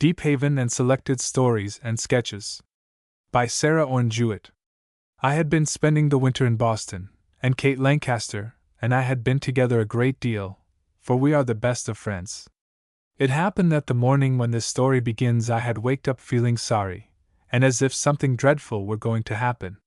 Deephaven and Selected Stories and Sketches. By Sarah Orne Jewettv. I had been spending the winter in Boston, and Kate Lancaster and I had been together a great deal, for we are the best of friends. It happened that the morning when this story begins I had waked up feeling sorry, and as if something dreadful were going to happen.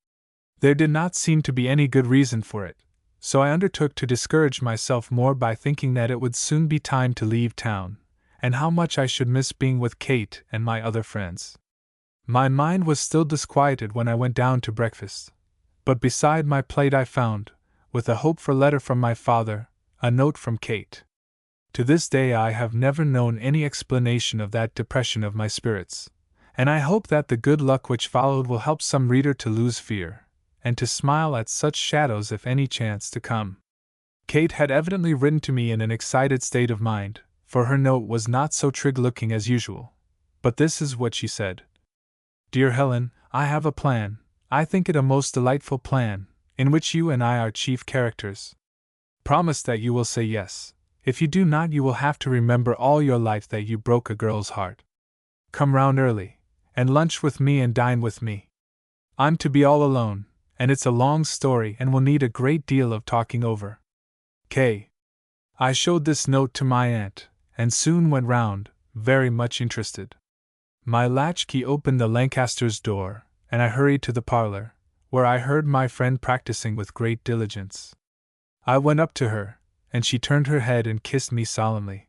There did not seem to be any good reason for it, so I undertook to discourage myself more by thinking that it would soon be time to leave town, and how much I should miss being with Kate and my other friends. My mind was still disquieted when I went down to breakfast, but beside my plate I found, with a hoped-for letter from my father, a note from Kate. To this day I have never known any explanation of that depression of my spirits, and I hope that the good luck which followed will help some reader to lose fear, and to smile at such shadows if any chance to come. Kate had evidently written to me in an excited state of mind, for her note was not so trig-looking as usual, but this is what she said. Dear Helen, I have a plan, I think it a most delightful plan, in which you and I are chief characters. Promise that you will say yes. If you do not, you will have to remember all your life that you broke a girl's heart. Come round early, and lunch with me and dine with me. I'm to be all alone, and it's a long story and will need a great deal of talking over. K. I showed this note to my aunt, and soon went round, very much interested. My latchkey opened the Lancasters' door, and I hurried to the parlor, where I heard my friend practicing with great diligence. I went up to her, and she turned her head and kissed me solemnly.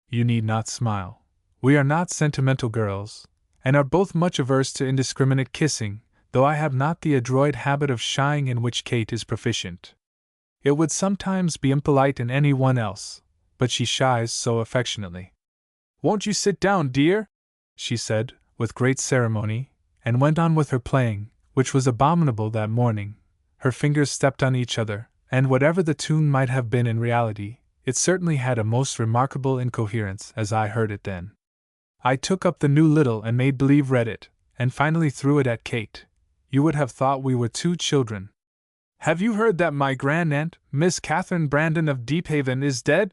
You need not smile. We are not sentimental girls, and are both much averse to indiscriminate kissing, though I have not the adroit habit of shying in which Kate is proficient. It would sometimes be impolite in any one else, but she shies so affectionately. Won't you sit down, dear? She said, with great ceremony, and went on with her playing, which was abominable that morning. Her fingers stepped on each other, and whatever the tune might have been in reality, it certainly had a most remarkable incoherence as I heard it then. I took up the new Little and made believe read it, and finally threw it at Kate. You would have thought we were two children. Have you heard that my grand-aunt, Miss Catherine Brandon of Deephaven, is dead?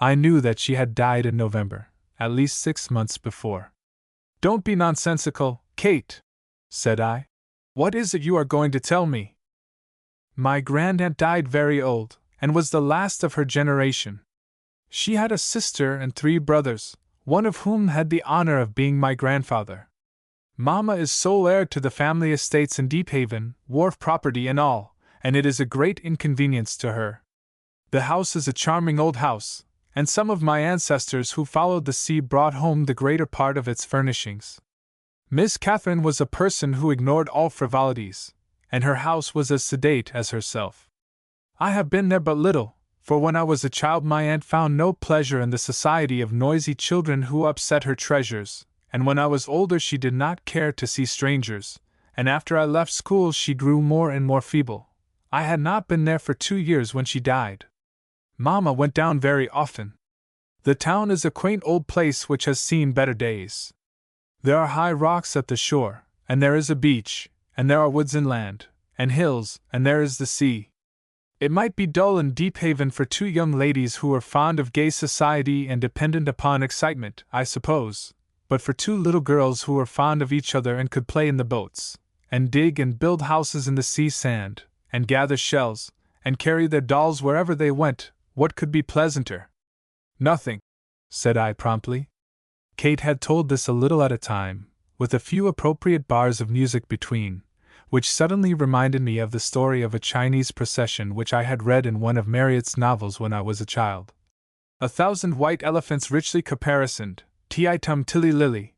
I knew that she had died in November, at least 6 months before. Don't be nonsensical, Kate, said I. What is it you are going to tell me? My grand-aunt died very old, and was the last of her generation. She had a sister and 3 brothers, one of whom had the honor of being my grandfather. Mamma is sole heir to the family estates in Deephaven, wharf property and all, and it is a great inconvenience to her. The house is a charming old house, and some of my ancestors who followed the sea brought home the greater part of its furnishings. Miss Catherine was a person who ignored all frivolities, and her house was as sedate as herself. I have been there but little, for when I was a child my aunt found no pleasure in the society of noisy children who upset her treasures, and when I was older she did not care to see strangers, and after I left school she grew more and more feeble. I had not been there for 2 years when she died. Mamma went down very often. The town is a quaint old place which has seen better days. There are high rocks at the shore, and there is a beach, and there are woods inland, and hills, and there is the sea. It might be dull in Deephaven for 2 young ladies who were fond of gay society and dependent upon excitement, I suppose, but for 2 little girls who were fond of each other and could play in the boats, and dig and build houses in the sea sand, and gather shells, and carry their dolls wherever they went, what could be pleasanter? Nothing, said I promptly. Kate had told this a little at a time, with a few appropriate bars of music between, which suddenly reminded me of the story of a Chinese procession which I had read in one of Marryat's novels when I was a child. 1,000 white elephants richly caparisoned, ti-tum tilly-lily,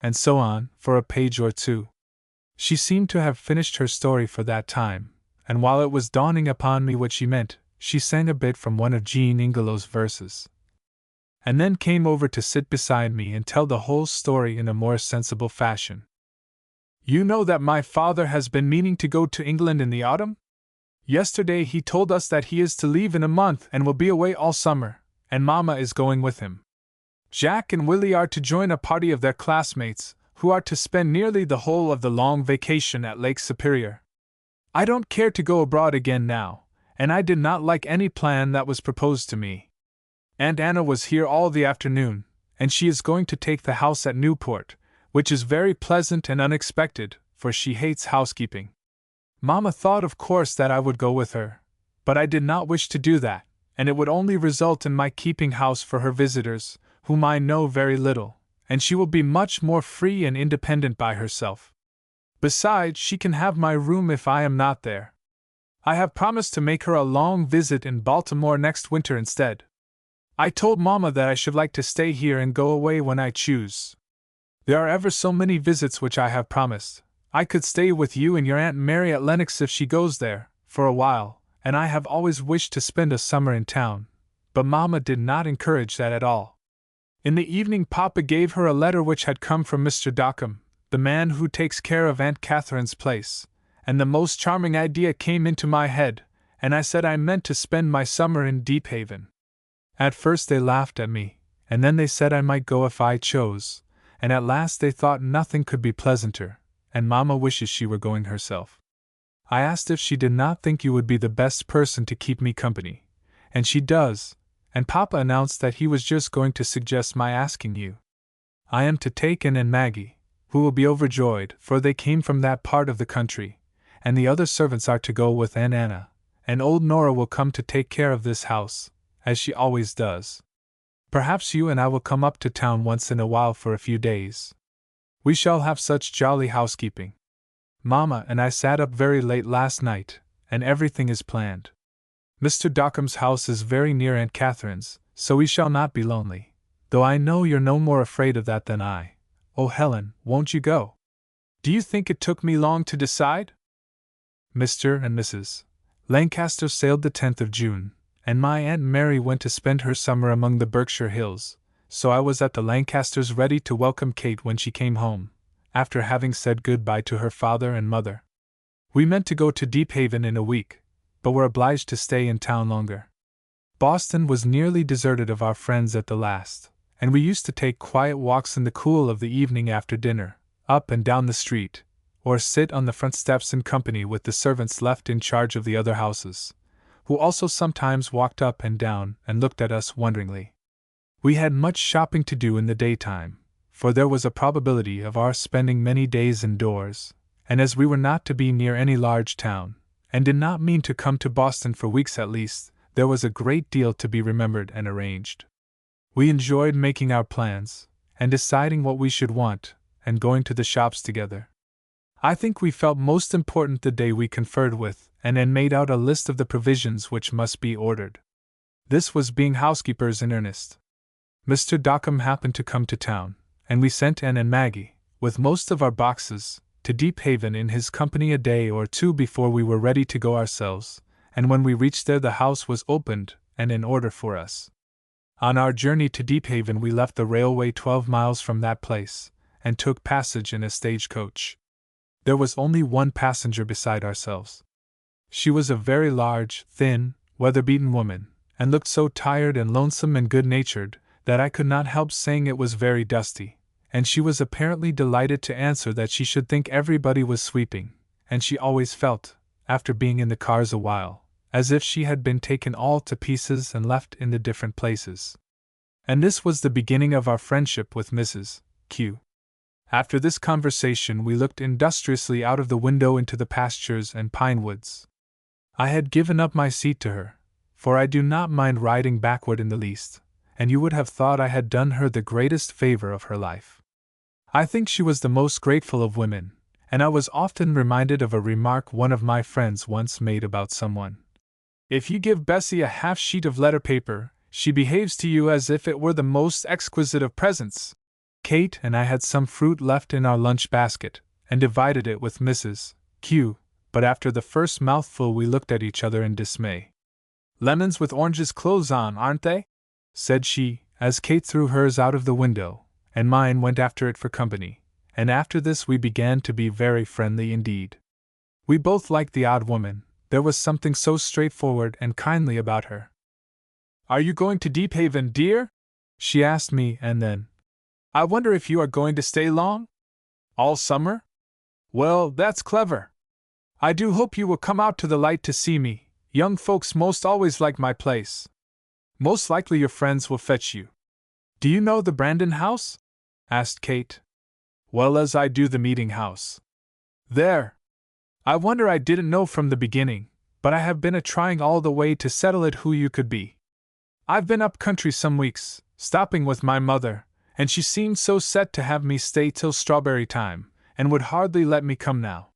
and so on, for a page or 2. She seemed to have finished her story for that time, and while it was dawning upon me what she meant, she sang a bit from one of Jean Ingelow's verses, and then came over to sit beside me and tell the whole story in a more sensible fashion. You know that my father has been meaning to go to England in the autumn? Yesterday he told us that he is to leave in a month and will be away all summer, and Mamma is going with him. Jack and Willie are to join a party of their classmates, who are to spend nearly the whole of the long vacation at Lake Superior. I don't care to go abroad again now, and I did not like any plan that was proposed to me. Aunt Anna was here all the afternoon, and she is going to take the house at Newport, which is very pleasant and unexpected, for she hates housekeeping. Mama thought of course that I would go with her, but I did not wish to do that, and it would only result in my keeping house for her visitors, whom I know very little, and she will be much more free and independent by herself. Besides, she can have my room if I am not there. I have promised to make her a long visit in Baltimore next winter instead. I told Mama that I should like to stay here and go away when I choose. There are ever so many visits which I have promised. I could stay with you and your Aunt Mary at Lenox if she goes there, for a while, and I have always wished to spend a summer in town, but Mama did not encourage that at all. In the evening Papa gave her a letter which had come from Mr. Dockham, the man who takes care of Aunt Catherine's place, and the most charming idea came into my head, and I said I meant to spend my summer in Deephaven. At first they laughed at me, and then they said I might go if I chose, and at last they thought nothing could be pleasanter, and Mama wishes she were going herself. I asked if she did not think you would be the best person to keep me company, and she does, and Papa announced that he was just going to suggest my asking you. I am to take Anne and Maggie, who will be overjoyed, for they came from that part of the country, and the other servants are to go with Aunt Anna, and old Nora will come to take care of this house, as she always does. Perhaps you and I will come up to town once in a while for a few days. We shall have such jolly housekeeping. Mama and I sat up very late last night, and everything is planned. Mr. Dockham's house is very near Aunt Catherine's, so we shall not be lonely, though I know you're no more afraid of that than I. Oh, Helen, won't you go? Do you think it took me long to decide? Mr. and Mrs. Lancaster sailed the 10th of June, and my Aunt Mary went to spend her summer among the Berkshire Hills, so I was at the Lancasters ready to welcome Kate when she came home, after having said good-bye to her father and mother. We meant to go to Deephaven in a week, but were obliged to stay in town longer. Boston was nearly deserted of our friends at the last, and we used to take quiet walks in the cool of the evening after dinner, up and down the street, or sit on the front steps in company with the servants left in charge of the other houses, who also sometimes walked up and down and looked at us wonderingly. We had much shopping to do in the daytime, for there was a probability of our spending many days indoors, and as we were not to be near any large town, and did not mean to come to Boston for weeks at least, there was a great deal to be remembered and arranged. We enjoyed making our plans, and deciding what we should want, and going to the shops together. I think we felt most important the day we conferred with, and then made out a list of the provisions which must be ordered. This was being housekeepers in earnest. Mr. Dockham happened to come to town, and we sent Anne and Maggie, with most of our boxes, to Deephaven in his company a day or two before we were ready to go ourselves, and when we reached there the house was opened and in order for us. On our journey to Deephaven we left the railway 12 miles from that place, and took passage in a stagecoach. There was only one passenger beside ourselves. She was a very large, thin, weather-beaten woman, and looked so tired and lonesome and good-natured that I could not help saying it was very dusty, and she was apparently delighted to answer that she should think everybody was sweeping, and she always felt, after being in the cars a while, as if she had been taken all to pieces and left in the different places. And this was the beginning of our friendship with Mrs. Q. After this conversation we looked industriously out of the window into the pastures and pine woods. I had given up my seat to her, for I do not mind riding backward in the least, and you would have thought I had done her the greatest favor of her life. I think she was the most grateful of women, and I was often reminded of a remark one of my friends once made about someone. If you give Bessie a half sheet of letter paper, she behaves to you as if it were the most exquisite of presents. Kate and I had some fruit left in our lunch basket, and divided it with Mrs. Q, but after the first mouthful we looked at each other in dismay. "Lemons with oranges clothes on, aren't they?" said she, as Kate threw hers out of the window, and mine went after it for company, and after this we began to be very friendly indeed. We both liked the odd woman, there was something so straightforward and kindly about her. "Are you going to Deephaven, dear?" she asked me, and then, "I wonder if you are going to stay long? All summer? Well, that's clever. I do hope you will come out to the Light to see me. Young folks most always like my place. Most likely your friends will fetch you." Do you know the Brandon House? Asked Kate. Well as I do the meeting house. There! I wonder I didn't know from the beginning, but I have been a-trying all the way to settle it who you could be. I've been up country some weeks, stopping with my mother, and she seemed so set to have me stay till strawberry time, and would hardly let me come now.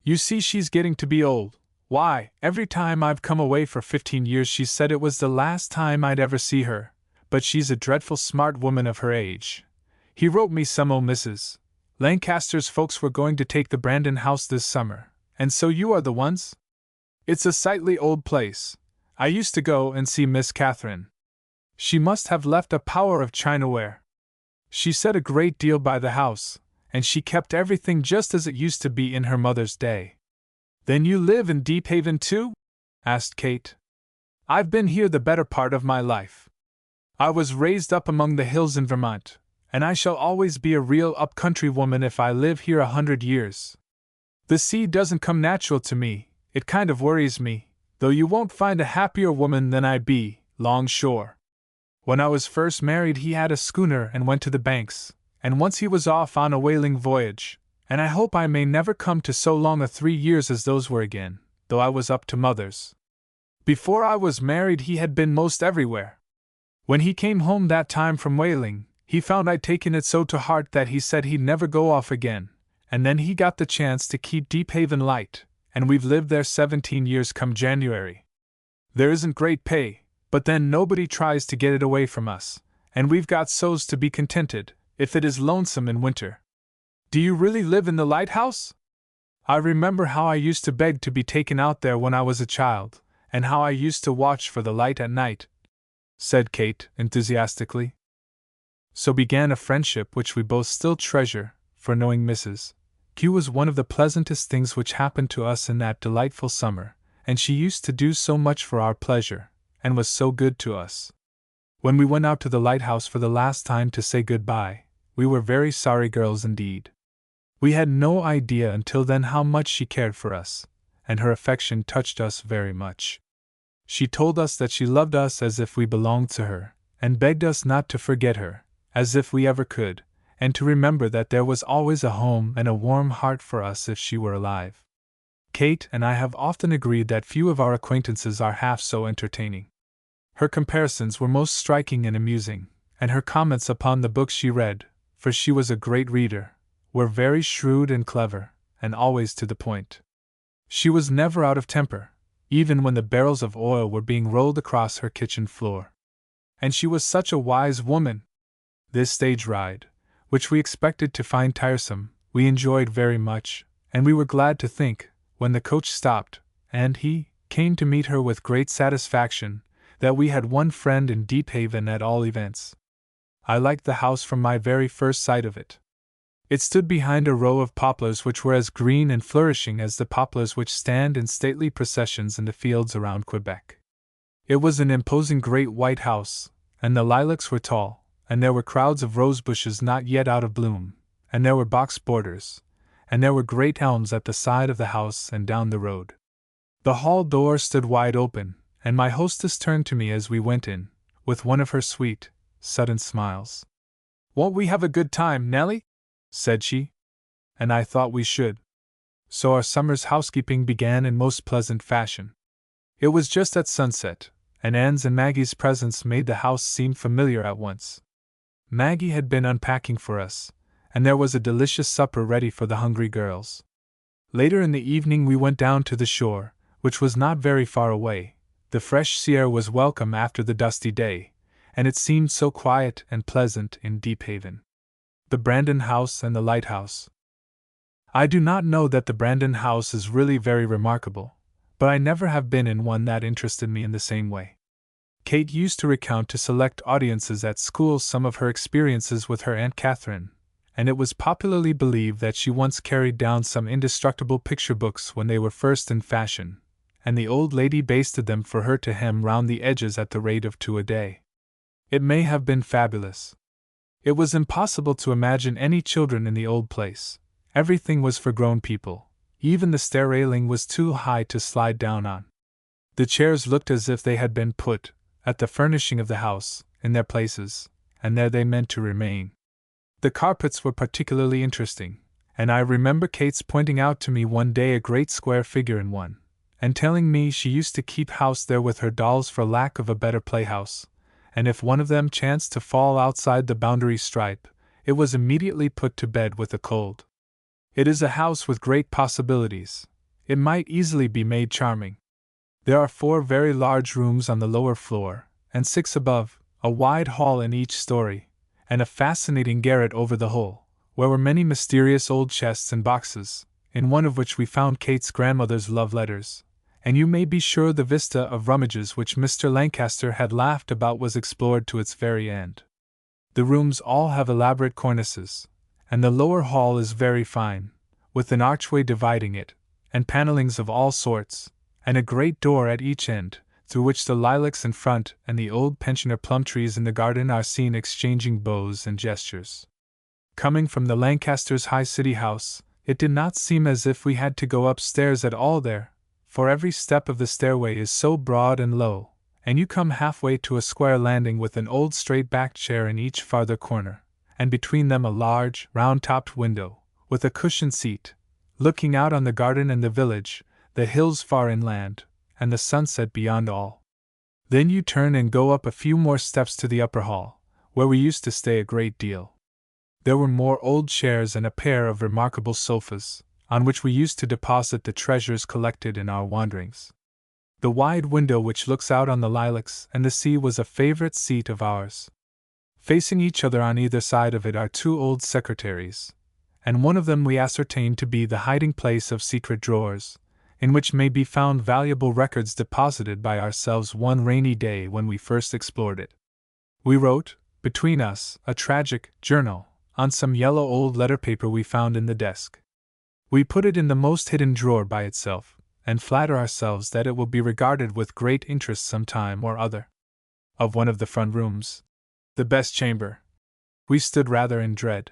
You see she's getting to be old. Why, every time I've come away for 15 years she said it was the last time I'd ever see her, but she's a dreadful smart woman of her age. He wrote me some Mrs. Lancaster's folks were going to take the Brandon House this summer, and so you are the ones? It's a sightly old place. I used to go and see Miss Catherine. She must have left a power of chinaware. She set a great deal by the house, and she kept everything just as it used to be in her mother's day. Then you live in Deephaven too? Asked Kate. I've been here the better part of my life. I was raised up among the hills in Vermont, and I shall always be a real up-country woman if I live here 100 years. The sea doesn't come natural to me, it kind of worries me, though you won't find a happier woman than I be, longshore. When I was first married he had a schooner and went to the Banks, and once he was off on a whaling voyage, and I hope I may never come to so long a 3 years as those were again, though I was up to mother's. Before I was married he had been most everywhere. When he came home that time from whaling, he found I'd taken it so to heart that he said he'd never go off again, and then he got the chance to keep Deephaven light, and we've lived there 17 years come January. There isn't great pay, but then nobody tries to get it away from us, and we've got so's to be contented, if it is lonesome in winter. Do you really live in the lighthouse? I remember how I used to beg to be taken out there when I was a child, and how I used to watch for the light at night, said Kate enthusiastically. So began a friendship which we both still treasure, for knowing Mrs. Q was one of the pleasantest things which happened to us in that delightful summer, and she used to do so much for our pleasure, and was so good to us. When we went out to the lighthouse for the last time to say good-bye, we were very sorry girls indeed. We had no idea until then how much she cared for us, and her affection touched us very much. She told us that she loved us as if we belonged to her, and begged us not to forget her, as if we ever could, and to remember that there was always a home and a warm heart for us if she were alive. Kate and I have often agreed that few of our acquaintances are half so entertaining. Her comparisons were most striking and amusing, and her comments upon the books she read, for she was a great reader, were very shrewd and clever, and always to the point. She was never out of temper, even when the barrels of oil were being rolled across her kitchen floor. And she was such a wise woman. This stage ride, which we expected to find tiresome, we enjoyed very much, and we were glad to think, when the coach stopped, and he came to meet her with great satisfaction, that we had one friend in Deephaven at all events. I liked the house from my very first sight of it. It stood behind a row of poplars which were as green and flourishing as the poplars which stand in stately processions in the fields around Quebec. It was an imposing great white house, and the lilacs were tall, and there were crowds of rose bushes not yet out of bloom, and there were box borders, and there were great elms at the side of the house and down the road. The hall door stood wide open, and my hostess turned to me as we went in, with one of her sweet, sudden smiles. "Won't we have a good time, Nellie?" said she. And I thought we should. So our summer's housekeeping began in most pleasant fashion. It was just at sunset, and Anne's and Maggie's presence made the house seem familiar at once. Maggie had been unpacking for us, and there was a delicious supper ready for the hungry girls. Later in the evening we went down to the shore, which was not very far away. The fresh sea air was welcome after the dusty day, and it seemed so quiet and pleasant in Deephaven. The Brandon House and the Lighthouse. I do not know that the Brandon House is really very remarkable, but I never have been in one that interested me in the same way. Kate used to recount to select audiences at school some of her experiences with her Aunt Catherine, and it was popularly believed that she once carried down some indestructible picture books when they were first in fashion, and the old lady basted them for her to hem round the edges at the rate of 2 a day. It may have been fabulous. It was impossible to imagine any children in the old place. Everything was for grown people. Even the stair railing was too high to slide down on. The chairs looked as if they had been put, at the furnishing of the house, in their places, and there they meant to remain. The carpets were particularly interesting, and I remember Kate's pointing out to me one day a great square figure in one, and telling me she used to keep house there with her dolls for lack of a better playhouse, and if one of them chanced to fall outside the boundary stripe, it was immediately put to bed with a cold. It is a house with great possibilities. It might easily be made charming. There are 4 very large rooms on the lower floor, and 6 above, a wide hall in each story, and a fascinating garret over the whole, where were many mysterious old chests and boxes, in one of which we found Kate's grandmother's love letters, and you may be sure the vista of rummages which Mr. Lancaster had laughed about was explored to its very end. The rooms all have elaborate cornices, and the lower hall is very fine, with an archway dividing it, and panellings of all sorts, and a great door at each end, through which the lilacs in front and the old pensioner plum trees in the garden are seen exchanging bows and gestures. Coming from the Lancasters' high city house, it did not seem as if we had to go upstairs at all there, for every step of the stairway is so broad and low, and you come halfway to a square landing with an old straight-backed chair in each farther corner, and between them a large, round-topped window, with a cushioned seat, looking out on the garden and the village, the hills far inland, and the sunset beyond all. Then you turn and go up a few more steps to the upper hall, where we used to stay a great deal. There were more old chairs and a pair of remarkable sofas, on which we used to deposit the treasures collected in our wanderings. The wide window which looks out on the lilacs and the sea was a favorite seat of ours. Facing each other on either side of it are 2 old secretaries, and one of them we ascertained to be the hiding place of secret drawers, in which may be found valuable records deposited by ourselves one rainy day when we first explored it. We wrote, between us, a tragic journal, on some yellow old letter paper we found in the desk. We put it in the most hidden drawer by itself, and flatter ourselves that it will be regarded with great interest some time or other. Of one of the front rooms, the best chamber, we stood rather in dread.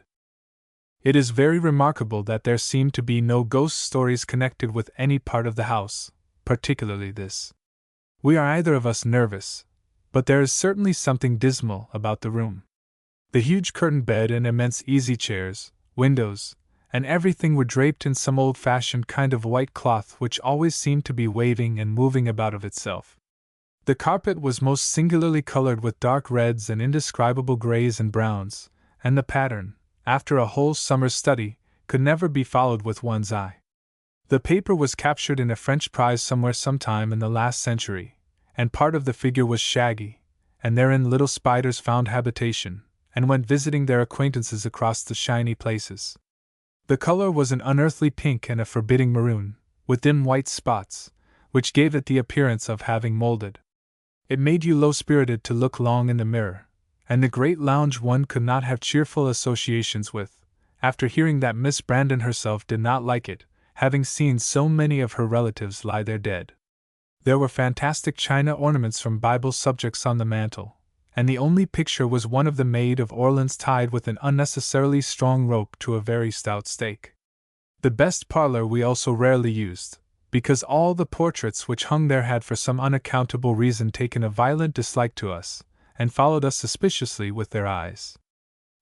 It is very remarkable that there seem to be no ghost stories connected with any part of the house, particularly this. We are either of us nervous, but there is certainly something dismal about the room. The huge curtained bed and immense easy-chairs, windows, and everything were draped in some old-fashioned kind of white cloth which always seemed to be waving and moving about of itself. The carpet was most singularly colored with dark reds and indescribable grays and browns, and the pattern, after a whole summer's study, could never be followed with one's eye. The paper was captured in a French prize somewhere sometime in the last century, and part of the figure was shaggy, and therein little spiders found habitation, and went visiting their acquaintances across the shiny places. The color was an unearthly pink and a forbidding maroon, with dim white spots, which gave it the appearance of having molded. It made you low-spirited to look long in the mirror, and the great lounge one could not have cheerful associations with, after hearing that Miss Brandon herself did not like it, having seen so many of her relatives lie there dead. There were fantastic china ornaments from Bible subjects on the mantel, and the only picture was one of the Maid of Orleans tied with an unnecessarily strong rope to a very stout stake. The best parlor we also rarely used, because all the portraits which hung there had for some unaccountable reason taken a violent dislike to us, and followed us suspiciously with their eyes.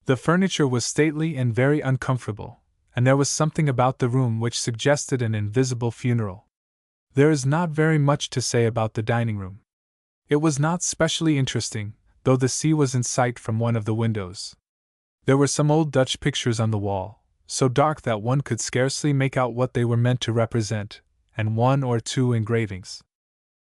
The furniture was stately and very uncomfortable, and there was something about the room which suggested an invisible funeral. There is not very much to say about the dining room. It was not specially interesting, though the sea was in sight from one of the windows. There were some old Dutch pictures on the wall, so dark that one could scarcely make out what they were meant to represent, and 1 or 2 engravings.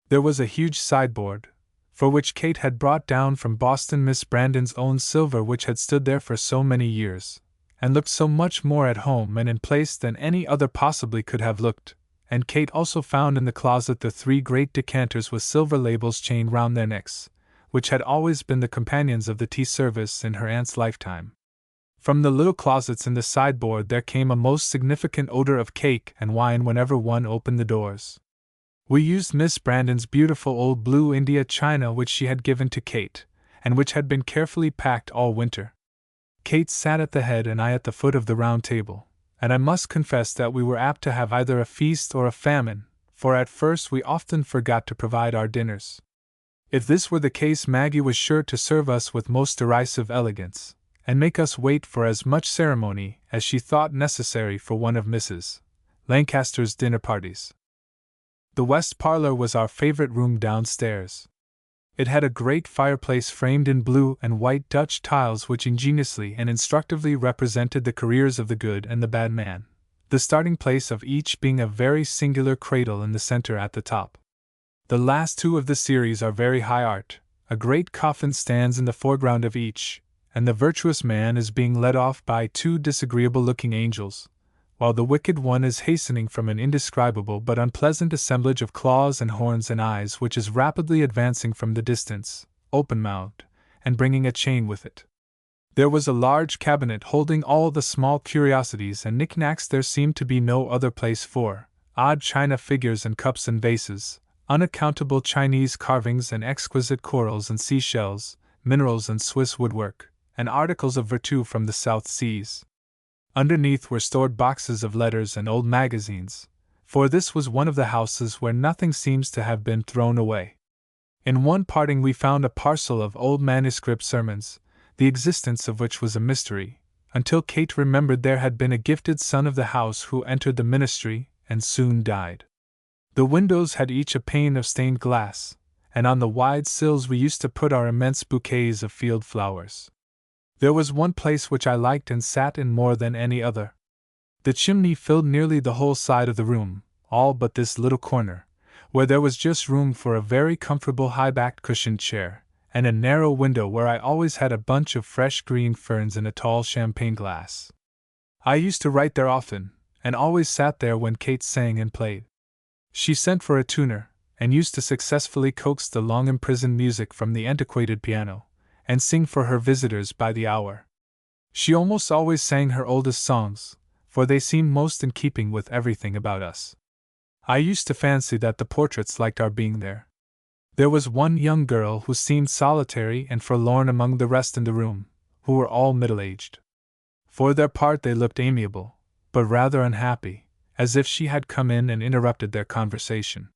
There was a huge sideboard, for which Kate had brought down from Boston Miss Brandon's own silver which had stood there for so many years, and looked so much more at home and in place than any other possibly could have looked, and Kate also found in the closet the 3 great decanters with silver labels chained round their necks, which had always been the companions of the tea service in her aunt's lifetime. From the little closets in the sideboard there came a most significant odor of cake and wine whenever one opened the doors. We used Miss Brandon's beautiful old blue India china which she had given to Kate, and which had been carefully packed all winter. Kate sat at the head and I at the foot of the round table, and I must confess that we were apt to have either a feast or a famine, for at first we often forgot to provide our dinners. If this were the case, Maggie was sure to serve us with most derisive elegance, and make us wait for as much ceremony as she thought necessary for one of Mrs. Lancaster's dinner parties. The west parlor was our favorite room downstairs. It had a great fireplace framed in blue and white Dutch tiles which ingeniously and instructively represented the careers of the good and the bad man, the starting place of each being a very singular cradle in the center at the top. The last two of the series are very high art. A great coffin stands in the foreground of each, and the virtuous man is being led off by two disagreeable-looking angels, while the wicked one is hastening from an indescribable but unpleasant assemblage of claws and horns and eyes which is rapidly advancing from the distance, open-mouthed, and bringing a chain with it. There was a large cabinet holding all the small curiosities and knick-knacks. There seemed to be no other place for odd china figures and cups and vases, unaccountable Chinese carvings and exquisite corals and seashells, minerals and Swiss woodwork, and articles of virtu from the South Seas. Underneath were stored boxes of letters and old magazines, for this was one of the houses where nothing seems to have been thrown away. In one parting we found a parcel of old manuscript sermons, the existence of which was a mystery, until Kate remembered there had been a gifted son of the house who entered the ministry and soon died. The windows had each a pane of stained glass, and on the wide sills we used to put our immense bouquets of field flowers. There was one place which I liked and sat in more than any other. The chimney filled nearly the whole side of the room, all but this little corner, where there was just room for a very comfortable high-backed cushioned chair, and a narrow window where I always had a bunch of fresh green ferns in a tall champagne glass. I used to write there often, and always sat there when Kate sang and played. She sent for a tuner, and used to successfully coax the long-imprisoned music from the antiquated piano, and sing for her visitors by the hour. She almost always sang her oldest songs, for they seemed most in keeping with everything about us. I used to fancy that the portraits liked our being there. There was one young girl who seemed solitary and forlorn among the rest in the room, who were all middle-aged. For their part they looked amiable, but rather unhappy, as if she had come in and interrupted their conversation.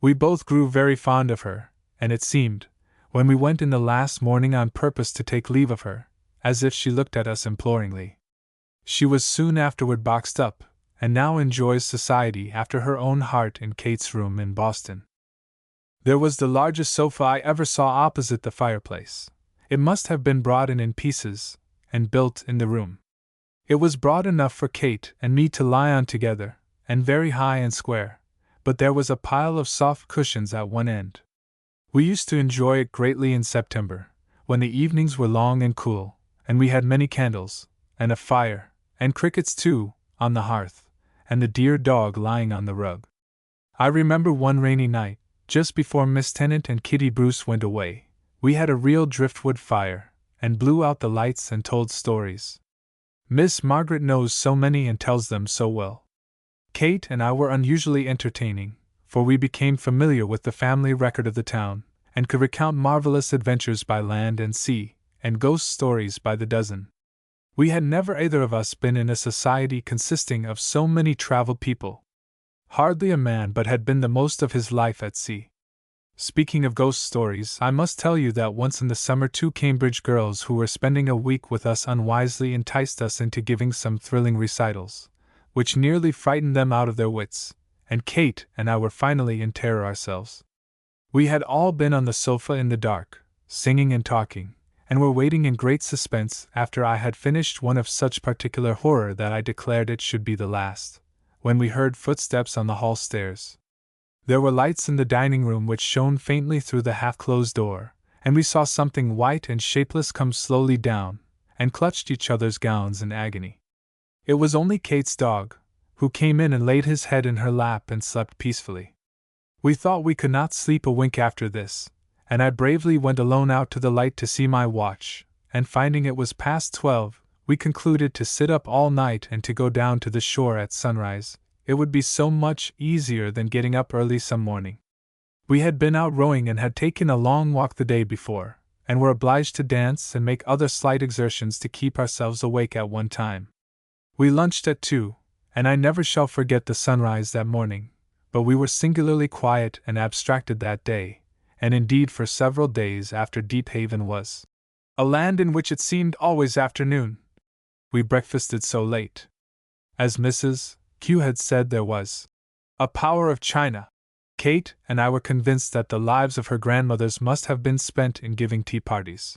We both grew very fond of her, and it seemed, when we went in the last morning on purpose to take leave of her, as if she looked at us imploringly. She was soon afterward boxed up, and now enjoys society after her own heart in Kate's room in Boston. There was the largest sofa I ever saw opposite the fireplace. It must have been brought in pieces, and built in the room. It was broad enough for Kate and me to lie on together, and very high and square, but there was a pile of soft cushions at one end. We used to enjoy it greatly in September, when the evenings were long and cool, and we had many candles, and a fire, and crickets too, on the hearth, and the dear dog lying on the rug. I remember one rainy night, just before Miss Tennant and Kitty Bruce went away, we had a real driftwood fire, and blew out the lights and told stories. Miss Margaret knows so many and tells them so well. Kate and I were unusually entertaining, for we became familiar with the family record of the town, and could recount marvelous adventures by land and sea, and ghost stories by the dozen. We had never either of us been in a society consisting of so many traveled people. Hardly a man but had been the most of his life at sea. Speaking of ghost stories, I must tell you that once in the summer 2 Cambridge girls who were spending a week with us unwisely enticed us into giving some thrilling recitals, which nearly frightened them out of their wits, and Kate and I were finally in terror ourselves. We had all been on the sofa in the dark, singing and talking, and were waiting in great suspense after I had finished one of such particular horror that I declared it should be the last, when we heard footsteps on the hall stairs. There were lights in the dining room which shone faintly through the half-closed door, and we saw something white and shapeless come slowly down, and clutched each other's gowns in agony. It was only Kate's dog, who came in and laid his head in her lap and slept peacefully. We thought we could not sleep a wink after this, and I bravely went alone out to the light to see my watch, and finding it was past 12, we concluded to sit up all night and to go down to the shore at sunrise. It would be so much easier than getting up early some morning. We had been out rowing and had taken a long walk the day before, and were obliged to dance and make other slight exertions to keep ourselves awake at one time. We lunched at 2, and I never shall forget the sunrise that morning, but we were singularly quiet and abstracted that day, and indeed for several days after Deephaven was a land in which it seemed always afternoon. We breakfasted so late. As Mrs. Q had said, there was a power of China. Kate and I were convinced that the lives of her grandmothers must have been spent in giving tea parties.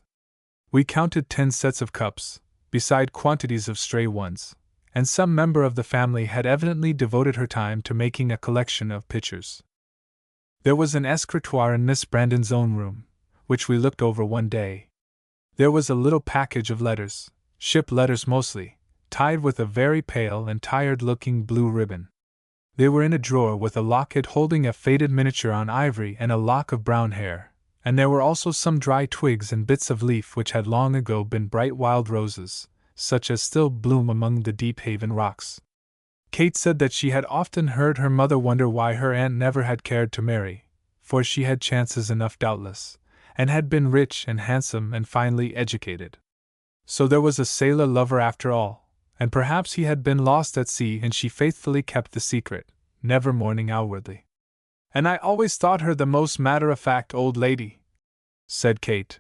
We counted 10 sets of cups, beside quantities of stray ones, and some member of the family had evidently devoted her time to making a collection of pictures. There was an escritoire in Miss Brandon's own room, which we looked over one day. There was a little package of letters, ship letters mostly, tied with a very pale and tired-looking blue ribbon. They were in a drawer with a locket holding a faded miniature on ivory and a lock of brown hair, and there were also some dry twigs and bits of leaf which had long ago been bright wild roses, such as still bloom among the Deephaven rocks. Kate said that she had often heard her mother wonder why her aunt never had cared to marry, for she had chances enough doubtless, and had been rich and handsome and finely educated. So there was a sailor lover after all, and perhaps he had been lost at sea and she faithfully kept the secret, never mourning outwardly. "And I always thought her the most matter-of-fact old lady," said Kate.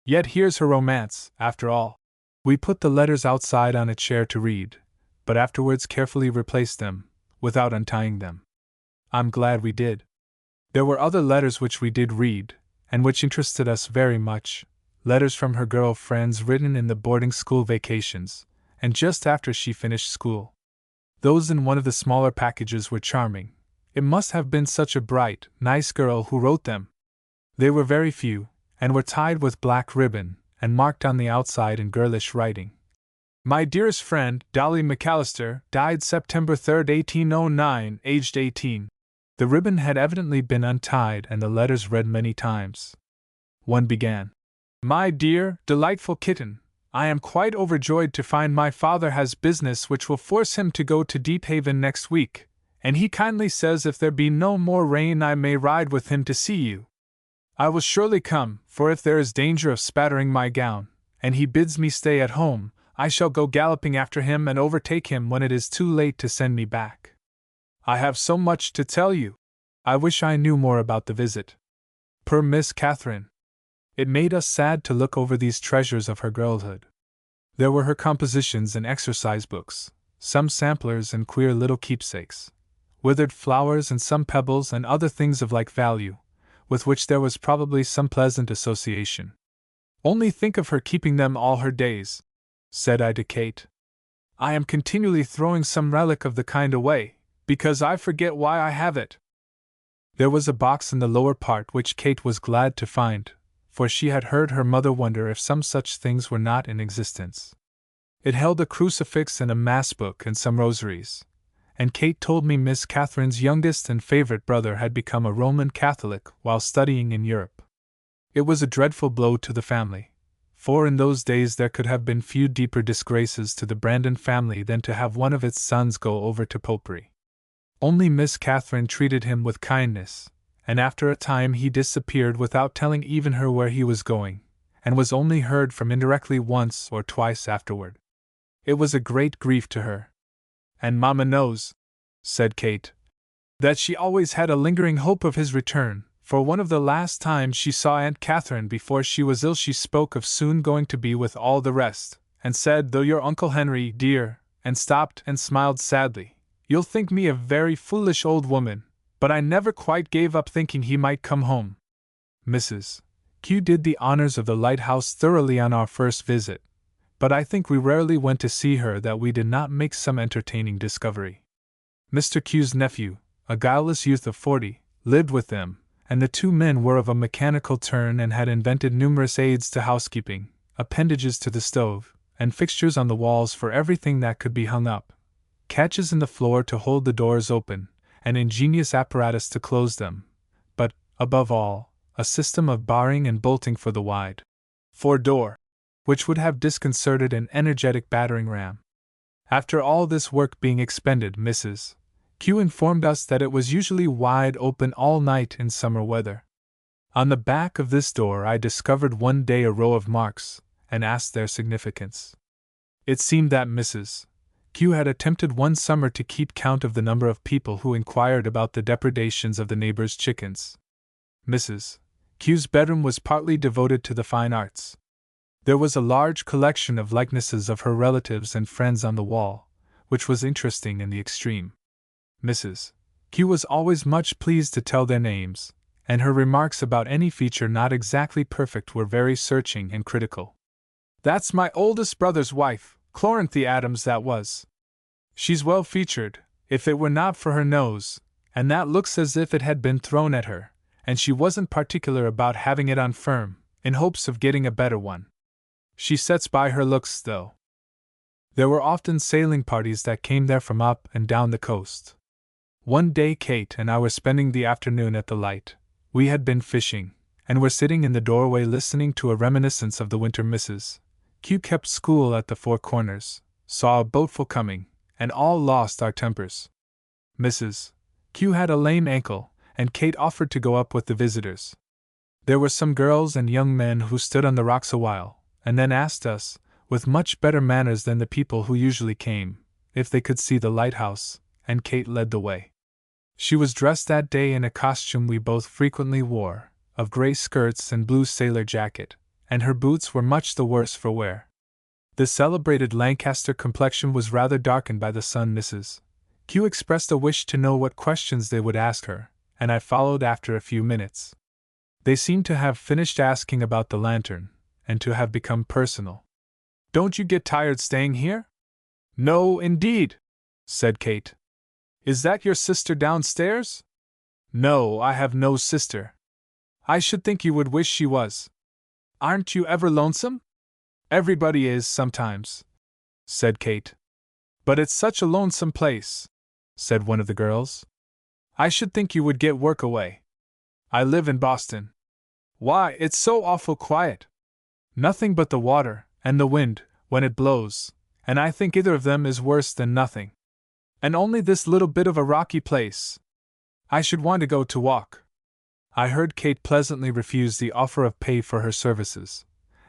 "Yet here's her romance, after all." We put the letters outside on a chair to read, but afterwards carefully replaced them, without untying them. I'm glad we did. There were other letters which we did read, and which interested us very much, letters from her girl friends written in the boarding school vacations, and just after she finished school. Those in one of the smaller packages were charming. It must have been such a bright, nice girl who wrote them. They were very few, and were tied with black ribbon, and marked on the outside in girlish writing. "My dearest friend, Dolly McAllister, died September 3, 1809, aged 18. The ribbon had evidently been untied and the letters read many times. One began, "My dear, delightful kitten, I am quite overjoyed to find my father has business which will force him to go to Deephaven next week, and he kindly says if there be no more rain I may ride with him to see you. I will surely come, for if there is danger of spattering my gown, and he bids me stay at home, I shall go galloping after him and overtake him when it is too late to send me back. I have so much to tell you. I wish I knew more about the visit. Per Miss Catherine." It made us sad to look over these treasures of her girlhood. There were her compositions and exercise books, some samplers and queer little keepsakes, withered flowers and some pebbles and other things of like value, with which there was probably some pleasant association. "Only think of her keeping them all her days," said I to Kate. "I am continually throwing some relic of the kind away, because I forget why I have it." There was a box in the lower part which Kate was glad to find, for she had heard her mother wonder if some such things were not in existence. It held a crucifix and a mass book and some rosaries, and Kate told me Miss Catherine's youngest and favorite brother had become a Roman Catholic while studying in Europe. It was a dreadful blow to the family, for in those days there could have been few deeper disgraces to the Brandon family than to have one of its sons go over to popery. Only Miss Catherine treated him with kindness, and after a time he disappeared without telling even her where he was going, and was only heard from indirectly once or twice afterward. It was a great grief to her. "And Mamma knows," said Kate, "that she always had a lingering hope of his return, for one of the last times she saw Aunt Catherine before she was ill she spoke of soon going to be with all the rest, and said, 'Though your Uncle Henry, dear,' and stopped and smiled sadly. 'You'll think me a very foolish old woman, but I never quite gave up thinking he might come home.'" Mrs. Q did the honors of the lighthouse thoroughly on our first visit, but I think we rarely went to see her that we did not make some entertaining discovery. Mr. Q's nephew, a guileless youth of 40, lived with them, and the two men were of a mechanical turn and had invented numerous aids to housekeeping, appendages to the stove, and fixtures on the walls for everything that could be hung up, catches in the floor to hold the doors open, an ingenious apparatus to close them, but, above all, a system of barring and bolting for the wide fore door, which would have disconcerted an energetic battering ram. After all this work being expended, Mrs. Q informed us that it was usually wide open all night in summer weather. On the back of this door I discovered one day a row of marks, and asked their significance. It seemed that Mrs. Q had attempted one summer to keep count of the number of people who inquired about the depredations of the neighbors' chickens. Mrs. Q's bedroom was partly devoted to the fine arts. There was a large collection of likenesses of her relatives and friends on the wall, which was interesting in the extreme. Mrs. Q was always much pleased to tell their names, and her remarks about any feature not exactly perfect were very searching and critical. "That's my oldest brother's wife, Cloranthe Adams that was. She's well featured, if it were not for her nose, and that looks as if it had been thrown at her, and she wasn't particular about having it on firm, in hopes of getting a better one. She sets by her looks, though." There were often sailing parties that came there from up and down the coast. One day Kate and I were spending the afternoon at the light. We had been fishing, and were sitting in the doorway listening to a reminiscence of the winter. Mrs. Q kept school at the Four Corners, saw a boatful coming, and all lost our tempers. Mrs. Q had a lame ankle, and Kate offered to go up with the visitors. There were some girls and young men who stood on the rocks a while, and then asked us, with much better manners than the people who usually came, if they could see the lighthouse, and Kate led the way. She was dressed that day in a costume we both frequently wore, of gray skirts and blue sailor jacket, and her boots were much the worse for wear. The celebrated Lancaster complexion was rather darkened by the sun. Mrs. Q expressed a wish to know what questions they would ask her, and I followed after a few minutes. They seemed to have finished asking about the lantern, and to have become personal. "Don't you get tired staying here?" "No, indeed," said Kate. "Is that your sister downstairs?" "No, I have no sister." "I should think you would wish she was. Aren't you ever lonesome?" "Everybody is sometimes," said Kate. "But it's such a lonesome place," said one of the girls. "I should think you would get work away." "I live in Boston." "Why, it's so awful quiet. Nothing but the water, and the wind, when it blows, and I think either of them is worse than nothing. And only this little bit of a rocky place. I should want to go to walk." I heard Kate pleasantly refuse the offer of pay for her services,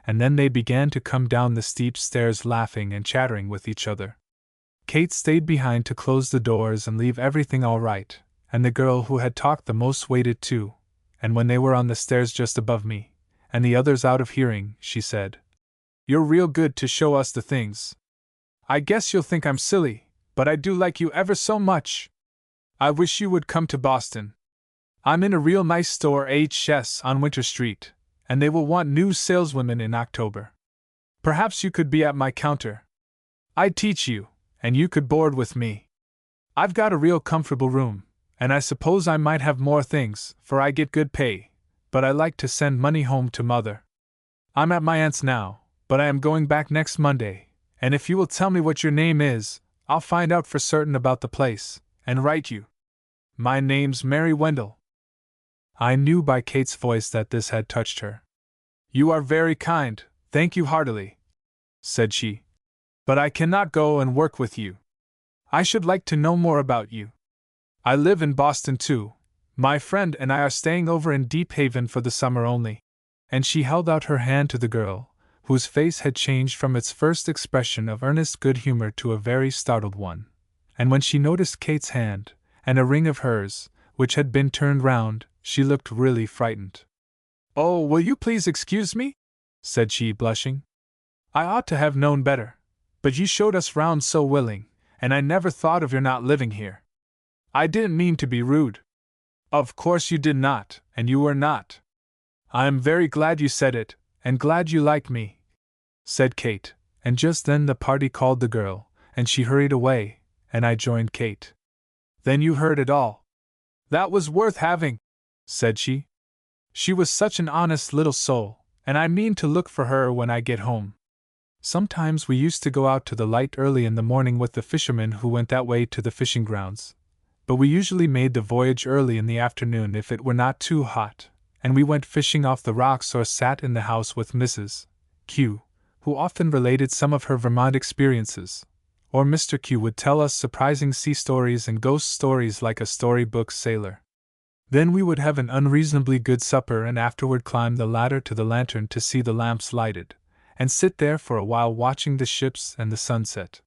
and then they began to come down the steep stairs laughing and chattering with each other. Kate stayed behind to close the doors and leave everything all right, and the girl who had talked the most waited too, and when they were on the stairs just above me, and the others out of hearing, she said, "You're real good to show us the things. I guess you'll think I'm silly, but I do like you ever so much. I wish you would come to Boston. I'm in a real nice store HS on Winter Street, and they will want new saleswomen in October. Perhaps you could be at my counter. I'd teach you, and you could board with me. I've got a real comfortable room, and I suppose I might have more things, for I get good pay, but I like to send money home to Mother. I'm at my aunt's now, but I am going back next Monday, and if you will tell me what your name is, I'll find out for certain about the place, and write you. My name's Mary Wendell." I knew by Kate's voice that this had touched her. "You are very kind, thank you heartily," said she. "But I cannot go and work with you. I should like to know more about you. I live in Boston too. My friend and I are staying over in Deephaven for the summer only." And she held out her hand to the girl, whose face had changed from its first expression of earnest good humor to a very startled one. And when she noticed Kate's hand, and a ring of hers, which had been turned round, she looked really frightened. "Oh, will you please excuse me?" said she, blushing. "I ought to have known better, but you showed us round so willing, and I never thought of your not living here. I didn't mean to be rude." "Of course you did not, and you were not. I am very glad you said it, and glad you like me," said Kate, and just then the party called the girl, and she hurried away, and I joined Kate. "Then you heard it all. That was worth having," said she. "She was such an honest little soul, and I mean to look for her when I get home." Sometimes we used to go out to the light early in the morning with the fishermen who went that way to the fishing grounds, but we usually made the voyage early in the afternoon if it were not too hot, and we went fishing off the rocks or sat in the house with Mrs. Q, who often related some of her Vermont experiences, or Mr. Q would tell us surprising sea stories and ghost stories like a storybook sailor. Then we would have an unreasonably good supper and afterward climb the ladder to the lantern to see the lamps lighted, and sit there for a while watching the ships and the sunset.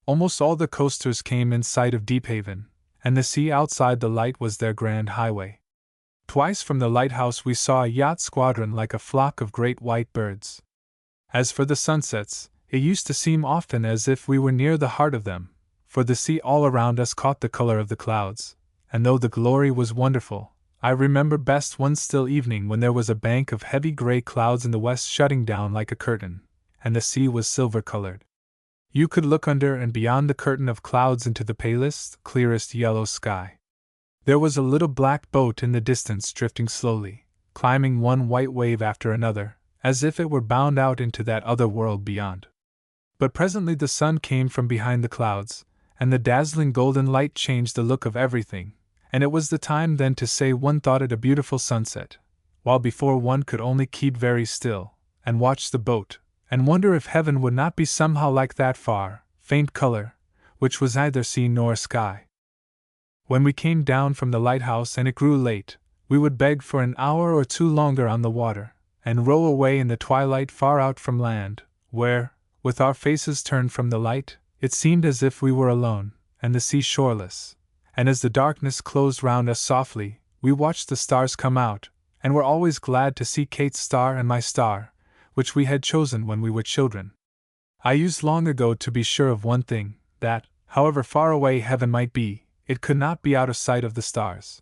Almost all the coasters came in sight of Deephaven, and the sea outside the light was their grand highway. Twice from the lighthouse we saw a yacht squadron like a flock of great white birds. As for the sunsets, it used to seem often as if we were near the heart of them, for the sea all around us caught the color of the clouds, and though the glory was wonderful, I remember best one still evening when there was a bank of heavy gray clouds in the west shutting down like a curtain, and the sea was silver-colored. You could look under and beyond the curtain of clouds into the palest, clearest yellow sky. There was a little black boat in the distance drifting slowly, climbing one white wave after another, as if it were bound out into that other world beyond. But presently the sun came from behind the clouds, and the dazzling golden light changed the look of everything, and it was the time then to say one thought it a beautiful sunset, while before one could only keep very still, and watch the boat, and wonder if heaven would not be somehow like that far, faint color, which was neither sea nor sky. When we came down from the lighthouse and it grew late, we would beg for an hour or two longer on the water, and row away in the twilight far out from land, where, with our faces turned from the light, it seemed as if we were alone, and the sea shoreless. And as the darkness closed round us softly, we watched the stars come out, and were always glad to see Kate's star and my star, which we had chosen when we were children. I used long ago to be sure of one thing, that, however far away heaven might be, it could not be out of sight of the stars.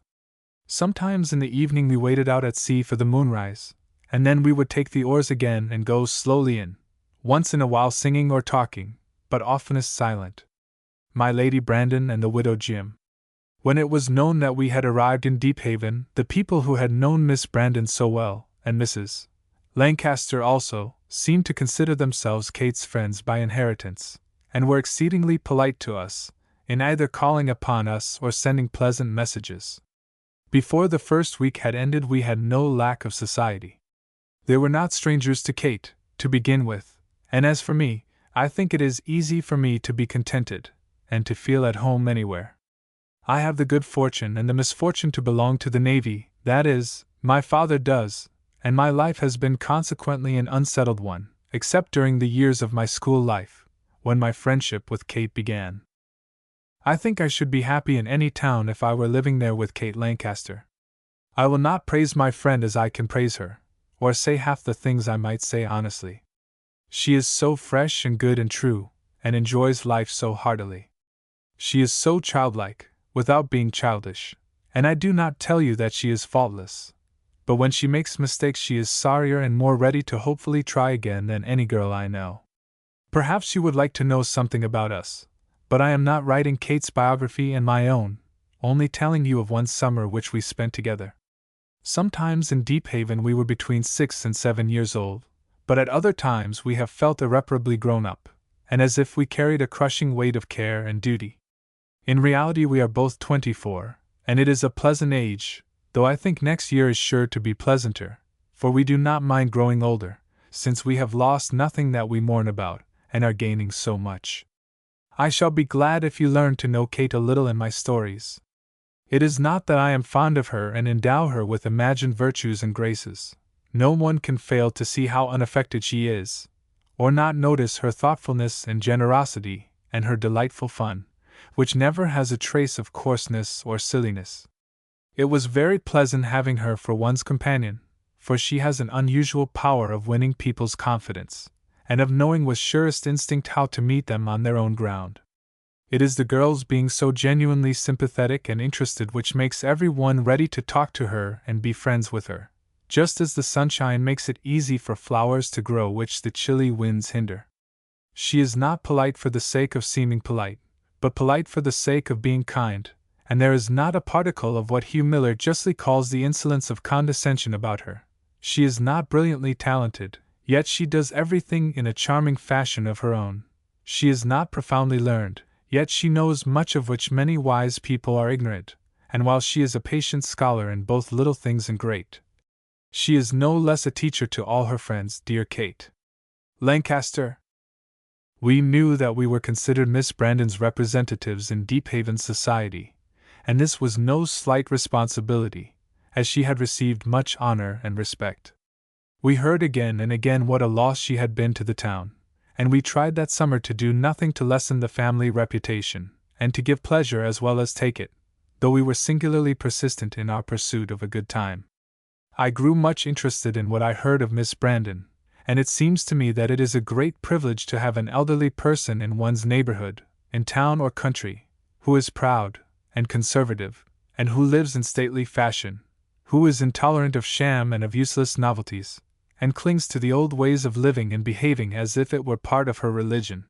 Sometimes in the evening we waited out at sea for the moonrise, and then we would take the oars again and go slowly in, once in a while singing or talking, but oftenest silent. My Lady Brandon and the widow Jim. When it was known that we had arrived in Deephaven, the people who had known Miss Brandon so well, and Mrs. Lancaster also, seemed to consider themselves Kate's friends by inheritance, and were exceedingly polite to us, in either calling upon us or sending pleasant messages. Before the first week had ended we had no lack of society. They were not strangers to Kate, to begin with, and as for me, I think it is easy for me to be contented, and to feel at home anywhere. I have the good fortune and the misfortune to belong to the Navy, that is, my father does, and my life has been consequently an unsettled one, except during the years of my school life, when my friendship with Kate began. I think I should be happy in any town if I were living there with Kate Lancaster. I will not praise my friend as I can praise her, or say half the things I might say honestly. She is so fresh and good and true, and enjoys life so heartily. She is so childlike, without being childish, and I do not tell you that she is faultless. But when she makes mistakes she is sorrier and more ready to hopefully try again than any girl I know. Perhaps she would like to know something about us, but I am not writing Kate's biography and my own, only telling you of one summer which we spent together. Sometimes in Deephaven we were between 6 and 7 years old, but at other times we have felt irreparably grown up, and as if we carried a crushing weight of care and duty. In reality we are both 24, and it is a pleasant age, though I think next year is sure to be pleasanter, for we do not mind growing older, since we have lost nothing that we mourn about, and are gaining so much. I shall be glad if you learn to know Kate a little in my stories. It is not that I am fond of her and endow her with imagined virtues and graces. No one can fail to see how unaffected she is, or not notice her thoughtfulness and generosity, and her delightful fun, which never has a trace of coarseness or silliness. It was very pleasant having her for one's companion, for she has an unusual power of winning people's confidence, and of knowing with surest instinct how to meet them on their own ground. It is the girl's being so genuinely sympathetic and interested which makes every one ready to talk to her and be friends with her, just as the sunshine makes it easy for flowers to grow which the chilly winds hinder. She is not polite for the sake of seeming polite, but polite for the sake of being kind, and there is not a particle of what Hugh Miller justly calls the insolence of condescension about her. She is not brilliantly talented, yet she does everything in a charming fashion of her own. She is not profoundly learned, yet she knows much of which many wise people are ignorant, and while she is a patient scholar in both little things and great, she is no less a teacher to all her friends, dear Kate Lancaster. We knew that we were considered Miss Brandon's representatives in Deephaven society, and this was no slight responsibility, as she had received much honor and respect. We heard again and again what a loss she had been to the town, and we tried that summer to do nothing to lessen the family reputation, and to give pleasure as well as take it, though we were singularly persistent in our pursuit of a good time. I grew much interested in what I heard of Miss Brandon, and it seems to me that it is a great privilege to have an elderly person in one's neighborhood, in town or country, who is proud and conservative, and who lives in stately fashion, who is intolerant of sham and of useless novelties, and clings to the old ways of living and behaving as if it were part of her religion.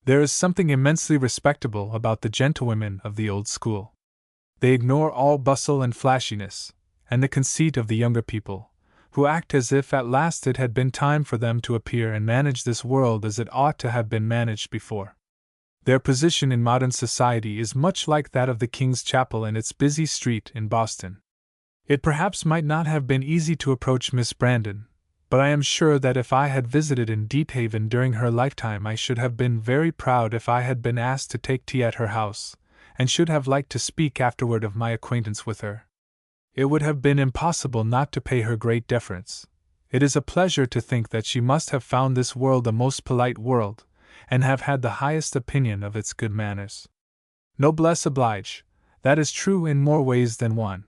There is something immensely respectable about the gentlewomen of the old school. They ignore all bustle and flashiness, and the conceit of the younger people, who act as if at last it had been time for them to appear and manage this world as it ought to have been managed before. Their position in modern society is much like that of the King's Chapel in its busy street in Boston. It perhaps might not have been easy to approach Miss Brandon, but I am sure that if I had visited in Deephaven during her lifetime I should have been very proud if I had been asked to take tea at her house, and should have liked to speak afterward of my acquaintance with her. It would have been impossible not to pay her great deference. It is a pleasure to think that she must have found this world a most polite world, and have had the highest opinion of its good manners. Noblesse oblige, that is true in more ways than one.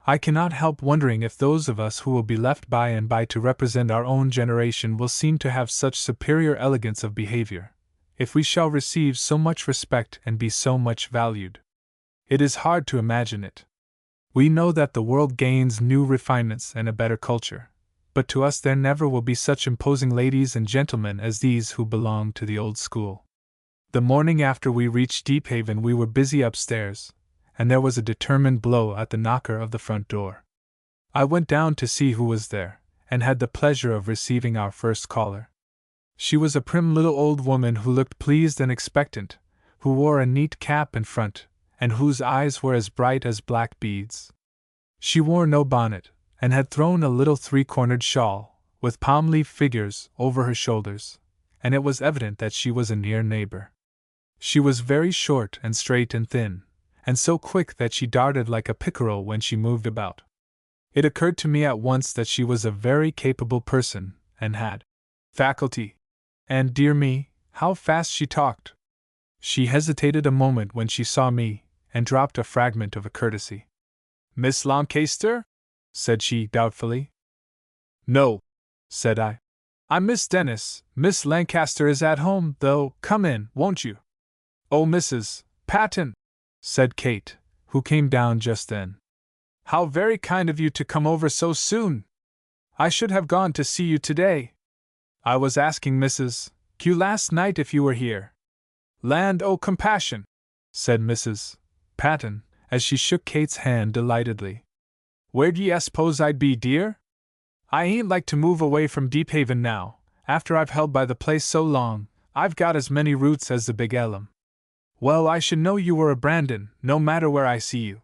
I cannot help wondering if those of us who will be left by and by to represent our own generation will seem to have such superior elegance of behavior, if we shall receive so much respect and be so much valued. It is hard to imagine it. We know that the world gains new refinements and a better culture, but to us there never will be such imposing ladies and gentlemen as these who belong to the old school. The morning after we reached Deephaven we were busy upstairs, and there was a determined blow at the knocker of the front door. I went down to see who was there, and had the pleasure of receiving our first caller. She was a prim little old woman who looked pleased and expectant, who wore a neat cap in front, and whose eyes were as bright as black beads. She wore no bonnet, and had thrown a little three-cornered shawl, with palm-leaf figures, over her shoulders, and it was evident that she was a near neighbor. She was very short and straight and thin, and so quick that she darted like a pickerel when she moved about. It occurred to me at once that she was a very capable person, and had faculty. And dear me, how fast she talked! She hesitated a moment when she saw me, and dropped a fragment of a courtesy. "Miss Lancaster?" said she doubtfully. "No," said I. "I'm Miss Dennis. Miss Lancaster is at home, though. Come in, won't you?" "Oh, Mrs. Patton," said Kate, who came down just then. "How very kind of you to come over so soon! I should have gone to see you today. I was asking Mrs. Q last night if you were here." "Land o' compassion," said Mrs. Patton, as she shook Kate's hand delightedly. "Where d'ye suppose I'd be, dear? I ain't like to move away from Deephaven now, after I've held by the place so long. I've got as many roots as the Big Ellum. Well, I should know you were a Brandon, no matter where I see you.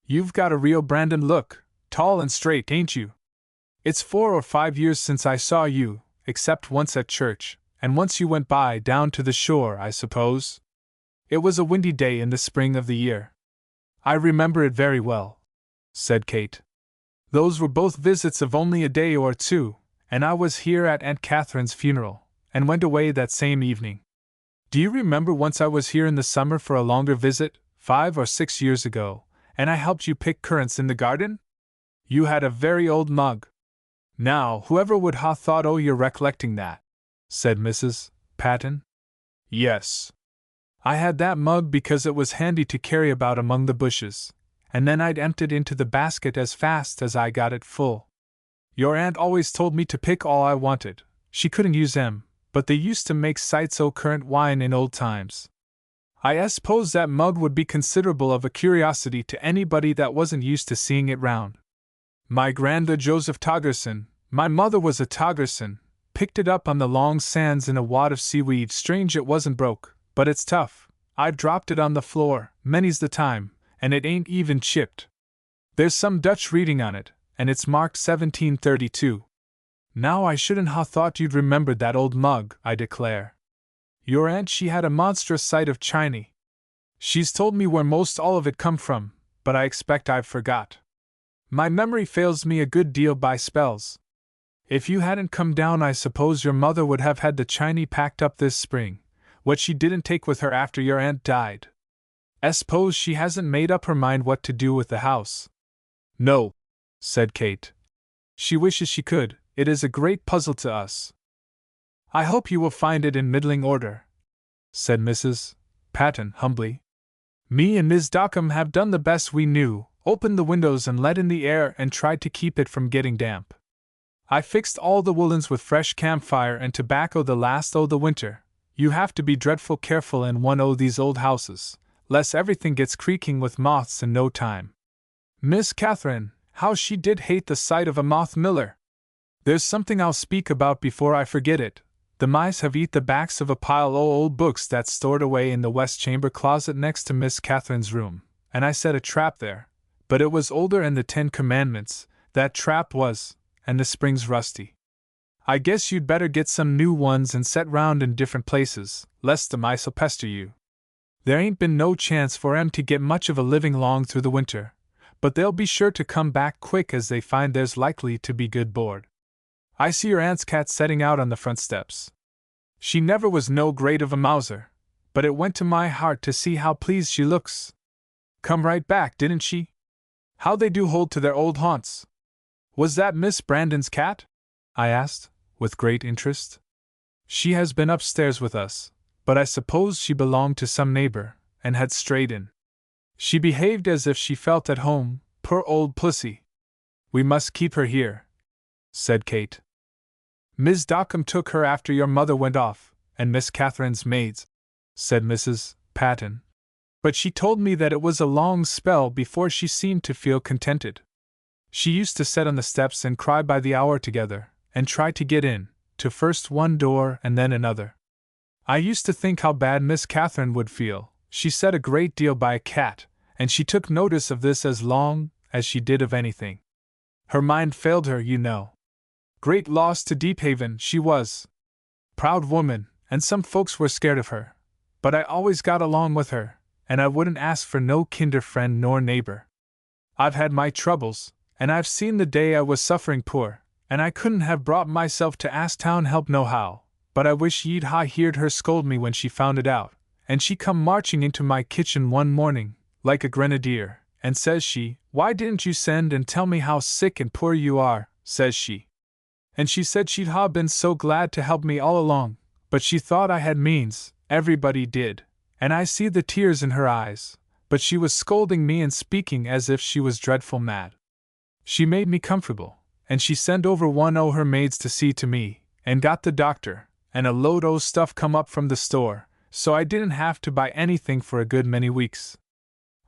You've got a real Brandon look, tall and straight, ain't you? It's 4 or 5 years since I saw you, except once at church, and once you went by down to the shore, I suppose. It was a windy day in the spring of the year." "I remember it very well," said Kate. "Those were both visits of only a day or two, and I was here at Aunt Catherine's funeral, and went away that same evening. Do you remember once I was here in the summer for a longer visit, 5 or 6 years ago, and I helped you pick currants in the garden? You had a very old mug. Now, whoever would ha' thought o' your recollecting that?" said Mrs. Patton. "Yes. I had that mug because it was handy to carry about among the bushes, and then I'd empty it into the basket as fast as I got it full. Your aunt always told me to pick all I wanted. She couldn't use 'em, but they used to make sights o' currant wine in old times. I s'pose that mug would be considerable of a curiosity to anybody that wasn't used to seeing it round. My granda Joseph Toggerson, my mother was a Toggerson, picked it up on the long sands in a wad of seaweed. Strange it wasn't broke, but it's tough. I've dropped it on the floor, many's the time, and it ain't even chipped. There's some Dutch reading on it, and it's marked 1732. Now I shouldn't ha' thought you'd remembered that old mug, I declare. Your aunt, she had a monstrous sight of chiny. She's told me where most all of it come from, but I expect I've forgot. My memory fails me a good deal by spells. If you hadn't come down, I suppose your mother would have had the chiny packed up this spring, what she didn't take with her after your aunt died. Suppose she hasn't made up her mind what to do with the house. No, said Kate. She wishes she could. It is a great puzzle to us. I hope you will find it in middling order, said Mrs. Patton humbly. Me and Ms. Dockham have done the best we knew, opened the windows and let in the air and tried to keep it from getting damp. I fixed all the woolens with fresh campfire and tobacco the last o' the winter. You have to be dreadful careful in one o' these old houses, lest everything gets creaking with moths in no time. Miss Catherine, how she did hate the sight of a moth miller! There's something I'll speak about before I forget it. The mice have eat the backs of a pile o' old books that's stored away in the west chamber closet next to Miss Catherine's room, and I set a trap there, but it was older 'n the 10 Commandments, that trap was, and the spring's rusty. I guess you'd better get some new ones and set round in different places, lest the mice'll pester you. There ain't been no chance for 'em to get much of a living long through the winter, but they'll be sure to come back quick as they find there's likely to be good board. I see your aunt's cat setting out on the front steps. She never was no great of a mouser, but it went to my heart to see how pleased she looks. Come right back, didn't she? How they do hold to their old haunts. Was that Miss Brandon's cat? I asked, with great interest. She has been upstairs with us, but I suppose she belonged to some neighbor, and had strayed in. She behaved as if she felt at home, poor old pussy. We must keep her here, said Kate. Miss Dockham took her after your mother went off, and Miss Catherine's maids, said Mrs. Patton. But she told me that it was a long spell before she seemed to feel contented. She used to sit on the steps and cry by the hour together, and try to get in, to first one door and then another. I used to think how bad Miss Catherine would feel. She said a great deal by a cat, and she took notice of this as long as she did of anything. Her mind failed her, you know. Great loss to Deephaven she was. Proud woman, and some folks were scared of her. But I always got along with her, and I wouldn't ask for no kinder friend nor neighbor. I've had my troubles, and I've seen the day I was suffering poor, and I couldn't have brought myself to ask town help nohow, but I wish ye'd ha heard her scold me when she found it out, and she come marching into my kitchen one morning, like a grenadier, and says she, "Why didn't you send and tell me how sick and poor you are," says she. And she said she'd ha been so glad to help me all along, but she thought I had means, everybody did, and I see the tears in her eyes, but she was scolding me and speaking as if she was dreadful mad. She made me comfortable, and she sent over one o' her maids to see to me, and got the doctor, and a load o' stuff come up from the store, so I didn't have to buy anything for a good many weeks.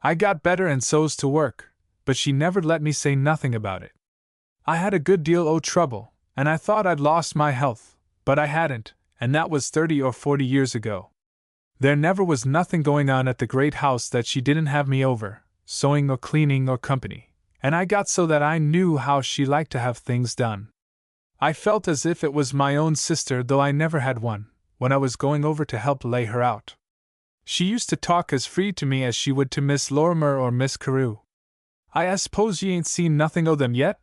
I got better and so's to work, but she never let me say nothing about it. I had a good deal o' trouble, and I thought I'd lost my health, but I hadn't, and that was 30 or 40 years ago. There never was nothing going on at the great house that she didn't have me over, sewing or cleaning or company, and I got so that I knew how she liked to have things done. I felt as if it was my own sister, though I never had one, when I was going over to help lay her out. She used to talk as free to me as she would to Miss Lorimer or Miss Carew. I suppose ye ain't seen nothing o' them yet?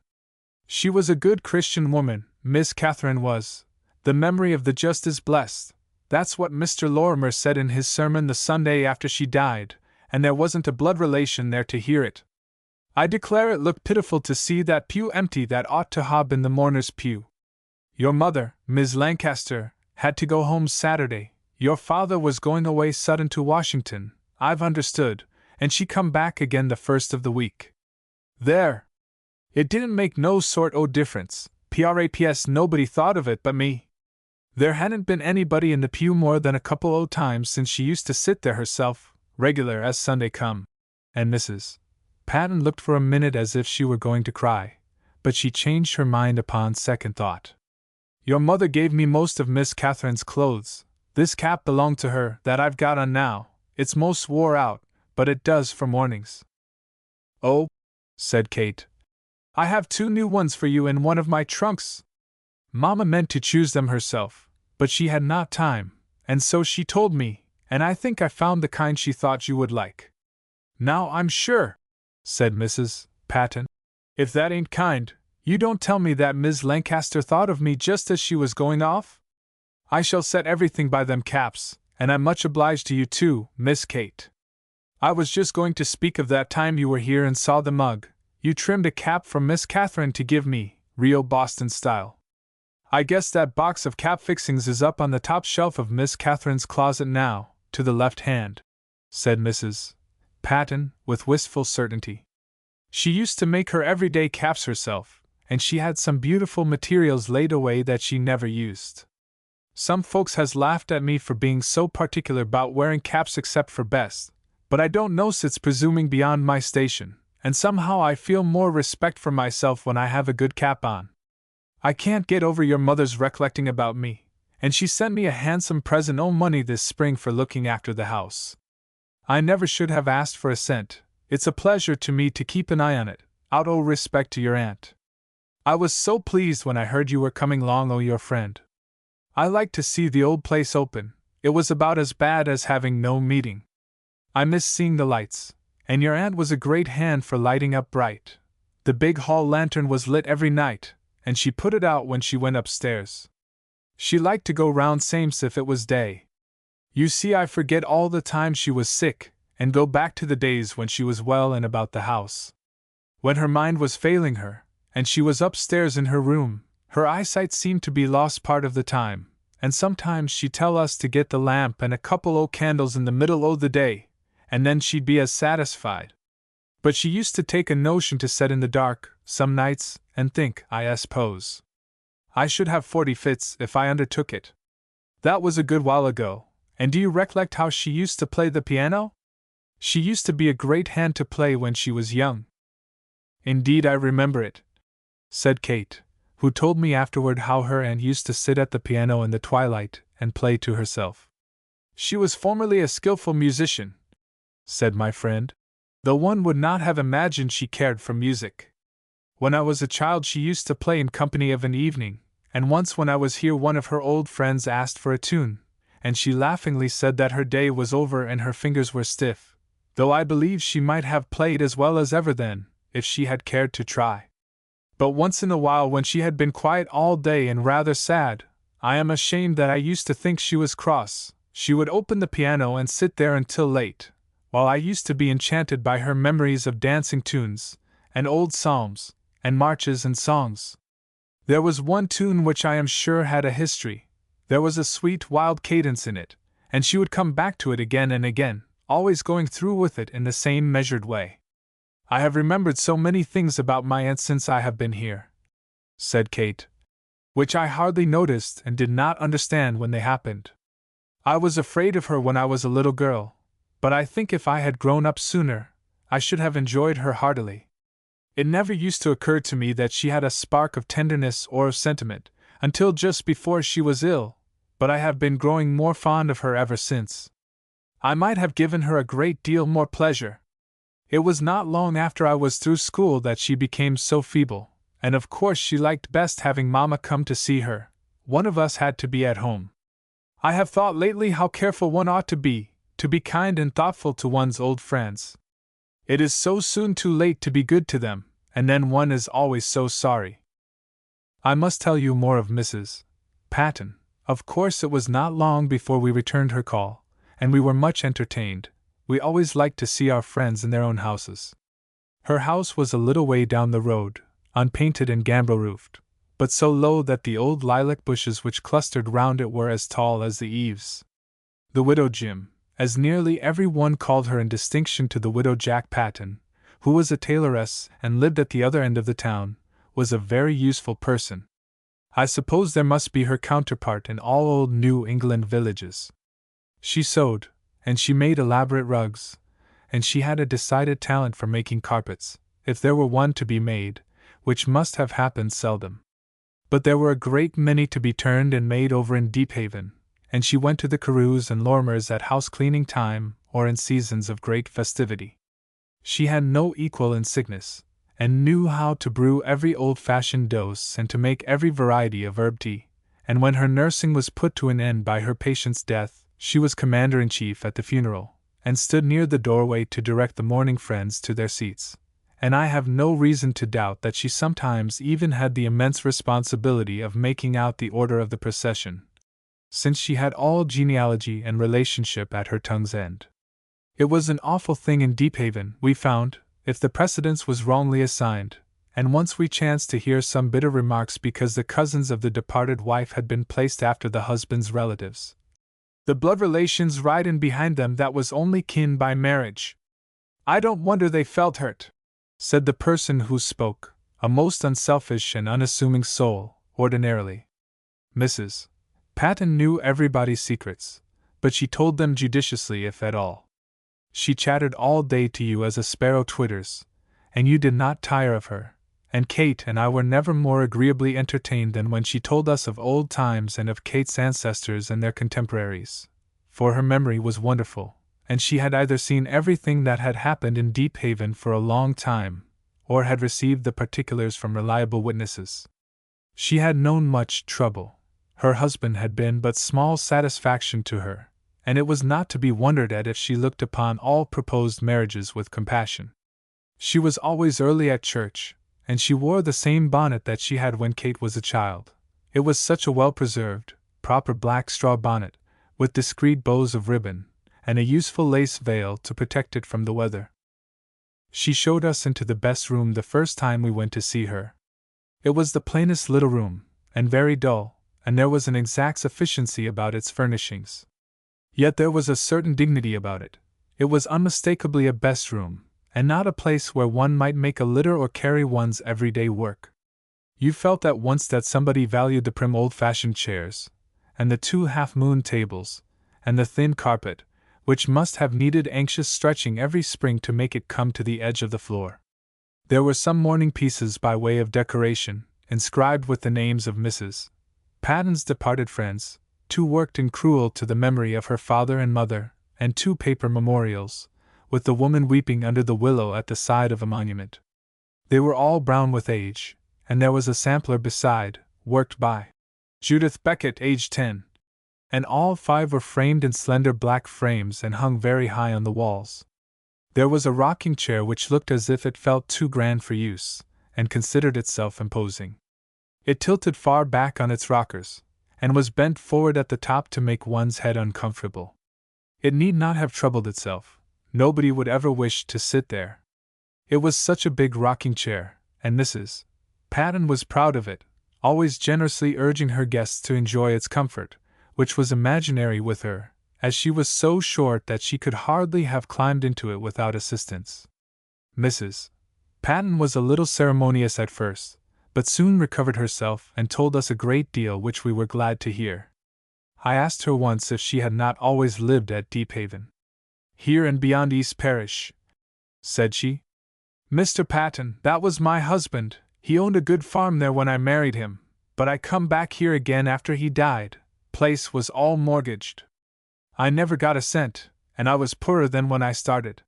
She was a good Christian woman, Miss Catherine was. The memory of the just is blessed. That's what Mr. Lorimer said in his sermon the Sunday after she died, and there wasn't a blood relation there to hear it. I declare it looked pitiful to see that pew empty that ought to ha been the mourner's pew. Your mother, Miss Lancaster, had to go home Saturday. Your father was going away sudden to Washington, I've understood, and she come back again the first of the week. There! It didn't make no sort o' difference, praps nobody thought of it but me. There hadn't been anybody in the pew more than a couple o' times since she used to sit there herself, regular as Sunday come, and Mrs. Patton looked for a minute as if she were going to cry, but she changed her mind upon second thought. Your mother gave me most of Miss Catherine's clothes. This cap belonged to her that I've got on now. It's most wore out, but it does for mornings. Oh, said Kate. I have 2 new ones for you in one of my trunks. Mamma meant to choose them herself, but she had not time, and so she told me, and I think I found the kind she thought you would like. Now I'm sure, said Mrs. Patton. If that ain't kind, you don't tell me that Miss Lancaster thought of me just as she was going off? I shall set everything by them caps, and I'm much obliged to you too, Miss Kate. I was just going to speak of that time you were here and saw the mug. You trimmed a cap for Miss Catherine to give me, real Boston style. I guess that box of cap fixings is up on the top shelf of Miss Catherine's closet now, to the left hand," said Mrs. Patton, with wistful certainty. "She used to make her everyday caps herself, and she had some beautiful materials laid away that she never used. Some folks has laughed at me for being so particular about wearing caps except for best, but I don't know it's presuming beyond my station, and somehow I feel more respect for myself when I have a good cap on. I can't get over your mother's recollecting about me, and she sent me a handsome present o' money this spring for looking after the house. I never should have asked for a cent. It's a pleasure to me to keep an eye on it, out o' respect to your aunt. I was so pleased when I heard you were coming along o' your friend. I liked to see the old place open. It was about as bad as having no meeting. I miss seeing the lights, and your aunt was a great hand for lighting up bright. The big hall lantern was lit every night, and she put it out when she went upstairs. She liked to go round same's if it was day. You see, I forget all the time she was sick, and go back to the days when she was well and about the house. When her mind was failing her, and she was upstairs in her room, her eyesight seemed to be lost part of the time, and sometimes she'd tell us to get the lamp and a couple o' candles in the middle o' the day, and then she'd be as satisfied. But she used to take a notion to set in the dark, some nights, and think, I suppose, I should have 40 fits if I undertook it. That was a good while ago, and do you recollect how she used to play the piano? She used to be a great hand to play when she was young." "Indeed, I remember it," said Kate, who told me afterward how her aunt used to sit at the piano in the twilight and play to herself. "She was formerly a skillful musician," said my friend, "though one would not have imagined she cared for music. When I was a child she used to play in company of an evening, and once when I was here one of her old friends asked for a tune, and she laughingly said that her day was over and her fingers were stiff, though I believe she might have played as well as ever then, if she had cared to try. But once in a while when she had been quiet all day and rather sad, I am ashamed that I used to think she was cross, she would open the piano and sit there until late, while I used to be enchanted by her memories of dancing tunes, and old psalms, and marches and songs. There was one tune which I am sure had a history. There was a sweet wild cadence in it, and she would come back to it again and again, always going through with it in the same measured way. I have remembered so many things about my aunt since I have been here," said Kate, "which I hardly noticed and did not understand when they happened. I was afraid of her when I was a little girl, but I think if I had grown up sooner, I should have enjoyed her heartily. It never used to occur to me that she had a spark of tenderness or of sentiment, until just before she was ill, but I have been growing more fond of her ever since. I might have given her a great deal more pleasure. It was not long after I was through school that she became so feeble, and of course she liked best having Mamma come to see her. One of us had to be at home. I have thought lately how careful one ought to be kind and thoughtful to one's old friends. It is so soon too late to be good to them, and then one is always so sorry. I must tell you more of Mrs. Patton. Of course it was not long before we returned her call, and we were much entertained. We always liked to see our friends in their own houses. Her house was a little way down the road, unpainted and gambrel-roofed, but so low that the old lilac bushes which clustered round it were as tall as the eaves. The widow Jim, as nearly every one called her in distinction to the widow Jack Patton, who was a tailoress and lived at the other end of the town, was a very useful person. I suppose there must be her counterpart in all old New England villages. She sewed, and she made elaborate rugs, and she had a decided talent for making carpets, if there were one to be made, which must have happened seldom. But there were a great many to be turned and made over in Deephaven, and she went to the Carews and Lormers at house-cleaning time or in seasons of great festivity. She had no equal in sickness, and knew how to brew every old-fashioned dose and to make every variety of herb tea, and when her nursing was put to an end by her patient's death, she was commander-in-chief at the funeral, and stood near the doorway to direct the mourning friends to their seats, and I have no reason to doubt that she sometimes even had the immense responsibility of making out the order of the procession, since she had all genealogy and relationship at her tongue's end. It was an awful thing in Deephaven, we found, if the precedence was wrongly assigned, and once we chanced to hear some bitter remarks because the cousins of the departed wife had been placed after the husband's relatives. The blood relations right in behind them that was only kin by marriage. I don't wonder they felt hurt, said the person who spoke, a most unselfish and unassuming soul, ordinarily. Mrs. Patton knew everybody's secrets, but she told them judiciously if at all. She chattered all day to you as a sparrow twitters, and you did not tire of her, and Kate and I were never more agreeably entertained than when she told us of old times and of Kate's ancestors and their contemporaries, for her memory was wonderful, and she had either seen everything that had happened in Deephaven for a long time, or had received the particulars from reliable witnesses. She had known much trouble. Her husband had been but small satisfaction to her, and it was not to be wondered at if she looked upon all proposed marriages with compassion. She was always early at church, and she wore the same bonnet that she had when Kate was a child. It was such a well-preserved, proper black straw bonnet, with discreet bows of ribbon, and a useful lace veil to protect it from the weather. She showed us into the best room the first time we went to see her. It was the plainest little room, and very dull, and there was an exact sufficiency about its furnishings. Yet there was a certain dignity about it. It was unmistakably a best room, and not a place where one might make a litter or carry one's everyday work. You felt at once that somebody valued the prim old-fashioned chairs, and the 2 half-moon tables, and the thin carpet, which must have needed anxious stretching every spring to make it come to the edge of the floor. There were some mourning pieces by way of decoration, inscribed with the names of Mrs. Patton's departed friends, 2 worked in crewel to the memory of her father and mother, and 2 paper memorials, with the woman weeping under the willow at the side of a monument. They were all brown with age, and there was a sampler beside, worked by Judith Beckett, aged 10, and all 5 were framed in slender black frames and hung very high on the walls. There was a rocking chair which looked as if it felt too grand for use, and considered itself imposing. It tilted far back on its rockers, and was bent forward at the top to make one's head uncomfortable. It need not have troubled itself. Nobody would ever wish to sit there. It was such a big rocking chair, and Mrs. Patton was proud of it, always generously urging her guests to enjoy its comfort, which was imaginary with her, as she was so short that she could hardly have climbed into it without assistance. Mrs. Patton was a little ceremonious at first, but soon recovered herself and told us a great deal which we were glad to hear. I asked her once if she had not always lived at Deephaven. Here and beyond East Parish, said she. Mr. Patton, that was my husband. He owned a good farm there when I married him, but I come back here again after he died. Place was all mortgaged. I never got a cent, and I was poorer than when I started.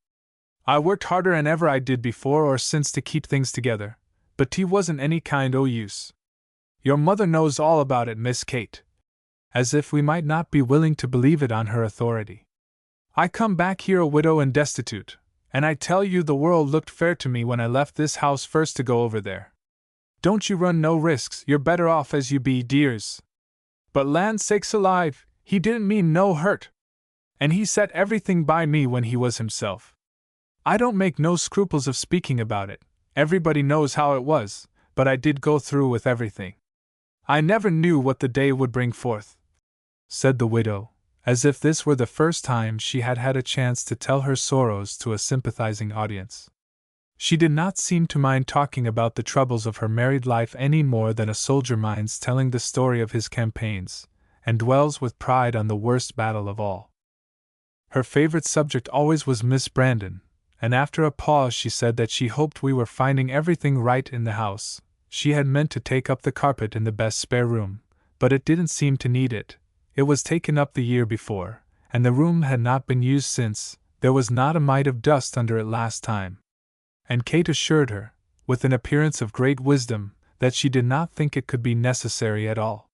I worked harder than ever I did before or since to keep things together, but tea wasn't any kind o' use. Your mother knows all about it, Miss Kate. As if we might not be willing to believe it on her authority. I come back here a widow and destitute, and I tell you the world looked fair to me when I left this house first to go over there. Don't you run no risks, you're better off as you be, dears. But land sakes alive, he didn't mean no hurt. And he set everything by me when he was himself. I don't make no scruples of speaking about it, everybody knows how it was, but I did go through with everything. I never knew what the day would bring forth, said the widow, as if this were the first time she had had a chance to tell her sorrows to a sympathizing audience. She did not seem to mind talking about the troubles of her married life any more than a soldier minds telling the story of his campaigns, and dwells with pride on the worst battle of all. Her favorite subject always was Miss Brandon, and after a pause she said that she hoped we were finding everything right in the house. She had meant to take up the carpet in the best spare room, but it didn't seem to need it. It was taken up the year before, and the room had not been used since. There was not a mite of dust under it last time. And Kate assured her, with an appearance of great wisdom, that she did not think it could be necessary at all.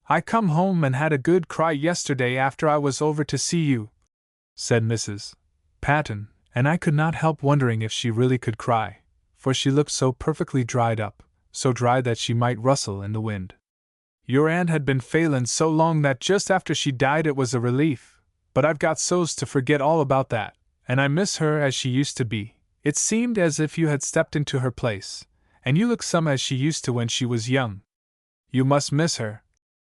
I come home and had a good cry yesterday after I was over to see you, said Mrs. Patton, and I could not help wondering if she really could cry, for she looked so perfectly dried up, so dry that she might rustle in the wind. Your aunt had been failin' so long that just after she died it was a relief, but I've got so's to forget all about that, and I miss her as she used to be. It seemed as if you had stepped into her place, and you look some as she used to when she was young." "You must miss her,"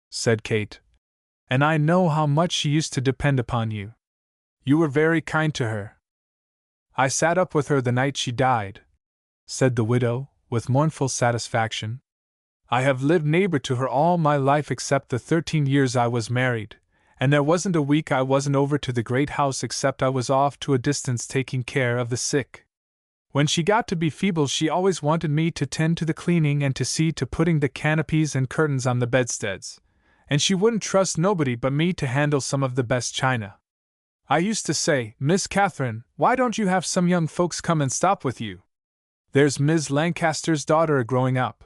said Kate. "And I know how much she used to depend upon you. You were very kind to her." "I sat up with her the night she died," said the widow, with mournful satisfaction. "I have lived neighbor to her all my life except the 13 years I was married, and there wasn't a week I wasn't over to the great house except I was off to a distance taking care of the sick. When she got to be feeble, she always wanted me to tend to the cleaning and to see to putting the canopies and curtains on the bedsteads, and she wouldn't trust nobody but me to handle some of the best china. I used to say, 'Miss Catherine, why don't you have some young folks come and stop with you? There's Miss Lancaster's daughter a growing up.'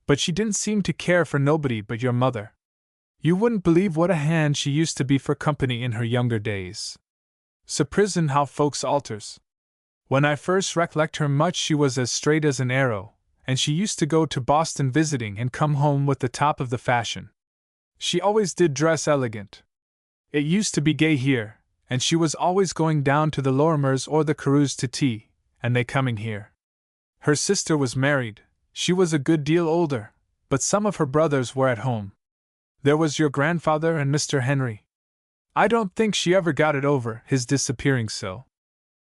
But she didn't seem to care for nobody but your mother. You wouldn't believe what a hand she used to be for company in her younger days. Surprisin' how folks alters. When I first recollect her much she was as straight as an arrow, and she used to go to Boston visiting and come home with the top of the fashion. She always did dress elegant. It used to be gay here, and she was always going down to the Lorimers or the Carews to tea, and they coming here. Her sister was married. She was a good deal older, but some of her brothers were at home. There was your grandfather and Mr. Henry. I don't think she ever got it over, his disappearing so.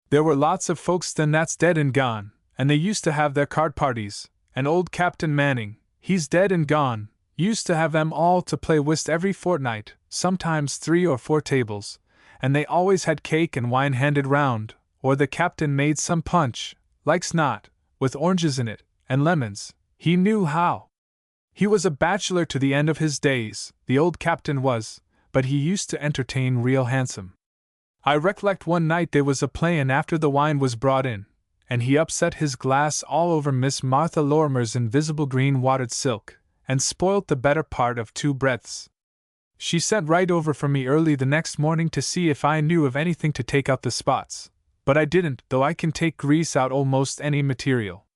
There were lots of folks then that's dead and gone, and they used to have their card parties, and old Captain Manning, he's dead and gone, used to have them all to play whist every fortnight, sometimes 3 or 4 tables, and they always had cake and wine handed round, or the captain made some punch, like's not, with oranges in it, and lemons. He knew how. He was a bachelor to the end of his days, the old captain was, but he used to entertain real handsome. I recollect one night they was a playin' after the wine was brought in, and he upset his glass all over Miss Martha Lorimer's invisible green wadded silk, and spoilt the better part of 2 breadths. She sent right over for me early the next morning to see if I knew of anything to take out the spots, but I didn't, though I can take grease out almost any material.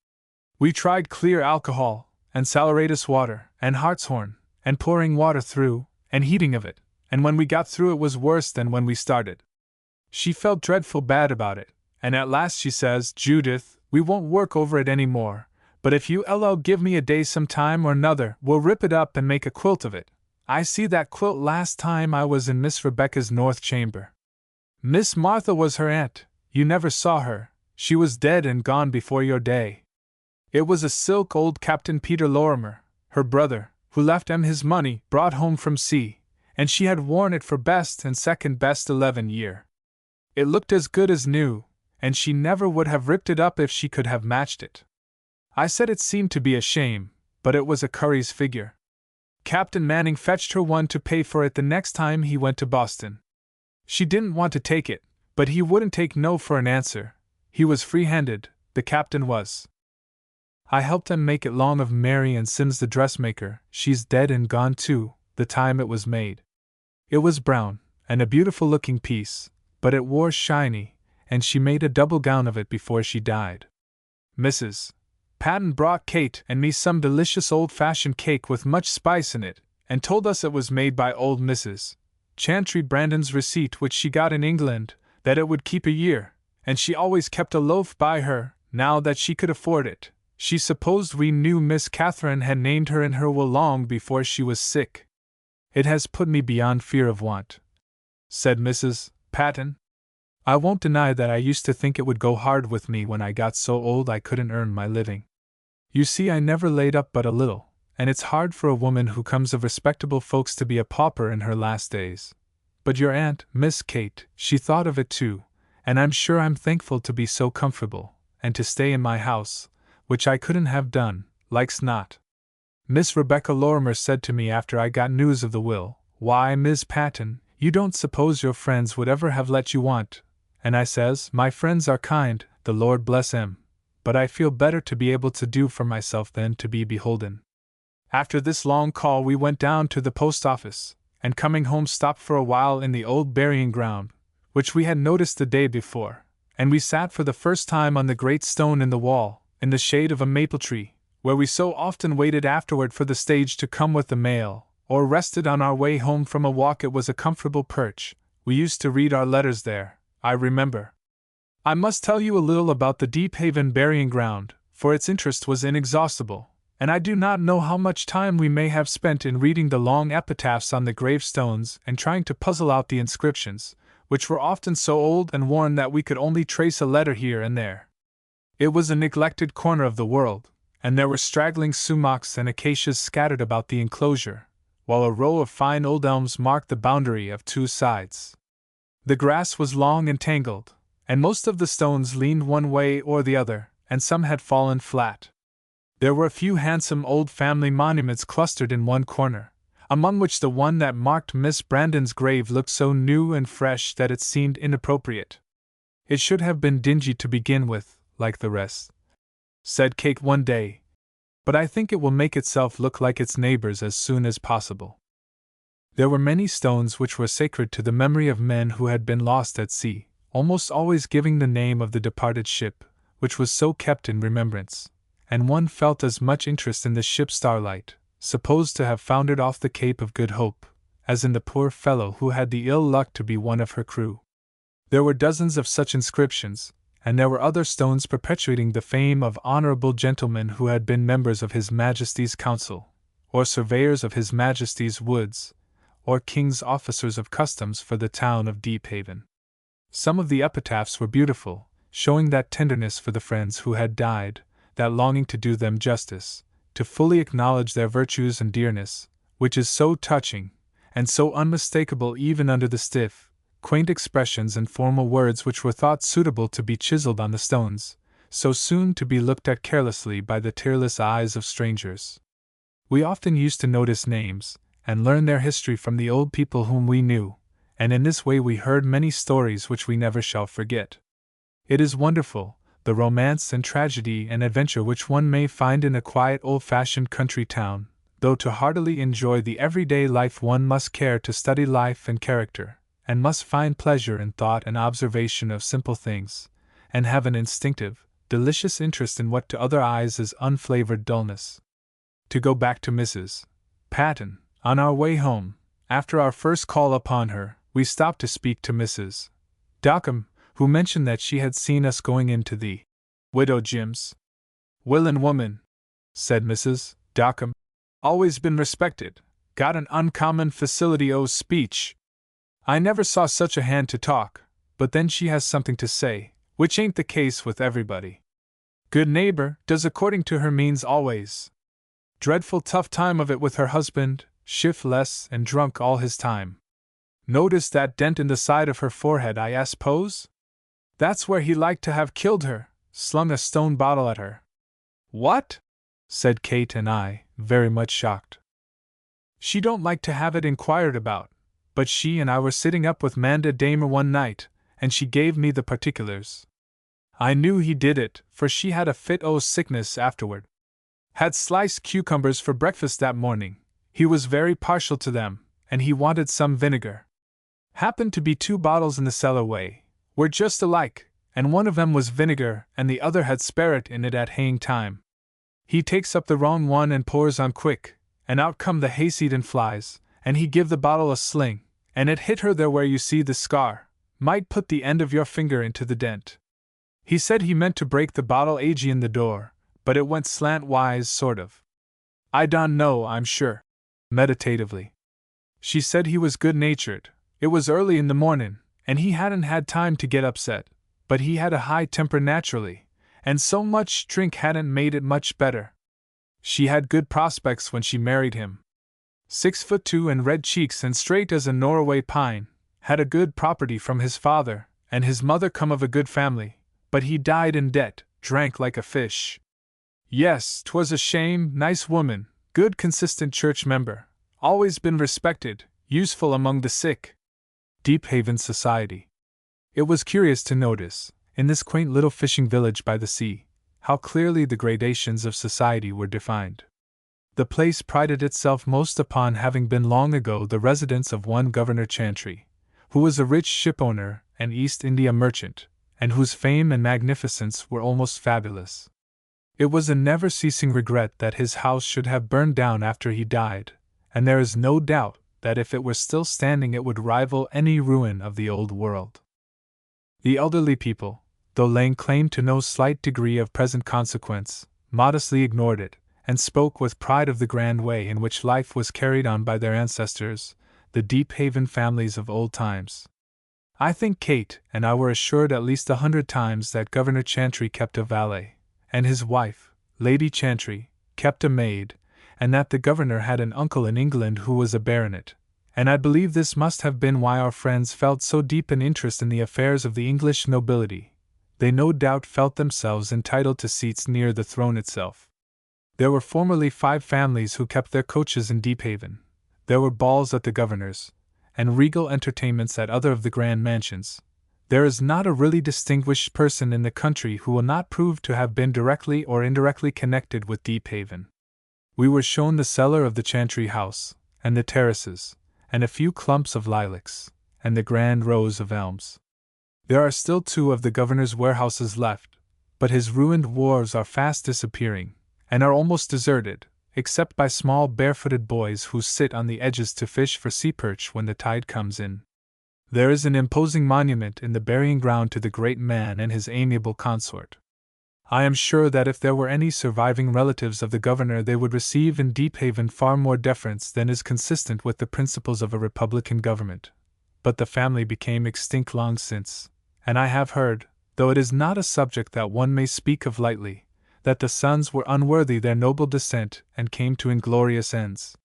We tried clear alcohol, and saleratus water, and hartshorn, and pouring water through, and heating of it, and when we got through it was worse than when we started. She felt dreadful bad about it, and at last she says, 'Judith, we won't work over it any more, but if you'll give me a day some time or another, we'll rip it up and make a quilt of it. I see that quilt last time I was in Miss Rebecca's north chamber. Miss Martha was her aunt, you never saw her, she was dead and gone before your day. It was a silk old Captain Peter Lorimer, her brother, who left him his money, brought home from sea, and she had worn it for best and second best 11 year. It looked as good as new, and she never would have ripped it up if she could have matched it. I said it seemed to be a shame, but it was a Curry's figure. Captain Manning fetched her one to pay for it the next time he went to Boston. She didn't want to take it, but he wouldn't take no for an answer. He was free-handed, the captain was. I helped him make it long of Mary and Sims the dressmaker, she's dead and gone too, the time it was made. It was brown, and a beautiful-looking piece, but it wore shiny, and she made a double gown of it before she died. Mrs. Patton brought Kate and me some delicious old-fashioned cake with much spice in it, and told us it was made by old Mrs. Chantry Brandon's receipt which she got in England, that it would keep a year, and she always kept a loaf by her, now that she could afford it. She supposed we knew Miss Catherine had named her in her will long before she was sick. It has put me beyond fear of want, said Mrs. Patton. I won't deny that I used to think it would go hard with me when I got so old I couldn't earn my living. You see, I never laid up but a little, and it's hard for a woman who comes of respectable folks to be a pauper in her last days. But your aunt, Miss Kate, she thought of it too, and I'm sure I'm thankful to be so comfortable, and to stay in my house, which I couldn't have done, like's not. Miss Rebecca Lorimer said to me after I got news of the will, 'Why, Miss Patton, you don't suppose your friends would ever have let you want?' And I says, 'My friends are kind, the Lord bless 'em, but I feel better to be able to do for myself than to be beholden.' After this long call we went down to the post office, and coming home stopped for a while in the old burying ground, which we had noticed the day before, and we sat for the first time on the great stone in the wall, in the shade of a maple tree, where we so often waited afterward for the stage to come with the mail, or rested on our way home from a walk. It was a comfortable perch. We used to read our letters there, I remember. I must tell you a little about the Deephaven burying ground, for its interest was inexhaustible, and I do not know how much time we may have spent in reading the long epitaphs on the gravestones and trying to puzzle out the inscriptions, which were often so old and worn that we could only trace a letter here and there. It was a neglected corner of the world, and there were straggling sumacs and acacias scattered about the enclosure, while a row of fine old elms marked the boundary of two sides. The grass was long and tangled, and most of the stones leaned one way or the other, and some had fallen flat. There were a few handsome old family monuments clustered in one corner, among which the one that marked Miss Brandon's grave looked so new and fresh that it seemed inappropriate. It should have been dingy to begin with, like the rest, said Kate one day, but I think it will make itself look like its neighbors as soon as possible. There were many stones which were sacred to the memory of men who had been lost at sea, almost always giving the name of the departed ship, which was so kept in remembrance, and one felt as much interest in the ship Starlight, supposed to have foundered off the Cape of Good Hope, as in the poor fellow who had the ill luck to be one of her crew. There were dozens of such inscriptions, and there were other stones perpetuating the fame of honorable gentlemen who had been members of His Majesty's Council, or surveyors of His Majesty's woods, or king's officers of customs for the town of Deephaven. Some of the epitaphs were beautiful, showing that tenderness for the friends who had died, that longing to do them justice, to fully acknowledge their virtues and dearness, which is so touching, and so unmistakable even under the stiff, quaint expressions and formal words which were thought suitable to be chiseled on the stones, so soon to be looked at carelessly by the tearless eyes of strangers. We often used to notice names, and learn their history from the old people whom we knew, and in this way we heard many stories which we never shall forget. It is wonderful, the romance and tragedy and adventure which one may find in a quiet old-fashioned country town, though to heartily enjoy the everyday life one must care to study life and character, and must find pleasure in thought and observation of simple things, and have an instinctive, delicious interest in what to other eyes is unflavored dullness. To go back to Mrs. Patton, on our way home, after our first call upon her, we stopped to speak to Mrs. Dockham, who mentioned that she had seen us going into the Widow Jim's. "Willin' woman," said Mrs. Dockham. "Always been respected, got an uncommon facility o' speech. I never saw such a hand to talk, but then she has something to say, which ain't the case with everybody. Good neighbor, does according to her means always. Dreadful tough time of it with her husband, shiftless and drunk all his time. Notice that dent in the side of her forehead, I suppose? That's where he liked to have killed her, slung a stone bottle at her." "What?" said Kate and I, very much shocked. "She don't like to have it inquired about, but she and I were sitting up with Manda Damer one night, and she gave me the particulars. I knew he did it, for she had a fit o' sickness afterward. Had sliced cucumbers for breakfast that morning. He was very partial to them, and he wanted some vinegar. Happened to be 2 bottles in the cellar way, were just alike, and one of 'em was vinegar and the other had sperrit in it at haying time. He takes up the wrong one and pours on quick, and out come the hayseed and flies, and he give the bottle a sling, and it hit her there where you see the scar, might put the end of your finger into the dent. He said he meant to break the bottle agey in the door, but it went slant-wise sort of. I don't know, I'm sure." Meditatively. "She said he was good-natured. It was early in the mornin', and he hadn't had time to get upset, but he had a high temper naturally, and so much drink hadn't made it much better. She had good prospects when she married him. 6'2" and red cheeks and straight as a Norway pine, had a good property from his father, and his mother come of a good family, but he died in debt, drank like a fish. Yes, 'twas a shame, nice woman, good consistent church member, always been respected, useful among the sick." Deephaven Society. It was curious to notice, in this quaint little fishing village by the sea, how clearly the gradations of society were defined. The place prided itself most upon having been long ago the residence of one Governor Chantry, who was a rich shipowner and East India merchant, and whose fame and magnificence were almost fabulous. It was a never-ceasing regret that his house should have burned down after he died, and there is no doubt that if it were still standing it would rival any ruin of the old world. The elderly people, though laying claim to no slight degree of present consequence, modestly ignored it, and spoke with pride of the grand way in which life was carried on by their ancestors, the Deephaven families of old times. I think Kate and I were assured at least 100 times that Governor Chantry kept a valet, and his wife, Lady Chantry, kept a maid, and that the governor had an uncle in England who was a baronet, and I believe this must have been why our friends felt so deep an interest in the affairs of the English nobility. They no doubt felt themselves entitled to seats near the throne itself. There were formerly 5 families who kept their coaches in Deephaven. There were balls at the governor's, and regal entertainments at other of the grand mansions. There is not a really distinguished person in the country who will not prove to have been directly or indirectly connected with Deephaven. We were shown the cellar of the Chantry house, and the terraces, and a few clumps of lilacs, and the grand rows of elms. There are still 2 of the governor's warehouses left, but his ruined wharves are fast disappearing, and are almost deserted, except by small barefooted boys who sit on the edges to fish for sea perch when the tide comes in. There is an imposing monument in the burying ground to the great man and his amiable consort. I am sure that if there were any surviving relatives of the governor they would receive in Deephaven far more deference than is consistent with the principles of a republican government. But the family became extinct long since, and I have heard, though it is not a subject that one may speak of lightly, that the sons were unworthy their noble descent and came to inglorious ends.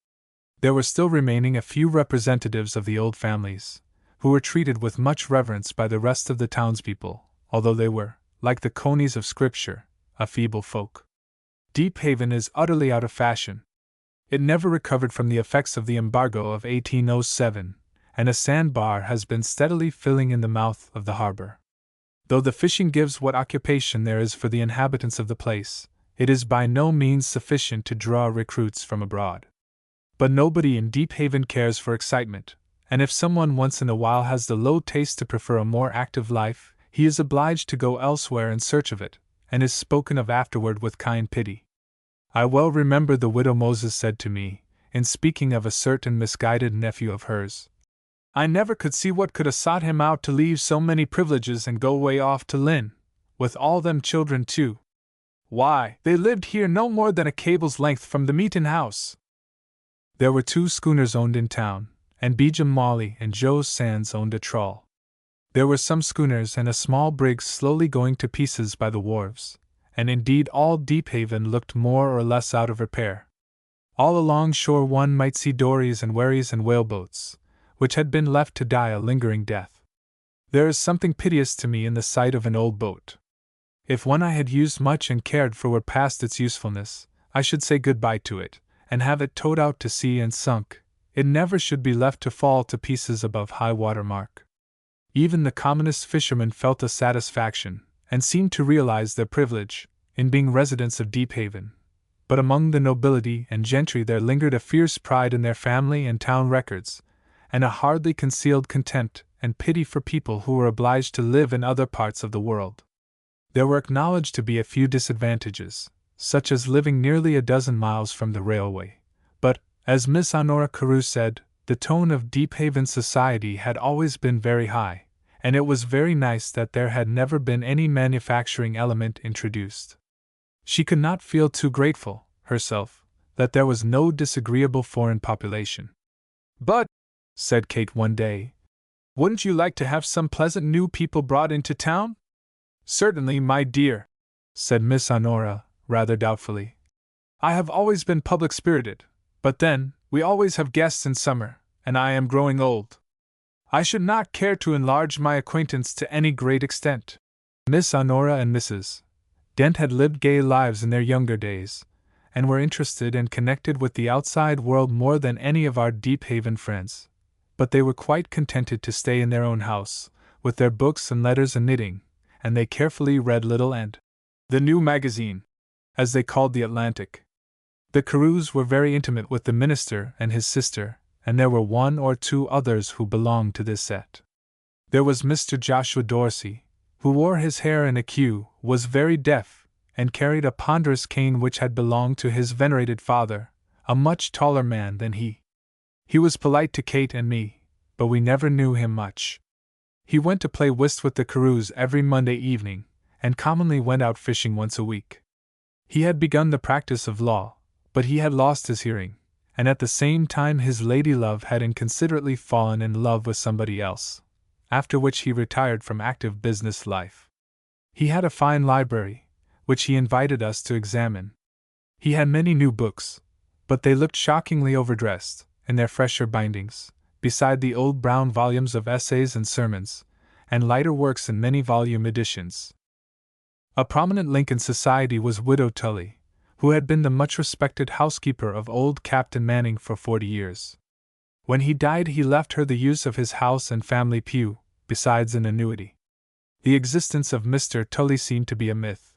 There were still remaining a few representatives of the old families, who were treated with much reverence by the rest of the townspeople, although they were, like the conies of Scripture, a feeble folk. Deephaven is utterly out of fashion. It never recovered from the effects of the embargo of 1807, and a sandbar has been steadily filling in the mouth of the harbor. Though the fishing gives what occupation there is for the inhabitants of the place, it is by no means sufficient to draw recruits from abroad. But nobody in Deephaven cares for excitement, and if someone once in a while has the low taste to prefer a more active life, he is obliged to go elsewhere in search of it, and is spoken of afterward with kind pity. I well remember the widow Moses said to me, in speaking of a certain misguided nephew of hers, "I never could see what could 'a' sought him out to leave so many privileges and go way off to Lynn, with all them children too. Why, they lived here no more than a cable's length from the meetin' house." There were 2 schooners owned in town, and Beejam Molly and Joe Sands owned a trawl. There were some schooners and a small brig slowly going to pieces by the wharves, and indeed all Deephaven looked more or less out of repair. All along shore one might see dories and wherries and whaleboats, which had been left to die a lingering death. There is something piteous to me in the sight of an old boat. If one I had used much and cared for were past its usefulness, I should say good-bye to it, and have it towed out to sea and sunk. It never should be left to fall to pieces above high water mark. Even the commonest fishermen felt a satisfaction, and seemed to realize their privilege, in being residents of Deephaven. But among the nobility and gentry there lingered a fierce pride in their family and town records, and a hardly concealed contempt and pity for people who were obliged to live in other parts of the world. There were acknowledged to be a few disadvantages, such as living nearly a dozen miles from the railway, but, as Miss Honora Carew said, the tone of Deephaven society had always been very high, and it was very nice that there had never been any manufacturing element introduced. She could not feel too grateful, herself, that there was no disagreeable foreign population. "But," said Kate one day, "wouldn't you like to have some pleasant new people brought into town?" "Certainly, my dear," said Miss Honora, rather doubtfully. "I have always been public-spirited, but then, we always have guests in summer, and I am growing old. I should not care to enlarge my acquaintance to any great extent." Miss Honora and Mrs. Dent had lived gay lives in their younger days, and were interested and connected with the outside world more than any of our Deephaven friends, but they were quite contented to stay in their own house, with their books and letters and knitting, and they carefully read Little and the New Magazine, as they called the Atlantic. The Carews were very intimate with the minister and his sister, and there were 1 or 2 others who belonged to this set. There was Mr. Joshua Dorsey, who wore his hair in a queue, was very deaf, and carried a ponderous cane which had belonged to his venerated father, a much taller man than he. He was polite to Kate and me, but we never knew him much. He went to play whist with the Carews every Monday evening, and commonly went out fishing once a week. He had begun the practice of law, but he had lost his hearing, and at the same time his lady-love had inconsiderately fallen in love with somebody else, after which he retired from active business life. He had a fine library, which he invited us to examine. He had many new books, but they looked shockingly overdressed, in their fresher bindings, beside the old brown volumes of essays and sermons, and lighter works in many-volume editions. A prominent link in society was Widow Tully, who had been the much-respected housekeeper of old Captain Manning for 40 years. When he died he left her the use of his house and family pew, besides an annuity. The existence of Mr. Tully seemed to be a myth.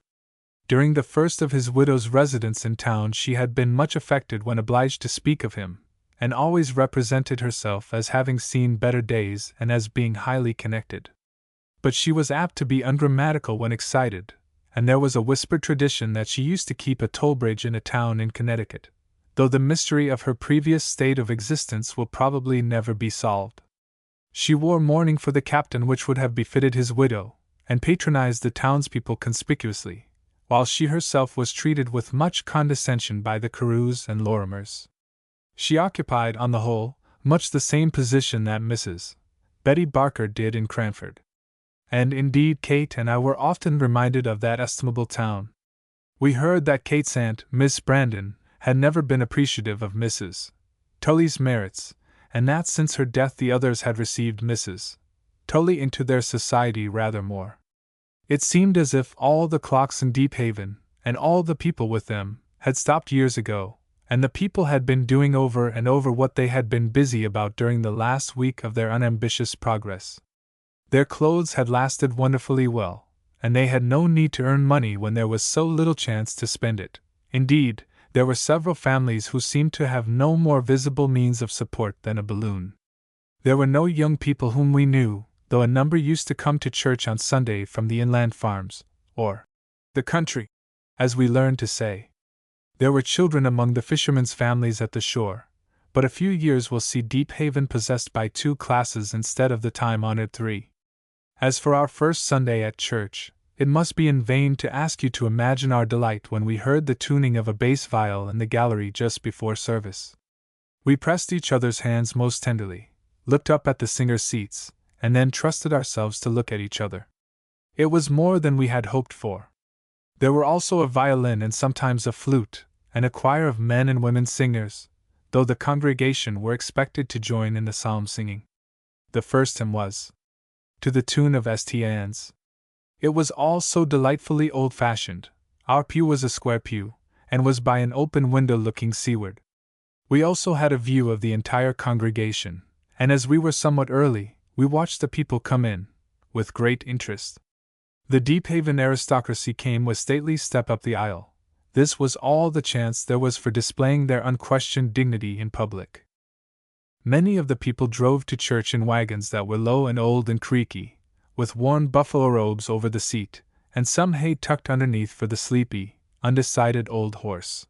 During the first of his widow's residence in town she had been much affected when obliged to speak of him, and always represented herself as having seen better days and as being highly connected. But she was apt to be ungrammatical when excited, and there was a whispered tradition that she used to keep a toll bridge in a town in Connecticut, though the mystery of her previous state of existence will probably never be solved. She wore mourning for the captain which would have befitted his widow, and patronized the townspeople conspicuously, while she herself was treated with much condescension by the Carews and Lorimers. She occupied, on the whole, much the same position that Mrs. Betty Barker did in Cranford. And indeed Kate and I were often reminded of that estimable town. We heard that Kate's aunt, Miss Brandon, had never been appreciative of Mrs. Tully's merits, and that since her death the others had received Mrs. Tully into their society rather more. It seemed as if all the clocks in Deephaven, and all the people with them, had stopped years ago, and the people had been doing over and over what they had been busy about during the last week of their unambitious progress. Their clothes had lasted wonderfully well, and they had no need to earn money when there was so little chance to spend it. Indeed, there were several families who seemed to have no more visible means of support than a balloon. There were no young people whom we knew, though a number used to come to church on Sunday from the inland farms, or the country, as we learned to say. There were children among the fishermen's families at the shore, but a few years will see Deephaven possessed by 2 classes instead of the time-honored 3. As for our first Sunday at church, it must be in vain to ask you to imagine our delight when we heard the tuning of a bass viol in the gallery just before service. We pressed each other's hands most tenderly, looked up at the singers' seats, and then trusted ourselves to look at each other. It was more than we had hoped for. There were also a violin and sometimes a flute, and a choir of men and women singers, though the congregation were expected to join in the psalm singing. The first hymn was to the tune of St. Anne's. It was all so delightfully old-fashioned. Our pew was a square pew, and was by an open window looking seaward. We also had a view of the entire congregation, and as we were somewhat early, we watched the people come in, with great interest. The Deephaven aristocracy came with stately step up the aisle. This was all the chance there was for displaying their unquestioned dignity in public. Many of the people drove to church in wagons that were low and old and creaky, with worn buffalo robes over the seat, and some hay tucked underneath for the sleepy, undecided old horse.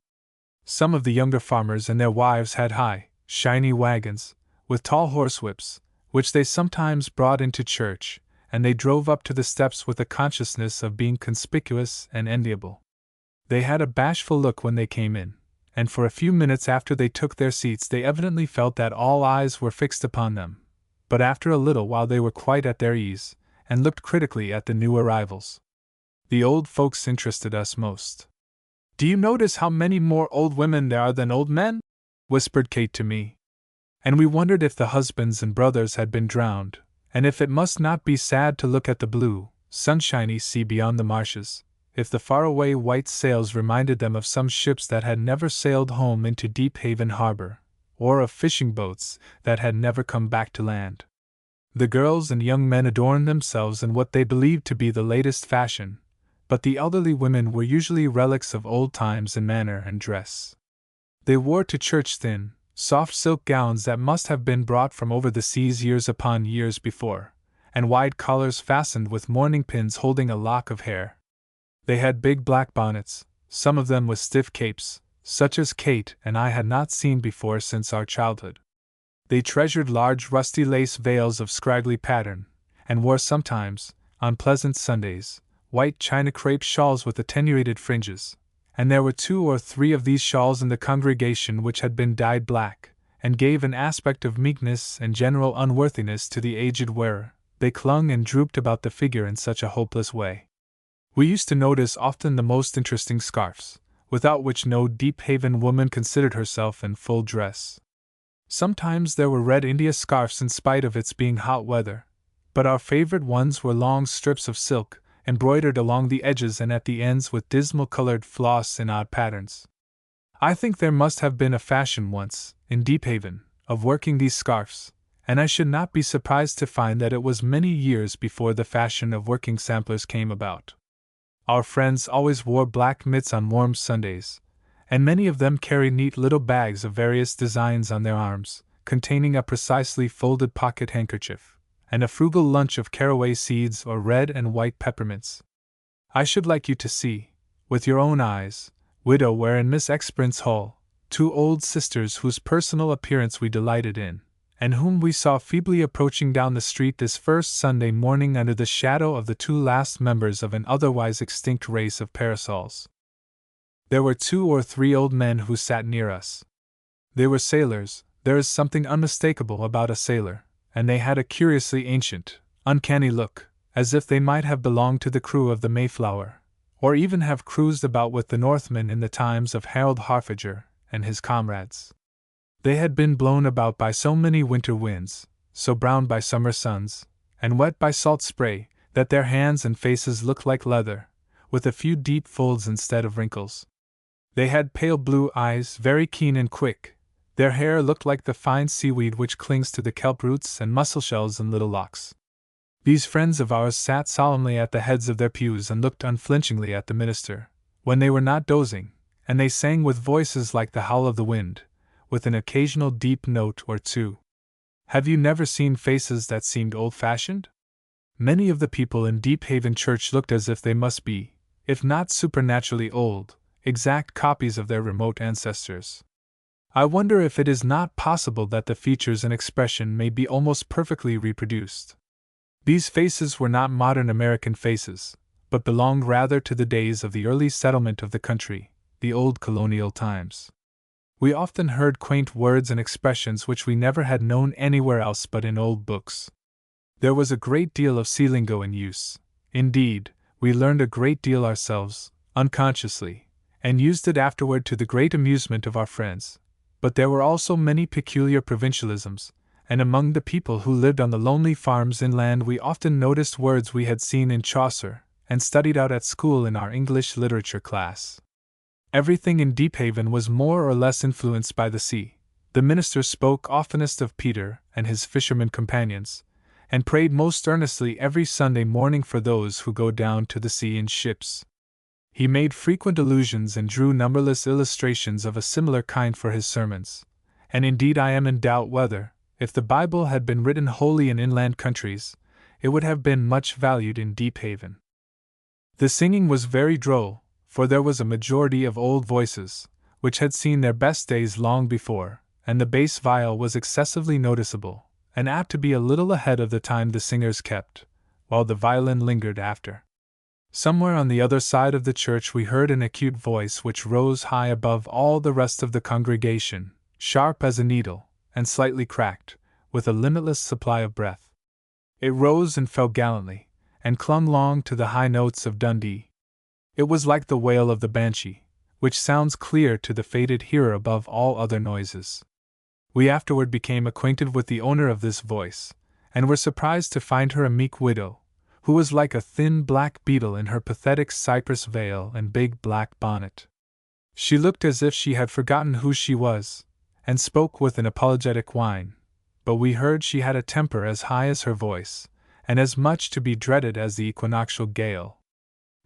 Some of the younger farmers and their wives had high, shiny wagons, with tall horsewhips, which they sometimes brought into church, and they drove up to the steps with the consciousness of being conspicuous and enviable. They had a bashful look when they came in, and for a few minutes after they took their seats they evidently felt that all eyes were fixed upon them, but after a little while they were quite at their ease, and looked critically at the new arrivals. The old folks interested us most. "Do you notice how many more old women there are than old men?" whispered Kate to me. And we wondered if the husbands and brothers had been drowned, and if it must not be sad to look at the blue, sunshiny sea beyond the marshes, if the faraway white sails reminded them of some ships that had never sailed home into Deephaven harbor, or of fishing boats that had never come back to land. The girls and young men adorned themselves in what they believed to be the latest fashion, but the elderly women were usually relics of old times in manner and dress. They wore to church thin, soft silk gowns that must have been brought from over the seas years upon years before, and wide collars fastened with mourning pins holding a lock of hair. They had big black bonnets, some of them with stiff capes, such as Kate and I had not seen before since our childhood. They treasured large rusty lace veils of scraggly pattern, and wore sometimes, on pleasant Sundays, white china crepe shawls with attenuated fringes, and there were 2 or 3 of these shawls in the congregation which had been dyed black, and gave an aspect of meekness and general unworthiness to the aged wearer. They clung and drooped about the figure in such a hopeless way. We used to notice often the most interesting scarfs, without which no Deephaven woman considered herself in full dress. Sometimes there were red India scarfs in spite of its being hot weather, but our favorite ones were long strips of silk, embroidered along the edges and at the ends with dismal-colored floss in odd patterns. I think there must have been a fashion once, in Deephaven, of working these scarfs, and I should not be surprised to find that it was many years before the fashion of working samplers came about. Our friends always wore black mitts on warm Sundays, and many of them carried neat little bags of various designs on their arms, containing a precisely folded pocket handkerchief, and a frugal lunch of caraway seeds or red and white peppermints. I should like you to see, with your own eyes, Widow Ware and Miss Experance Hall, 2 old sisters whose personal appearance we delighted in, and whom we saw feebly approaching down the street this first Sunday morning under the shadow of the 2 last members of an otherwise extinct race of parasols. There were 2 or 3 old men who sat near us. They were sailors. There is something unmistakable about a sailor, and they had a curiously ancient, uncanny look, as if they might have belonged to the crew of the Mayflower, or even have cruised about with the Northmen in the times of Harold Harfager and his comrades. They had been blown about by so many winter winds, so browned by summer suns, and wet by salt spray, that their hands and faces looked like leather, with a few deep folds instead of wrinkles. They had pale blue eyes, very keen and quick. Their hair looked like the fine seaweed which clings to the kelp roots and mussel shells in little locks. These friends of ours sat solemnly at the heads of their pews and looked unflinchingly at the minister, when they were not dozing, and they sang with voices like the howl of the wind, with an occasional deep note or 2. Have you never seen faces that seemed old-fashioned? Many of the people in Deephaven Church looked as if they must be, if not supernaturally old, exact copies of their remote ancestors. I wonder if it is not possible that the features and expression may be almost perfectly reproduced. These faces were not modern American faces, but belonged rather to the days of the early settlement of the country, the old colonial times. We often heard quaint words and expressions which we never had known anywhere else but in old books. There was a great deal of sea lingo in use. Indeed, we learned a great deal ourselves, unconsciously, and used it afterward to the great amusement of our friends. But there were also many peculiar provincialisms, and among the people who lived on the lonely farms inland we often noticed words we had seen in Chaucer, and studied out at school in our English literature class. Everything in Deephaven was more or less influenced by the sea. The minister spoke oftenest of Peter and his fishermen companions, and prayed most earnestly every Sunday morning for those who go down to the sea in ships. He made frequent allusions and drew numberless illustrations of a similar kind for his sermons, and indeed I am in doubt whether, if the Bible had been written wholly in inland countries, it would have been much valued in Deephaven. The singing was very droll, for there was a majority of old voices, which had seen their best days long before, and the bass viol was excessively noticeable, and apt to be a little ahead of the time the singers kept, while the violin lingered after. Somewhere on the other side of the church we heard an acute voice which rose high above all the rest of the congregation, sharp as a needle, and slightly cracked, with a limitless supply of breath. It rose and fell gallantly, and clung long to the high notes of Dundee. It was like the wail of the banshee, which sounds clear to the fated hearer above all other noises. We afterward became acquainted with the owner of this voice, and were surprised to find her a meek widow, who was like a thin black beetle in her pathetic cypress veil and big black bonnet. She looked as if she had forgotten who she was, and spoke with an apologetic whine, but we heard she had a temper as high as her voice, and as much to be dreaded as the equinoctial gale.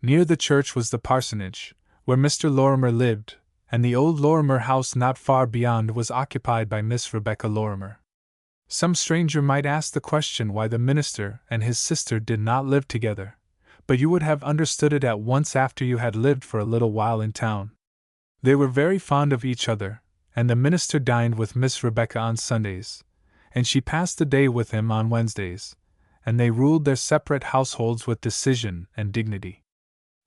Near the church was the parsonage, where Mr. Lorimer lived, and the old Lorimer house not far beyond was occupied by Miss Rebecca Lorimer. Some stranger might ask the question why the minister and his sister did not live together, but you would have understood it at once after you had lived for a little while in town. They were very fond of each other, and the minister dined with Miss Rebecca on Sundays, and she passed the day with him on Wednesdays, and they ruled their separate households with decision and dignity.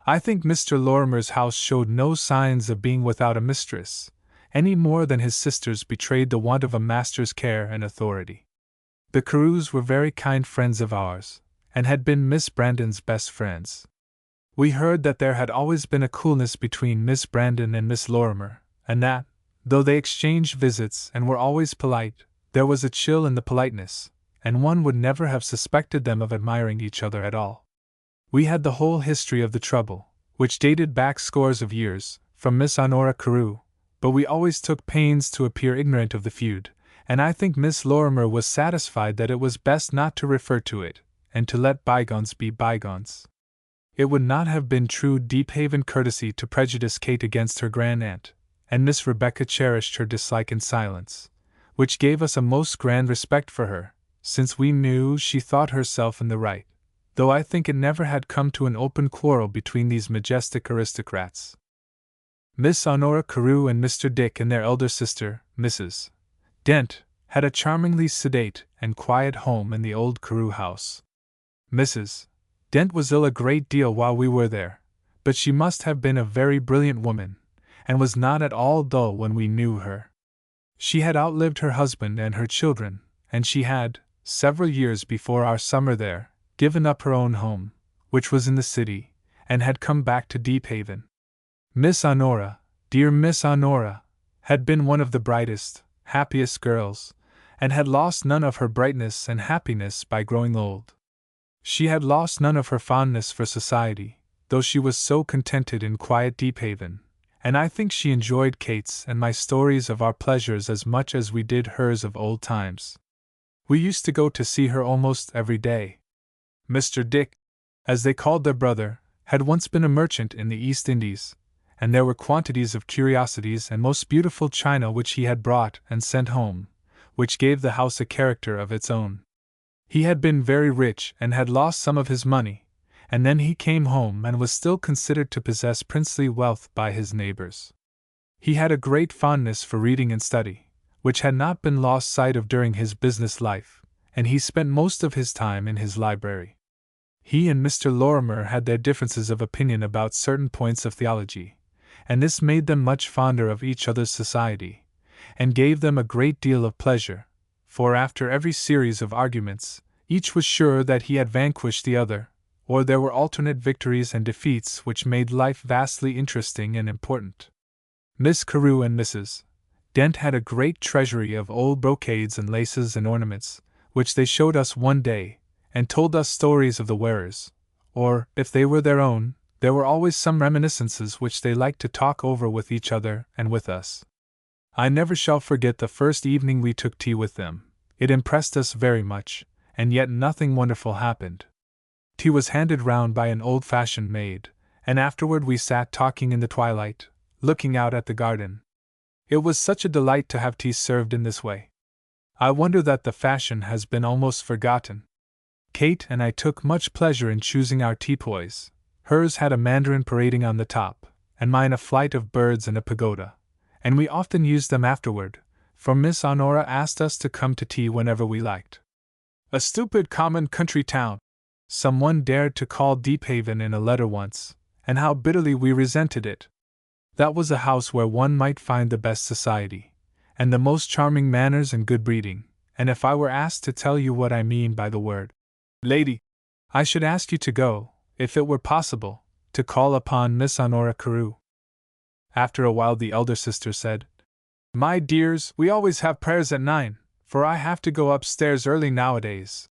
I think Mr. Lorimer's house showed no signs of being without a mistress, any more than his sisters betrayed the want of a master's care and authority. The Carews were very kind friends of ours, and had been Miss Brandon's best friends. We heard that there had always been a coolness between Miss Brandon and Miss Lorimer, and that, though they exchanged visits and were always polite, there was a chill in the politeness, and one would never have suspected them of admiring each other at all. We had the whole history of the trouble, which dated back scores of years, from Miss Honora Carew, but we always took pains to appear ignorant of the feud, and I think Miss Lorimer was satisfied that it was best not to refer to it, and to let bygones be bygones. It would not have been true Deephaven courtesy to prejudice Kate against her grand-aunt, and Miss Rebecca cherished her dislike in silence, which gave us a most grand respect for her, since we knew she thought herself in the right, though I think it never had come to an open quarrel between these majestic aristocrats. Miss Honora Carew and Mr. Dick and their elder sister, Mrs. Dent, had a charmingly sedate and quiet home in the old Carew house. Mrs. Dent was ill a great deal while we were there, but she must have been a very brilliant woman, and was not at all dull when we knew her. She had outlived her husband and her children, and she had, several years before our summer there, given up her own home, which was in the city, and had come back to Deephaven. Miss Honora, dear Miss Honora, had been one of the brightest, happiest girls, and had lost none of her brightness and happiness by growing old. She had lost none of her fondness for society, though she was so contented in quiet Deephaven, and I think she enjoyed Kate's and my stories of our pleasures as much as we did hers of old times. We used to go to see her almost every day. Mr. Dick, as they called their brother, had once been a merchant in the East Indies, and there were quantities of curiosities and most beautiful china which he had brought and sent home, which gave the house a character of its own. He had been very rich and had lost some of his money, and then he came home and was still considered to possess princely wealth by his neighbors. He had a great fondness for reading and study, which had not been lost sight of during his business life, and he spent most of his time in his library. He and Mr. Lorimer had their differences of opinion about certain points of theology, and this made them much fonder of each other's society, and gave them a great deal of pleasure, for after every series of arguments, each was sure that he had vanquished the other, or there were alternate victories and defeats which made life vastly interesting and important. Miss Carew and Mrs. Dent had a great treasury of old brocades and laces and ornaments, which they showed us one day, and told us stories of the wearers, or, if they were their own, there were always some reminiscences which they liked to talk over with each other and with us. I never shall forget the first evening we took tea with them. It impressed us very much, and yet nothing wonderful happened. Tea was handed round by an old-fashioned maid, and afterward we sat talking in the twilight, looking out at the garden. It was such a delight to have tea served in this way. I wonder that the fashion has been almost forgotten. Kate and I took much pleasure in choosing our teapoys. Hers had a mandarin parading on the top, and mine a flight of birds and a pagoda, and we often used them afterward, for Miss Honora asked us to come to tea whenever we liked. A stupid common country town, someone dared to call Deephaven in a letter once, and how bitterly we resented it. That was a house where one might find the best society, and the most charming manners and good breeding, and if I were asked to tell you what I mean by the word lady, I should ask you to go, if it were possible, to call upon Miss Honora Carew. After a while the elder sister said, "My dears, we always have prayers at 9, for I have to go upstairs early nowadays."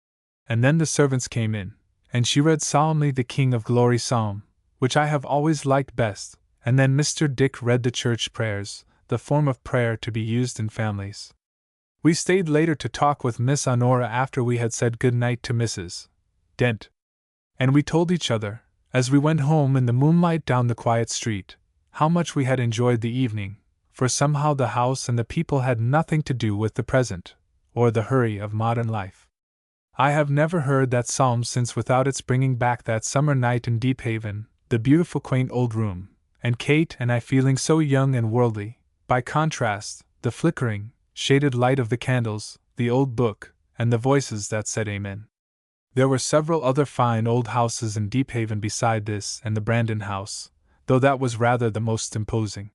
And then the servants came in, and she read solemnly the King of Glory psalm, which I have always liked best, and then Mr. Dick read the church prayers, the form of prayer to be used in families. We stayed later to talk with Miss Honora after we had said good night to Mrs. Dent. And we told each other, as we went home in the moonlight down the quiet street, how much we had enjoyed the evening, for somehow the house and the people had nothing to do with the present, or the hurry of modern life. I have never heard that psalm since without its bringing back that summer night in Deephaven, the beautiful quaint old room, and Kate and I feeling so young and worldly, by contrast, the flickering, shaded light of the candles, the old book, and the voices that said Amen. There were several other fine old houses in Deephaven beside this and the Brandon house, though that was rather the most imposing.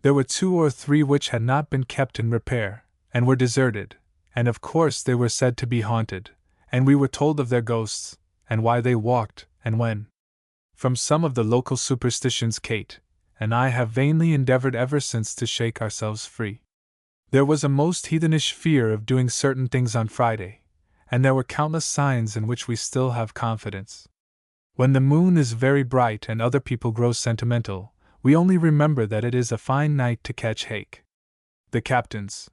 There were 2 or 3 which had not been kept in repair, and were deserted, and of course they were said to be haunted, and we were told of their ghosts, and why they walked, and when. From some of the local superstitions Kate and I have vainly endeavored ever since to shake ourselves free. There was a most heathenish fear of doing certain things on Friday, and there were countless signs in which we still have confidence. When the moon is very bright and other people grow sentimental, we only remember that it is a fine night to catch hake. The captains.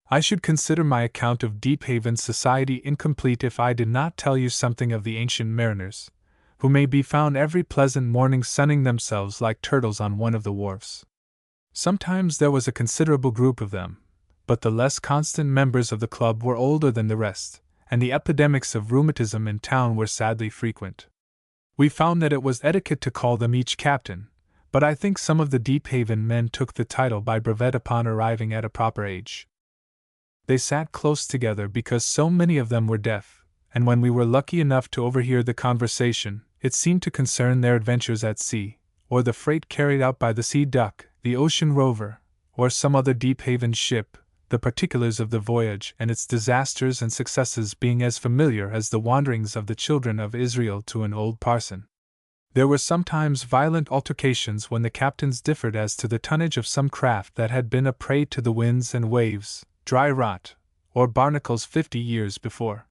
I should consider my account of Deephaven society incomplete if I did not tell you something of the ancient mariners, who may be found every pleasant morning sunning themselves like turtles on one of the wharfs. Sometimes there was a considerable group of them, but the less constant members of the club were older than the rest, and the epidemics of rheumatism in town were sadly frequent. We found that it was etiquette to call them each captain, but I think some of the Deephaven men took the title by brevet upon arriving at a proper age. They sat close together because so many of them were deaf, and when we were lucky enough to overhear the conversation, it seemed to concern their adventures at sea, or the freight carried out by the Sea Duck, the Ocean Rover, or some other Deephaven ship, the particulars of the voyage and its disasters and successes being as familiar as the wanderings of the children of Israel to an old parson. There were sometimes violent altercations when the captains differed as to the tonnage of some craft that had been a prey to the winds and waves, dry rot, or barnacles 50 years before.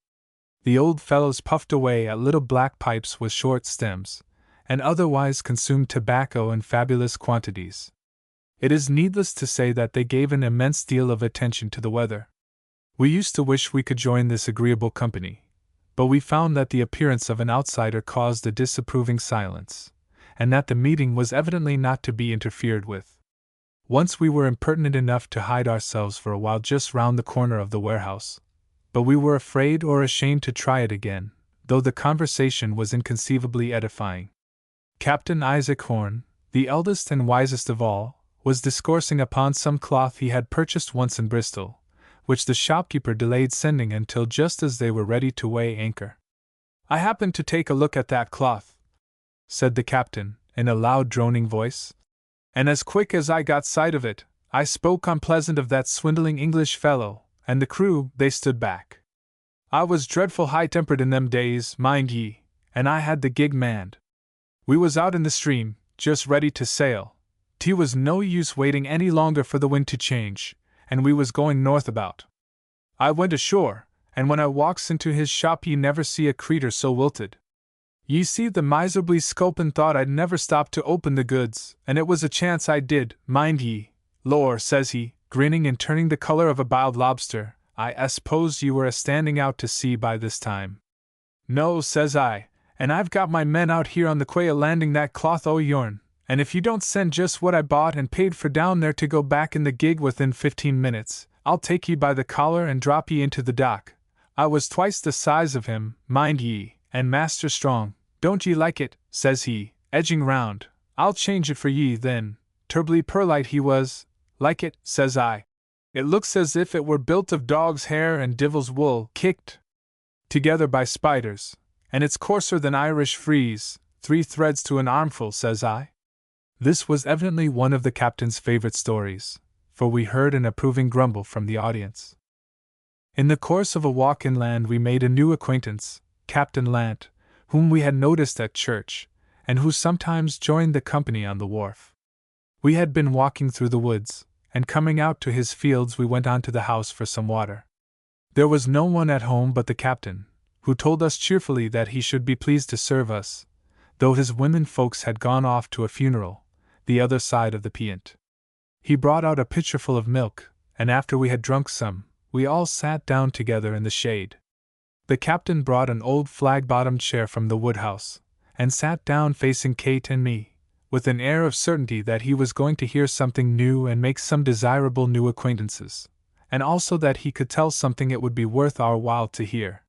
The old fellows puffed away at little black pipes with short stems, and otherwise consumed tobacco in fabulous quantities. It is needless to say that they gave an immense deal of attention to the weather. We used to wish we could join this agreeable company, but we found that the appearance of an outsider caused a disapproving silence, and that the meeting was evidently not to be interfered with. Once we were impertinent enough to hide ourselves for a while just round the corner of the warehouse, but we were afraid or ashamed to try it again, though the conversation was inconceivably edifying. Captain Isaac Horn, the eldest and wisest of all, was discoursing upon some cloth he had purchased once in Bristol, which the shopkeeper delayed sending until just as they were ready to weigh anchor. "I happened to take a look at that cloth," said the captain, in a loud droning voice, "and as quick as I got sight of it, I spoke unpleasant of that swindling English fellow, and the crew, they stood back. I was dreadful high-tempered in them days, mind ye, and I had the gig manned. We was out in the stream, just ready to sail. 'T was no use waiting any longer for the wind to change, and we was going north about. I went ashore, and when I walks into his shop ye never see a creetur so wilted. Ye see the miserably sculpin thought I'd never stop to open the goods, and it was a chance I did, mind ye. Lor, says he, grinning and turning the color of a biled lobster, I suppose you were a-standing out to sea by this time. No, says I, and I've got my men out here on the quay a-landing that cloth o' yourn, and if you don't send just what I bought and paid for down there to go back in the gig within 15 minutes, I'll take ye by the collar and drop ye into the dock. I was twice the size of him, mind ye, and master strong. Don't ye like it, says he, edging round. I'll change it for ye then. Turbly perlite he was. Like it, says I. It looks as if it were built of dog's hair and divil's wool kicked together by spiders, and it's coarser than Irish frieze, 3 threads to an armful, says I. This was evidently one of the captain's favorite stories, for we heard an approving grumble from the audience. In the course of a walk inland we made a new acquaintance, Captain Lant, whom we had noticed at church, and who sometimes joined the company on the wharf. We had been walking through the woods, and coming out to his fields we went on to the house for some water. There was no one at home but the captain, who told us cheerfully that he should be pleased to serve us, though his women folks had gone off to a funeral, the other side of the Piant. He brought out a pitcherful of milk, and after we had drunk some, we all sat down together in the shade. The captain brought an old flag-bottomed chair from the woodhouse, and sat down facing Kate and me, with an air of certainty that he was going to hear something new and make some desirable new acquaintances, and also that he could tell something it would be worth our while to hear.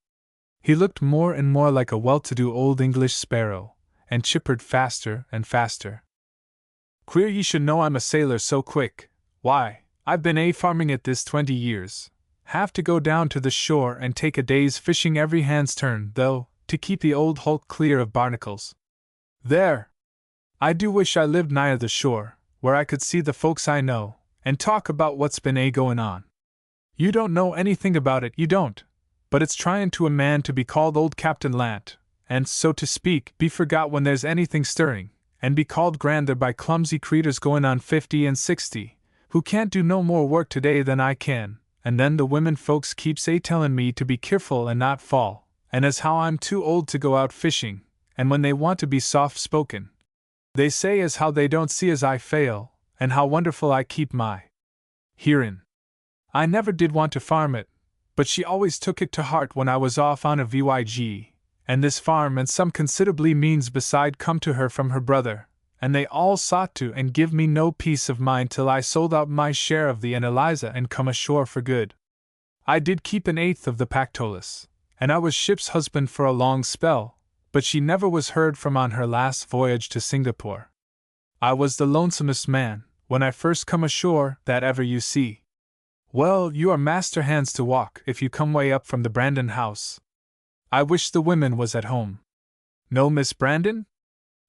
He looked more and more like a well-to-do old English sparrow, and chippered faster and faster. "Queer ye should know I'm a sailor so quick. Why, I've been farming it this 20 years. Have to go down to the shore and take a day's fishing every hand's turn, though, to keep the old hulk clear of barnacles. There! I do wish I lived nigher the shore, where I could see the folks I know, and talk about what's been goin' on. You don't know anything about it, you don't, but it's tryin' to a man to be called old Captain Lant, and, so to speak, be forgot when there's anything stirring, and be called grandeur by clumsy creeters goin' on 50 and 60, who can't do no more work today than I can, and then the women folks keeps tellin' me to be careful and not fall, and as how I'm too old to go out fishing, and when they want to be soft-spoken, they say as how they don't see as I fail, and how wonderful I keep my hearin'. I never did want to farm it, but she always took it to heart when I was off on a VYG, and this farm and some considerably means beside come to her from her brother, and they all sought to and give me no peace of mind till I sold out my share of the Eliza and come ashore for good. I did keep 1/8 of the Pactolus, and I was ship's husband for a long spell, but she never was heard from on her last voyage to Singapore. I was the lonesomest man, when I first come ashore, that ever you see. Well, you are master hands to walk if you come way up from the Brandon house. I wish the women was at home. No Miss Brandon?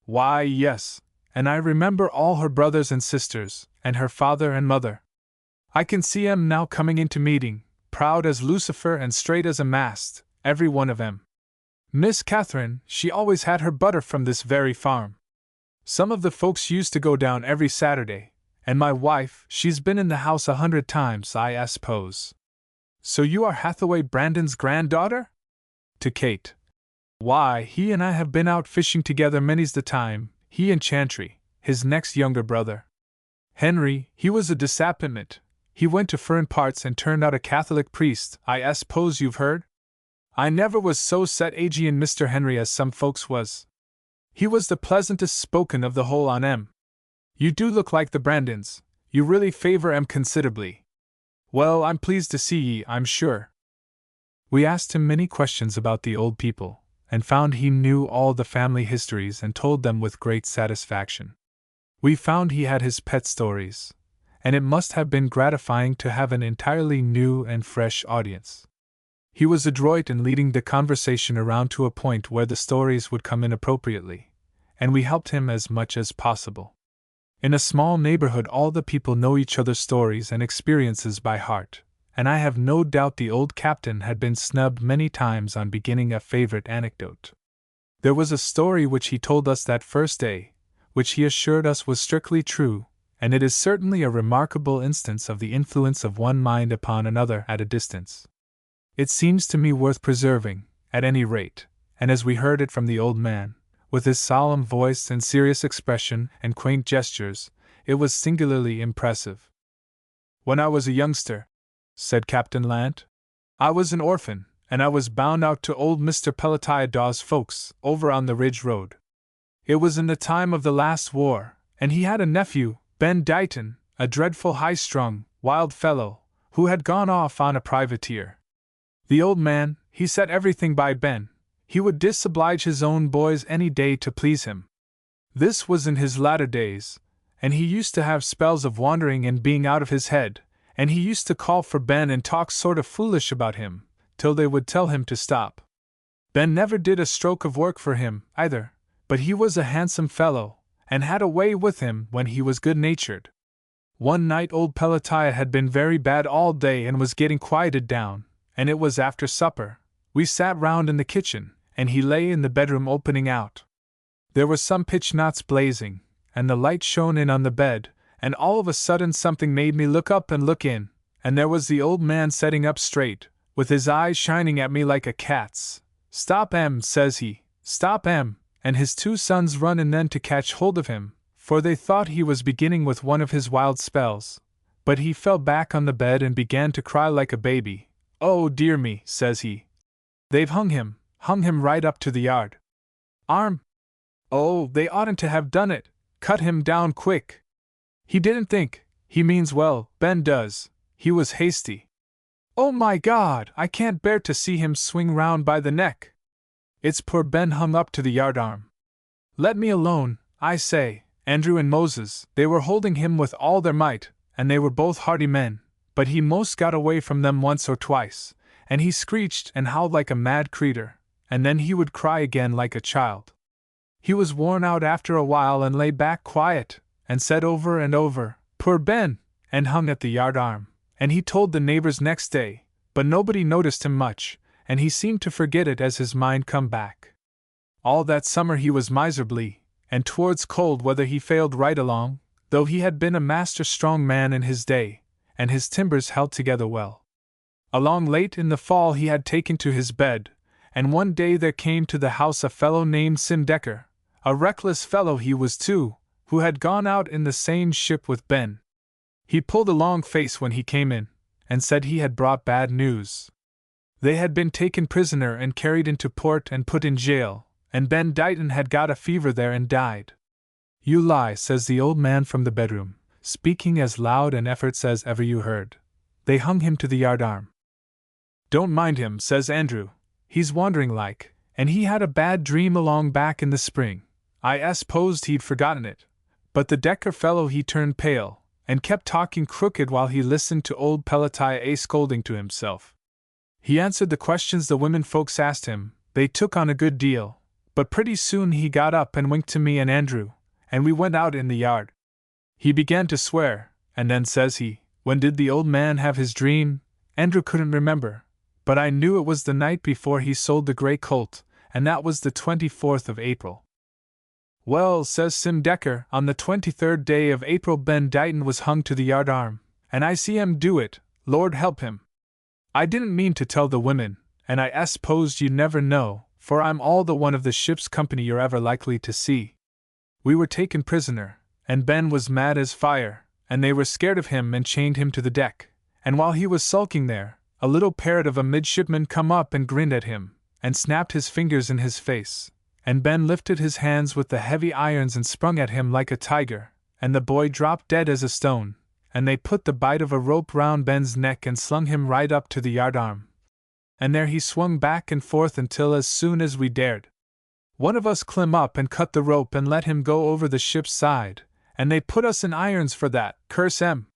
Why, yes, and I remember all her brothers and sisters, and her father and mother. I can see 'em now coming into meeting, proud as Lucifer and straight as a mast, every one of 'em. Miss Catherine, she always had her butter from this very farm. Some of the folks used to go down every Saturday, and my wife, she's been in the house 100 times, I suppose. So you are Hathaway Brandon's granddaughter? To Kate. Why, he and I have been out fishing together many's the time, he and Chantry, his next younger brother. Henry, he was a disappointment. He went to foreign parts and turned out a Catholic priest, I suppose you've heard? I never was so set agin Mr. Henry as some folks was. He was the pleasantest spoken of the whole on 'em. You do look like the Brandons, you really favor 'em considerably. Well, I'm pleased to see ye, I'm sure. We asked him many questions about the old people, and found he knew all the family histories and told them with great satisfaction. We found he had his pet stories, and it must have been gratifying to have an entirely new and fresh audience. He was adroit in leading the conversation around to a point where the stories would come in appropriately, and we helped him as much as possible. In a small neighborhood all the people know each other's stories and experiences by heart, and I have no doubt the old captain had been snubbed many times on beginning a favorite anecdote. There was a story which he told us that first day, which he assured us was strictly true, and it is certainly a remarkable instance of the influence of one mind upon another at a distance. It seems to me worth preserving, at any rate, and as we heard it from the old man, with his solemn voice and serious expression and quaint gestures, it was singularly impressive. When I was a youngster, said Captain Lant, I was an orphan, and I was bound out to old Mr. Peletiah Dawes' folks, over on the Ridge Road. It was in the time of the last war, and he had a nephew, Ben Dighton, a dreadful high-strung, wild fellow, who had gone off on a privateer. The old man, he set everything by Ben. He would disoblige his own boys any day to please him. This was in his latter days, and he used to have spells of wandering and being out of his head, and he used to call for Ben and talk sort of foolish about him, till they would tell him to stop. Ben never did a stroke of work for him, either, but he was a handsome fellow, and had a way with him when he was good-natured. One night old Peletiah had been very bad all day and was getting quieted down, and it was after supper. We sat round in the kitchen, and he lay in the bedroom opening out. There were some pitch knots blazing, and the light shone in on the bed, and all of a sudden something made me look up and look in, and there was the old man setting up straight, with his eyes shining at me like a cat's. "Stop 'em," says he, "stop 'em," and his 2 sons run in then to catch hold of him, for they thought he was beginning with one of his wild spells. But he fell back on the bed and began to cry like a baby. "Oh dear me," says he. "They've hung him right up to the yard arm. Oh, they oughtn't to have done it, cut him down quick. He didn't think, he means well, Ben does, he was hasty. Oh my God, I can't bear to see him swing round by the neck. It's poor Ben hung up to the yardarm. Let me alone, I say." Andrew and Moses, they were holding him with all their might, and they were both hearty men, but he most got away from them once or twice, and he screeched and howled like a mad creetur, and then he would cry again like a child. He was worn out after a while and lay back quiet, and said over and over, "Poor Ben," and hung at the yardarm, and he told the neighbors next day, but nobody noticed him much, and he seemed to forget it as his mind come back. All that summer he was miserly, and towards cold weather he failed right along, though he had been a master strong man in his day, and his timbers held together well. Along late in the fall he had taken to his bed, and one day there came to the house a fellow named Sim Decker, a reckless fellow he was too, who had gone out in the same ship with Ben. He pulled a long face when he came in, and said he had brought bad news. They had been taken prisoner and carried into port and put in jail, and Ben Dighton had got a fever there and died. "You lie," says the old man from the bedroom, speaking as loud and efforts as ever you heard. "They hung him to the yardarm." "Don't mind him," says Andrew. "He's wandering like, and he had a bad dream along back in the spring. I supposed he'd forgotten it." But the Decker fellow he turned pale, and kept talking crooked while he listened to old Peletiah scolding to himself. He answered the questions the women folks asked him. They took on a good deal, but pretty soon he got up and winked to me and Andrew, and we went out in the yard. He began to swear, and then says he, "When did the old man have his dream?" Andrew couldn't remember, but I knew it was the night before he sold the gray colt, and that was the 24th of April. "Well," says Sim Decker, "on the 23rd day of April Ben Dighton was hung to the yardarm, and I see him do it, Lord help him. I didn't mean to tell the women, and I supposed you'd never know, for I'm all the one of the ship's company you're ever likely to see. We were taken prisoner, and Ben was mad as fire, and they were scared of him and chained him to the deck, and while he was sulking there, a little parrot of a midshipman come up and grinned at him, and snapped his fingers in his face, and Ben lifted his hands with the heavy irons and sprung at him like a tiger, and the boy dropped dead as a stone, and they put the bight of a rope round Ben's neck and slung him right up to the yardarm. And there he swung back and forth until as soon as we dared. One of us climb up and cut the rope and let him go over the ship's side, and they put us in irons for that, curse 'em.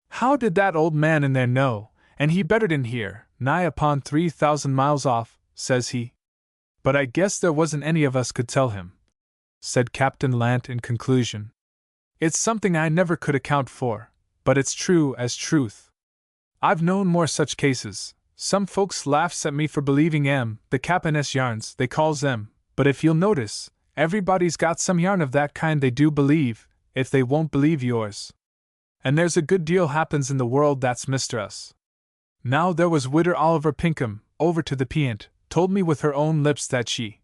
How did that old man in there know, and he bettered in here, nigh upon 3,000 miles off," says he. "But I guess there wasn't any of us could tell him," said Captain Lant in conclusion. "It's something I never could account for, but it's true as truth. I've known more such cases. Some folks laughs at me for believing 'em, the captain's yarns, they calls 'em, but if you'll notice, everybody's got some yarn of that kind they do believe, if they won't believe yours. And there's a good deal happens in the world that's mister us. Now there was Widder Oliver Pinkham, over to the Pient, told me with her own lips that she—"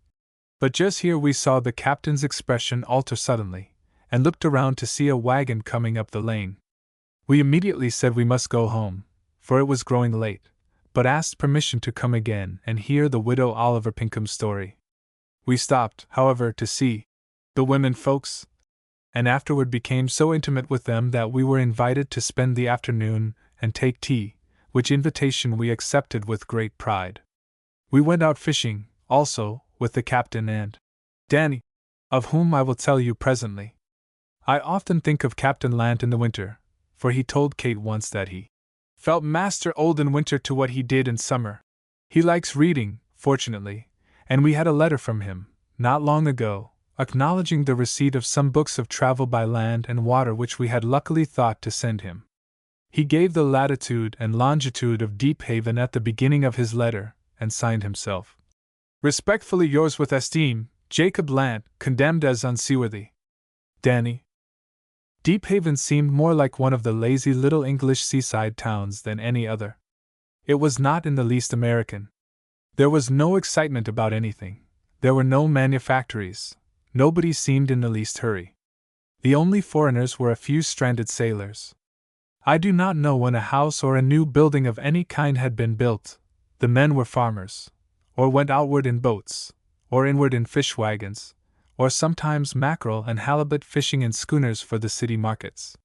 But just here we saw the captain's expression alter suddenly, and looked around to see a wagon coming up the lane. We immediately said we must go home, for it was growing late, but asked permission to come again and hear the widow Oliver Pinkham's story. We stopped, however, to see the women folks, and afterward became so intimate with them that we were invited to spend the afternoon and take tea, which invitation we accepted with great pride. We went out fishing, also, with the captain and Danny, of whom I will tell you presently. I often think of Captain Lant in the winter, for he told Kate once that he felt master old in winter to what he did in summer. He likes reading, fortunately, and we had a letter from him, not long ago, acknowledging the receipt of some books of travel by land and water which we had luckily thought to send him. He gave the latitude and longitude of Deephaven at the beginning of his letter, and signed himself, "Respectfully yours with esteem, Jacob Lant, condemned as unseaworthy. Danny." Deephaven seemed more like one of the lazy little English seaside towns than any other. It was not in the least American. There was no excitement about anything. There were no manufactories. Nobody seemed in the least hurry. The only foreigners were a few stranded sailors. I do not know when a house or a new building of any kind had been built. The men were farmers, or went outward in boats, or inward in fish wagons, or sometimes mackerel and halibut fishing in schooners for the city markets.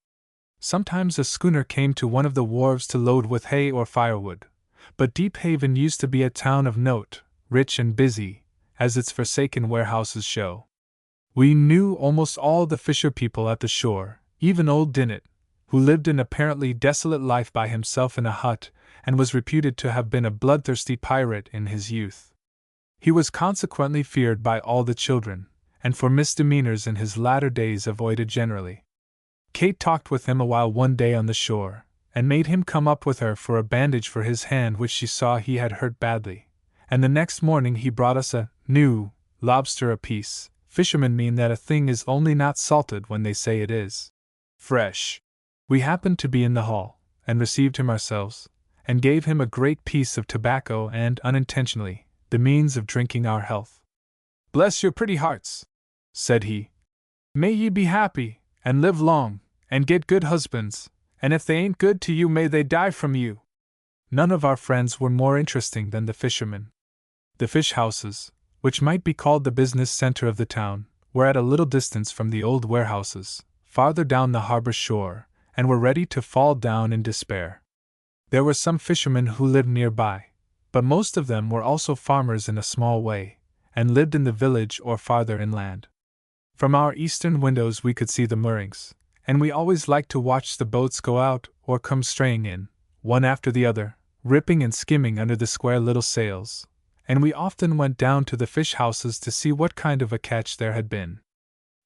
Sometimes a schooner came to one of the wharves to load with hay or firewood, but Deephaven used to be a town of note, rich and busy, as its forsaken warehouses show. We knew almost all the fisher people at the shore, even old Dinnet, who lived an apparently desolate life by himself in a hut, and was reputed to have been a bloodthirsty pirate in his youth. He was consequently feared by all the children, and for misdemeanors in his latter days avoided generally. Kate talked with him a while one day on the shore, and made him come up with her for a bandage for his hand which she saw he had hurt badly, and the next morning he brought us a new lobster apiece. Fishermen mean that a thing is only not salted when they say it is fresh. We happened to be in the hall, and received him ourselves, and gave him a great piece of tobacco and, unintentionally, the means of drinking our health. "Bless your pretty hearts," said he. "May ye be happy, and live long, and get good husbands, and if they ain't good to you may they die from you." None of our friends were more interesting than the fishermen. The fish houses, which might be called the business center of the town, were at a little distance from the old warehouses, farther down the harbor shore, and were ready to fall down in despair. There were some fishermen who lived nearby, but most of them were also farmers in a small way, and lived in the village or farther inland. From our eastern windows we could see the moorings, and we always liked to watch the boats go out or come straying in, one after the other, ripping and skimming under the square little sails, and we often went down to the fish houses to see what kind of a catch there had been.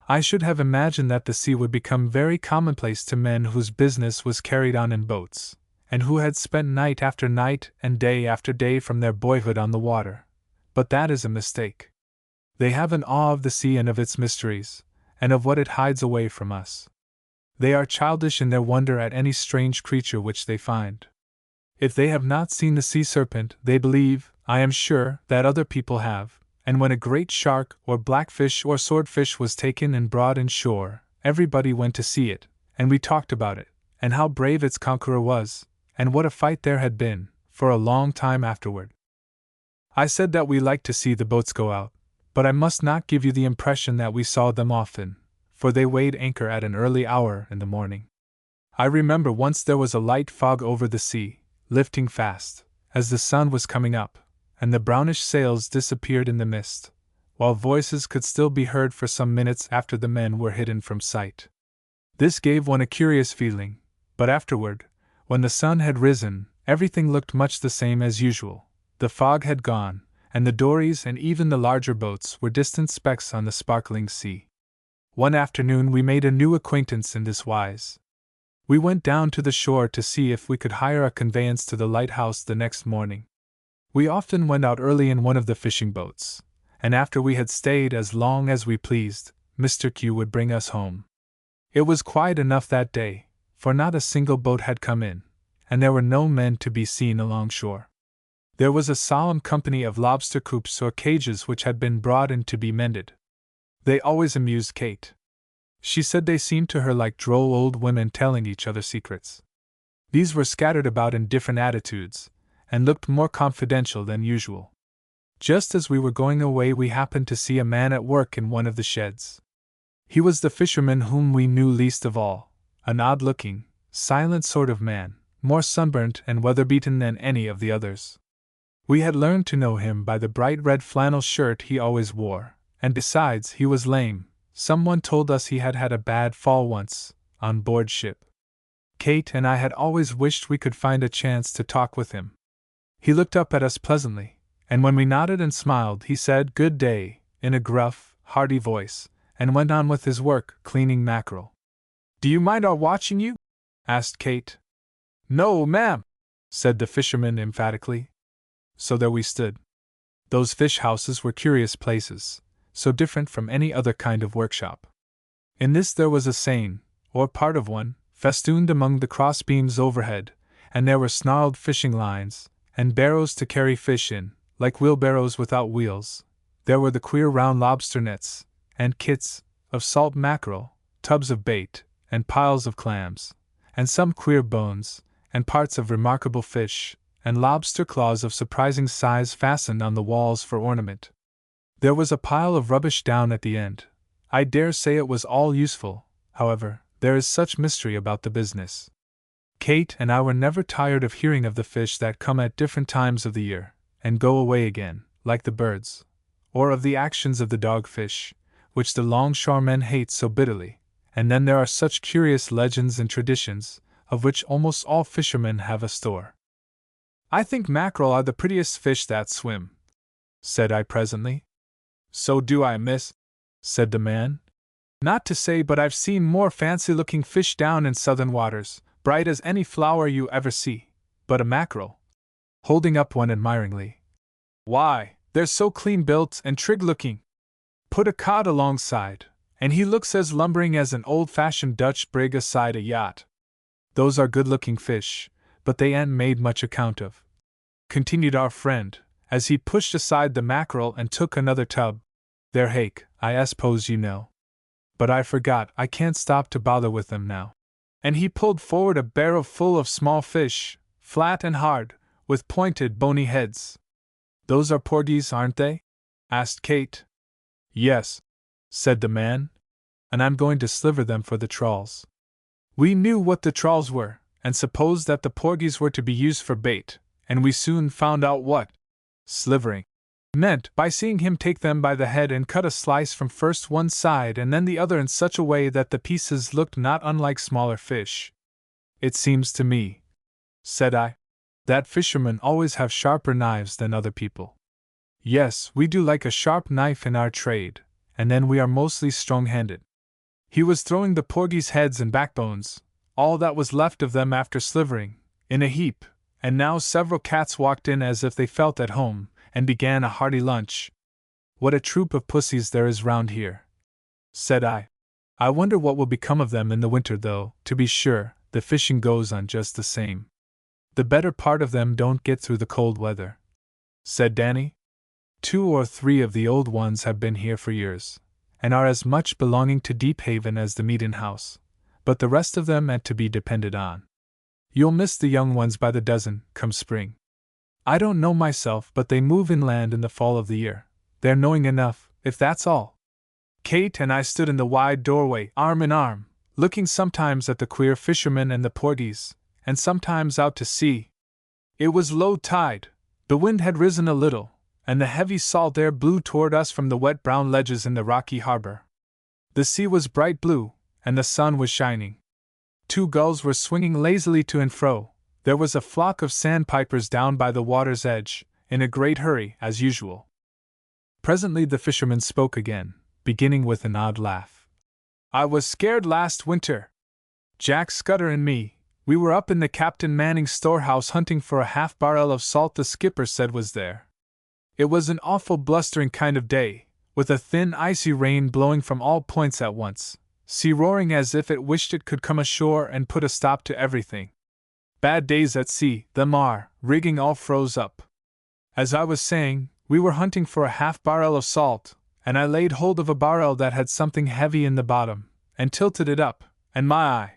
I should have imagined that the sea would become very commonplace to men whose business was carried on in boats, and who had spent night after night and day after day from their boyhood on the water, but that is a mistake. They have an awe of the sea and of its mysteries, and of what it hides away from us. They are childish in their wonder at any strange creature which they find. If they have not seen the sea serpent, they believe, I am sure, that other people have, and when a great shark or blackfish or swordfish was taken and brought in shore, everybody went to see it, and we talked about it, and how brave its conqueror was, and what a fight there had been, for a long time afterward. I said that we liked to see the boats go out, but I must not give you the impression that we saw them often, for they weighed anchor at an early hour in the morning. I remember once there was a light fog over the sea, lifting fast, as the sun was coming up, and the brownish sails disappeared in the mist, while voices could still be heard for some minutes after the men were hidden from sight. This gave one a curious feeling, but afterward, when the sun had risen, everything looked much the same as usual. The fog had gone, and the dories and even the larger boats were distant specks on the sparkling sea. One afternoon we made a new acquaintance in this wise. We went down to the shore to see if we could hire a conveyance to the lighthouse the next morning. We often went out early in one of the fishing boats, and after we had stayed as long as we pleased, Mr. Q would bring us home. It was quiet enough that day, for not a single boat had come in, and there were no men to be seen alongshore. There was a solemn company of lobster coops or cages which had been brought in to be mended. They always amused Kate. She said they seemed to her like droll old women telling each other secrets. These were scattered about in different attitudes, and looked more confidential than usual. Just as we were going away we happened to see a man at work in one of the sheds. He was the fisherman whom we knew least of all, an odd-looking, silent sort of man, more sunburnt and weather-beaten than any of the others. We had learned to know him by the bright red flannel shirt he always wore, and besides he was lame. Someone told us he had had a bad fall once, on board ship. Kate and I had always wished we could find a chance to talk with him. He looked up at us pleasantly, and when we nodded and smiled he said good day, in a gruff, hearty voice, and went on with his work, cleaning mackerel. "Do you mind our watching you?" asked Kate. "No, ma'am," said the fisherman emphatically. So there we stood. Those fish houses were curious places, so different from any other kind of workshop. In this there was a seine, or part of one, festooned among the cross beams overhead, and there were snarled fishing lines, and barrows to carry fish in, like wheelbarrows without wheels. There were the queer round lobster nets, and kits, of salt mackerel, tubs of bait, and piles of clams, and some queer bones, and parts of remarkable fish, and lobster claws of surprising size fastened on the walls for ornament. There was a pile of rubbish down at the end. I dare say it was all useful, however, there is such mystery about the business. Kate and I were never tired of hearing of the fish that come at different times of the year, and go away again, like the birds, or of the actions of the dogfish, which the longshoremen hate so bitterly, and then there are such curious legends and traditions, of which almost all fishermen have a store. "I think mackerel are the prettiest fish that swim," said I presently. So do I, miss, said the man. Not to say but I've seen more fancy-looking fish down in southern waters, bright as any flower you ever see, but a mackerel, holding up one admiringly. Why, they're so clean-built and trig-looking. Put a cod alongside, and he looks as lumbering as an old-fashioned Dutch brig aside a yacht. Those are good-looking fish, but they ain't made much account of, continued our friend, as he pushed aside the mackerel and took another tub. They're hake, I suppose you know. But I forgot, I can't stop to bother with them now. And he pulled forward a barrel full of small fish, flat and hard, with pointed, bony heads. Those are porgies, aren't they? Asked Kate. Yes, said the man, and I'm going to sliver them for the trawls. We knew what the trawls were, and supposed that the porgies were to be used for bait, and we soon found out what slivering meant by seeing him take them by the head and cut a slice from first one side and then the other in such a way that the pieces looked not unlike smaller fish. It seems to me, said I, that fishermen always have sharper knives than other people. Yes, we do like a sharp knife in our trade, and then we are mostly strong-handed. He was throwing the porgies' heads and backbones, all that was left of them after slivering, in a heap, and now several cats walked in as if they felt at home, and began a hearty lunch. What a troop of pussies there is round here, said I. I wonder what will become of them in the winter, though, to be sure, the fishing goes on just the same. The better part of them don't get through the cold weather, said Danny. 2 or 3 of the old ones have been here for years, and are as much belonging to Deephaven as the meeting house, but the rest of them ain't to be depended on. You'll miss the young ones by the dozen, come spring. I don't know myself, but they move inland in the fall of the year. They're knowing enough, if that's all. Kate and I stood in the wide doorway, arm in arm, looking sometimes at the queer fishermen and the porgies, and sometimes out to sea. It was low tide, the wind had risen a little, and the heavy salt air blew toward us from the wet brown ledges in the rocky harbor. The sea was bright blue, and the sun was shining. 2 gulls were swinging lazily to and fro. There was a flock of sandpipers down by the water's edge, in a great hurry, as usual. Presently the fisherman spoke again, beginning with an odd laugh. I was scared last winter. Jack Scudder and me, we were up in the Captain Manning's storehouse hunting for a half-barrel of salt the skipper said was there. It was an awful blustering kind of day, with a thin icy rain blowing from all points at once, sea roaring as if it wished it could come ashore and put a stop to everything. Bad days at sea, them are, rigging all froze up. As I was saying, we were hunting for a half-barrel of salt, and I laid hold of a barrel that had something heavy in the bottom, and tilted it up, and my eye!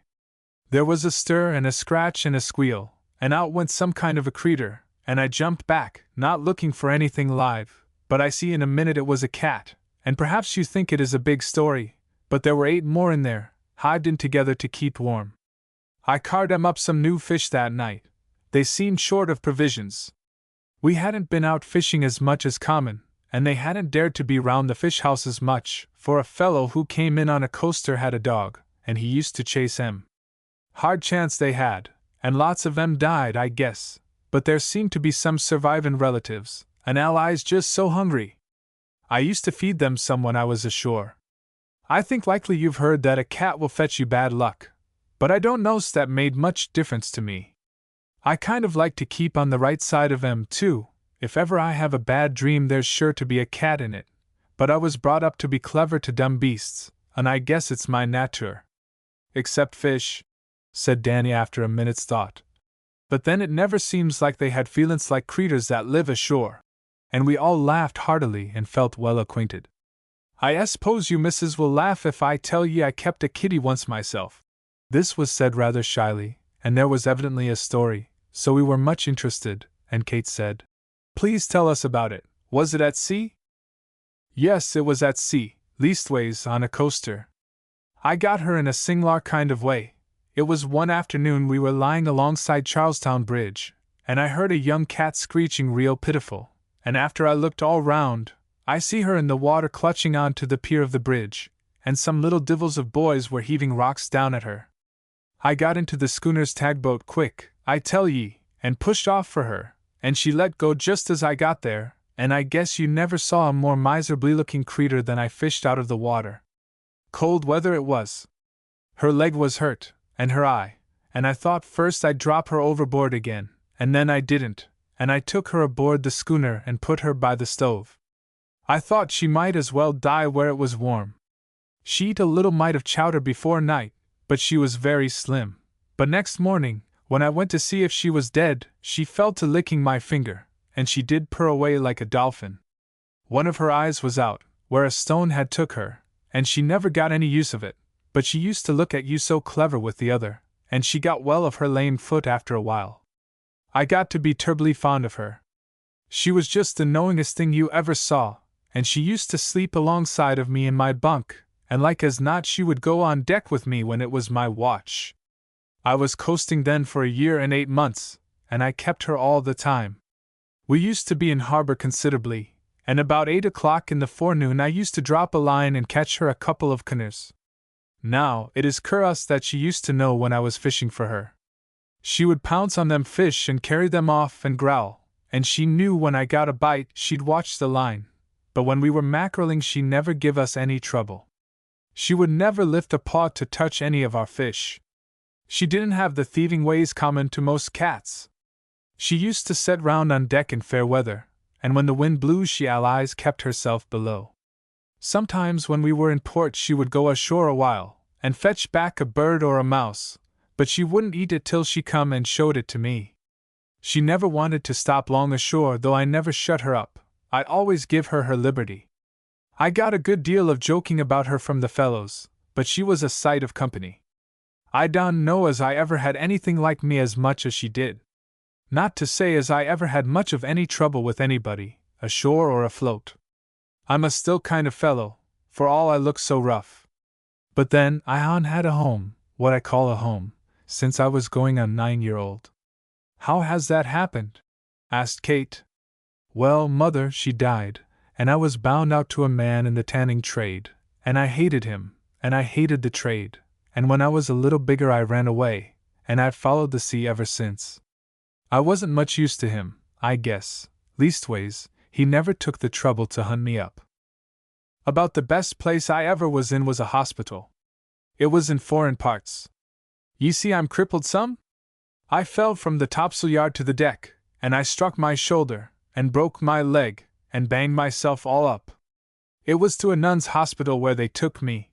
There was a stir and a scratch and a squeal, and out went some kind of a creetur, and I jumped back, not looking for anything live, but I see in a minute it was a cat, and perhaps you think it is a big story, but there were 8 more in there, hived in together to keep warm. I carved 'em up some new fish that night. They seemed short of provisions. We hadn't been out fishing as much as common, and they hadn't dared to be round the fish houses much, for a fellow who came in on a coaster had a dog, and he used to chase 'em. Hard chance they had, and lots of 'em died, I guess, but there seemed to be some survivin' relatives, and allies just so hungry. I used to feed them some when I was ashore. I think likely you've heard that a cat will fetch you bad luck, but I don't know's that made much difference to me. I kind of like to keep on the right side of 'em too. If ever I have a bad dream there's sure to be a cat in it, but I was brought up to be clever to dumb beasts, and I guess it's my nature. Except fish, said Danny after a minute's thought. But then it never seems like they had feelin's like creeturs that live ashore. And we all laughed heartily and felt well acquainted. I suppose you missus will laugh if I tell ye I kept a kitty once myself. This was said rather shyly, and there was evidently a story, so we were much interested, and Kate said, Please tell us about it. Was it at sea? Yes, it was at sea, leastways on a coaster. I got her in a sing'lar kind of way. It was one afternoon we were lying alongside Charlestown Bridge, and I heard a young cat screeching real pitiful, and after I looked all round, I see her in the water clutching on to the pier of the bridge, and some little divils of boys were heaving rocks down at her. I got into the schooner's tagboat quick, I tell ye, and pushed off for her, and she let go just as I got there, and I guess you never saw a more miserably-looking creature than I fished out of the water. Cold weather it was. Her leg was hurt, and her eye, and I thought first I'd drop her overboard again, and then I didn't, and I took her aboard the schooner and put her by the stove. I thought she might as well die where it was warm. She eat a little mite of chowder before night, but she was very slim. But next morning, when I went to see if she was dead, she fell to licking my finger, and she did purr away like a dolphin. One of her eyes was out, where a stone had took her, and she never got any use of it, but she used to look at you so clever with the other, and she got well of her lame foot after a while. I got to be terribly fond of her. She was just the knowingest thing you ever saw, and she used to sleep alongside of me in my bunk, and like as not she would go on deck with me when it was my watch. I was coasting then for a year and 8 months, and I kept her all the time. We used to be in harbor considerably, and about 8 o'clock in the forenoon I used to drop a line and catch her a couple of canoes. Now, it is curious that she used to know when I was fishing for her. She would pounce on them fish and carry them off and growl, and she knew when I got a bite she'd watch the line, but when we were mackereling she never give us any trouble. She would never lift a paw to touch any of our fish. She didn't have the thieving ways common to most cats. She used to set round on deck in fair weather, and when the wind blew she always kept herself below. Sometimes when we were in port she would go ashore a while, and fetch back a bird or a mouse, but she wouldn't eat it till she come and showed it to me. She never wanted to stop long ashore, though I never shut her up. I'd always give her her liberty. I got a good deal of joking about her from the fellows, but she was a sight of company. I don't know as I ever had anything like me as much as she did. Not to say as I ever had much of any trouble with anybody, ashore or afloat. I'm a still kind of fellow, for all I look so rough. But then, I had a home, what I call a home, since I was going on 9-year-old. How has that happened? Asked Kate. Well, Mother, she died, and I was bound out to a man in the tanning trade, and I hated him, and I hated the trade, and when I was a little bigger I ran away, and I've followed the sea ever since. I wasn't much use to him, I guess, leastways, he never took the trouble to hunt me up. About the best place I ever was in was a hospital. It was in foreign parts. Ye see I'm crippled some? I fell from the topsail yard to the deck, and I struck my shoulder, and broke my leg, and banged myself all up. It was to a nuns' hospital where they took me.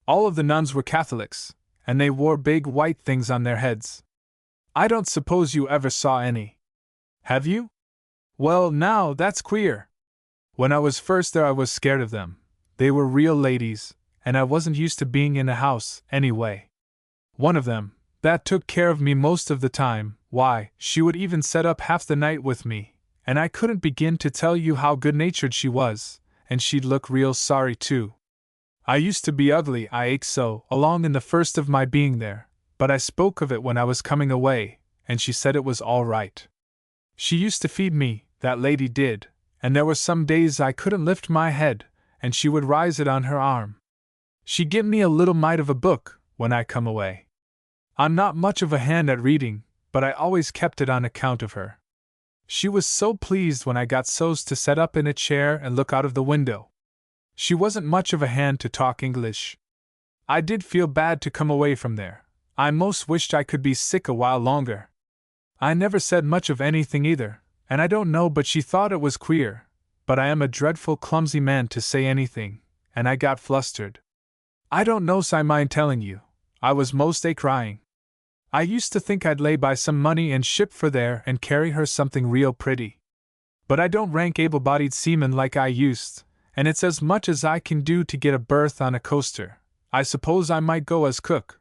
All of the nuns were Catholics, and they wore big white things on their heads. I don't suppose you ever saw any. Have you? Well, now, that's queer. When I was first there I was scared of them. They were real ladies, and I wasn't used to being in a house, anyway. One of them, that took care of me most of the time, why, she would even set up half the night with me, and I couldn't begin to tell you how good-natured she was, and she'd look real sorry too. I used to be ugly, I ached so, along in the first of my being there, but I spoke of it when I was coming away, and she said it was all right. She used to feed me, that lady did, and there were some days I couldn't lift my head, and she would rise it on her arm. She give me a little mite of a book, when I come away. I'm not much of a hand at reading, but I always kept it on account of her. She was so pleased when I got so's to set up in a chair and look out of the window. She wasn't much of a hand to talk English. I did feel bad to come away from there. I most wished I could be sick a while longer. I never said much of anything either, and I don't know but she thought it was queer, but I am a dreadful clumsy man to say anything, and I got flustered. I don't know's I mind telling you, I was most crying. I used to think I'd lay by some money and ship for there and carry her something real pretty. But I don't rank able-bodied seaman like I used, and it's as much as I can do to get a berth on a coaster. I suppose I might go as cook.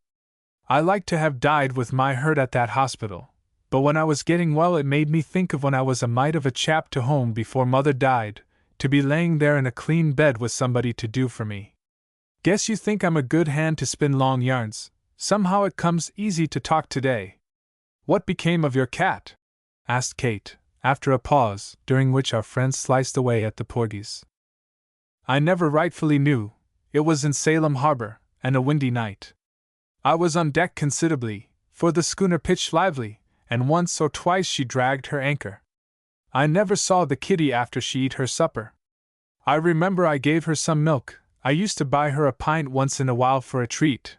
I like to have died with my hurt at that hospital, but when I was getting well it made me think of when I was a mite of a chap to home before Mother died, to be laying there in a clean bed with somebody to do for me. Guess you think I'm a good hand to spin long yarns. Somehow it comes easy to talk today. What became of your cat? Asked Kate, after a pause, during which our friend sliced away at the porgies. I never rightfully knew. It was in Salem Harbor, and a windy night. I was on deck considerably, for the schooner pitched lively, and once or twice she dragged her anchor. I never saw the kitty after she eat her supper. I remember I gave her some milk. I used to buy her a pint once in a while for a treat.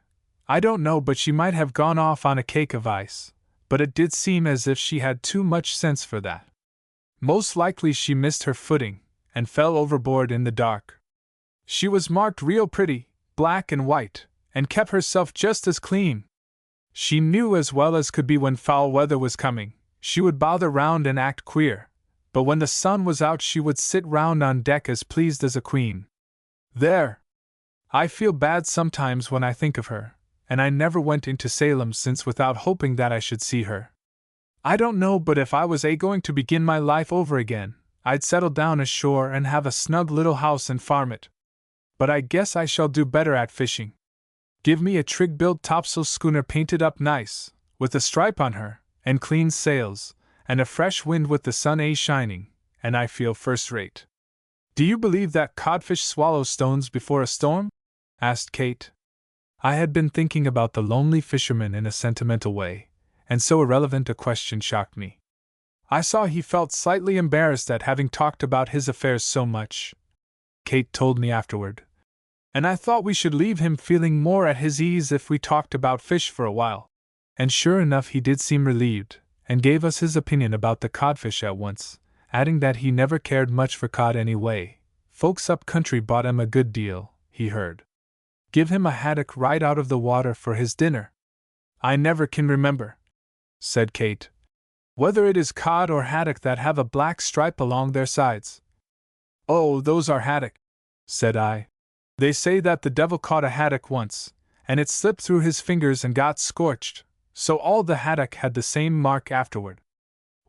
I don't know, but she might have gone off on a cake of ice, but it did seem as if she had too much sense for that. Most likely she missed her footing, and fell overboard in the dark. She was marked real pretty, black and white, and kept herself just as clean. She knew as well as could be when foul weather was coming. She would bother round and act queer, but when the sun was out she would sit round on deck as pleased as a queen. There! I feel bad sometimes when I think of her, and I never went into Salem since without hoping that I should see her. I don't know, but if I was going to begin my life over again, I'd settle down ashore and have a snug little house and farm it. But I guess I shall do better at fishing. Give me a trig-built topsail schooner painted up nice, with a stripe on her, and clean sails, and a fresh wind with the sun shining, and I feel first-rate. Do you believe that codfish swallow stones before a storm? Asked Kate. I had been thinking about the lonely fisherman in a sentimental way, and so irrelevant a question shocked me. I saw he felt slightly embarrassed at having talked about his affairs so much, Kate told me afterward, and I thought we should leave him feeling more at his ease if we talked about fish for a while. And sure enough he did seem relieved, and gave us his opinion about the codfish at once, adding that he never cared much for cod anyway. Folks up country bought him a good deal, he heard. Give him a haddock right out of the water for his dinner. I never can remember, said Kate, whether it is cod or haddock that have a black stripe along their sides. Oh, those are haddock, said I. They say that the devil caught a haddock once, and it slipped through his fingers and got scorched, so all the haddock had the same mark afterward.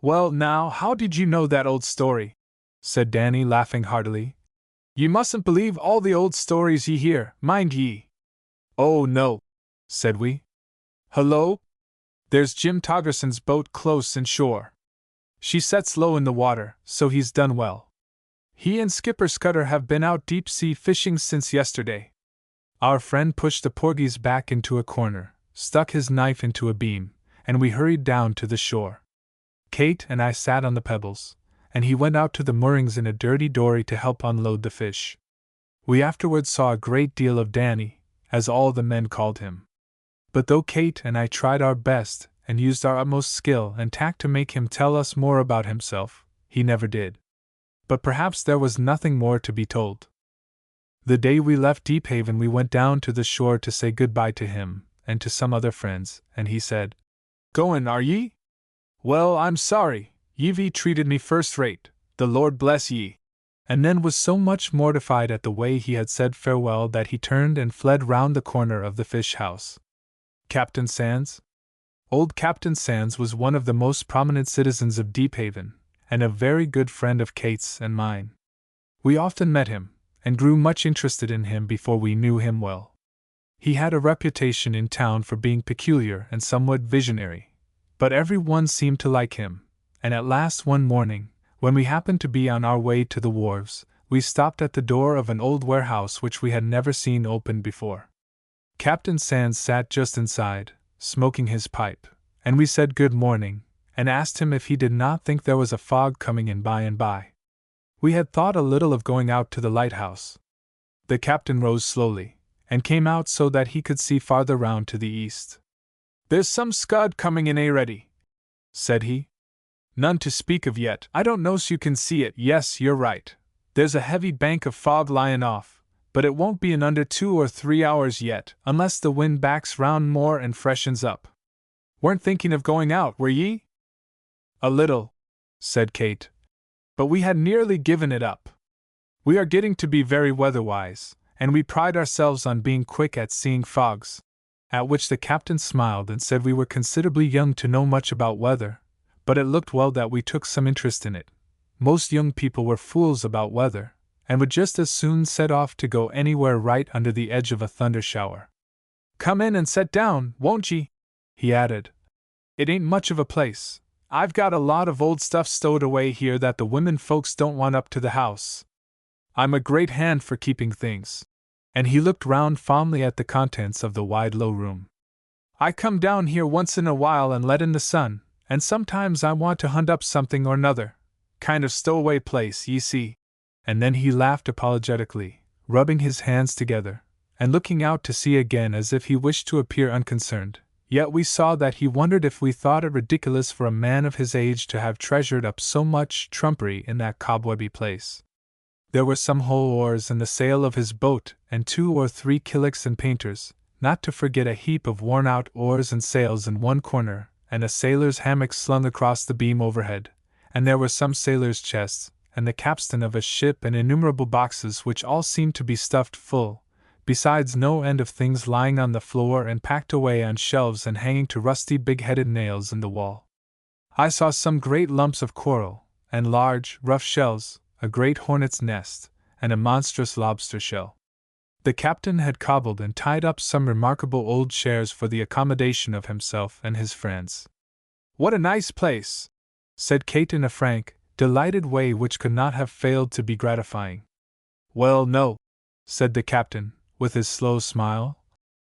Well now, how did you know that old story? Said Danny, laughing heartily. Ye mustn't believe all the old stories ye hear, mind ye. Oh no, said we. Hullo! There's Jim Toggerson's boat close in shore. She sets low in the water, so he's done well. He and Skipper Scudder have been out deep-sea fishing since yesterday. Our friend pushed the porgies back into a corner, stuck his knife into a beam, and we hurried down to the shore. Kate and I sat on the pebbles, and he went out to the moorings in a dirty dory to help unload the fish. We afterwards saw a great deal of Danny, as all the men called him. But though Kate and I tried our best and used our utmost skill and tact to make him tell us more about himself, he never did. But perhaps there was nothing more to be told. The day we left Deephaven we went down to the shore to say goodbye to him and to some other friends, and he said, "Goin', are ye? Well, I'm sorry, ye've treated me first-rate, the Lord bless ye," and then was so much mortified at the way he had said farewell that he turned and fled round the corner of the fish house. Captain Sands? Old Captain Sands was one of the most prominent citizens of Deephaven, and a very good friend of Kate's and mine. We often met him, and grew much interested in him before we knew him well. He had a reputation in town for being peculiar and somewhat visionary, but every one seemed to like him, and at last one morning, when we happened to be on our way to the wharves, we stopped at the door of an old warehouse which we had never seen opened before. Captain Sands sat just inside, smoking his pipe, and we said good morning, and asked him if he did not think there was a fog coming in by and by. We had thought a little of going out to the lighthouse. The captain rose slowly, and came out so that he could see farther round to the east. "There's some scud coming in already," said he. "None to speak of yet, I don't know's you can see it. Yes, you're right. There's a heavy bank of fog lying off, but it won't be in under 2 or 3 hours yet, unless the wind backs round more and freshens up. Weren't thinking of going out, were ye?" "A little," said Kate. "But we had nearly given it up. We are getting to be very weather-wise, and we pride ourselves on being quick at seeing fogs." At which the captain smiled and said we were considerably young to know much about weather, but it looked well that we took some interest in it. Most young people were fools about weather, and would just as soon set off to go anywhere right under the edge of a thunder shower. "Come in and set down, won't ye?" he added. "It ain't much of a place. I've got a lot of old stuff stowed away here that the women folks don't want up to the house. I'm a great hand for keeping things." And he looked round fondly at the contents of the wide low room. "I come down here once in a while and let in the sun, and sometimes I want to hunt up something or 'nother," kind of stowaway place, ye see. And then he laughed apologetically, rubbing his hands together, and looking out to sea again as if he wished to appear unconcerned. Yet we saw that he wondered if we thought it ridiculous for a man of his age to have treasured up so much trumpery in that cobwebby place. There were some whole oars in the sail of his boat, and 2 or 3 killocks and painters, not to forget a heap of worn-out oars and sails in one corner, and a sailor's hammock slung across the beam overhead, and there were some sailors' chests, and the capstan of a ship and innumerable boxes which all seemed to be stuffed full, besides no end of things lying on the floor and packed away on shelves and hanging to rusty big-headed nails in the wall. I saw some great lumps of coral, and large, rough shells, a great hornet's nest, and a monstrous lobster shell. The captain had cobbled and tied up some remarkable old chairs for the accommodation of himself and his friends. "What a nice place!" said Kate in a frank, delighted way which could not have failed to be gratifying. "Well, no," said the captain, with his slow smile.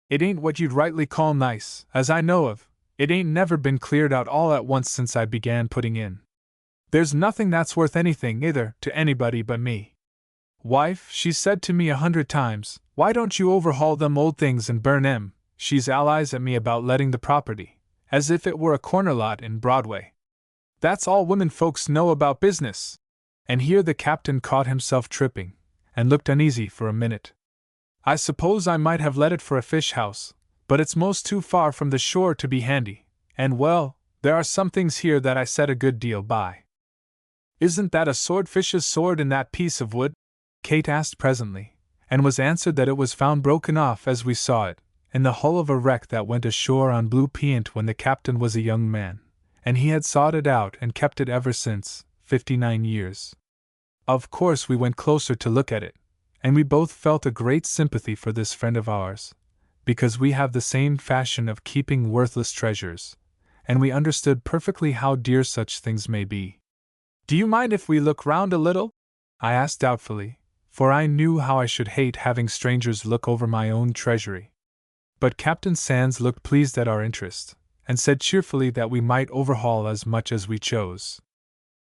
"It ain't what you'd rightly call nice, as I know of. It ain't never been cleared out all at once since I began putting in. There's nothing that's worth anything, either, to anybody but me. Wife, she's said to me 100 times, why don't you overhaul them old things and burn 'em? She's allies at me about letting the property, as if it were a corner lot in Broadway. That's all women folks know about business." And here the captain caught himself tripping, and looked uneasy for a minute. "I suppose I might have let it for a fish house, but it's most too far from the shore to be handy, and well, there are some things here that I set a good deal by." "Isn't that a swordfish's sword in that piece of wood?" Kate asked presently, and was answered that it was found broken off as we saw it, in the hull of a wreck that went ashore on Blue Peant when the captain was a young man, and he had sawed it out and kept it ever since, 59 years. Of course we went closer to look at it, and we both felt a great sympathy for this friend of ours, because we have the same fashion of keeping worthless treasures, and we understood perfectly how dear such things may be. "Do you mind if we look round a little?" I asked doubtfully, for I knew how I should hate having strangers look over my own treasury. But Captain Sands looked pleased at our interest, and said cheerfully that we might overhaul as much as we chose.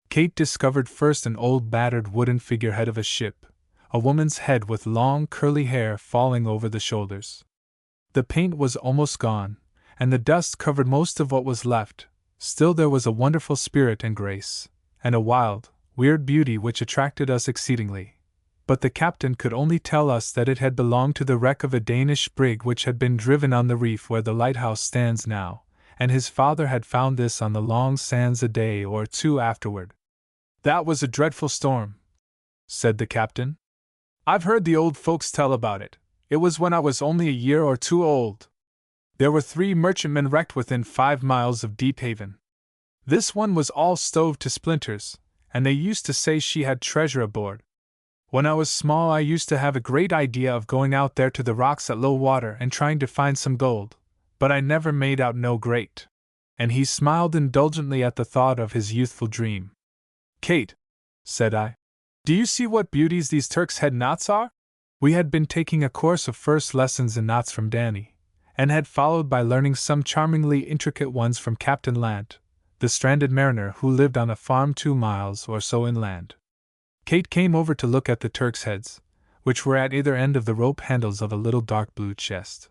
Kate discovered first an old battered wooden figurehead of a ship, a woman's head with long curly hair falling over the shoulders. The paint was almost gone, and the dust covered most of what was left, still there was a wonderful spirit and grace, and a wild, weird beauty which attracted us exceedingly. But the captain could only tell us that it had belonged to the wreck of a Danish brig which had been driven on the reef where the lighthouse stands now, and his father had found this on the long sands a day or 2 afterward. "That was a dreadful storm," said the captain. "I've heard the old folks tell about it. It was when I was only a year or 2 old. There were 3 merchantmen wrecked within 5 miles of Deephaven. This one was all stove to splinters, and they used to say she had treasure aboard. When I was small I used to have a great idea of going out there to the rocks at low water and trying to find some gold, but I never made out no great." And he smiled indulgently at the thought of his youthful dream. "Kate," said I, "do you see what beauties these Turk's Head knots are?" We had been taking a course of first lessons in knots from Danny, and had followed by learning some charmingly intricate ones from Captain Lant, the stranded mariner who lived on a farm 2 miles or so inland. Kate came over to look at the Turk's heads, which were at either end of the rope handles of a little dark blue chest.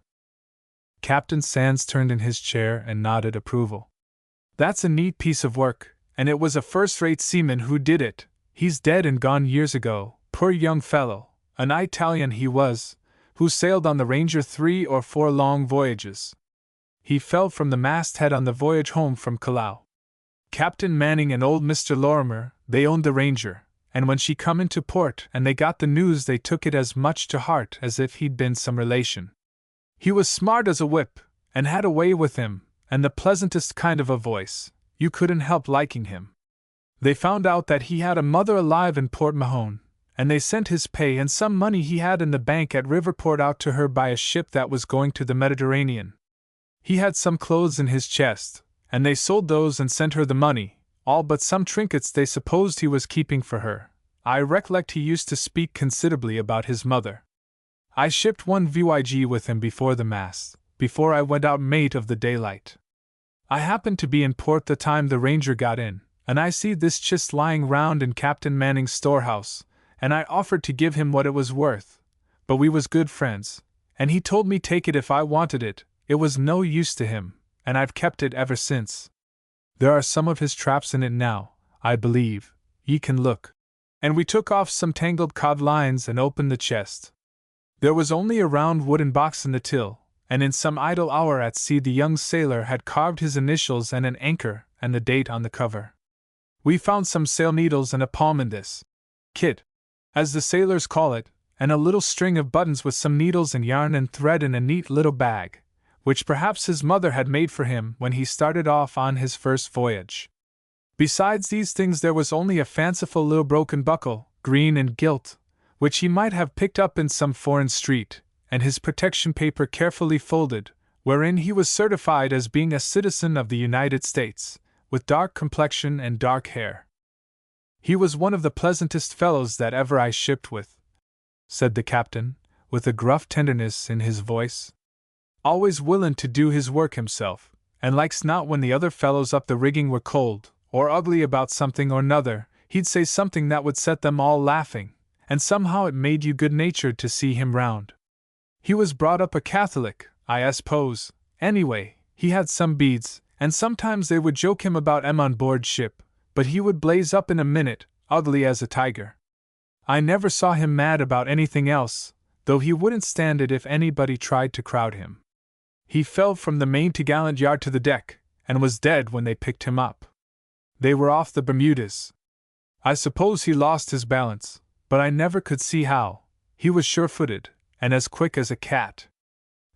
Captain Sands turned in his chair and nodded approval. "That's a neat piece of work, and it was a first-rate seaman who did it. He's dead and gone years ago, poor young fellow, an Italian he was, who sailed on the Ranger 3 or 4 long voyages. He fell from the masthead on the voyage home from Callao. Captain Manning and old Mr. Lorimer, they owned the Ranger, and when she come into port and they got the news they took it as much to heart as if he'd been some relation. He was smart as a whip, and had a way with him, and the pleasantest kind of a voice. You couldn't help liking him. They found out that he had a mother alive in Port Mahon, and they sent his pay and some money he had in the bank at Riverport out to her by a ship that was going to the Mediterranean. He had some clothes in his chest, and they sold those and sent her the money, all but some trinkets they supposed he was keeping for her. I recollect he used to speak considerably about his mother. I shipped 1 VYG with him before the mast, before I went out mate of the Daylight. I happened to be in port the time the Ranger got in, and I see this chist lying round in Captain Manning's storehouse, and I offered to give him what it was worth, but we was good friends, and he told me take it if I wanted it. It was no use to him, and I've kept it ever since. There are some of his traps in it now, I believe. Ye can look. And we took off some tangled cod lines and opened the chest. There was only a round wooden box in the till, and in some idle hour at sea the young sailor had carved his initials and an anchor and the date on the cover. We found some sail needles and a palm in this kit, as the sailors call it, and a little string of buttons with some needles and yarn and thread in a neat little bag, which perhaps his mother had made for him when he started off on his first voyage. Besides these things there was only a fanciful little broken buckle, green and gilt, which he might have picked up in some foreign street, and his protection paper carefully folded, wherein he was certified as being a citizen of the United States, with dark complexion and dark hair. He was one of the pleasantest fellows that ever I shipped with, said the captain, with a gruff tenderness in his voice. Always willin' to do his work himself, and likes not when the other fellows up the rigging were cold, or ugly about something or nother. He'd say something that would set them all laughing, and somehow it made you good-natured to see him round. He was brought up a Catholic, I suppose. Anyway, he had some beads, and sometimes they would joke him about 'em on board ship, but he would blaze up in a minute, ugly as a tiger. I never saw him mad about anything else, though he wouldn't stand it if anybody tried to crowd him. He fell from the main topgallant yard to the deck, and was dead when they picked him up. They were off the Bermudas. I suppose he lost his balance, but I never could see how. He was sure-footed, and as quick as a cat.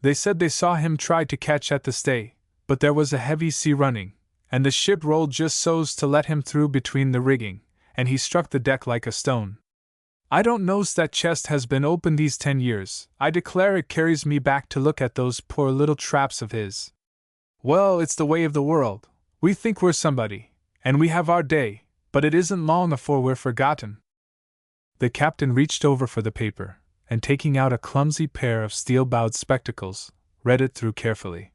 They said they saw him try to catch at the stay, but there was a heavy sea running, and the ship rolled just so's to let him through between the rigging, and he struck the deck like a stone. I don't know's that chest has been open these 10 years. I declare it carries me back to look at those poor little traps of his. Well, it's the way of the world. We think we're somebody, and we have our day, but it isn't long afore we're forgotten. The captain reached over for the paper, and taking out a clumsy pair of steel-bowed spectacles, read it through carefully.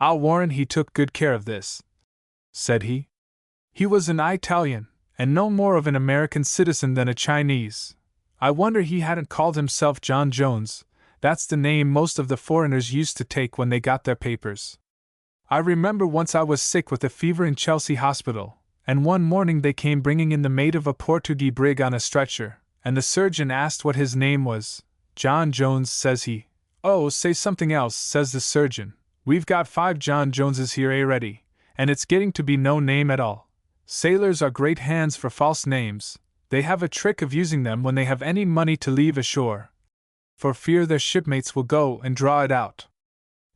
I'll warrant he took good care of this, said he. He was an Italian, and no more of an American citizen than a Chinese. I wonder he hadn't called himself John Jones. That's the name most of the foreigners used to take when they got their papers. I remember once I was sick with a fever in Chelsea Hospital, and one morning they came bringing in the mate of a Portuguese brig on a stretcher, and the surgeon asked what his name was. John Jones, says he. Oh, say something else, says the surgeon. We've got 5 John Joneses here already, and it's getting to be no name at all. Sailors are great hands for false names. They have a trick of using them when they have any money to leave ashore, for fear their shipmates will go and draw it out.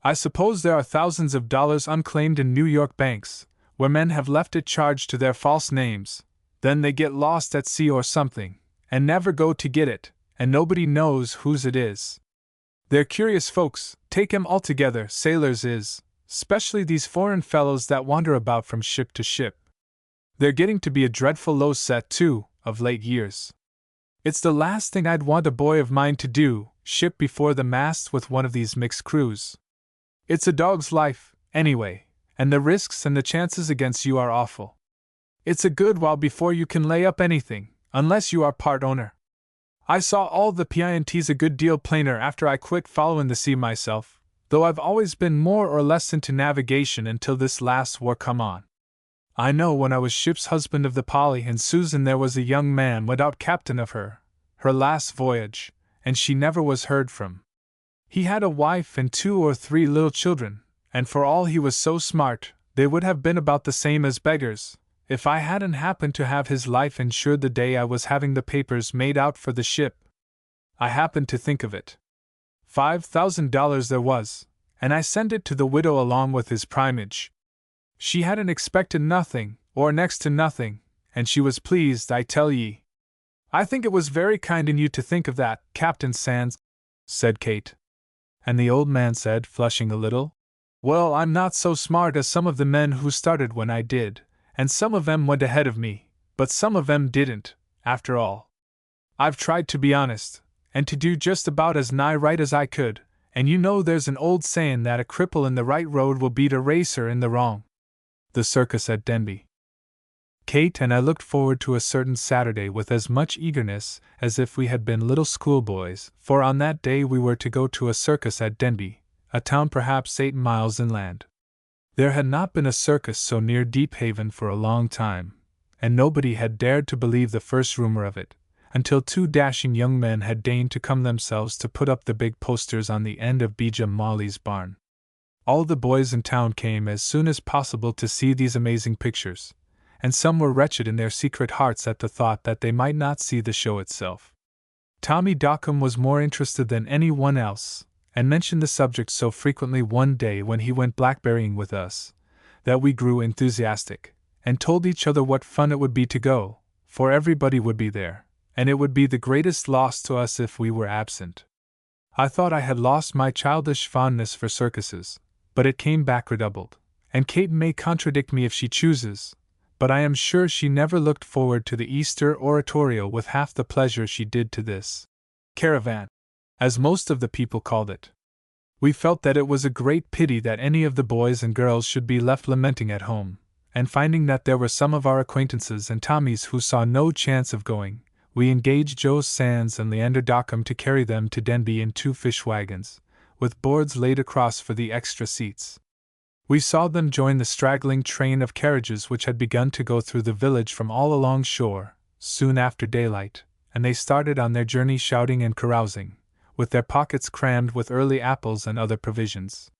I suppose there are thousands of dollars unclaimed in New York banks, where men have left it charged to their false names. Then they get lost at sea or something, and never go to get it, and nobody knows whose it is. They're curious folks, take 'em altogether, sailors is, 'specially these foreign fellows that wander about from ship to ship. They're getting to be a dreadful low set, too, of late years. It's the last thing I'd want a boy of mine to do, ship before the mast with one of these mixed crews. It's a dog's life, anyway, and the risks and the chances against you are awful. It's a good while before you can lay up anything, unless you are part owner. I saw all the P.I.N.Ts a good deal plainer after I quit following the sea myself, though I've always been more or less into navigation until this last war come on. I know when I was ship's husband of the Polly and Susan there was a young man went out captain of her last voyage, and she never was heard from. He had a wife and 2 or 3 little children, and for all he was so smart, they would have been about the same as beggars, if I hadn't happened to have his life insured the day I was having the papers made out for the ship. I happened to think of it. $5,000 there was, and I sent it to the widow along with his primage. She hadn't expected nothing, or next to nothing, and she was pleased, I tell ye. I think it was very kind in you to think of that, Captain Sands, said Kate. And the old man said, flushing a little, Well, I'm not so smart as some of the men who started when I did, and some of 'em went ahead of me, but some of 'em didn't, after all. I've tried to be honest, and to do just about as nigh right as I could, and you know there's an old saying that a cripple in the right road will beat a racer in the wrong. The circus at Denby. Kate and I looked forward to a certain Saturday with as much eagerness as if we had been little schoolboys, for on that day we were to go to a circus at Denby, a town perhaps 8 miles inland. There had not been a circus so near Deephaven for a long time, and nobody had dared to believe the first rumor of it, until 2 dashing young men had deigned to come themselves to put up the big posters on the end of Bija Molly's barn. All the boys in town came as soon as possible to see these amazing pictures, and some were wretched in their secret hearts at the thought that they might not see the show itself. Tommy Dockham was more interested than anyone else, and mentioned the subject so frequently one day when he went blackberrying with us, that we grew enthusiastic, and told each other what fun it would be to go, for everybody would be there, and it would be the greatest loss to us if we were absent. I thought I had lost my childish fondness for circuses, but it came back redoubled, and Kate may contradict me if she chooses, but I am sure she never looked forward to the Easter oratorio with half the pleasure she did to this caravan, as most of the people called it. We felt that it was a great pity that any of the boys and girls should be left lamenting at home, and finding that there were some of our acquaintances and Tommy's who saw no chance of going, we engaged Joe Sands and Leander Dockham to carry them to Denby in 2 fish wagons, with boards laid across for the extra seats. We saw them join the straggling train of carriages which had begun to go through the village from all along shore, soon after daylight, and they started on their journey shouting and carousing, with their pockets crammed with early apples and other provisions.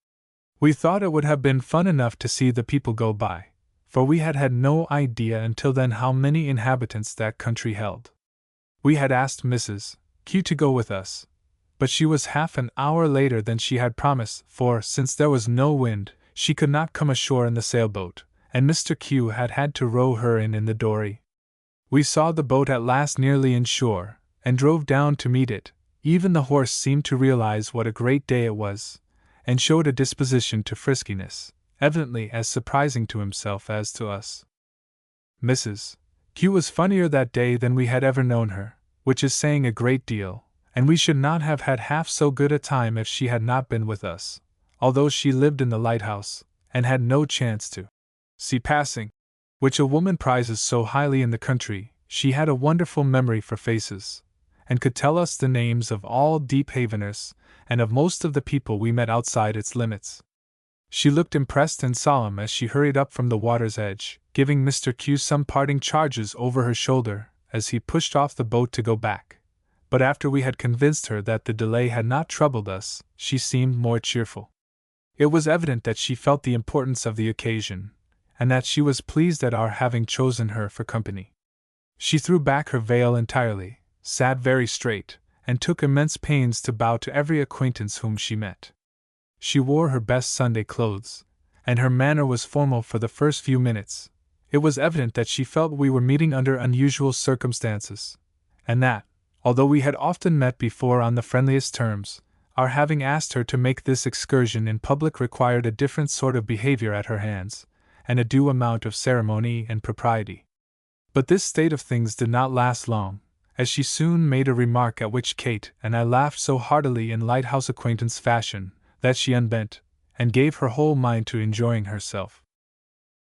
We thought it would have been fun enough to see the people go by, for we had had no idea until then how many inhabitants that country held. We had asked Mrs. Q to go with us, but she was half an hour later than she had promised, for, since there was no wind, she could not come ashore in the sailboat, and Mr. Q had to row her in the dory. We saw the boat at last nearly inshore, and drove down to meet it. Even the horse seemed to realize what a great day it was, and showed a disposition to friskiness, evidently as surprising to himself as to us. Mrs. Q was funnier that day than we had ever known her, which is saying a great deal, and we should not have had half so good a time if she had not been with us, although she lived in the lighthouse, and had no chance to see passing, which a woman prizes so highly in the country. She had a wonderful memory for faces, and could tell us the names of all Deephaveners, and of most of the people we met outside its limits. She looked impressed and solemn as she hurried up from the water's edge, giving Mr. Q some parting charges over her shoulder as he pushed off the boat to go back. But after we had convinced her that the delay had not troubled us, she seemed more cheerful. It was evident that she felt the importance of the occasion, and that she was pleased at our having chosen her for company. She threw back her veil entirely, sat very straight, and took immense pains to bow to every acquaintance whom she met. She wore her best Sunday clothes, and her manner was formal for the first few minutes. It was evident that she felt we were meeting under unusual circumstances, and that, although we had often met before on the friendliest terms, our having asked her to make this excursion in public required a different sort of behavior at her hands, and a due amount of ceremony and propriety. But this state of things did not last long, as she soon made a remark at which Kate and I laughed so heartily in lighthouse acquaintance fashion, that she unbent, and gave her whole mind to enjoying herself.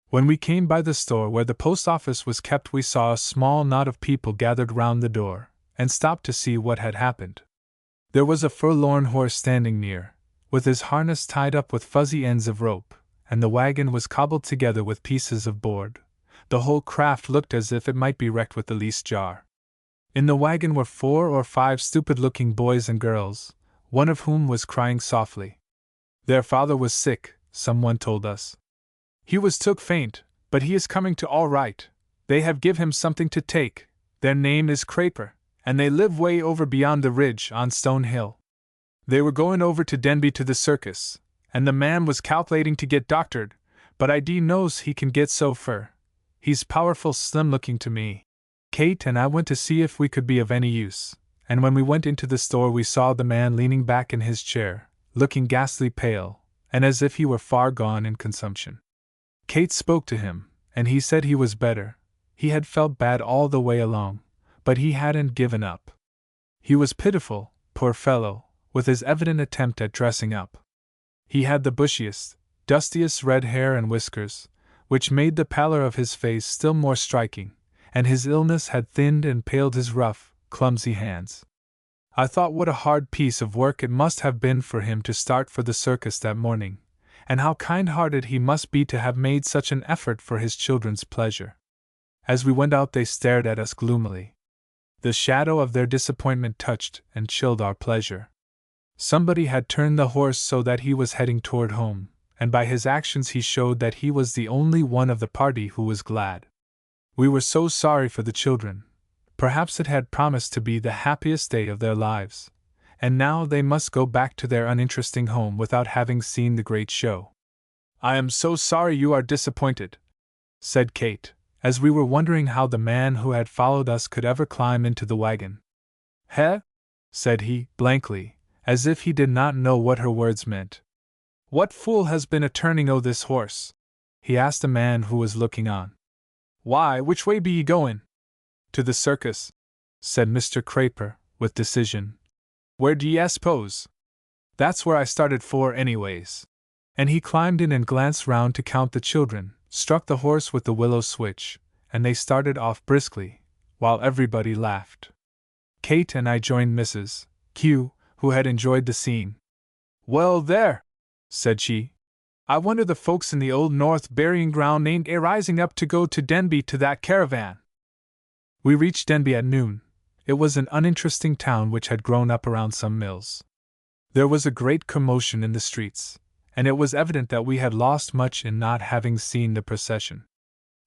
When we came by the store where the post office was kept, we saw a small knot of people gathered round the door, and stopped to see what had happened. There was a forlorn horse standing near, with his harness tied up with fuzzy ends of rope, and the wagon was cobbled together with pieces of board. The whole craft looked as if it might be wrecked with the least jar. In the wagon were 4 or 5 stupid-looking boys and girls, one of whom was crying softly. Their father was sick, someone told us. He was took faint, but he is coming to all right. They have give him something to take. Their name is Craper, and they live way over beyond the ridge on Stone Hill. They were going over to Denby to the circus, and the man was calculating to get doctored, but I knows he can get so fur. He's powerful slim-looking to me. Kate and I went to see if we could be of any use, and when we went into the store we saw the man leaning back in his chair, looking ghastly pale, and as if he were far gone in consumption. Kate spoke to him, and he said he was better. He had felt bad all the way along, but he hadn't given up. He was pitiful, poor fellow, with his evident attempt at dressing up. He had the bushiest, dustiest red hair and whiskers, which made the pallor of his face still more striking, and his illness had thinned and paled his rough, clumsy hands. I thought what a hard piece of work it must have been for him to start for the circus that morning, and how kind-hearted he must be to have made such an effort for his children's pleasure. As we went out they stared at us gloomily. The shadow of their disappointment touched and chilled our pleasure. Somebody had turned the horse so that he was heading toward home, and by his actions he showed that he was the only one of the party who was glad. We were so sorry for the children. Perhaps it had promised to be the happiest day of their lives, and now they must go back to their uninteresting home without having seen the great show. "I am so sorry you are disappointed," said Kate, as we were wondering how the man who had followed us could ever climb into the wagon. "Heh?" said he, blankly, as if he did not know what her words meant. "What fool has been a-turning o' this horse?" he asked a man who was looking on. "Why, which way be ye goin'?" "To the circus," said Mr. Craper, with decision. "Where d'ye s'pose?" "That's where I started for, anyways." And he climbed in and glanced round to count the children, struck the horse with the willow switch, and they started off briskly, while everybody laughed. Kate and I joined Mrs. Q, who had enjoyed the scene. "Well, there," said she. "I wonder the folks in the Old North burying ground ain't rising up to go to Denby to that caravan." We reached Denby at noon. It was an uninteresting town which had grown up around some mills. There was a great commotion in the streets, and it was evident that we had lost much in not having seen the procession.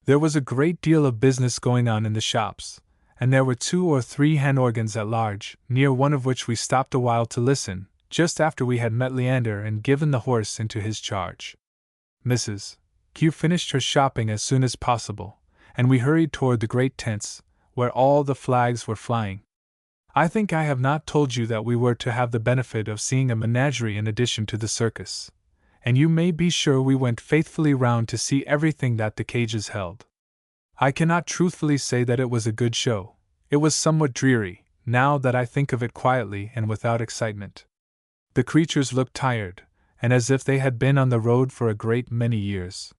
There was a great deal of business going on in the shops, and there were 2 or 3 hand organs at large, near one of which we stopped a while to listen, just after we had met Leander and given the horse into his charge. Mrs. Q finished her shopping as soon as possible, and we hurried toward the great tents, where all the flags were flying. I think I have not told you that we were to have the benefit of seeing a menagerie in addition to the circus, and you may be sure we went faithfully round to see everything that the cages held. I cannot truthfully say that it was a good show. It was somewhat dreary, now that I think of it quietly and without excitement. The creatures looked tired, and as if they had been on the road for a great many years.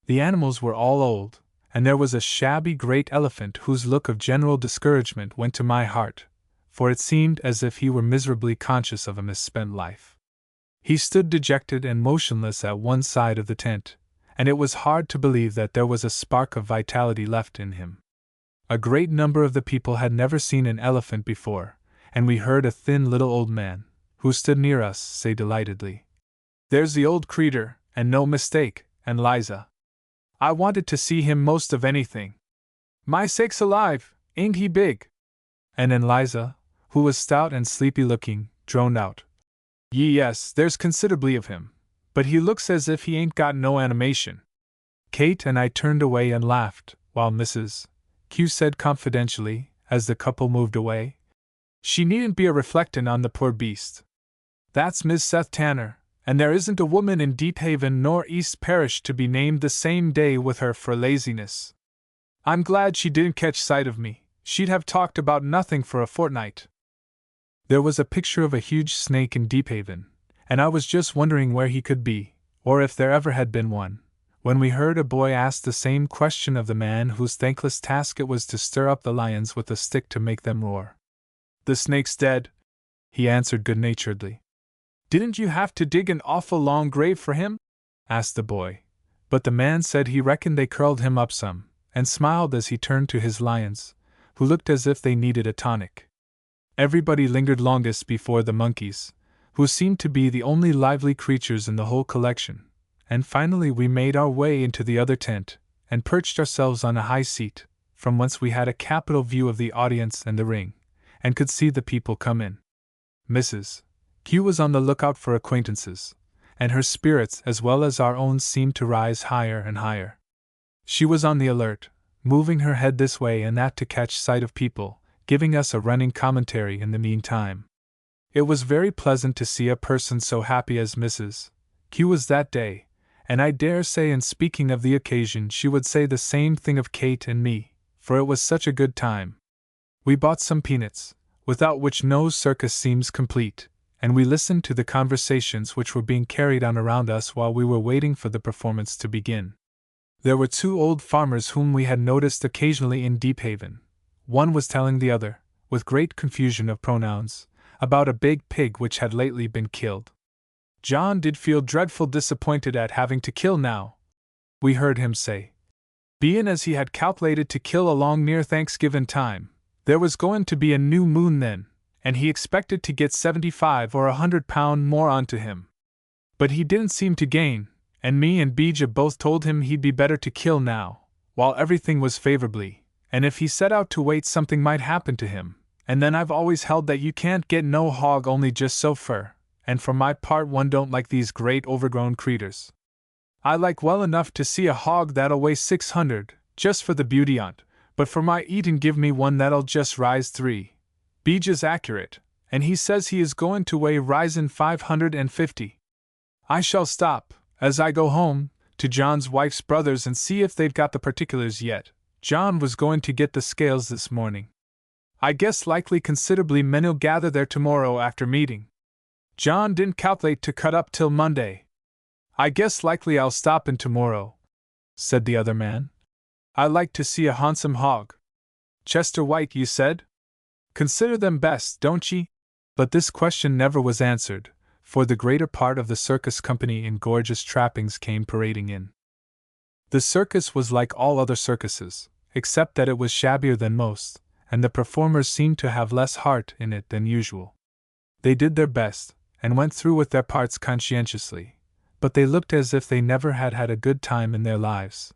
The animals were all old, and there was a shabby great elephant whose look of general discouragement went to my heart, for it seemed as if he were miserably conscious of a misspent life. He stood dejected and motionless at one side of the tent, and it was hard to believe that there was a spark of vitality left in him. A great number of the people had never seen an elephant before, and we heard a thin little old man, who stood near us, say delightedly, "There's the old creetur, and no mistake, and Liza. I wanted to see him most of anything. My sakes alive, ain't he big?" And then Liza, who was stout and sleepy-looking, droned out, Yes, there's considerably of him, but he looks as if he ain't got no animation." Kate and I turned away and laughed, while Mrs. Q said confidentially, as the couple moved away, "She needn't be a-reflectin' on the poor beast. That's Miss Seth Tanner, and there isn't a woman in Deephaven nor East Parish to be named the same day with her for laziness. I'm glad she didn't catch sight of me. She'd have talked about nothing for a fortnight." There was a picture of a huge snake in Deephaven, and I was just wondering where he could be, or if there ever had been one, when we heard a boy ask the same question of the man whose thankless task it was to stir up the lions with a stick to make them roar. "The snake's dead," he answered good-naturedly. "Didn't you have to dig an awful long grave for him?" asked the boy, but the man said he reckoned they curled him up some, and smiled as he turned to his lions, who looked as if they needed a tonic. Everybody lingered longest before the monkeys, who seemed to be the only lively creatures in the whole collection, and finally we made our way into the other tent, and perched ourselves on a high seat, from whence we had a capital view of the audience and the ring, and could see the people come in. Mrs. Q was on the lookout for acquaintances, and her spirits as well as our own seemed to rise higher and higher. She was on the alert, moving her head this way and that to catch sight of people, giving us a running commentary in the meantime. It was very pleasant to see a person so happy as Mrs. Q was that day, and I dare say in speaking of the occasion she would say the same thing of Kate and me, for it was such a good time. We bought some peanuts, without which no circus seems complete, and we listened to the conversations which were being carried on around us while we were waiting for the performance to begin. There were two old farmers whom we had noticed occasionally in Deephaven. One was telling the other, with great confusion of pronouns, about a big pig which had lately been killed. John did feel dreadful disappointed at having to kill now, we heard him say. Bein' as he had calculated to kill along near Thanksgivin' time, there was going to be a new moon then, and he expected to get 75 or £100 more onto him. But he didn't seem to gain, and me and Bija both told him he'd be better to kill now, while everything was favorably, and if he set out to wait something might happen to him, and then I've always held that you can't get no hog only just so fur, and for my part one don't like these great overgrown creeters. I like well enough to see a hog that'll weigh 600, just for the beauty on't, but for my eatin' give me one that'll just rise 3. Bija's accurate, and he says he is going to weigh risin' 550. I shall stop, as I go home, to John's wife's brothers and see if they've got the particulars yet. John was going to get the scales this morning. I guess likely considerably men'll gather there tomorrow after meeting. John didn't calculate to cut up till Monday. I guess likely I'll stop in tomorrow, said the other man. I like to see a handsome hog. Chester White, you said? Consider them best, don't ye? But this question never was answered, for the greater part of the circus company in gorgeous trappings came parading in. The circus was like all other circuses, except that it was shabbier than most, and the performers seemed to have less heart in it than usual. They did their best, and went through with their parts conscientiously, but they looked as if they never had had a good time in their lives.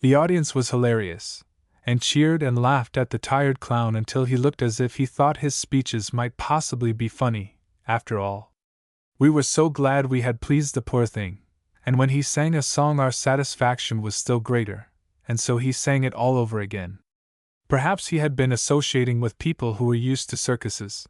The audience was hilarious, and cheered and laughed at the tired clown until he looked as if he thought his speeches might possibly be funny, after all. We were so glad we had pleased the poor thing, and when he sang a song our satisfaction was still greater, and so he sang it all over again. Perhaps he had been associating with people who were used to circuses.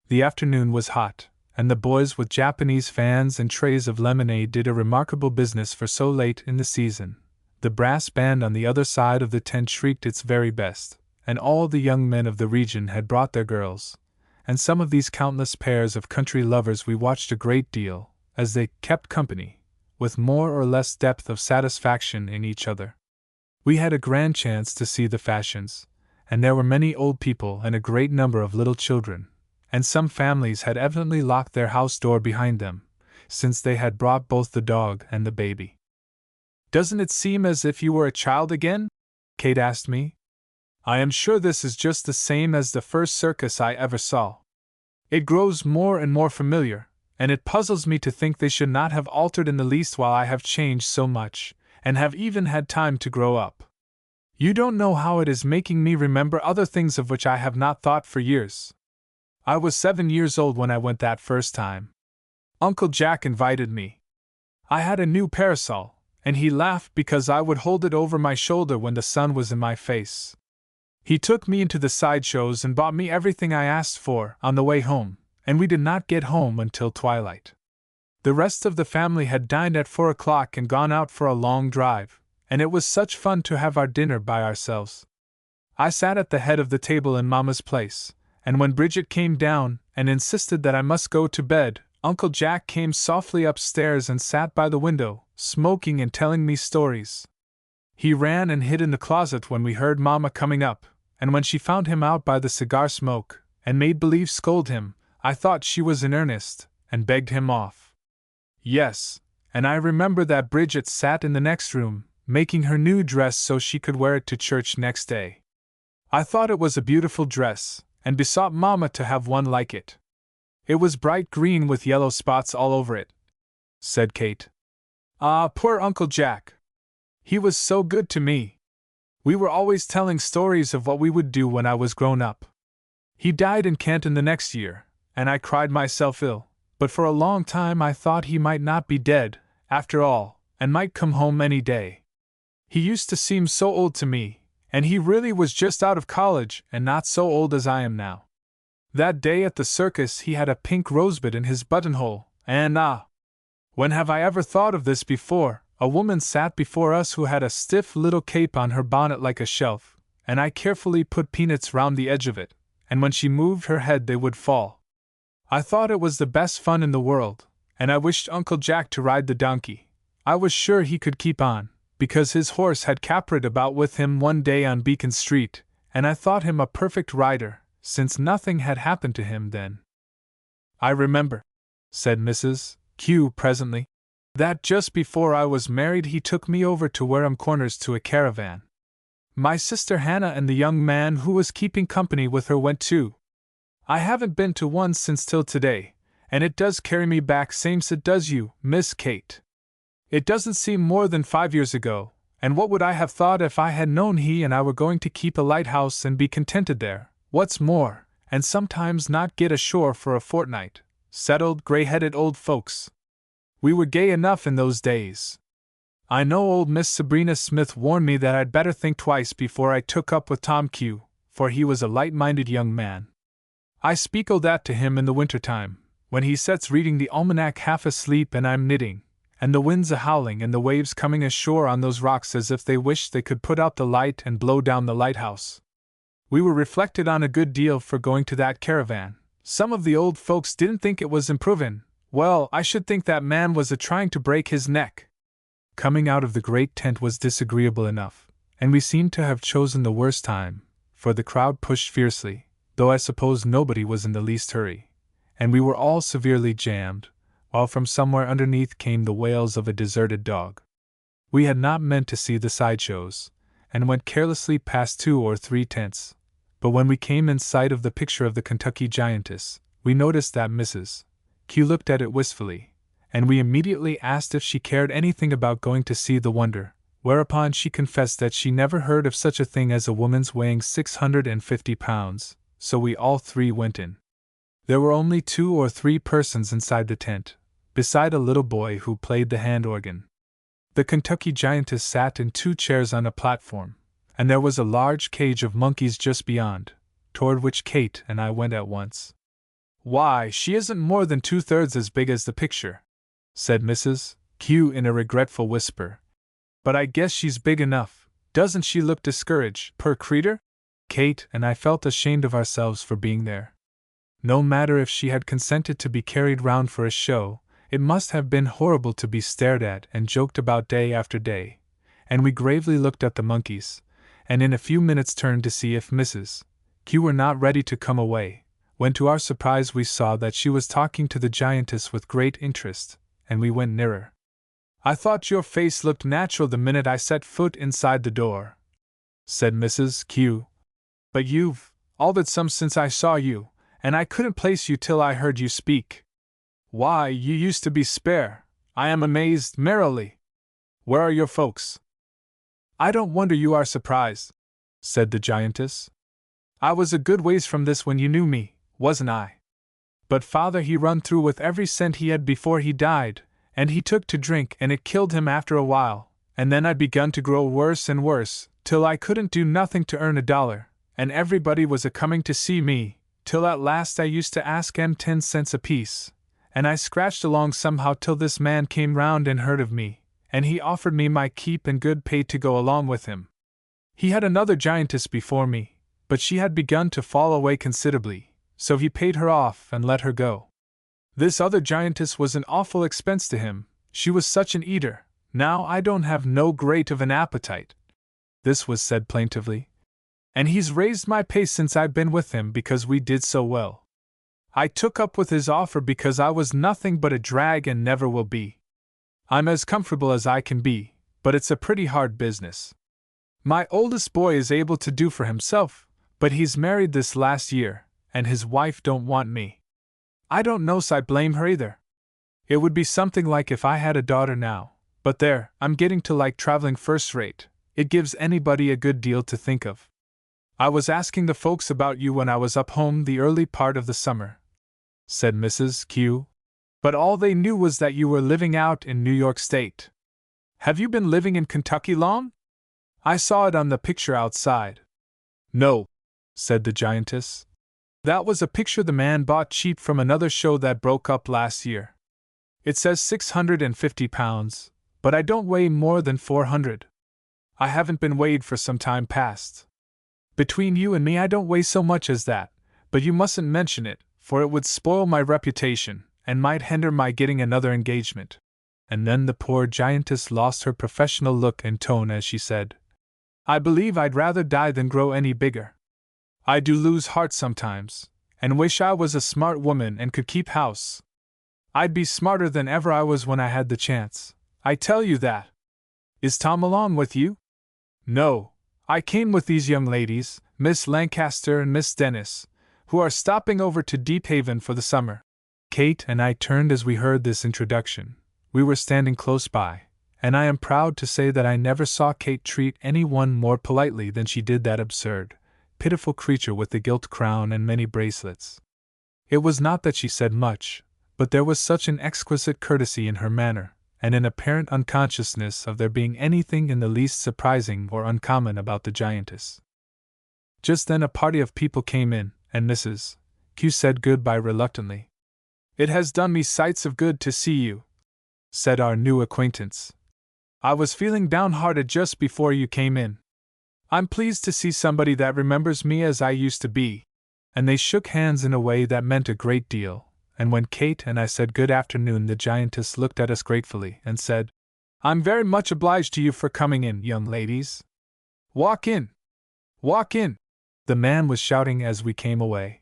The afternoon was hot, and the boys with Japanese fans and trays of lemonade did a remarkable business for so late in the season. The brass band on the other side of the tent shrieked its very best, and all the young men of the region had brought their girls, and some of these countless pairs of country lovers we watched a great deal, as they kept company, with more or less depth of satisfaction in each other. We had a grand chance to see the fashions, and there were many old people and a great number of little children, and some families had evidently locked their house door behind them, since they had brought both the dog and the baby. "Doesn't it seem as if you were a child again?" Kate asked me. "I am sure this is just the same as the first circus I ever saw. It grows more and more familiar, and it puzzles me to think they should not have altered in the least while I have changed so much, and have even had time to grow up. You don't know how it is making me remember other things of which I have not thought for years. I was 7 years old when I went that first time. Uncle Jack invited me. I had a new parasol, and he laughed because I would hold it over my shoulder when the sun was in my face. He took me into the sideshows and bought me everything I asked for on the way home, and we did not get home until twilight. The rest of the family had dined at 4 o'clock and gone out for a long drive, and it was such fun to have our dinner by ourselves. I sat at the head of the table in Mama's place, and when Bridget came down and insisted that I must go to bed, Uncle Jack came softly upstairs and sat by the window, smoking and telling me stories. He ran and hid in the closet when we heard Mama coming up, and when she found him out by the cigar smoke, and made believe scold him, I thought she was in earnest, and begged him off. Yes, and I remember that Bridget sat in the next room, making her new dress so she could wear it to church next day. I thought it was a beautiful dress, and besought Mama to have one like it. It was bright green with yellow spots all over it," said Kate. "Ah, poor Uncle Jack! He was so good to me. We were always telling stories of what we would do when I was grown up. He died in Canton the next year, and I cried myself ill, but for a long time I thought he might not be dead, after all, and might come home any day. He used to seem so old to me, and he really was just out of college and not so old as I am now. That day at the circus he had a pink rosebud in his buttonhole, and when have I ever thought of this before? A woman sat before us who had a stiff little cape on her bonnet like a shelf, and I carefully put peanuts round the edge of it, and when she moved her head they would fall. I thought it was the best fun in the world, and I wished Uncle Jack to ride the donkey. I was sure he could keep on, because his horse had capered about with him one day on Beacon Street, and I thought him a perfect rider, since nothing had happened to him then. I remember, said Mrs. Q presently, that just before I was married he took me over to Wareham Corners to a caravan. My sister Hannah and the young man who was keeping company with her went too. I haven't been to one since till today, and it does carry me back same's it does you, Miss Kate. It doesn't seem more than 5 years ago, and what would I have thought if I had known he and I were going to keep a lighthouse and be contented there, what's more, and sometimes not get ashore for a fortnight, settled, grey-headed old folks. We were gay enough in those days. I know old Miss Sabrina Smith warned me that I'd better think twice before I took up with Tom Q, for he was a light-minded young man. I speak o' that to him in the winter-time, when he sets reading the almanac half asleep and I'm knitting, and the wind's a-howling and the waves coming ashore on those rocks as if they wished they could put out the light and blow down the lighthouse. We were reflected on a good deal for going to that caravan. Some of the old folks didn't think it was improvin'. Well, I should think that man was a-trying to break his neck. Coming out of the great tent was disagreeable enough, and we seemed to have chosen the worst time, for the crowd pushed fiercely, though I suppose nobody was in the least hurry, and we were all severely jammed, while from somewhere underneath came the wails of a deserted dog. We had not meant to see the sideshows, and went carelessly past 2 or 3 tents, but when we came in sight of the picture of the Kentucky giantess, we noticed that Mrs. Q looked at it wistfully, and we immediately asked if she cared anything about going to see the wonder, whereupon she confessed that she never heard of such a thing as a woman's weighing 650 pounds, so we all 3 went in. There were only 2 or 3 persons inside the tent, beside a little boy who played the hand organ. The Kentucky giantess sat in 2 chairs on a platform, and there was a large cage of monkeys just beyond, toward which Kate and I went at once. Why, she isn't more than 2/3 as big as the picture, said Mrs. Q in a regretful whisper. But I guess she's big enough. Doesn't she look discouraged, poor creetur? Kate and I felt ashamed of ourselves for being there. No matter if she had consented to be carried round for a show, it must have been horrible to be stared at and joked about day after day, and we gravely looked at the monkeys, and in a few minutes turned to see if Mrs. Q were not ready to come away, when to our surprise we saw that she was talking to the giantess with great interest, and we went nearer. I thought your face looked natural the minute I set foot inside the door, said Mrs. Q. But you've altered some since I saw you, and I couldn't place you till I heard you speak. Why, you used to be spare. I am amazed, merrily. Where are your folks? I don't wonder you are surprised, said the giantess. I was a good ways from this when you knew me, wasn't I? But father he run through with every cent he had before he died, and he took to drink and it killed him after a while, and then I begun to grow worse and worse, till I couldn't do nothing to earn $1, and everybody was a-coming to see me, till at last I used to ask 'em 10 cents apiece, and I scratched along somehow till this man came round and heard of me, and he offered me my keep and good pay to go along with him. He had another giantess before me, but she had begun to fall away considerably, so he paid her off and let her go. This other giantess was an awful expense to him, she was such an eater. Now I don't have no great of an appetite. This was said plaintively. And he's raised my pay since I've been with him because we did so well. I took up with his offer because I was nothing but a drag and never will be. I'm as comfortable as I can be, but it's a pretty hard business. My oldest boy is able to do for himself, but he's married this last year, and his wife don't want me. I don't know's I blame her either. It would be something like if I had a daughter now, but there, I'm getting to like traveling first rate, it gives anybody a good deal to think of. I was asking the folks about you when I was up home the early part of the summer, said Mrs. Q, but all they knew was that you were living out in New York State. Have you been living in Kentucky long? I saw it on the picture outside. No, said the giantess. That was a picture the man bought cheap from another show that broke up last year. It says 650 pounds, but I don't weigh more than 400. I haven't been weighed for some time past. Between you and me I don't weigh so much as that, but you mustn't mention it, for it would spoil my reputation, and might hinder my getting another engagement. And then the poor giantess lost her professional look and tone as she said, "I believe I'd rather die than grow any bigger. I do lose heart sometimes, and wish I was a smart woman and could keep house. I'd be smarter than ever I was when I had the chance, I tell you that. Is Tom along with you?" "No, I came with these young ladies, Miss Lancaster and Miss Dennis, who are stopping over to Deephaven for the summer." Kate and I turned as we heard this introduction. We were standing close by, and I am proud to say that I never saw Kate treat anyone more politely than she did that absurd, pitiful creature with the gilt crown and many bracelets. It was not that she said much, but there was such an exquisite courtesy in her manner, and an apparent unconsciousness of there being anything in the least surprising or uncommon about the giantess. Just then a party of people came in, and Mrs. Q said good-bye reluctantly. "It has done me sights of good to see you," said our new acquaintance. "I was feeling downhearted just before you came in. I'm pleased to see somebody that remembers me as I used to be." And they shook hands in a way that meant a great deal, and when Kate and I said good afternoon, the giantess looked at us gratefully and said, "I'm very much obliged to you for coming in, young ladies. Walk in! Walk in!" The man was shouting as we came away.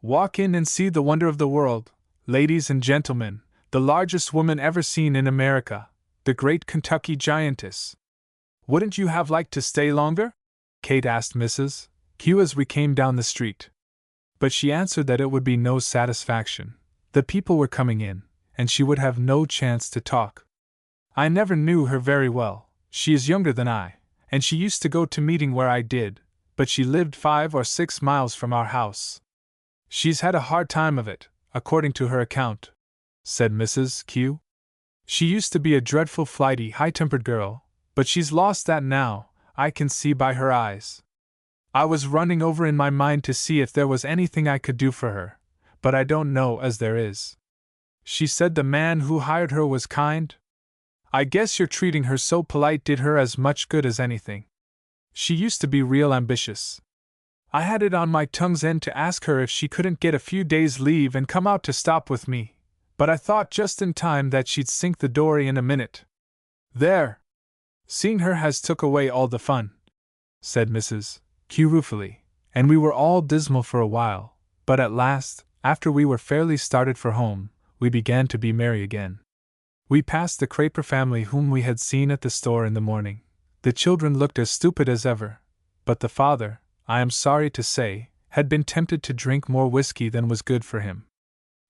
"Walk in and see the wonder of the world, ladies and gentlemen, the largest woman ever seen in America, the great Kentucky giantess. Wouldn't you have liked to stay longer?" Kate asked Mrs. Q as we came down the street. But she answered that it would be no satisfaction. The people were coming in, and she would have no chance to talk. "I never knew her very well. She is younger than I, and she used to go to meeting where I did, but she lived 5 or 6 miles from our house. She's had a hard time of it, according to her account," said Mrs. Q. "She used to be a dreadful flighty, high-tempered girl, but she's lost that now, I can see by her eyes. I was running over in my mind to see if there was anything I could do for her, but I don't know as there is. She said the man who hired her was kind. I guess your treating her so polite did her as much good as anything. She used to be real ambitious. I had it on my tongue's end to ask her if she couldn't get a few days' leave and come out to stop with me, but I thought just in time that she'd sink the dory in a minute. There! Seeing her has took away all the fun," said Mrs. Q ruefully, and we were all dismal for a while, but at last, after we were fairly started for home, we began to be merry again. We passed the Craper family whom we had seen at the store in the morning. The children looked as stupid as ever, but the father, I am sorry to say, had been tempted to drink more whiskey than was good for him.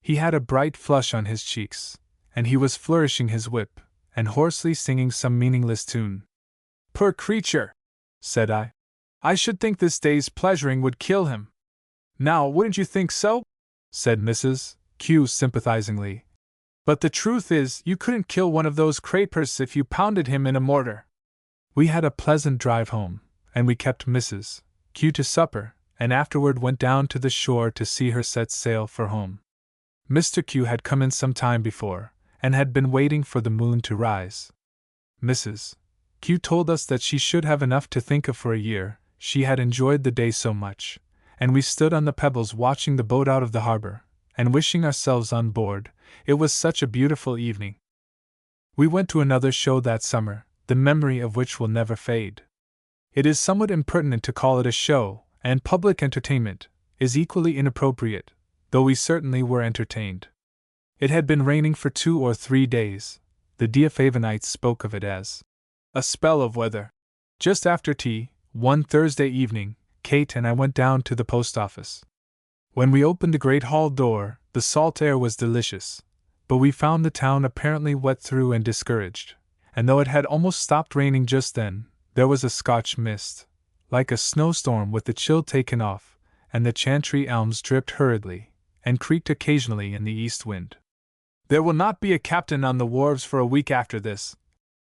He had a bright flush on his cheeks, and he was flourishing his whip, and hoarsely singing some meaningless tune. "Poor creature!" said I. "I should think this day's pleasuring would kill him." "Now, wouldn't you think so?" said Mrs. Q sympathizingly. "But the truth is, you couldn't kill one of those Crapers if you pounded him in a mortar." We had a pleasant drive home, and we kept Mrs. Q to supper, and afterward went down to the shore to see her set sail for home. Mr. Q had come in some time before, and had been waiting for the moon to rise. Mrs. Q told us that she should have enough to think of for a year, she had enjoyed the day so much, and we stood on the pebbles watching the boat out of the harbor, and wishing ourselves on board. It was such a beautiful evening. We went to another show that summer, the memory of which will never fade. It is somewhat impertinent to call it a show, and public entertainment is equally inappropriate, though we certainly were entertained. It had been raining for 2 or 3 days. The Deephavenites spoke of it as a spell of weather. Just after tea, one Thursday evening, Kate and I went down to the post office. When we opened the great hall door, the salt air was delicious, but we found the town apparently wet through and discouraged, and though it had almost stopped raining just then, there was a Scotch mist, like a snowstorm with the chill taken off, and the chantry elms dripped hurriedly, and creaked occasionally in the east wind. "There will not be a captain on the wharves for a week after this,"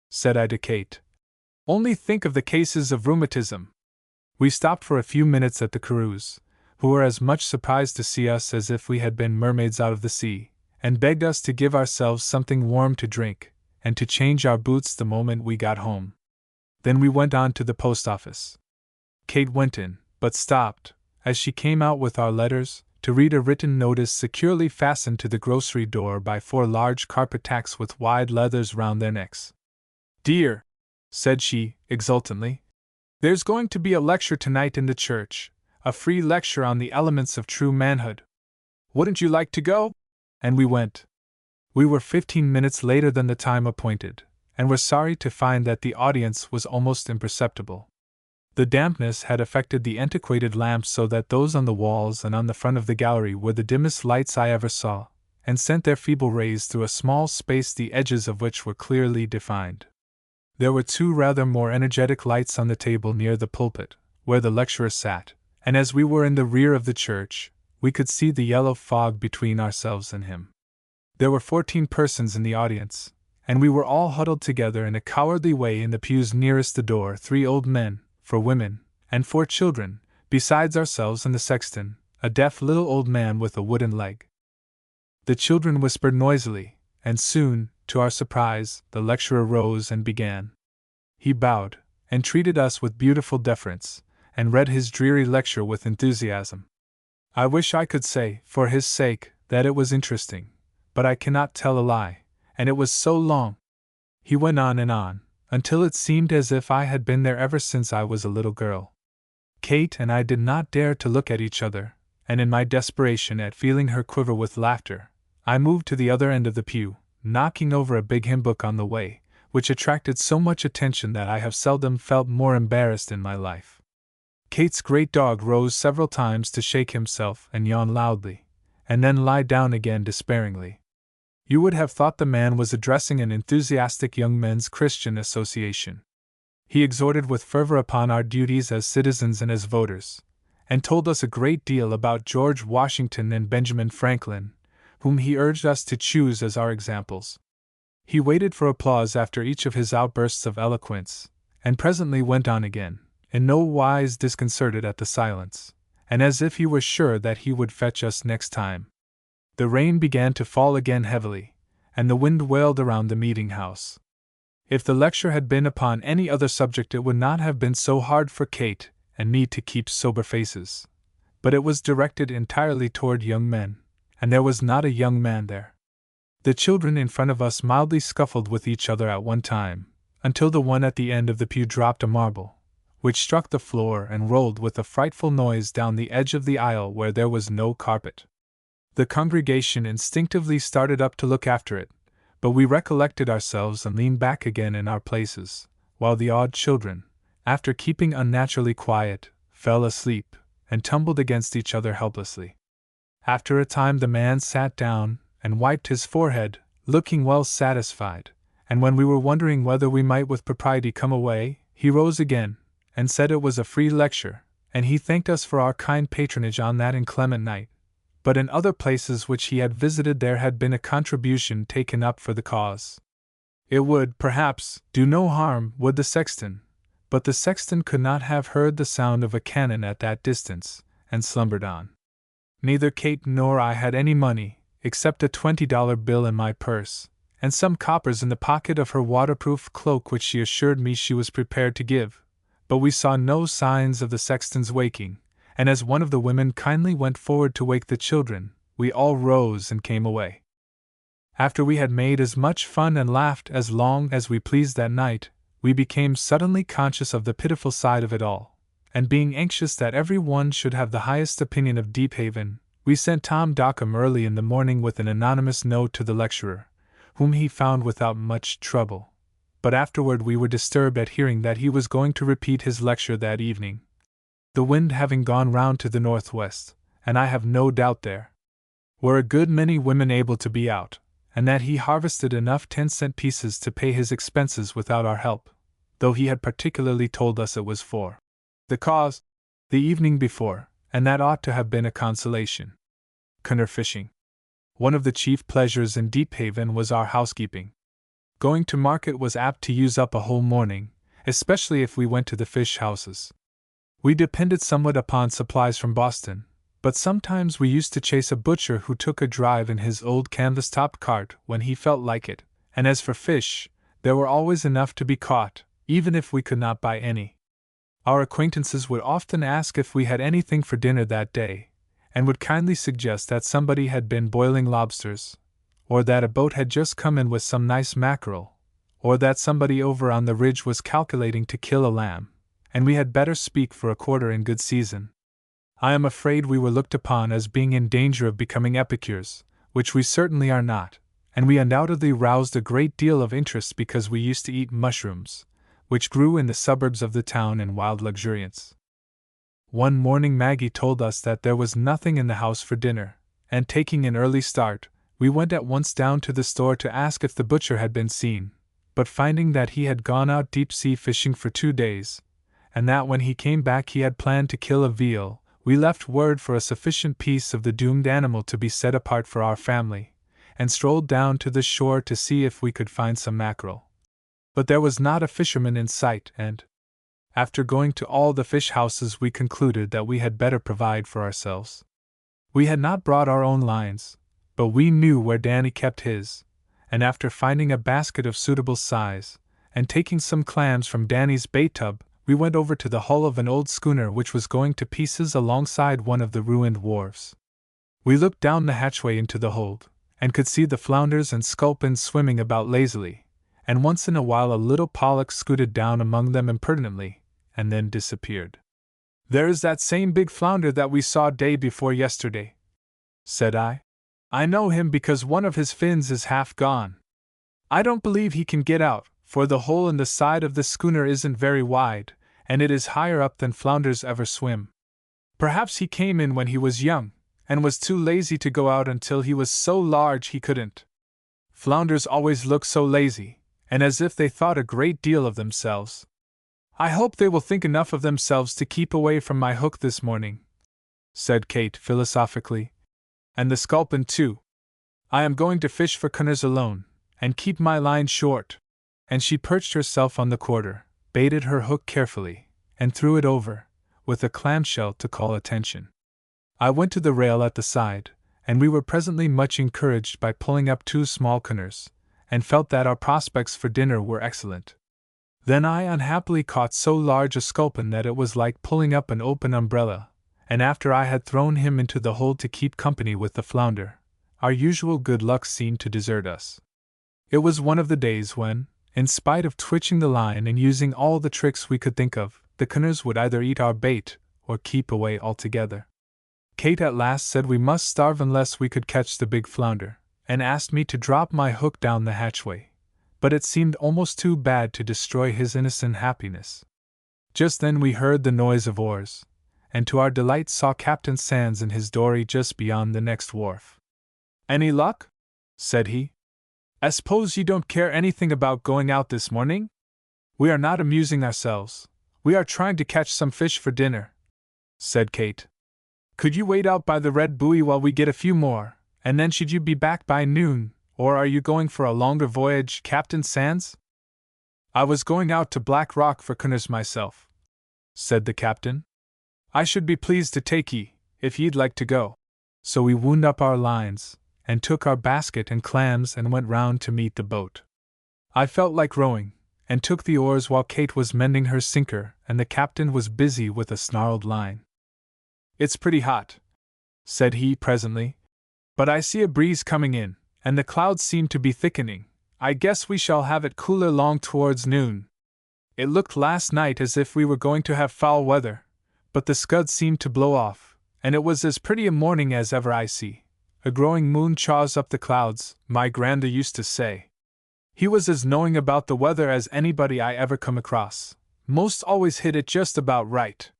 said I to Kate. "Only think of the cases of rheumatism." We stopped for a few minutes at the Carews, who were as much surprised to see us as if we had been mermaids out of the sea, and begged us to give ourselves something warm to drink, and to change our boots the moment we got home. Then we went on to the post office. Kate went in, but stopped, as she came out with our letters, to read a written notice securely fastened to the grocery door by 4 large carpet tacks with wide leathers round their necks. "Dear," said she, exultantly, "there's going to be a lecture tonight in the church, a free lecture on the elements of true manhood. Wouldn't you like to go?" And we went. We were 15 minutes later than the time appointed, and were sorry to find that the audience was almost imperceptible. The dampness had affected the antiquated lamps so that those on the walls and on the front of the gallery were the dimmest lights I ever saw, and sent their feeble rays through a small space the edges of which were clearly defined. There were 2 rather more energetic lights on the table near the pulpit, where the lecturer sat, and as we were in the rear of the church, we could see the yellow fog between ourselves and him. There were 14 persons in the audience, and we were all huddled together in a cowardly way in the pews nearest the door, 3 old men, 4 women, and 4 children, besides ourselves and the sexton, a deaf little old man with a wooden leg. The children whispered noisily, and soon, to our surprise, the lecturer rose and began. He bowed, and treated us with beautiful deference, and read his dreary lecture with enthusiasm. I wish I could say, for his sake, that it was interesting, but I cannot tell a lie, and it was so long. He went on and on, until it seemed as if I had been there ever since I was a little girl. Kate and I did not dare to look at each other, and in my desperation at feeling her quiver with laughter, I moved to the other end of the pew, knocking over a big hymn book on the way, which attracted so much attention that I have seldom felt more embarrassed in my life. Kate's great dog rose several times to shake himself and yawn loudly, and then lie down again despairingly. You would have thought the man was addressing an enthusiastic young men's Christian association. He exhorted with fervor upon our duties as citizens and as voters, and told us a great deal about George Washington and Benjamin Franklin, whom he urged us to choose as our examples. He waited for applause after each of his outbursts of eloquence, and presently went on again, in no wise disconcerted at the silence, and as if he were sure that he would fetch us next time. The rain began to fall again heavily, and the wind wailed around the meeting-house. If the lecture had been upon any other subject it would not have been so hard for Kate and me to keep sober faces, but it was directed entirely toward young men, and there was not a young man there. The children in front of us mildly scuffled with each other at one time, until the one at the end of the pew dropped a marble, which struck the floor and rolled with a frightful noise down the edge of the aisle where there was no carpet. The congregation instinctively started up to look after it, but we recollected ourselves and leaned back again in our places, while the awed children, after keeping unnaturally quiet, fell asleep, and tumbled against each other helplessly. After a time the man sat down and wiped his forehead, looking well satisfied, and when we were wondering whether we might with propriety come away, he rose again, and said it was a free lecture, and he thanked us for our kind patronage on that inclement night. But in other places which he had visited there had been a contribution taken up for the cause. It would, perhaps, do no harm, would the sexton, but the sexton could not have heard the sound of a cannon at that distance, and slumbered on. Neither Kate nor I had any money, except a $20 bill in my purse, and some coppers in the pocket of her waterproof cloak which she assured me she was prepared to give, but we saw no signs of the sexton's waking, and as one of the women kindly went forward to wake the children, we all rose and came away. After we had made as much fun and laughed as long as we pleased that night, we became suddenly conscious of the pitiful side of it all, and being anxious that every one should have the highest opinion of Deephaven, we sent Tom Dockham early in the morning with an anonymous note to the lecturer, whom he found without much trouble. But afterward we were disturbed at hearing that he was going to repeat his lecture that evening, the wind having gone round to the northwest, and I have no doubt there were a good many women able to be out, and that he harvested enough 10-cent pieces to pay his expenses without our help, though he had particularly told us it was for the cause the evening before, and that ought to have been a consolation. Cunner fishing. One of the chief pleasures in Deephaven was our housekeeping. Going to market was apt to use up a whole morning, especially if we went to the fish houses. We depended somewhat upon supplies from Boston, but sometimes we used to chase a butcher who took a drive in his old canvas-topped cart when he felt like it, and as for fish, there were always enough to be caught, even if we could not buy any. Our acquaintances would often ask if we had anything for dinner that day, and would kindly suggest that somebody had been boiling lobsters, or that a boat had just come in with some nice mackerel, or that somebody over on the ridge was calculating to kill a lamb, and we had better speak for a quarter in good season. I am afraid we were looked upon as being in danger of becoming epicures, which we certainly are not, and we undoubtedly roused a great deal of interest because we used to eat mushrooms, which grew in the suburbs of the town in wild luxuriance. One morning Maggie told us that there was nothing in the house for dinner, and taking an early start, we went at once down to the store to ask if the butcher had been seen, but finding that he had gone out deep-sea fishing for 2 days, and that when he came back he had planned to kill a veal, we left word for a sufficient piece of the doomed animal to be set apart for our family, and strolled down to the shore to see if we could find some mackerel. But there was not a fisherman in sight, and, after going to all the fish houses, we concluded that we had better provide for ourselves. We had not brought our own lines, but we knew where Danny kept his, and after finding a basket of suitable size, and taking some clams from Danny's bait tub, we went over to the hull of an old schooner which was going to pieces alongside one of the ruined wharves. We looked down the hatchway into the hold, and could see the flounders and sculpins swimming about lazily, and once in a while a little pollock scooted down among them impertinently, and then disappeared. "There is that same big flounder that we saw day before yesterday," said I. "I know him because one of his fins is half gone. I don't believe he can get out, for the hole in the side of the schooner isn't very wide, and it is higher up than flounders ever swim. Perhaps he came in when he was young, and was too lazy to go out until he was so large he couldn't. Flounders always look so lazy, and as if they thought a great deal of themselves. I hope they will think enough of themselves to keep away from my hook this morning," said Kate philosophically. "And the sculpin too. I am going to fish for cunners alone, and keep my line short." And she perched herself on the quarter, baited her hook carefully, and threw it over, with a clamshell to call attention. I went to the rail at the side, and we were presently much encouraged by pulling up 2 small cunners, and felt that our prospects for dinner were excellent. Then I unhappily caught so large a sculpin that it was like pulling up an open umbrella, and after I had thrown him into the hold to keep company with the flounder, our usual good luck seemed to desert us. It was one of the days when, in spite of twitching the line and using all the tricks we could think of, the cunners would either eat our bait or keep away altogether. Kate at last said we must starve unless we could catch the big flounder, and asked me to drop my hook down the hatchway, but it seemed almost too bad to destroy his innocent happiness. Just then we heard the noise of oars, and to our delight saw Captain Sands in his dory just beyond the next wharf. "Any luck?" said he. "I suppose you don't care anything about going out this morning?" "We are not amusing ourselves. We are trying to catch some fish for dinner," said Kate. "Could you wait out by the red buoy while we get a few more, and then should you be back by noon, or are you going for a longer voyage, Captain Sands?" "I was going out to Black Rock for cunners myself," said the captain. "I should be pleased to take ye, if ye'd like to go." So we wound up our lines, and took our basket and clams and went round to meet the boat. I felt like rowing, and took the oars while Kate was mending her sinker and the captain was busy with a snarled line. "It's pretty hot," said he presently, "but I see a breeze coming in, and the clouds seem to be thickening. I guess we shall have it cooler long towards noon. It looked last night as if we were going to have foul weather, but the scud seemed to blow off, and it was as pretty a morning as ever I see. A growing moon chaws up the clouds, my granda used to say. He was as knowing about the weather as anybody I ever come across. Most always hit it just about right.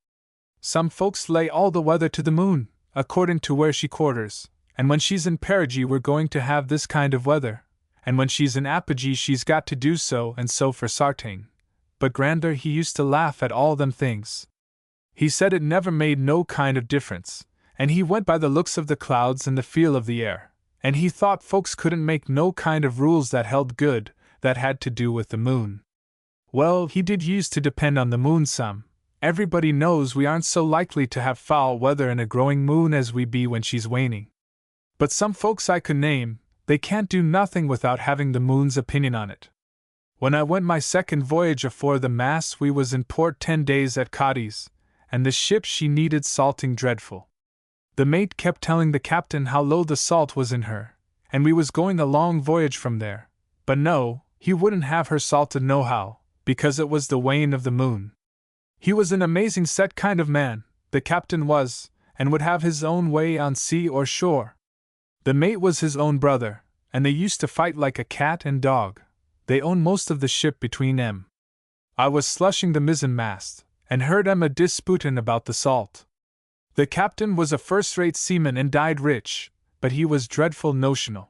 Some folks lay all the weather to the moon, according to where she quarters, and when she's in perigee we're going to have this kind of weather, and when she's in apogee she's got to do so and so for sartain. But grander he used to laugh at all them things. He said it never made no kind of difference, and he went by the looks of the clouds and the feel of the air, and he thought folks couldn't make no kind of rules that held good, that had to do with the moon. Well, he did used to depend on the moon some. Everybody knows we aren't so likely to have foul weather in a growing moon as we be when she's waning. But some folks I could name, they can't do nothing without having the moon's opinion on it. When I went my second voyage afore the mast we was in port 10 days at Cadiz, and the ship she needed salting dreadful. The mate kept telling the captain how low the salt was in her, and we was going a long voyage from there. But no, he wouldn't have her salted nohow, because it was the wane of the moon. He was an amazing set kind of man, the captain was, and would have his own way on sea or shore. The mate was his own brother, and they used to fight like a cat and dog. They owned most of the ship between 'em. I was slushing the mizzen mast, and heard 'em a disputin' about the salt. The captain was a first-rate seaman and died rich, but he was dreadful notional.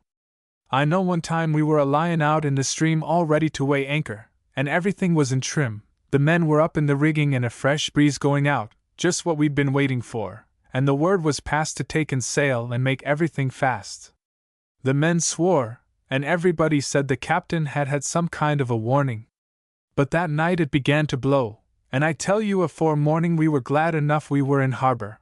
I know one time we were a-lyin' out in the stream all ready to weigh anchor, and everything was in trim. The men were up in the rigging and a fresh breeze going out, just what we'd been waiting for, and the word was passed to take in sail and make everything fast. The men swore, and everybody said the captain had had some kind of a warning. But that night it began to blow, and I tell you afore morning we were glad enough we were in harbor.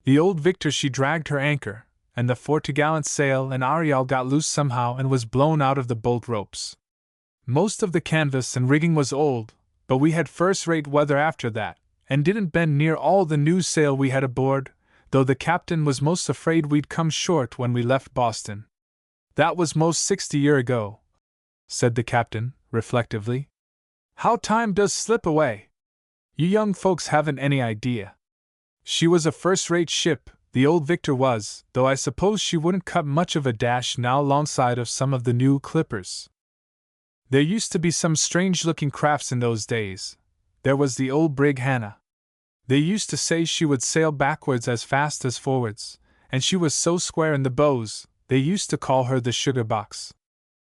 The old Victor she dragged her anchor, and the fore-t'gallant sail and Ariel got loose somehow and was blown out of the bolt ropes. Most of the canvas and rigging was old, but we had first-rate weather after that, and didn't bend near all the new sail we had aboard, though the captain was most afraid we'd come short when we left Boston. That was most 60 year ago, said the captain, reflectively. How time does slip away! You young folks haven't any idea. She was a first-rate ship, the old Victor was, though I suppose she wouldn't cut much of a dash now alongside of some of the new clippers. There used to be some strange-looking crafts in those days. There was the old brig Hannah. They used to say she would sail backwards as fast as forwards, and she was so square in the bows, they used to call her the sugar box.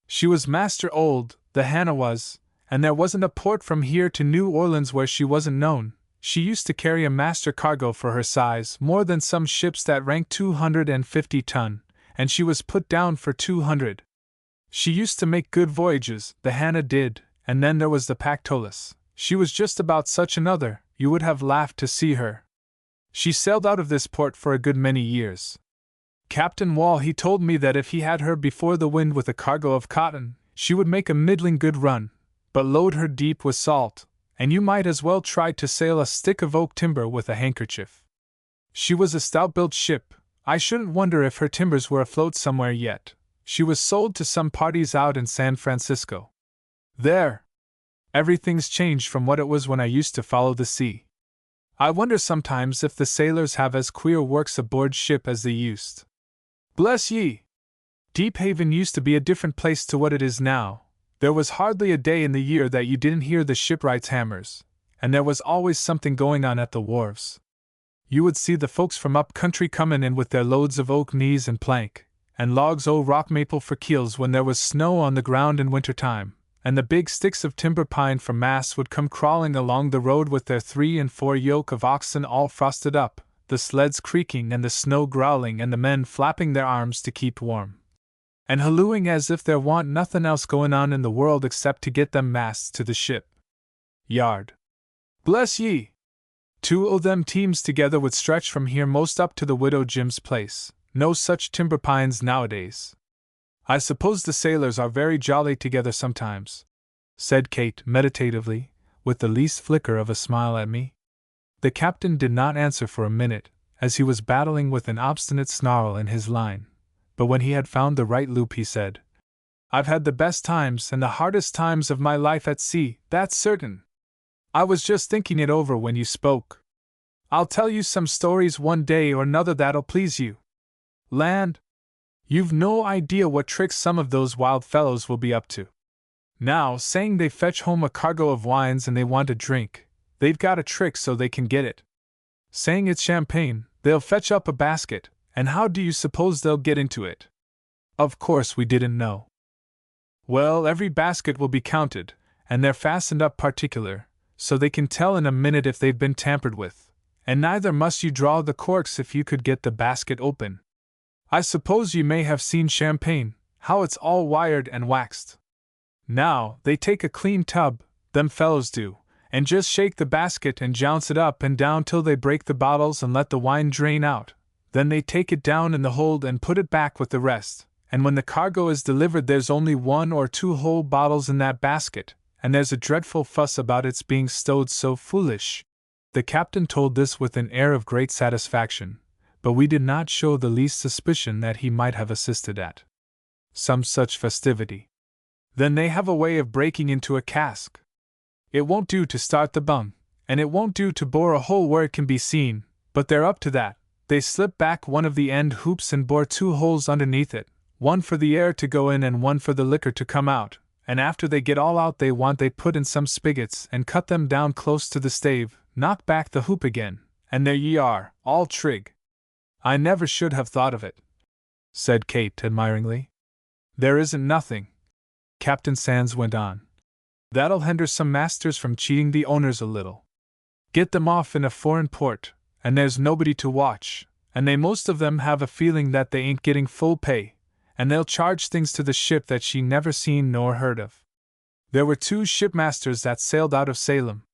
She was master old, the Hannah was, and there wasn't a port from here to New Orleans where she wasn't known. She used to carry a master cargo for her size, more than some ships that ranked 250 ton, and she was put down for 200. She used to make good voyages, the Hannah did, and then there was the Pactolus. She was just about such another, you would have laughed to see her. She sailed out of this port for a good many years. Captain Wall he told me that if he had her before the wind with a cargo of cotton, she would make a middling good run, but load her deep with salt, and you might as well try to sail a stick of oak timber with a handkerchief. She was a stout-built ship. I shouldn't wonder if her timbers were afloat somewhere yet. She was sold to some parties out in San Francisco. There! Everything's changed from what it was when I used to follow the sea. I wonder sometimes if the sailors have as queer works aboard ship as they used. Bless ye! Deephaven used to be a different place to what it is now. There was hardly a day in the year that you didn't hear the shipwrights' hammers, and there was always something going on at the wharves. You would see the folks from up country comin' in with their loads of oak knees and plank, and logs o' rock maple for keels when there was snow on the ground in winter time, and the big sticks of timber pine for masts would come crawling along the road with their 3 and 4 yoke of oxen all frosted up, the sleds creaking and the snow growling and the men flapping their arms to keep warm, and hallooing as if there wa'n't nothin' else goin' on in the world except to get them masts to the ship yard. Bless ye! 2 o' them teams together would stretch from here most up to the Widow Jim's place. No such timber pines nowadays. I suppose the sailors are very jolly together sometimes, said Kate meditatively, with the least flicker of a smile at me. The captain did not answer for a minute, as he was battling with an obstinate snarl in his line, but when he had found the right loop he said, I've had the best times and the hardest times of my life at sea, that's certain. I was just thinking it over when you spoke. I'll tell you some stories one day or another that'll please you. Land! You've no idea what tricks some of those wild fellows will be up to. Now, saying they fetch home a cargo of wines and they want a drink, they've got a trick so they can get it. Saying it's champagne, they'll fetch up a basket, and how do you suppose they'll get into it? Of course we didn't know. Well, every basket will be counted, and they're fastened up particular, so they can tell in a minute if they've been tampered with, and neither must you draw the corks if you could get the basket open. I suppose you may have seen champagne, how it's all wired and waxed. Now, they take a clean tub, them fellows do, and just shake the basket and jounce it up and down till they break the bottles and let the wine drain out. Then they take it down in the hold and put it back with the rest, and when the cargo is delivered there's only 1 or 2 whole bottles in that basket, and there's a dreadful fuss about its being stowed so foolish. The captain told this with an air of great satisfaction, but we did not show the least suspicion that he might have assisted at some such festivity. Then they have a way of breaking into a cask. It won't do to start the bung, and it won't do to bore a hole where it can be seen, but they're up to that. They slip back one of the end hoops and bore 2 holes underneath it, one for the air to go in and one for the liquor to come out, and after they get all out they put in some spigots and cut them down close to the stave, knock back the hoop again, and there ye are, all trig. I never should have thought of it, said Kate admiringly. There isn't nothing, Captain Sands went on. That'll hinder some masters from cheating the owners a little. Get them off in a foreign port, and there's nobody to watch, and they most of them have a feeling that they ain't getting full pay, and they'll charge things to the ship that she never seen nor heard of. There were 2 shipmasters that sailed out of Salem.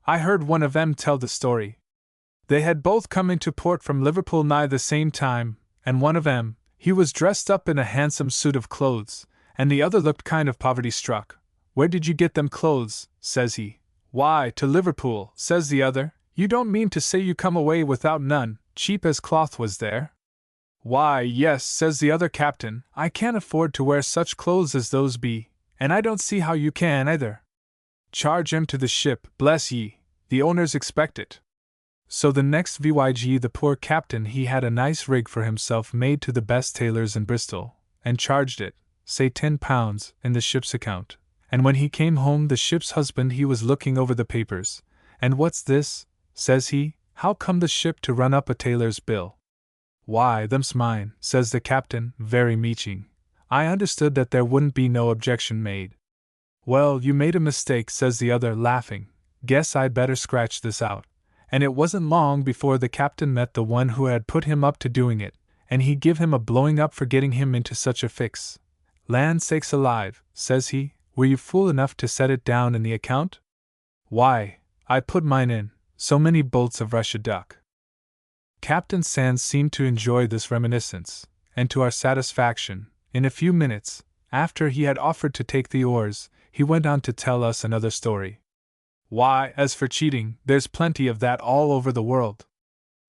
I heard one of them tell the story. They had both come into port from Liverpool nigh the same time, and one of them, he was dressed up in a handsome suit of clothes, and the other looked kind of poverty-struck. Where did you get them clothes? Says he. Why, to Liverpool, says the other. You don't mean to say you come away without none, cheap as cloth was there? Why, yes, says the other captain, I can't afford to wear such clothes as those be, and I don't see how you can either. Charge 'em to the ship, bless ye, the owners expect it. So the next voyage the poor captain he had a nice rig for himself made to the best tailors in Bristol, and charged it, say £10, in the ship's account. And when he came home the ship's husband he was looking over the papers. And what's this? Says he, how come the ship to run up a tailor's bill? Why, them's mine, says the captain, very meeching. I understood that there wouldn't be no objection made. Well, you made a mistake, says the other, laughing. Guess I'd better scratch this out. And it wasn't long before the captain met the one who had put him up to doing it, and he give him a blowing up for getting him into such a fix. Land sakes alive, says he, were you fool enough to set it down in the account? Why, I put mine in, so many bolts of Russia duck. Captain Sands seemed to enjoy this reminiscence, and to our satisfaction, in a few minutes, after he had offered to take the oars, he went on to tell us another story. Why, as for cheating, there's plenty of that all over the world.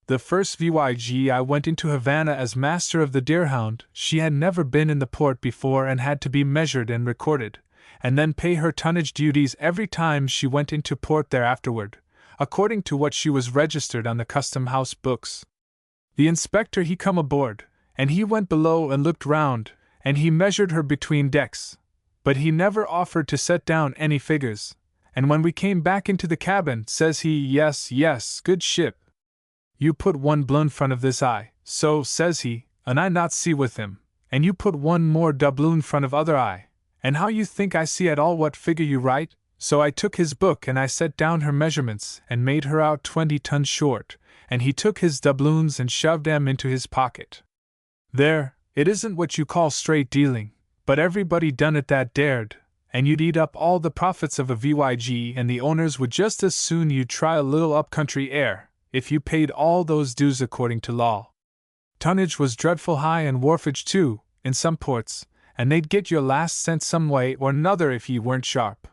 The first voyage I went into Havana as master of the Deerhound, she had never been in the port before and had to be measured and recorded, and then pay her tonnage duties every time she went into port thereafterward, according to what she was registered on the custom house books. The inspector he come aboard, and he went below and looked round, and he measured her between decks, but he never offered to set down any figures, and when we came back into the cabin, says he, yes, good ship. You put one blown front of this eye, so, says he, and I not see with him, and you put one more doubloon front of other eye, and how you think I see at all what figure you write? So I took his book and I set down her measurements and made her out 20 tons short, and he took his doubloons and shoved them into his pocket. There, it isn't what you call straight dealing, but everybody done it that dared, and you'd eat up all the profits of a VYG and the owners would just as soon you try a little up-country air, if you paid all those dues according to law. Tonnage was dreadful high and wharfage too, in some ports, and they'd get your last cent some way or another if ye weren't sharp.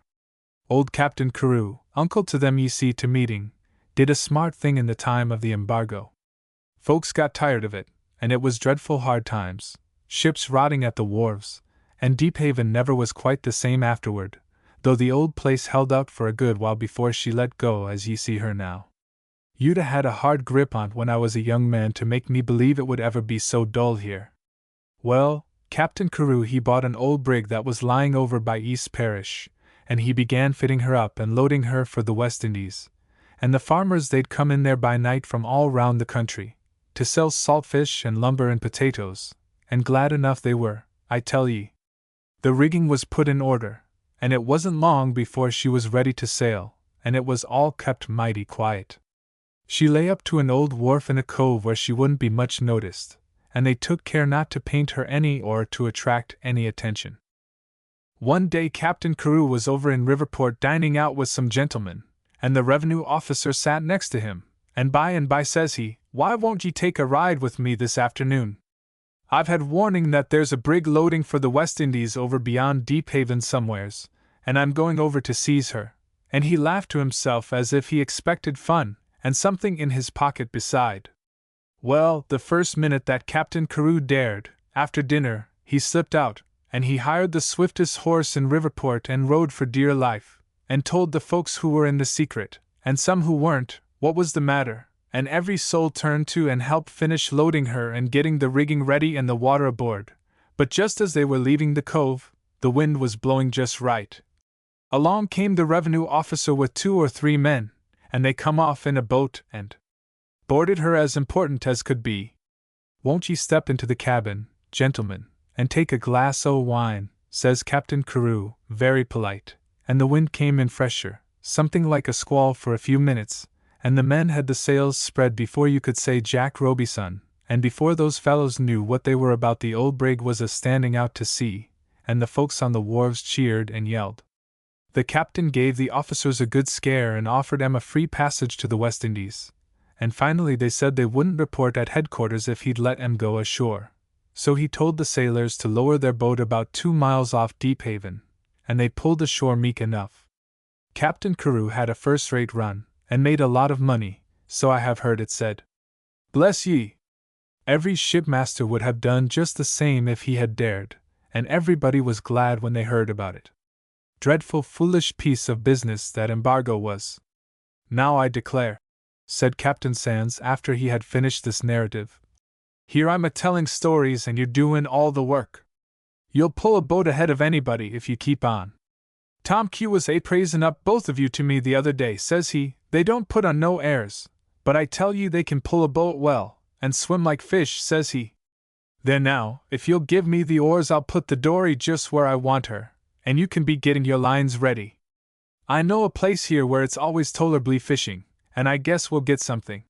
Old Captain Carew, uncle to them ye see to meeting, did a smart thing in the time of the embargo. Folks got tired of it, and it was dreadful hard times, ships rotting at the wharves, and Deephaven never was quite the same afterward, though the old place held out for a good while before she let go as ye see her now. You'd a had a hard grip on when I was a young man to make me believe it would ever be so dull here. Well, Captain Carew he bought an old brig that was lying over by East Parish, and he began fitting her up and loading her for the West Indies, and the farmers they'd come in there by night from all round the country, to sell salt fish and lumber and potatoes, and glad enough they were, I tell ye. The rigging was put in order, and it wasn't long before she was ready to sail, and it was all kept mighty quiet. She lay up to an old wharf in a cove where she wouldn't be much noticed, and they took care not to paint her any or to attract any attention. One day Captain Carew was over in Riverport dining out with some gentlemen, and the revenue officer sat next to him, and by says he, "Why won't ye take a ride with me this afternoon? I've had warning that there's a brig loading for the West Indies over beyond Deephaven somewheres, and I'm going over to seize her," and he laughed to himself as if he expected fun, and something in his pocket beside. Well, the first minute that Captain Carew dared, after dinner, he slipped out, and he hired the swiftest horse in Riverport and rode for dear life, and told the folks who were in the secret, and some who weren't, what was the matter, and every soul turned to and helped finish loading her and getting the rigging ready and the water aboard. But just as they were leaving the cove, the wind was blowing just right. Along came the revenue officer with 2 or 3 men, and they come off in a boat and boarded her as important as could be. "Won't ye step into the cabin, gentlemen, and take a glass o' wine," says Captain Carew, very polite, and the wind came in fresher, something like a squall for a few minutes, and the men had the sails spread before you could say Jack Robison, and before those fellows knew what they were about the old brig was a-standing out to sea, and the folks on the wharves cheered and yelled. The captain gave the officers a good scare and offered 'em a free passage to the West Indies, and finally they said they wouldn't report at headquarters if he'd let 'em go ashore. So he told the sailors to lower their boat about 2 miles off Deephaven, and they pulled ashore meek enough. Captain Carew had a first-rate run, and made a lot of money, so I have heard it said. Bless ye! Every shipmaster would have done just the same if he had dared, and everybody was glad when they heard about it. Dreadful foolish piece of business that embargo was. Now I declare, said Captain Sands after he had finished this narrative, here I'm a-telling stories and you're doing all the work. You'll pull a boat ahead of anybody if you keep on. Tom Q was praising up both of you to me the other day, says he. They don't put on no airs, but I tell you they can pull a boat well, and swim like fish, says he. There now, if you'll give me the oars I'll put the dory just where I want her, and you can be getting your lines ready. I know a place here where it's always tolerably fishing, and I guess we'll get something.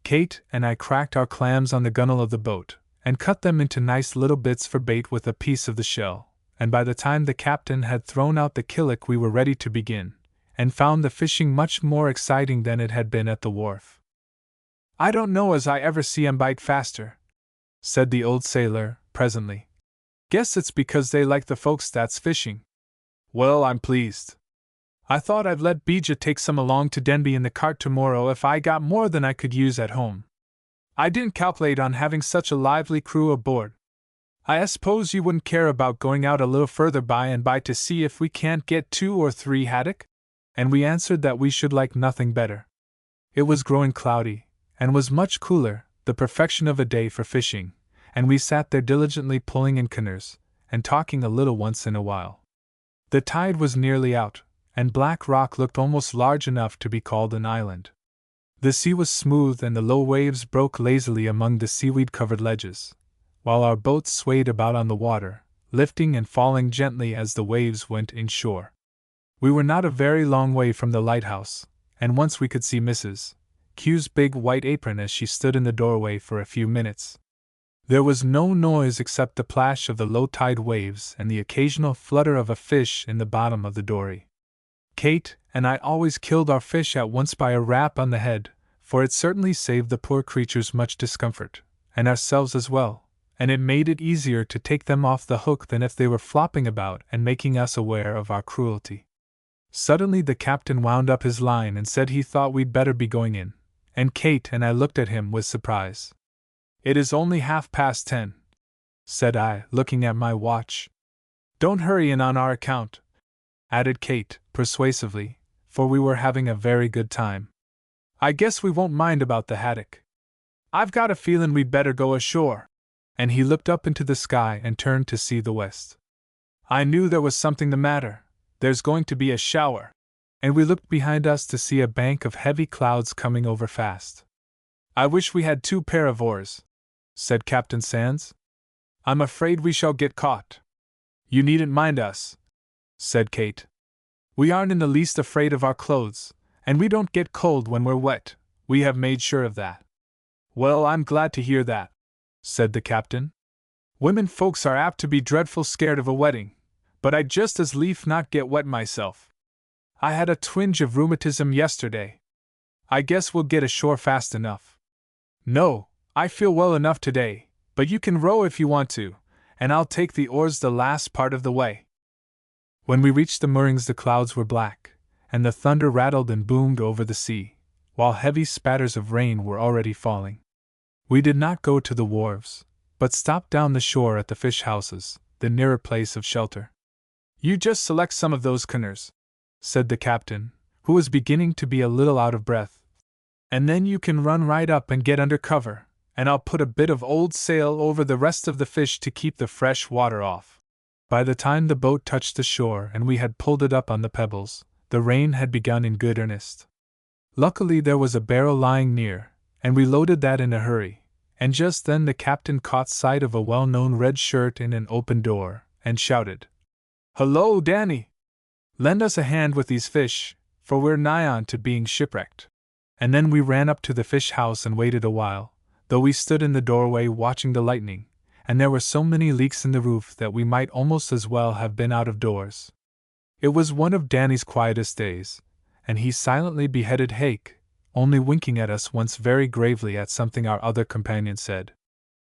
Kate and I cracked our clams on the gunwale of the boat, and cut them into nice little bits for bait with a piece of the shell, and by the time the captain had thrown out the killick we were ready to begin, and found the fishing much more exciting than it had been at the wharf. I don't know as I ever see 'em bite faster, said the old sailor, presently. Guess it's because they like the folks that's fishing. Well, I'm pleased. I thought I'd let Bija take some along to Denby in the cart tomorrow if I got more than I could use at home. I didn't calculate on having such a lively crew aboard. I suppose you wouldn't care about going out a little further by and by to see if we can't get 2 or 3 haddock? And we answered that we should like nothing better. It was growing cloudy, and was much cooler, the perfection of a day for fishing, and we sat there diligently pulling in canoes, and talking a little once in a while. The tide was nearly out, and Black Rock looked almost large enough to be called an island. The sea was smooth and the low waves broke lazily among the seaweed-covered ledges, while our boat swayed about on the water, lifting and falling gently as the waves went inshore. We were not a very long way from the lighthouse, and once we could see Mrs. Q's big white apron as she stood in the doorway for a few minutes. There was no noise except the plash of the low-tide waves and the occasional flutter of a fish in the bottom of the dory. Kate and I always killed our fish at once by a rap on the head, for it certainly saved the poor creatures much discomfort, and ourselves as well, and it made it easier to take them off the hook than if they were flopping about and making us aware of our cruelty. Suddenly the captain wound up his line and said he thought we'd better be going in, and Kate and I looked at him with surprise. It is only 10:30, said I, looking at my watch. Don't hurry in on our account, added Kate, persuasively, for we were having a very good time. I guess we won't mind about the haddock. I've got a feelin' we'd better go ashore. And he looked up into the sky and turned to see the west. I knew there was something the matter. There's going to be a shower. And we looked behind us to see a bank of heavy clouds coming over fast. I wish we had 2 pair of oars, said Captain Sands. I'm afraid we shall get caught. You needn't mind us, said Kate. We aren't in the least afraid of our clothes, and we don't get cold when we're wet. We have made sure of that. Well, I'm glad to hear that, said the captain. Women folks are apt to be dreadful scared of a wetting, but I'd just as lief not get wet myself. I had a twinge of rheumatism yesterday. I guess we'll get ashore fast enough. No, I feel well enough today, but you can row if you want to, and I'll take the oars the last part of the way. When we reached the moorings the clouds were black, and the thunder rattled and boomed over the sea, while heavy spatters of rain were already falling. We did not go to the wharves, but stopped down the shore at the fish houses, the nearer place of shelter. You just select some of those canoes, said the captain, who was beginning to be a little out of breath. And then you can run right up and get under cover, and I'll put a bit of old sail over the rest of the fish to keep the fresh water off. By the time the boat touched the shore and we had pulled it up on the pebbles, the rain had begun in good earnest. Luckily there was a barrel lying near, and we loaded that in a hurry, and just then the captain caught sight of a well-known red shirt in an open door, and shouted, "Hello, Danny! Lend us a hand with these fish, for we're nigh on to being shipwrecked." And then we ran up to the fish house and waited a while, though we stood in the doorway watching the lightning, and there were so many leaks in the roof that we might almost as well have been out of doors. It was one of Danny's quietest days, and he silently beheaded hake, only winking at us once very gravely at something our other companion said.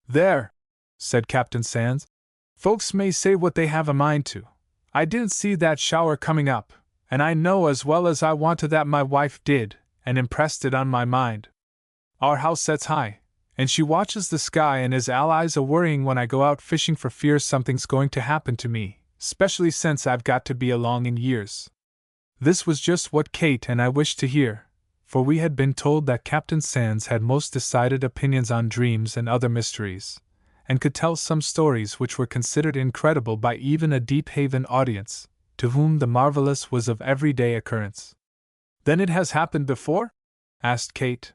"There," said Captain Sands, "folks may say what they have a mind to. I didn't see that shower coming up, and I know as well as I want to that my wife did, and impressed it on my mind. Our house sets high, and she watches the sky and is allies a-worrying when I go out fishing for fear something's going to happen to me, 'specially since I've got to be along in years." This was just what Kate and I wished to hear, for we had been told that Captain Sands had most decided opinions on dreams and other mysteries, and could tell some stories which were considered incredible by even a Deephaven audience, to whom the marvelous was of everyday occurrence. "Then it has happened before?" asked Kate.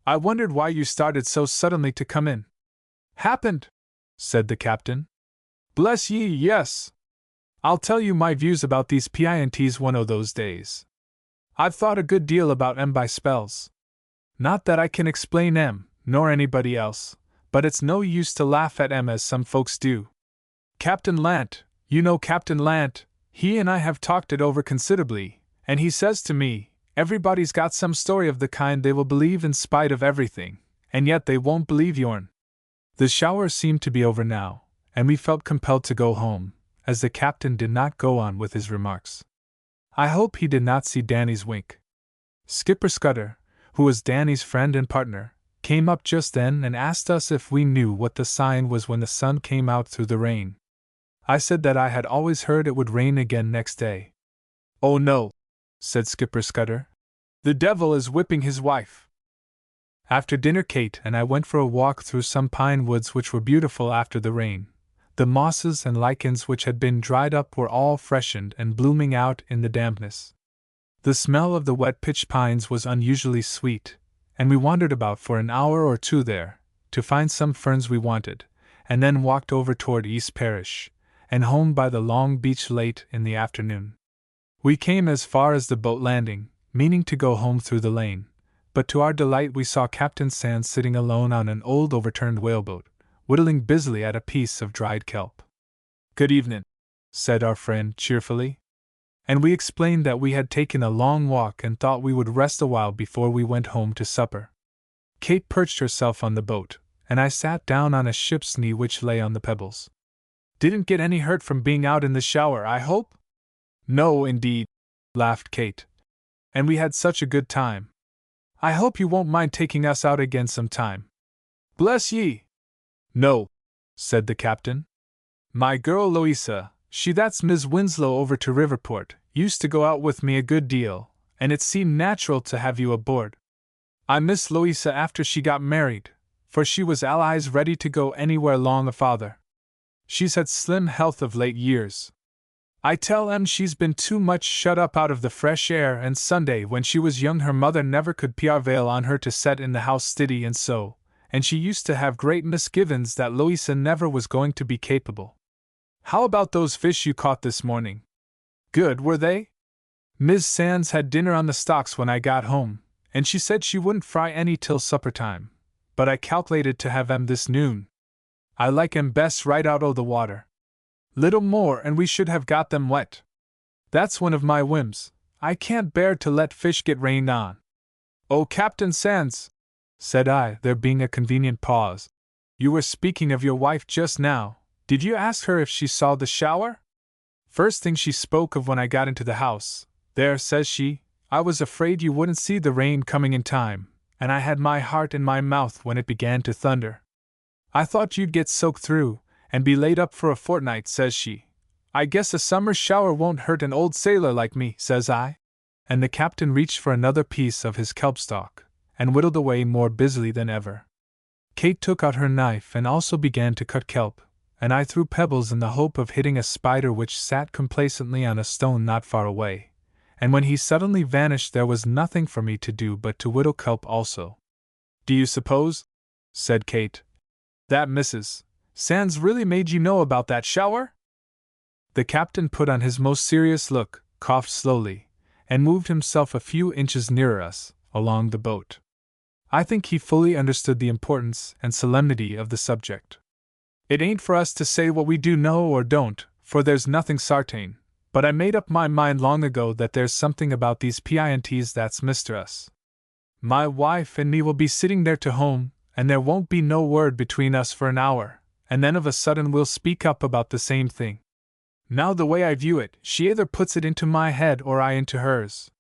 "I wondered why you started so suddenly to come in." "Happened?" said the captain. "Bless ye, yes. I'll tell you my views about these PINTs one o' those days. I've thought a good deal about 'em by spells. Not that I can explain 'em, nor anybody else, but it's no use to laugh at 'em as some folks do. Captain Lant, you know Captain Lant, he and I have talked it over considerably, and he says to me, everybody's got some story of the kind they will believe in spite of everything, and yet they won't believe yourn." The shower seemed to be over now, and we felt compelled to go home, as the captain did not go on with his remarks. I hope he did not see Danny's wink. Skipper Scudder, who was Danny's friend and partner, came up just then and asked us if we knew what the sign was when the sun came out through the rain. I said that I had always heard it would rain again next day. "Oh no," said Skipper Scudder. "The devil is whipping his wife." After dinner Kate and I went for a walk through some pine woods which were beautiful after the rain. The mosses and lichens which had been dried up were all freshened and blooming out in the dampness. The smell of the wet pitch pines was unusually sweet, and we wandered about for an hour or two there, to find some ferns we wanted, and then walked over toward East Parish, and home by the long beach late in the afternoon. We came as far as the boat landing, meaning to go home through the lane, but to our delight we saw Captain Sands sitting alone on an old overturned whaleboat, whittling busily at a piece of dried kelp. "Good evening," said our friend cheerfully. And we explained that we had taken a long walk and thought we would rest a while before we went home to supper. Kate perched herself on the boat, and I sat down on a ship's knee which lay on the pebbles. "Didn't get any hurt from being out in the shower, I hope?" "No, indeed," laughed Kate. "And we had such a good time. I hope you won't mind taking us out again sometime." "Bless ye! No," said the captain. "My girl Louisa, that's Miss Winslow over to Riverport, used to go out with me a good deal, and it seemed natural to have you aboard. I miss Louisa after she got married, for she was allies ready to go anywhere long a father. She's had slim health of late years. I tell 'em she's been too much shut up out of the fresh air, and Sunday when she was young her mother never could prevail on her to set in the house stiddy and sew, and she used to have great misgivings that Louisa never was going to be capable. How about those fish you caught this morning? Good, were they? Miss Sands had dinner on the stocks when I got home, and she said she wouldn't fry any till supper time, but I calculated to have 'em this noon. I like 'em best right out o' the water. Little more and we should have got them wet. That's one of my whims, I can't bear to let fish get rained on." "Oh, Captain Sands," said I, there being a convenient pause, "you were speaking of your wife just now. Did you ask her if she saw the shower?" "First thing she spoke of when I got into the house. There, says she, I was afraid you wouldn't see the rain coming in time, and I had my heart in my mouth when it began to thunder. I thought you'd get soaked through, and be laid up for a fortnight, says she. I guess a summer's shower won't hurt an old sailor like me, says I. And the captain reached for another piece of his kelp stalk, and whittled away more busily than ever. Kate took out her knife and also began to cut kelp, and I threw pebbles in the hope of hitting a spider which sat complacently on a stone not far away, and when he suddenly vanished there was nothing for me to do but to whittle kelp also. Do you suppose, said Kate, that Mrs. Sands really made you know about that shower? The captain put on his most serious look, coughed slowly, and moved himself a few inches nearer us, along the boat. I think he fully understood the importance and solemnity of the subject. It ain't for us to say what we do know or don't, for there's nothing sartain, but I made up my mind long ago that there's something about these PINTs that's Mr. Us. My wife and me will be sitting there to home, and there won't be no word between us for an hour, and then of a sudden we'll speak up about the same thing. Now the way I view it, she either puts it into my head or I into hers.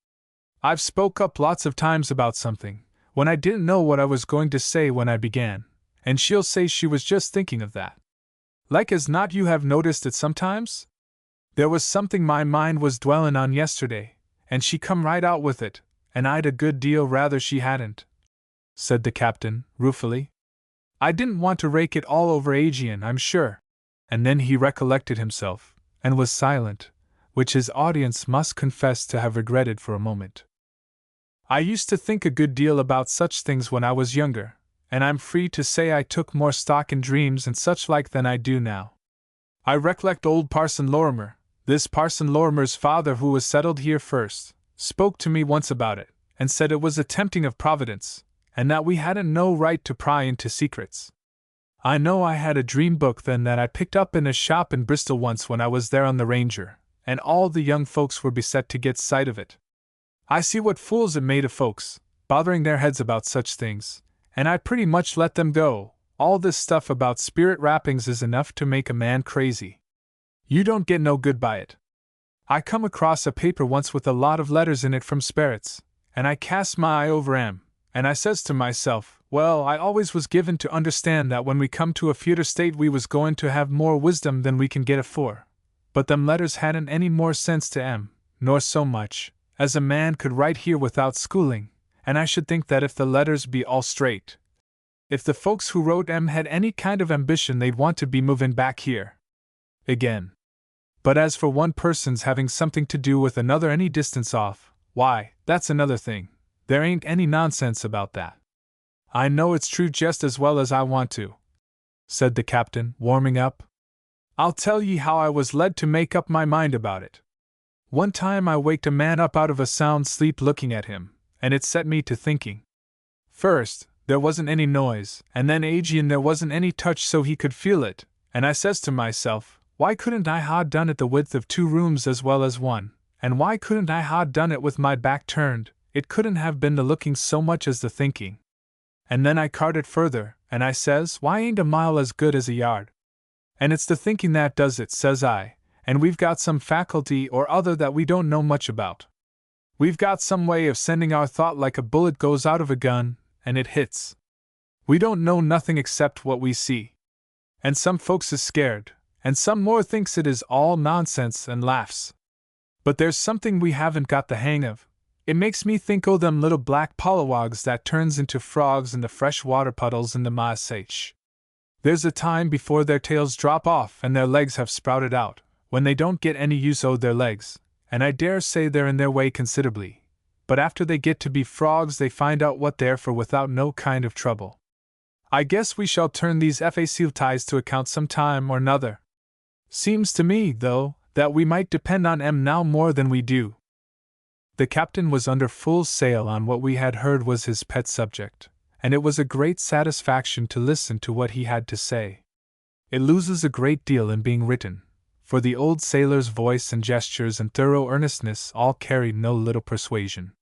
I've spoke up lots of times about something, when I didn't know what I was going to say when I began, and she'll say she was just thinking of that. Like as not you have noticed it sometimes? There was something my mind was dwellin' on yesterday, and she come right out with it, and I'd a good deal rather she hadn't, said the captain, ruefully. I didn't want to rake it all over Aegean, I'm sure. And then he recollected himself, and was silent, which his audience must confess to have regretted for a moment. I used to think a good deal about such things when I was younger, and I'm free to say I took more stock in dreams and such like than I do now. I recollect old Parson Lorimer, this Parson Lorimer's father who was settled here first, spoke to me once about it, and said it was a tempting of Providence, and that we hadn't no right to pry into secrets. I know I had a dream book then that I picked up in a shop in Bristol once when I was there on the Ranger, and all the young folks were beset to get sight of it. I see what fools it made of folks, bothering their heads about such things, and I pretty much let them go. All this stuff about spirit rappings is enough to make a man crazy. You don't get no good by it. I come across a paper once with a lot of letters in it from spirits, and I cast my eye over 'em, and I says to myself, well, I always was given to understand that when we come to a future state we was going to have more wisdom than we can get afore, but them letters hadn't any more sense to 'em, nor so much, as a man could write here without schooling, and I should think that if the letters be all straight, if the folks who wrote 'em had any kind of ambition they'd want to be moving back here again. But as for one person's having something to do with another any distance off, why, that's another thing. There ain't any nonsense about that. I know it's true just as well as I want to, said the captain, warming up. I'll tell ye how I was led to make up my mind about it. One time I waked a man up out of a sound sleep looking at him, and it set me to thinking. First, there wasn't any noise, and then Aegean there wasn't any touch so he could feel it, and I says to myself, why couldn't I ha' done it the width of 2 rooms as well as one, and why couldn't I ha' done it with my back turned? It couldn't have been the looking so much as the thinking. And then I carted further, and I says, why ain't a mile as good as a yard? And it's the thinking that does it, says I, and we've got some faculty or other that we don't know much about. We've got some way of sending our thought like a bullet goes out of a gun, and it hits. We don't know nothing except what we see. And some folks is scared, and some more thinks it is all nonsense and laughs. But there's something we haven't got the hang of. It makes me think o' them little black pollywogs that turns into frogs in the fresh water puddles in the Maasai. There's a time before their tails drop off and their legs have sprouted out, when they don't get any use o' their legs, and I dare say they're in their way considerably. But after they get to be frogs they find out what they're for without no kind of trouble. I guess we shall turn these faculties to account some time or nother. Seems to me, though, that we might depend on 'em now more than we do. The captain was under full sail on what we had heard was his pet subject, and it was a great satisfaction to listen to what he had to say. It loses a great deal in being written, for the old sailor's voice and gestures and thorough earnestness all carried no little persuasion.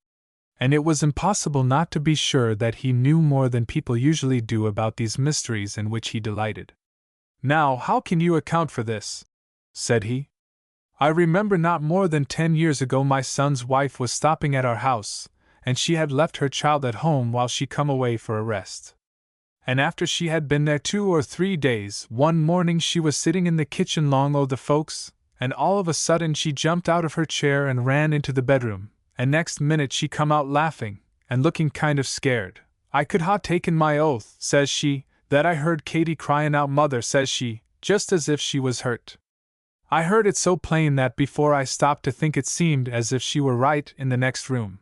And it was impossible not to be sure that he knew more than people usually do about these mysteries in which he delighted. Now, how can you account for this? Said he. I remember not more than 10 years ago my son's wife was stopping at our house, and she had left her child at home while she come away for a rest. And after she had been there 2 or 3 days, one morning she was sitting in the kitchen long o' the folks, and all of a sudden she jumped out of her chair and ran into the bedroom, and next minute she come out laughing, and looking kind of scared. I could ha' taken my oath, says she, that I heard Katy crying out mother, says she, just as if she was hurt. I heard it so plain that before I stopped to think it seemed as if she were right in the next room.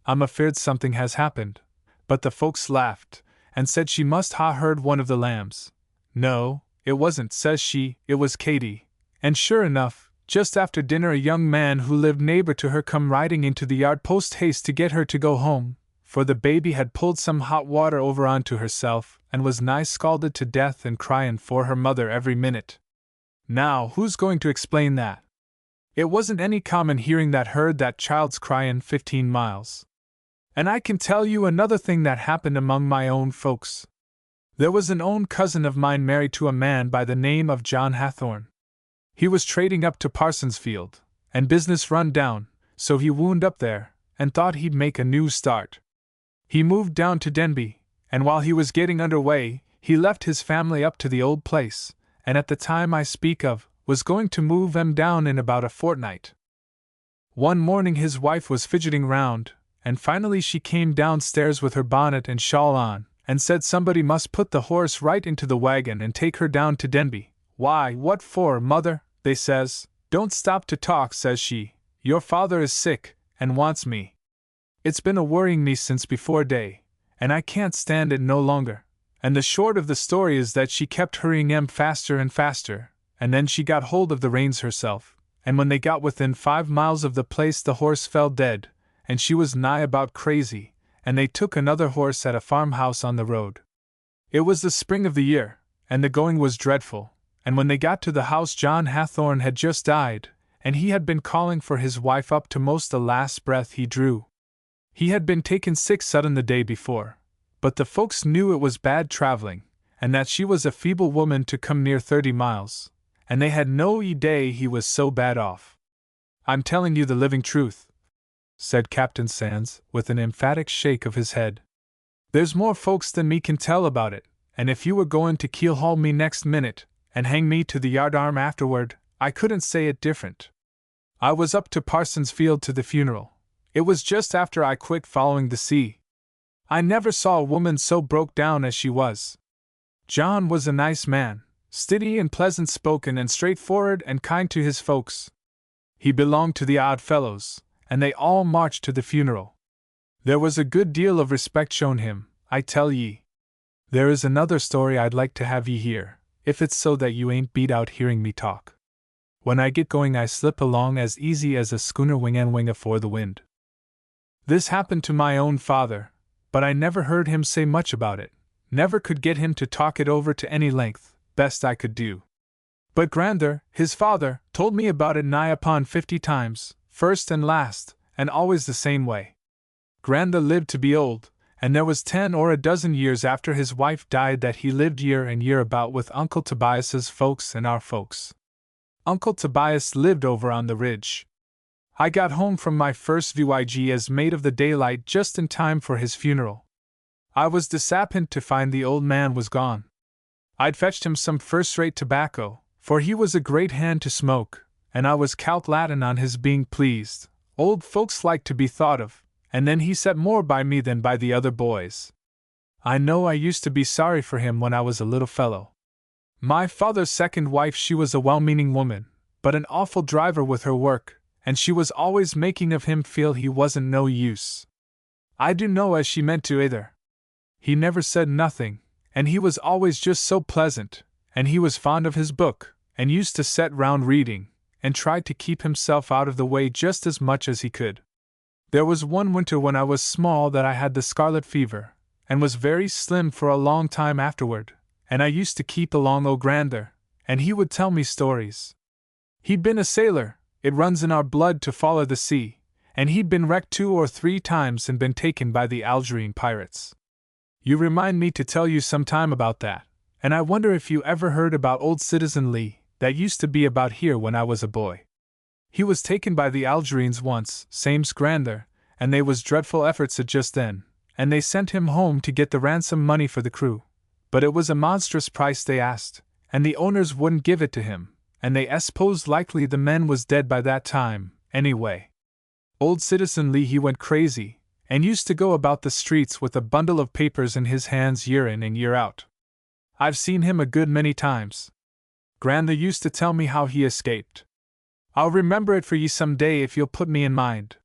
I'm afeard something has happened, but the folks laughed, and said she must ha' heard one of the lambs. No, it wasn't, says she, it was Katy. And sure enough, just after dinner a young man who lived neighbor to her come riding into the yard post haste to get her to go home, for the baby had pulled some hot water over onto herself, and was nigh scalded to death and crying for her mother every minute. Now, who's going to explain that? It wasn't any common hearing that heard that child's cryin' 15 miles. And I can tell you another thing that happened among my own folks. There was an own cousin of mine married to a man by the name of John Hathorne. He was trading up to Parsonsfield, and business run down, so he wound up there, and thought he'd make a new start. He moved down to Denby, and while he was getting under way, he left his family up to the old place, and at the time I speak of, was going to move 'em down in about a fortnight. One morning his wife was fidgeting round, and finally she came downstairs with her bonnet and shawl on, and said somebody must put the horse right into the wagon and take her down to Denby. Why, what for, mother? They says. Don't stop to talk, says she. Your father is sick, and wants me. It's been a worrying me since before day, and I can't stand it no longer. And the short of the story is that she kept hurrying him faster and faster, and then she got hold of the reins herself, and when they got within 5 miles of the place the horse fell dead, and she was nigh about crazy, and they took another horse at a farmhouse on the road. It was the spring of the year, and the going was dreadful, and when they got to the house John Hathorne had just died, and he had been calling for his wife up to most the last breath he drew. He had been taken sick sudden the day before, but the folks knew it was bad traveling, and that she was a feeble woman to come near 30 miles, and they had no idea he was so bad off. I'm telling you the living truth, said Captain Sands, with an emphatic shake of his head. There's more folks than me can tell about it, and if you were going to keel-haul me next minute, and hang me to the yardarm afterward, I couldn't say it different. I was up to Parsonsfield to the funeral. It was just after I quit following the sea. I never saw a woman so broke down as she was. John was a nice man, steady and pleasant-spoken and straightforward and kind to his folks. He belonged to the Odd Fellows, and they all marched to the funeral. There was a good deal of respect shown him, I tell ye. There is another story I'd like to have ye hear, if it's so that you ain't beat out hearing me talk. When I get going I slip along as easy as a schooner wing and wing afore the wind. This happened to my own father, but I never heard him say much about it, never could get him to talk it over to any length, best I could do. But Grandher, his father, told me about it nigh upon 50 times, first and last, and always the same way. Grandher lived to be old, and there was 10 or a dozen years after his wife died that he lived year and year about with Uncle Tobias's folks and our folks. Uncle Tobias lived over on the ridge. I got home from my first voyage as mate of the Daylight just in time for his funeral. I was disappointed to find the old man was gone. I'd fetched him some first-rate tobacco, for he was a great hand to smoke, and I was calculatin' on his being pleased. Old folks like to be thought of, and then he set more by me than by the other boys. I know I used to be sorry for him when I was a little fellow. My father's second wife, she was a well-meaning woman, but an awful driver with her work, and she was always making of him feel he wasn't no use. I do know as she meant to either. He never said nothing, and he was always just so pleasant, and he was fond of his book, and used to set round reading, and tried to keep himself out of the way just as much as he could. There was one winter when I was small that I had the scarlet fever, and was very slim for a long time afterward, and I used to keep along Grandher, and he would tell me stories. He'd been a sailor, it runs in our blood to follow the sea, and he'd been wrecked 2 or 3 times and been taken by the Algerine pirates. You remind me to tell you some time about that, and I wonder if you ever heard about old Citizen Lee, that used to be about here when I was a boy. He was taken by the Algerines once, same's Grandher, and they was dreadful efforts at just then, and they sent him home to get the ransom money for the crew. But it was a monstrous price they asked, and the owners wouldn't give it to him, and they supposed likely the men was dead by that time, anyway. Old Citizen Lee he went crazy, and used to go about the streets with a bundle of papers in his hands year in and year out. I've seen him a good many times. Grandma used to tell me how he escaped. I'll remember it for ye some day if you'll put me in mind.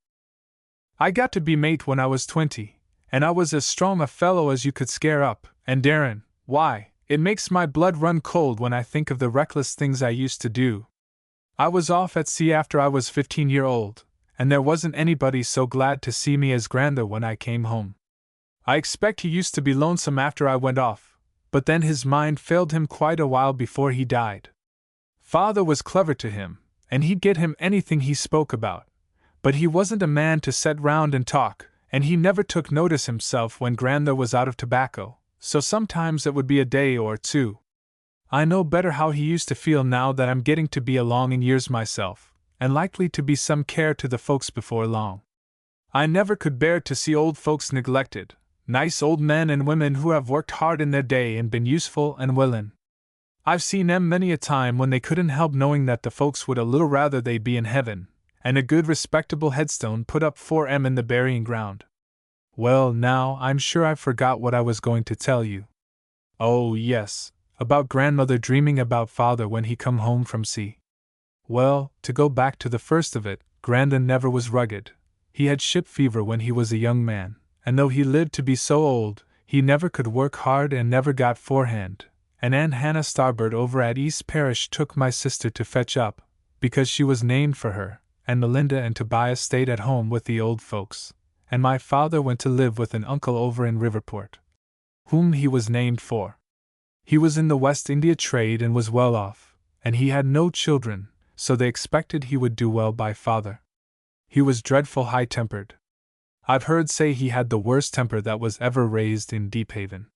I got to be mate when I was 20, and I was as strong a fellow as you could scare up, and darin', why, it makes my blood run cold when I think of the reckless things I used to do. I was off at sea after I was 15-year-old, and there wasn't anybody so glad to see me as Grandpa when I came home. I expect he used to be lonesome after I went off, but then his mind failed him quite a while before he died. Father was clever to him, and he'd get him anything he spoke about, but he wasn't a man to sit round and talk, and he never took notice himself when Grandpa was out of tobacco, so sometimes it would be a day or two. I know better how he used to feel now that I'm getting to be along in years myself, and likely to be some care to the folks before long. I never could bear to see old folks neglected, nice old men and women who have worked hard in their day and been useful and willin'. I've seen 'em many a time when they couldn't help knowing that the folks would a little rather they be in heaven, and a good respectable headstone put up for 'em in the burying ground. Well, now, I'm sure I forgot what I was going to tell you. Oh, yes, about grandmother dreaming about father when he come home from sea. Well, to go back to the first of it, Grandpa never was rugged. He had ship fever when he was a young man, and though he lived to be so old, he never could work hard and never got forehand, and Aunt Hannah Starbird over at East Parish took my sister to fetch up, because she was named for her, and Melinda and Tobias stayed at home with the old folks, and my father went to live with an uncle over in Riverport, whom he was named for. He was in the West India trade and was well off, and he had no children, so they expected he would do well by father. He was dreadful high-tempered. I've heard say he had the worst temper that was ever raised in Deephaven.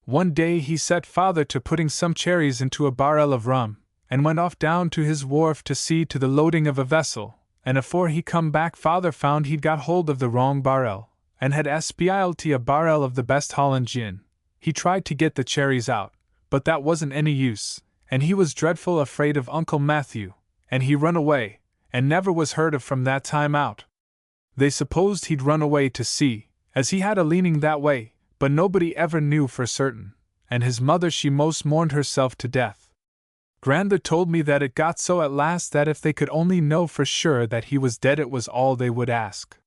One day he set father to putting some cherries into a barrel of rum, and went off down to his wharf to see to the loading of a vessel, and afore he come back father found he'd got hold of the wrong barrel, and had spilled a barrel of the best Holland gin. He tried to get the cherries out, but that wasn't any use, and he was dreadful afraid of Uncle Matthew, and he run away, and never was heard of from that time out. They supposed he'd run away to sea, as he had a leaning that way, but nobody ever knew for certain, and his mother she most mourned herself to death. Grandpa told me that it got so at last that if they could only know for sure that he was dead it was all they would ask.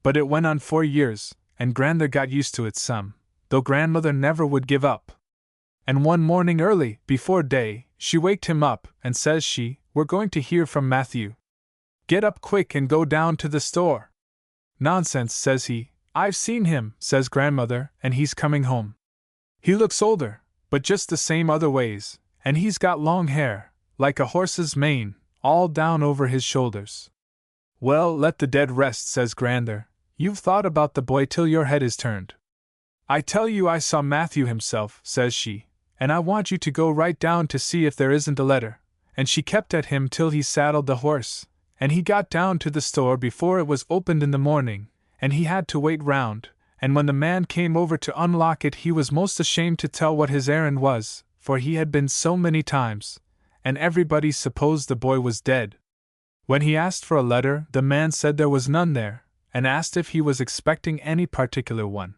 But it went on 4 years, and Grandpa got used to it some, though grandmother never would give up. And one morning early, before day, she waked him up, and says she, "We're going to hear from Matthew. Get up quick and go down to the store." "Nonsense," says he. "I've seen him," says grandmother, "and he's coming home. He looks older, but just the same other ways, and he's got long hair, like a horse's mane, all down over his shoulders." "Well, let the dead rest," says grandmother. "You've thought about the boy till your head is turned." "I tell you I saw Matthew himself," says she, "and I want you to go right down to see if there isn't a letter," and she kept at him till he saddled the horse, and he got down to the store before it was opened in the morning, and he had to wait round, and when the man came over to unlock it he was most ashamed to tell what his errand was, for he had been so many times, and everybody supposed the boy was dead. When he asked for a letter, the man said there was none there, and asked if he was expecting any particular one.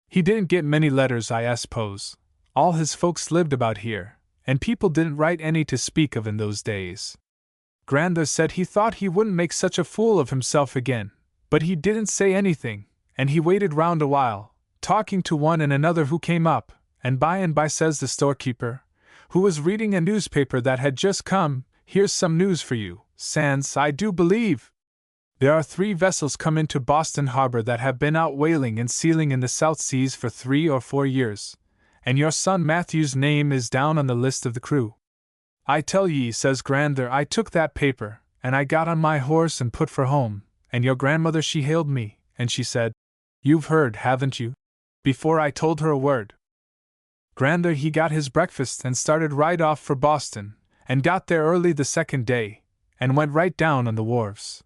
He didn't get many letters, I suppose. All his folks lived about here, and people didn't write any to speak of in those days. Grandpa said he thought he wouldn't make such a fool of himself again, but he didn't say anything, and he waited round a while, talking to one and another who came up, and by says the storekeeper, who was reading a newspaper that had just come, "Here's some news for you, sans, I do believe. There are 3 vessels come into Boston Harbor that have been out whaling and sealing in the South Seas for 3 or 4 years, and your son Matthew's name is down on the list of the crew. I tell ye," says grandmother, "I took that paper, and I got on my horse and put for home, and your grandmother she hailed me, and she said, 'You've heard, haven't you?' before I told her a word. Grandpa he got his breakfast and started right off for Boston, and got there early the second day, and went right down on the wharves.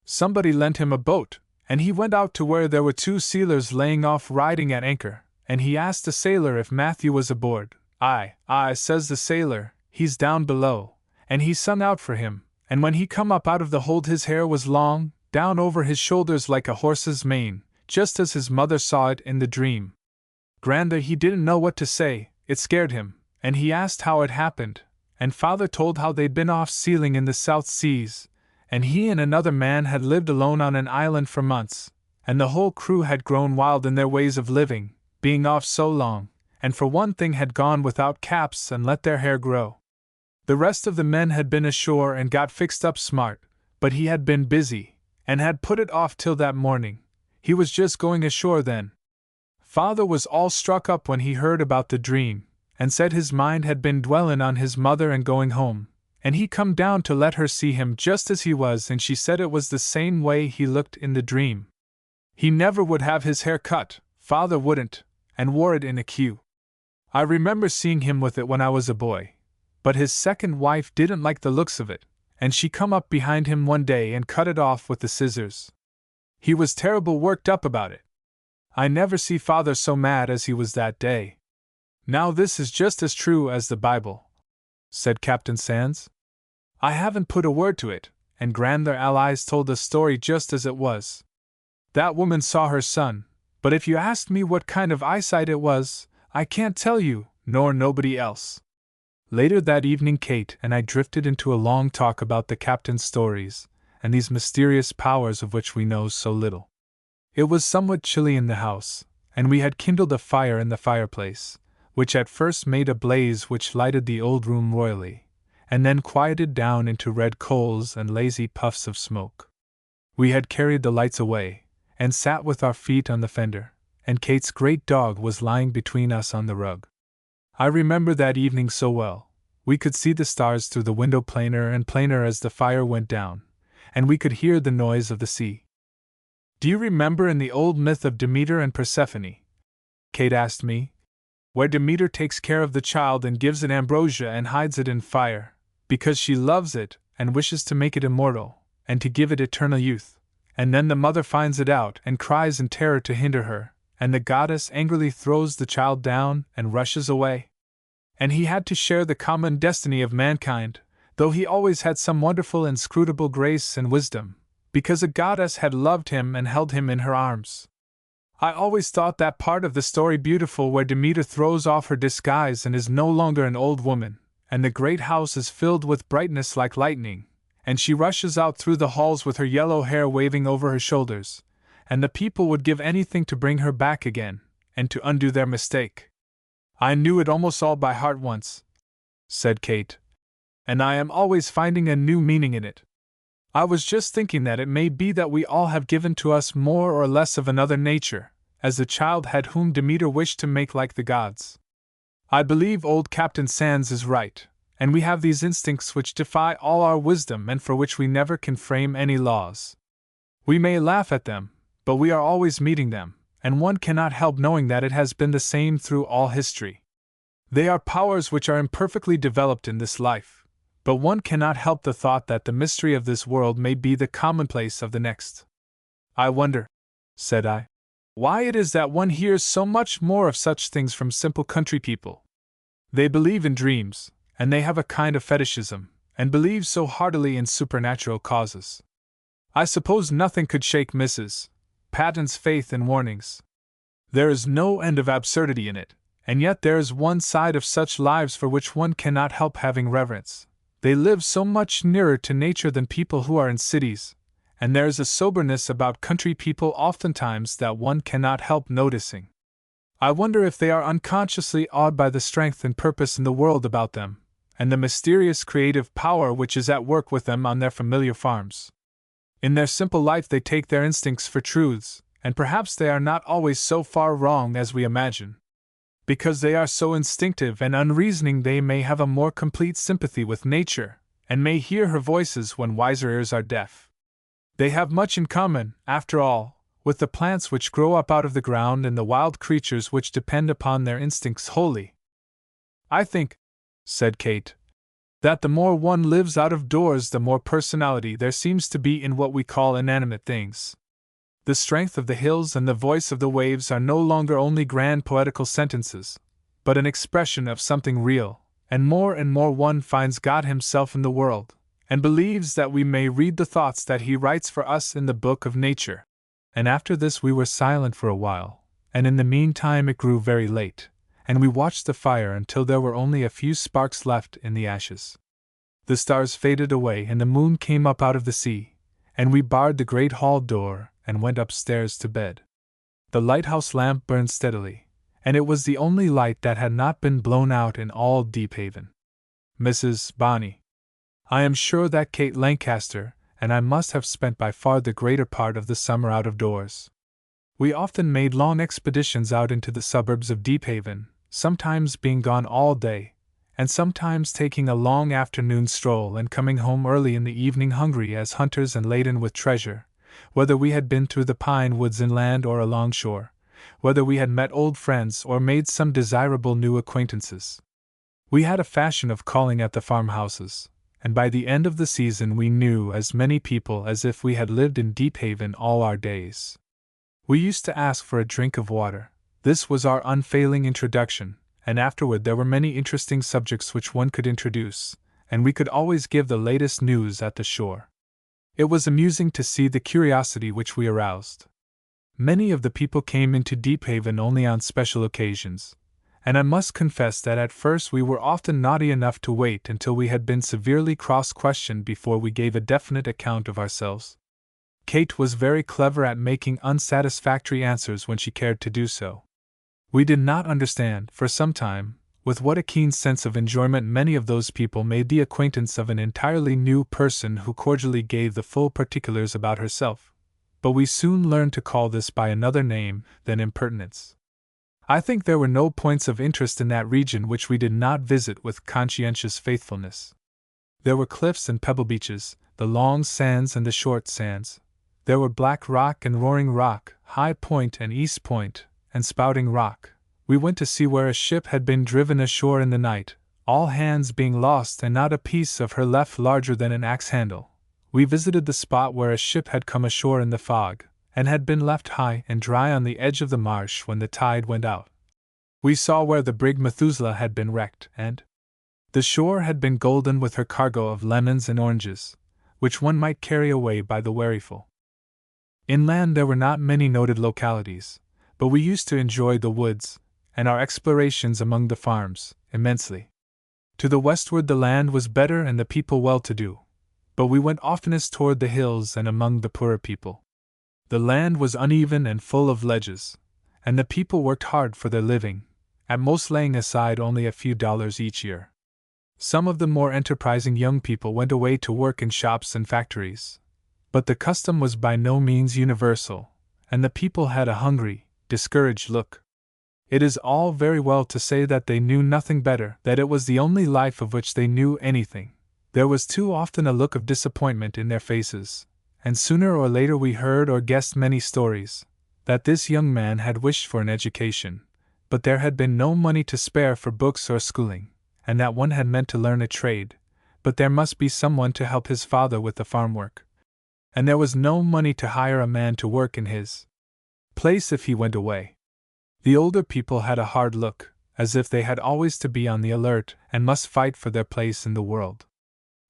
Somebody lent him a boat, and he went out to where there were 2 sailors laying off riding at anchor, and he asked the sailor if Matthew was aboard. Aye, says the sailor, he's down below, and he sung out for him, and when he come up out of the hold his hair was long, down over his shoulders like a horse's mane, just as his mother saw it in the dream. Grandpa he didn't know what to say, it scared him, and he asked how it happened, and father told how they'd been off sealing in the South Seas, and he and another man had lived alone on an island for months, and the whole crew had grown wild in their ways of living, being off so long, and for one thing had gone without caps and let their hair grow. The rest of the men had been ashore and got fixed up smart, but he had been busy, and had put it off till that morning. He was just going ashore then. Father was all struck up when he heard about the dream, and said his mind had been dwellin' on his mother and going home, and he come down to let her see him just as he was, and she said it was the same way he looked in the dream. He never would have his hair cut, father wouldn't, and wore it in a queue. I remember seeing him with it when I was a boy, but his second wife didn't like the looks of it, and she come up behind him one day and cut it off with the scissors. He was terrible worked up about it. I never see father so mad as he was that day. Now this is just as true as the Bible, said Captain Sands. I haven't put a word to it, and their allies told the story just as it was. That woman saw her son, but if you asked me what kind of eyesight it was, I can't tell you, nor nobody else. Later that evening Kate and I drifted into a long talk about the captain's stories, and these mysterious powers of which we know so little. It was somewhat chilly in the house, and we had kindled a fire in the fireplace, which at first made a blaze which lighted the old room royally, and then quieted down into red coals and lazy puffs of smoke. We had carried the lights away, and sat with our feet on the fender, and Kate's great dog was lying between us on the rug. I remember that evening so well. We could see the stars through the window plainer and plainer as the fire went down, and we could hear the noise of the sea. Do you remember in the old myth of Demeter and Persephone? Kate asked me. Where Demeter takes care of the child and gives it ambrosia and hides it in fire, because she loves it and wishes to make it immortal, and to give it eternal youth, and then the mother finds it out and cries in terror to hinder her, and the goddess angrily throws the child down and rushes away. And he had to share the common destiny of mankind, though he always had some wonderful inscrutable grace and wisdom, because a goddess had loved him and held him in her arms. I always thought that part of the story beautiful where Demeter throws off her disguise and is no longer an old woman, and the great house is filled with brightness like lightning, and she rushes out through the halls with her yellow hair waving over her shoulders, and the people would give anything to bring her back again, and to undo their mistake. I knew it almost all by heart once, said Kate, and I am always finding a new meaning in it. I was just thinking that it may be that we all have given to us more or less of another nature, as the child had whom Demeter wished to make like the gods. I believe old Captain Sands is right, and we have these instincts which defy all our wisdom and for which we never can frame any laws. We may laugh at them, but we are always meeting them, and one cannot help knowing that it has been the same through all history. They are powers which are imperfectly developed in this life, but one cannot help the thought that the mystery of this world may be the commonplace of the next. I wonder, said I, why it is that one hears so much more of such things from simple country people. They believe in dreams, and they have a kind of fetishism, and believe so heartily in supernatural causes. I suppose nothing could shake Mrs. Patton's faith in warnings. There is no end of absurdity in it, and yet there is one side of such lives for which one cannot help having reverence. They live so much nearer to nature than people who are in cities, and there is a soberness about country people oftentimes that one cannot help noticing. I wonder if they are unconsciously awed by the strength and purpose in the world about them, and the mysterious creative power which is at work with them on their familiar farms. In their simple life they take their instincts for truths, and perhaps they are not always so far wrong as we imagine. Because they are so instinctive and unreasoning they may have a more complete sympathy with nature, and may hear her voices when wiser ears are deaf. They have much in common, after all, with the plants which grow up out of the ground and the wild creatures which depend upon their instincts wholly. I think, said Kate, that the more one lives out of doors the more personality there seems to be in what we call inanimate things. The strength of the hills and the voice of the waves are no longer only grand poetical sentences, but an expression of something real, and more one finds God Himself in the world, and believes that we may read the thoughts that He writes for us in the book of nature. And after this we were silent for a while, and in the meantime it grew very late, and we watched the fire until there were only a few sparks left in the ashes. The stars faded away and the moon came up out of the sea, and we barred the great hall door and went upstairs to bed. The lighthouse lamp burned steadily, and it was the only light that had not been blown out in all Deephaven. Mrs. Bonney. I am sure that Kate Lancaster and I must have spent by far the greater part of the summer out of doors. We often made long expeditions out into the suburbs of Deephaven, sometimes being gone all day, and sometimes taking a long afternoon stroll and coming home early in the evening hungry as hunters and laden with treasure, whether we had been through the pine woods inland or alongshore, whether we had met old friends or made some desirable new acquaintances. We had a fashion of calling at the farmhouses, and by the end of the season we knew as many people as if we had lived in Deephaven all our days. We used to ask for a drink of water. This was our unfailing introduction, and afterward there were many interesting subjects which one could introduce, and we could always give the latest news at the shore. It was amusing to see the curiosity which we aroused. Many of the people came into Deephaven only on special occasions, and I must confess that at first we were often naughty enough to wait until we had been severely cross-questioned before we gave a definite account of ourselves. Kate was very clever at making unsatisfactory answers when she cared to do so. We did not understand, for some time, with what a keen sense of enjoyment many of those people made the acquaintance of an entirely new person who cordially gave the full particulars about herself, but we soon learned to call this by another name than impertinence. I think there were no points of interest in that region which we did not visit with conscientious faithfulness. There were cliffs and pebble beaches, the long sands and the short sands. There were Black Rock and Roaring Rock, High Point and East Point, and Spouting Rock. We went to see where a ship had been driven ashore in the night, all hands being lost and not a piece of her left larger than an axe handle. We visited the spot where a ship had come ashore in the fog, and had been left high and dry on the edge of the marsh when the tide went out. We saw where the brig Methuselah had been wrecked, and the shore had been golden with her cargo of lemons and oranges, which one might carry away by the wherryful. Inland there were not many noted localities, but we used to enjoy the woods, and our explorations among the farms, immensely. To the westward the land was better and the people well-to-do, but we went oftenest toward the hills and among the poorer people. The land was uneven and full of ledges, and the people worked hard for their living, at most laying aside only a few dollars each year. Some of the more enterprising young people went away to work in shops and factories, but the custom was by no means universal, and the people had a hungry, discouraged look. It is all very well to say that they knew nothing better, that it was the only life of which they knew anything. There was too often a look of disappointment in their faces, and sooner or later we heard or guessed many stories, that this young man had wished for an education, but there had been no money to spare for books or schooling, and that one had meant to learn a trade, but there must be someone to help his father with the farm work, and there was no money to hire a man to work in his place if he went away. The older people had a hard look, as if they had always to be on the alert and must fight for their place in the world.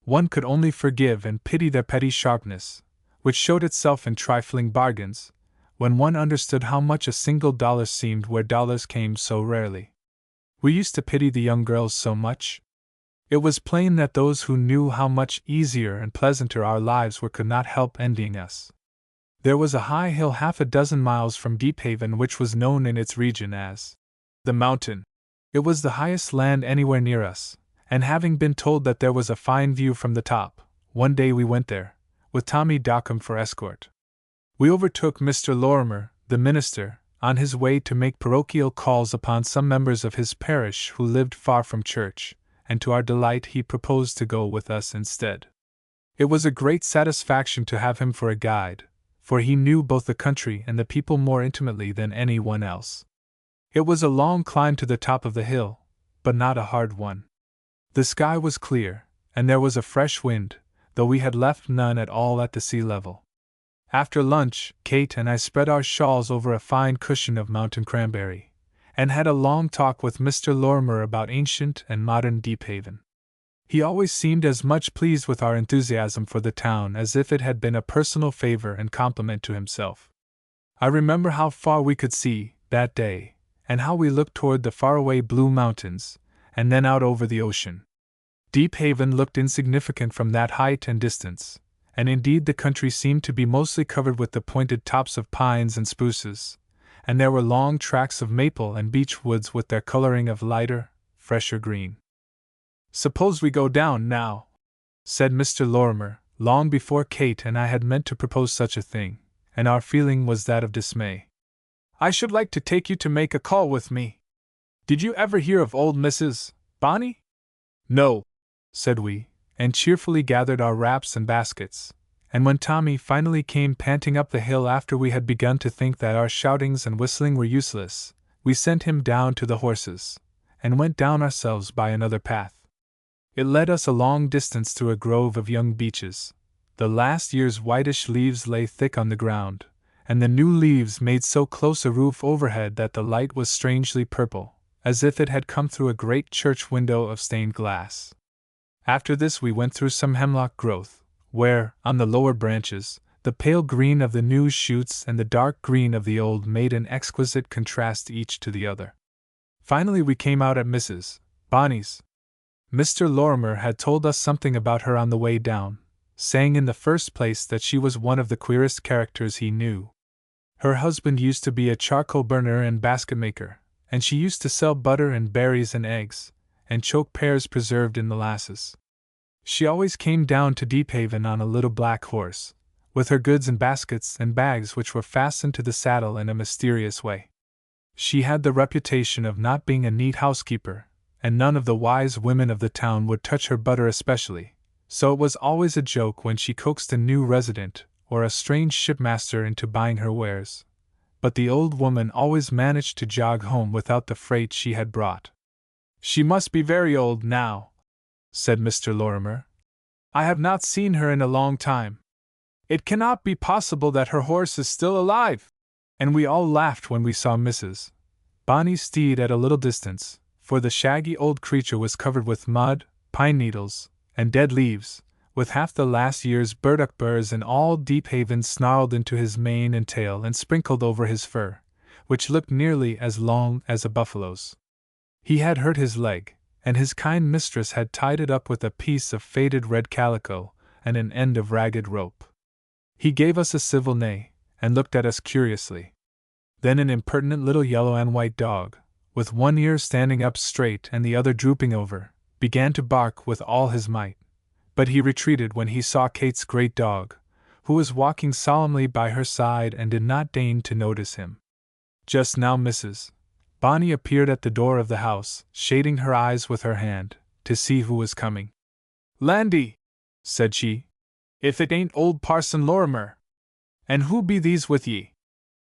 One could only forgive and pity their petty sharpness, which showed itself in trifling bargains, when one understood how much a single dollar seemed where dollars came so rarely. We used to pity the young girls so much. It was plain that those who knew how much easier and pleasanter our lives were could not help envying us. There was a high hill 6 miles from Deephaven which was known in its region as the Mountain. It was the highest land anywhere near us, and having been told that there was a fine view from the top, one day we went there, with Tommy Dockham for escort. We overtook Mr. Lorimer, the minister, on his way to make parochial calls upon some members of his parish who lived far from church, and to our delight he proposed to go with us instead. It was a great satisfaction to have him for a guide, for he knew both the country and the people more intimately than any one else. It was a long climb to the top of the hill, but not a hard one. The sky was clear, and there was a fresh wind, though we had left none at all at the sea level. After lunch, Kate and I spread our shawls over a fine cushion of mountain cranberry, and had a long talk with Mr. Lorimer about ancient and modern Deephaven. He always seemed as much pleased with our enthusiasm for the town as if it had been a personal favor and compliment to himself. I remember how far we could see, that day, and how we looked toward the faraway blue mountains, and then out over the ocean. Deephaven looked insignificant from that height and distance, and indeed the country seemed to be mostly covered with the pointed tops of pines and spruces, and there were long tracts of maple and beech woods with their coloring of lighter, fresher green. "Suppose we go down, now," said Mr. Lorimer, long before Kate and I had meant to propose such a thing, and our feeling was that of dismay. "I should like to take you to make a call with me. Did you ever hear of old Mrs. Bonnie?" "No," said we, and cheerfully gathered our wraps and baskets, and when Tommy finally came panting up the hill after we had begun to think that our shoutings and whistling were useless, we sent him down to the horses, and went down ourselves by another path. It led us a long distance through a grove of young beeches. The last year's whitish leaves lay thick on the ground, and the new leaves made so close a roof overhead that the light was strangely purple, as if it had come through a great church window of stained glass. After this we went through some hemlock growth, where, on the lower branches, the pale green of the new shoots and the dark green of the old made an exquisite contrast each to the other. Finally we came out at Mrs. Bonnie's. Mr. Lorimer had told us something about her on the way down, saying in the first place that she was one of the queerest characters he knew. Her husband used to be a charcoal burner and basket maker, and she used to sell butter and berries and eggs, and choke pears preserved in molasses. She always came down to Deephaven on a little black horse, with her goods in baskets and bags which were fastened to the saddle in a mysterious way. She had the reputation of not being a neat housekeeper, and none of the wise women of the town would touch her butter especially, so it was always a joke when she coaxed a new resident or a strange shipmaster into buying her wares. But the old woman always managed to jog home without the freight she had brought. "She must be very old now," said Mr. Lorimer. "I have not seen her in a long time. It cannot be possible that her horse is still alive." And we all laughed when we saw Mrs. Bonnie's steed at a little distance, for the shaggy old creature was covered with mud, pine needles, and dead leaves, with half the last year's burdock burrs and all Deephaven snarled into his mane and tail and sprinkled over his fur, which looked nearly as long as a buffalo's. He had hurt his leg, and his kind mistress had tied it up with a piece of faded red calico and an end of ragged rope. He gave us a civil neigh, and looked at us curiously. Then an impertinent little yellow and white dog, with one ear standing up straight and the other drooping over, began to bark with all his might, but he retreated when he saw Kate's great dog, who was walking solemnly by her side and did not deign to notice him. Just now Mrs. Bonnie appeared at the door of the house, shading her eyes with her hand, to see who was coming. "Landy," said she, "if it ain't old Parson Lorimer! And who be these with ye?"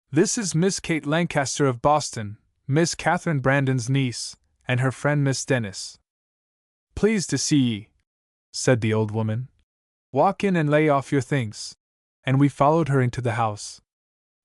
"This is Miss Kate Lancaster of Boston, Miss Catherine Brandon's niece, and her friend Miss Dennis." "Pleased to see ye," said the old woman. "Walk in and lay off your things." And we followed her into the house.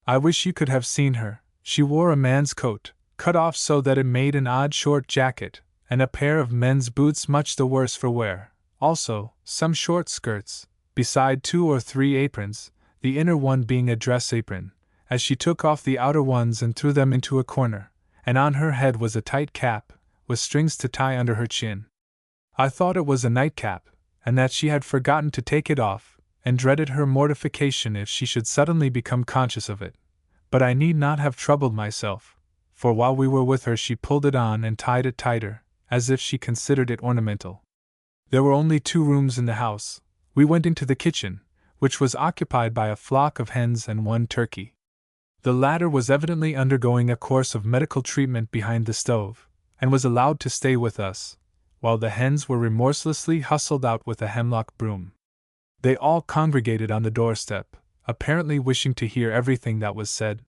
I wish you could have seen her. She wore a man's coat, cut off so that it made an odd short jacket, and a pair of men's boots much the worse for wear, also some short skirts, beside 2 or 3 aprons, the inner one being a dress apron, as she took off the outer ones and threw them into a corner, and on her head was a tight cap, with strings to tie under her chin. I thought it was a nightcap, and that she had forgotten to take it off, and dreaded her mortification if she should suddenly become conscious of it. But I need not have troubled myself, for while we were with her she pulled it on and tied it tighter, as if she considered it ornamental. There were only 2 rooms in the house. We went into the kitchen, which was occupied by a flock of hens and 1 turkey. The latter was evidently undergoing a course of medical treatment behind the stove, and was allowed to stay with us, while the hens were remorselessly hustled out with a hemlock broom. They all congregated on the doorstep, apparently wishing to hear everything that was said.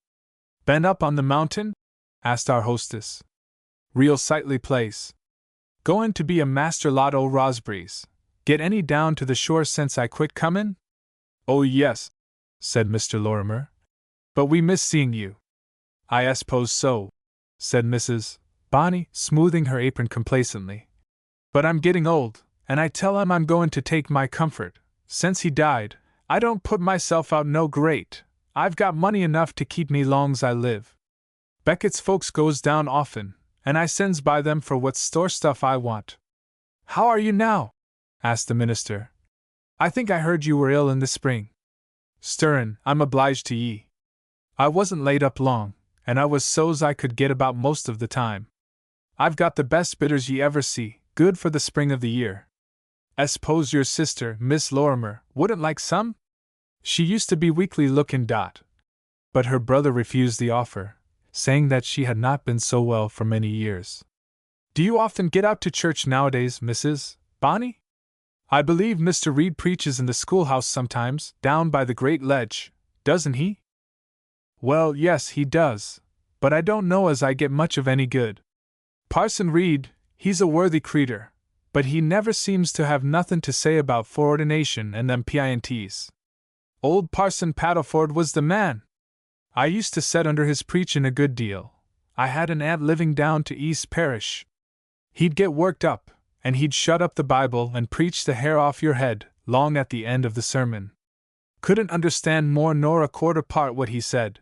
"Been up on the mountain?" asked our hostess. "Real sightly place. Goin' to be a master lot o' rosbries. Get any down to the shore since I quit comin'?" "Oh yes," said Mr. Lorimer. "But we miss seeing you." "I suppose so," said Mrs. Bonnie, smoothing her apron complacently. "But I'm getting old, and I tell him I'm going to take my comfort. Since he died, I don't put myself out no great. I've got money enough to keep me long's I live. Beckett's folks goes down often, and I sends by them for what store stuff I want." "How are you now?" asked the minister. "I think I heard you were ill in the spring." "Stirrin', I'm obliged to ye. I wasn't laid up long, and I was so's I could get about most of the time. I've got the best bitters ye ever see, good for the spring of the year. I s'pose your sister, Miss Lorimer, wouldn't like some? She used to be weakly looking. But her brother refused the offer, saying that she had not been so well for many years. "Do you often get out to church nowadays, Mrs. Bonnie? I believe Mr. Reed preaches in the schoolhouse sometimes, down by the great ledge, doesn't he?" "Well, yes, he does, but I don't know as I get much of any good. Parson Reed, he's a worthy creetur, but he never seems to have nothin' to say about foreordination and them pints. Old Parson Paddleford was the man. I used to set under his preachin' a good deal. I had an aunt living down to East Parish. He'd get worked up, and he'd shut up the Bible and preach the hair off your head, long at the end of the sermon. Couldn't understand more nor a quarter part what he said,"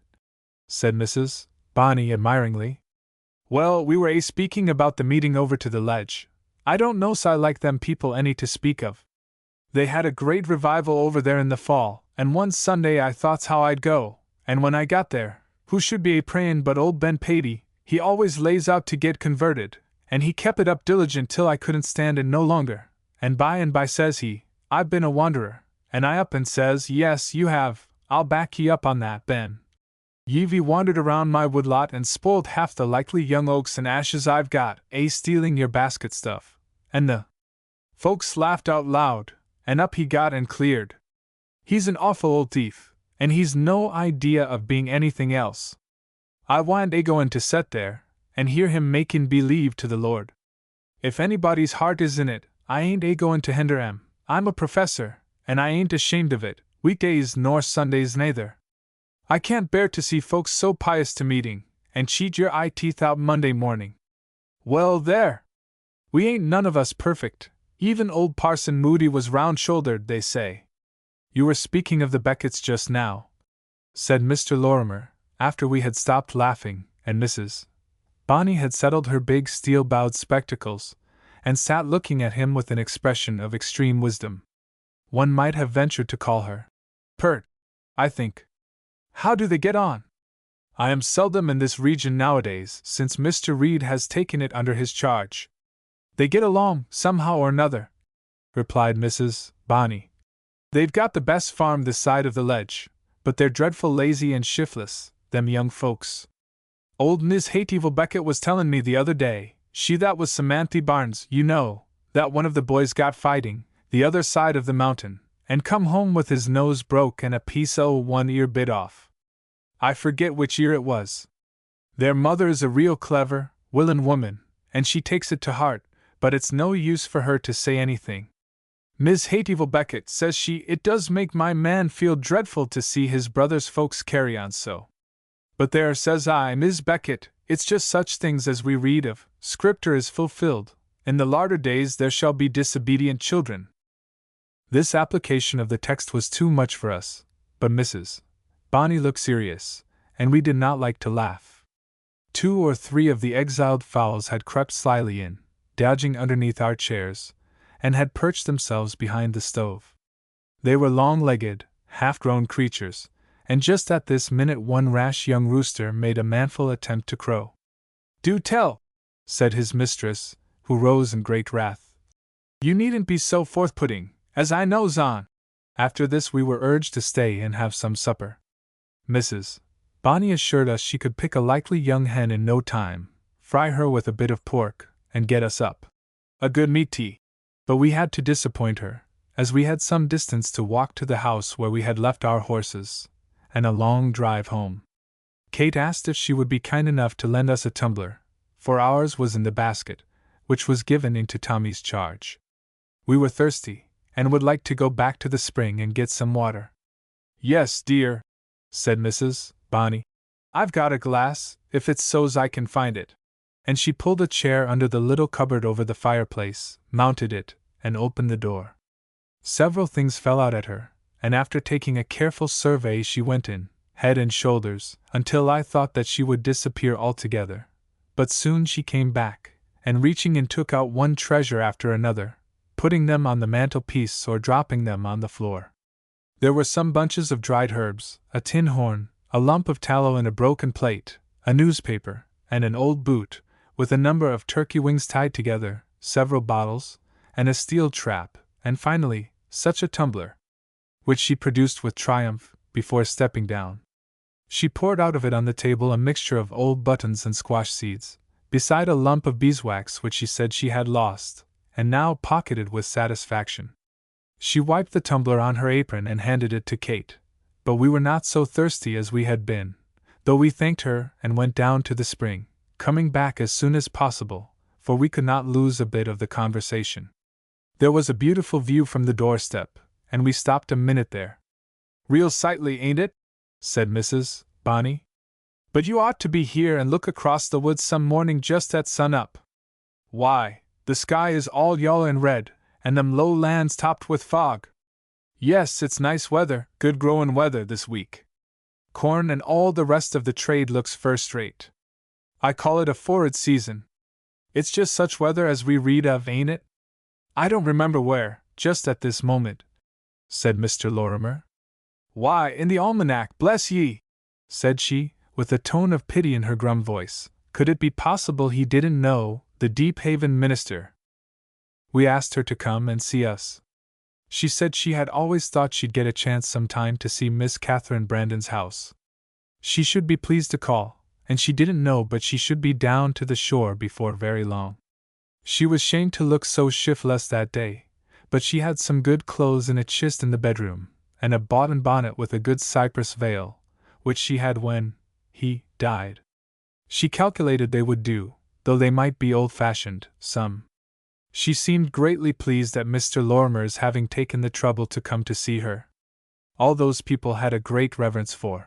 said Mrs. Bonnie admiringly. "Well, we were speaking about the meeting over to the ledge. I don't know's I like them people any to speak of. They had a great revival over there in the fall, and one Sunday I thought's how I'd go, and when I got there, who should be a-prayin' but old Ben Patey. He always lays out to get converted, and he kep it up diligent till I couldn't stand it no longer, and by says he, 'I've been a wanderer,' and I up and says, 'Yes, you have, I'll back ye up on that, Ben. Ye've wandered around my woodlot and spoiled half the likely young oaks and ashes I've got, stealing your basket stuff,' and the folks laughed out loud, and up he got and cleared. He's an awful old thief, and he's no idea of being anything else. I want goin' to set there, and hear him makin' believe to the Lord. If anybody's heart is in it, I ain't goin' to hinder 'em. I'm a professor, and I ain't ashamed of it, weekdays nor Sundays neither. I can't bear to see folks so pious to meeting, and cheat your eye teeth out Monday morning. Well, there! We ain't none of us perfect. Even old Parson Moody was round-shouldered, they say." "You were speaking of the Becketts just now," said Mr. Lorimer, after we had stopped laughing, and Mrs. Bonnie had settled her big steel-bowed spectacles, and sat looking at him with an expression of extreme wisdom. One might have ventured to call her pert, I think. "How do they get on?" "I am seldom in this region nowadays, since Mr. Reed has taken it under his charge. They get along, somehow or another," replied Mrs. Bonnie. "They've got the best farm this side of the ledge, but they're dreadful lazy and shiftless, them young folks. Old Miss Jewettv Beckett was tellin' me the other day, she that was Samanthy Barnes, you know, that one of the boys got fighting, the other side of the mountain, and come home with his nose broke and a piece o' one ear bit off. I forget which ear it was. Their mother is a real clever, willin' woman, and she takes it to heart, but it's no use for her to say anything. Miss Jewettv Beckett says it does make my man feel dreadful to see his brother's folks carry on so. But there, says I, Miss Beckett, it's just such things as we read of, Scripture is fulfilled, in the latter days there shall be disobedient children." This application of the text was too much for us, but Mrs. Bonnie looked serious, and we did not like to laugh. 2 or 3 of the exiled fowls had crept slyly in, dodging underneath our chairs, and had perched themselves behind the stove. They were long-legged, half-grown creatures, and just at this minute one rash young rooster made a manful attempt to crow. "Do tell," said his mistress, who rose in great wrath. "You needn't be so forth-putting, as I knows on." After this we were urged to stay and have some supper. Mrs. Bonnie assured us she could pick a likely young hen in no time, fry her with a bit of pork, and get us up a good meat tea. But we had to disappoint her, as we had some distance to walk to the house where we had left our horses, and a long drive home. Kate asked if she would be kind enough to lend us a tumbler, for ours was in the basket, which was given into Tommy's charge. We were thirsty, and would like to go back to the spring and get some water. Yes, dear, said Mrs. Bonny. I've got a glass, if it's so's I can find it. And she pulled a chair under the little cupboard over the fireplace, mounted it, and opened the door. Several things fell out at her, and after taking a careful survey she went in, head and shoulders, until I thought that she would disappear altogether. But soon she came back, and reaching in took out one treasure after another, putting them on the mantelpiece or dropping them on the floor. There were some bunches of dried herbs, a tin horn, a lump of tallow in a broken plate, a newspaper, and an old boot, with a number of turkey wings tied together, several bottles, and a steel trap, and finally, such a tumbler, which she produced with triumph, before stepping down. She poured out of it on the table a mixture of old buttons and squash seeds, beside a lump of beeswax which she said she had lost, and now pocketed with satisfaction. She wiped the tumbler on her apron and handed it to Kate, but we were not so thirsty as we had been, though we thanked her and went down to the spring, coming back as soon as possible, for we could not lose a bit of the conversation. There was a beautiful view from the doorstep, and we stopped a minute there. Real sightly, ain't it? Said Mrs. Bonny. But you ought to be here and look across the woods some morning just at sun up. Why, the sky is all yellow and red, and them low lands topped with fog. Yes, it's nice weather, good growin' weather this week. Corn and all the rest of the trade looks first rate. I call it a forward season. It's just such weather as we read of, ain't it? I don't remember where, just at this moment, said Mr. Lorimer. Why, in the almanac, bless ye, said she, with a tone of pity in her grum voice. Could it be possible he didn't know the Deephaven minister? We asked her to come and see us. She said she had always thought she'd get a chance sometime to see Miss Catherine Brandon's house. She should be pleased to call, and she didn't know but she should be down to the shore before very long. She was shamed to look so shiftless that day, but she had some good clothes in a chist in the bedroom, and a boughten bonnet with a good cypress veil, which she had when he died. She calculated they would do, though they might be old-fashioned, some. She seemed greatly pleased at Mr. Lorimer's having taken the trouble to come to see her. All those people had a great reverence for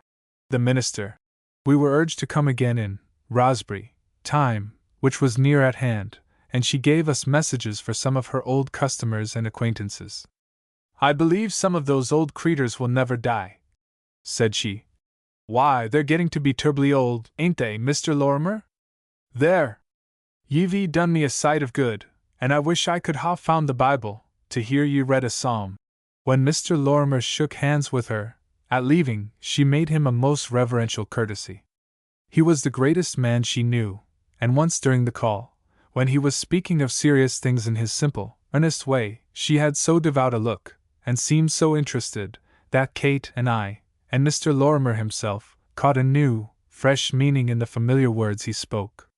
the minister. We were urged to come again in Raspberry time, which was near at hand, and she gave us messages for some of her old customers and acquaintances. I believe some of those old creeters will never die, said she. Why, they're getting to be terribly old, ain't they, Mr. Lorimer? There! Ye've done me a sight of good, and I wish I could ha' found the Bible, to hear ye read a psalm. When Mr. Lorimer shook hands with her, at leaving, she made him a most reverential courtesy. He was the greatest man she knew, and once during the call, when he was speaking of serious things in his simple, earnest way, she had so devout a look, and seemed so interested, that Kate and I, and Mr. Lorimer himself, caught a new, fresh meaning in the familiar words he spoke.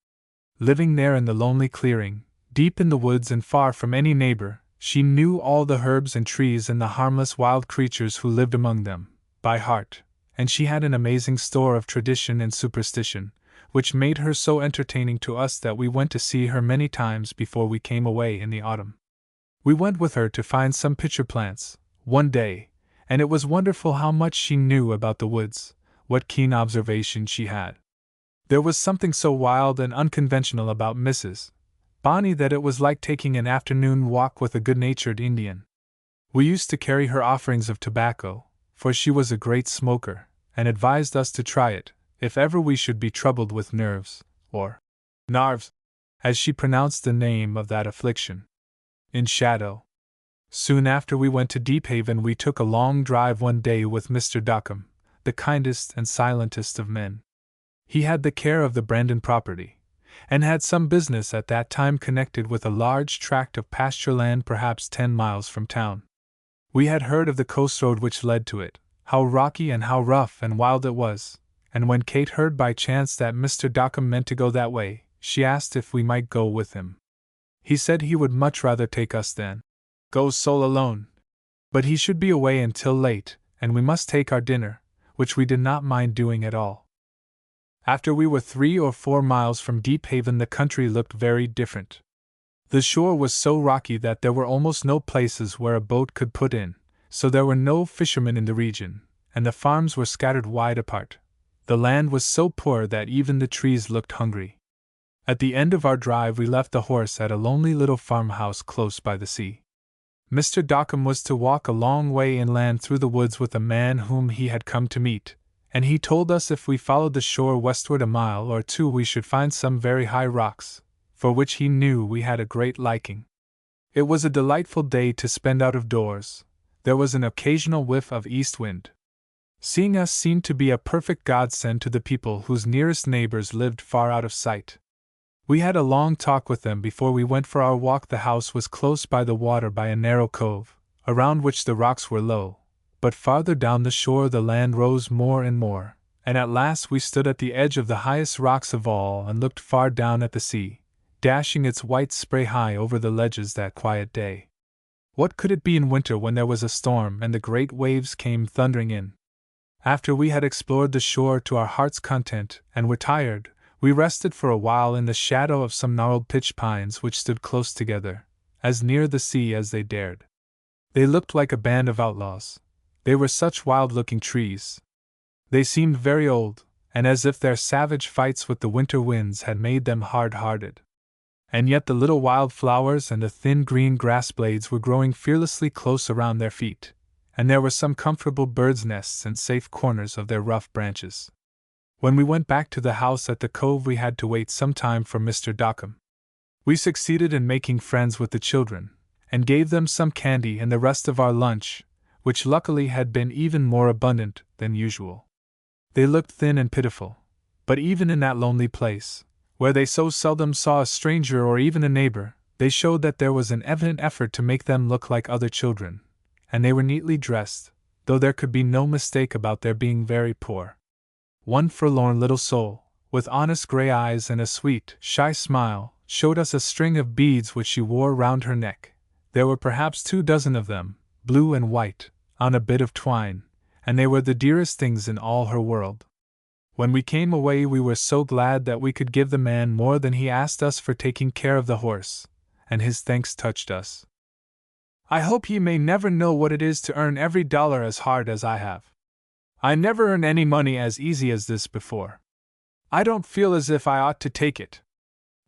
Living there in the lonely clearing, deep in the woods and far from any neighbor, she knew all the herbs and trees and the harmless wild creatures who lived among them, by heart, and she had an amazing store of tradition and superstition, which made her so entertaining to us that we went to see her many times before we came away in the autumn. We went with her to find some pitcher plants, one day, and it was wonderful how much she knew about the woods, what keen observation she had. There was something so wild and unconventional about Mrs. Bonny that it was like taking an afternoon walk with a good-natured Indian. We used to carry her offerings of tobacco, for she was a great smoker, and advised us to try it, if ever we should be troubled with nerves, or narves, as she pronounced the name of that affliction. In shadow. Soon after we went to Deephaven we took a long drive one day with Mr. Dockham, the kindest and silentest of men. He had the care of the Brandon property, and had some business at that time connected with a large tract of pasture land perhaps 10 miles from town. We had heard of the coast road which led to it, how rocky and how rough and wild it was, and when Kate heard by chance that Mr. Dockham meant to go that way, she asked if we might go with him. He said he would much rather take us than go sole alone, but he should be away until late, and we must take our dinner, which we did not mind doing at all. After we were 3 or 4 miles from Deephaven the country looked very different. The shore was so rocky that there were almost no places where a boat could put in, so there were no fishermen in the region, and the farms were scattered wide apart. The land was so poor that even the trees looked hungry. At the end of our drive, we left the horse at a lonely little farmhouse close by the sea. Mr. Dockham was to walk a long way inland through the woods with a man whom he had come to meet, and he told us if we followed the shore westward a mile or two we should find some very high rocks, for which he knew we had a great liking. It was a delightful day to spend out of doors. There was an occasional whiff of east wind. Seeing us seemed to be a perfect godsend to the people whose nearest neighbors lived far out of sight. We had a long talk with them before we went for our walk. The house was close by the water by a narrow cove, around which the rocks were low, but farther down the shore the land rose more and more, and at last we stood at the edge of the highest rocks of all and looked far down at the sea, dashing its white spray high over the ledges that quiet day. What could it be in winter when there was a storm and the great waves came thundering in? After we had explored the shore to our heart's content and were tired, we rested for a while in the shadow of some gnarled pitch pines which stood close together, as near the sea as they dared. They looked like a band of outlaws. They were such wild-looking trees. They seemed very old, and as if their savage fights with the winter winds had made them hard-hearted. And yet the little wild flowers and the thin green grass blades were growing fearlessly close around their feet, and there were some comfortable birds' nests in safe corners of their rough branches. When we went back to the house at the cove we had to wait some time for Mr. Dockham. We succeeded in making friends with the children, and gave them some candy and the rest of our lunch, which luckily had been even more abundant than usual. They looked thin and pitiful, but even in that lonely place, where they so seldom saw a stranger or even a neighbor, they showed that there was an evident effort to make them look like other children, and they were neatly dressed, though there could be no mistake about their being very poor. One forlorn little soul, with honest gray eyes and a sweet, shy smile, showed us a string of beads which she wore round her neck. There were perhaps 24 of them, blue and white, on a bit of twine, and they were the dearest things in all her world. When we came away we were so glad that we could give the man more than he asked us for taking care of the horse, and his thanks touched us. I hope ye may never know what it is to earn every dollar as hard as I have. I never earned any money as easy as this before. I don't feel as if I ought to take it.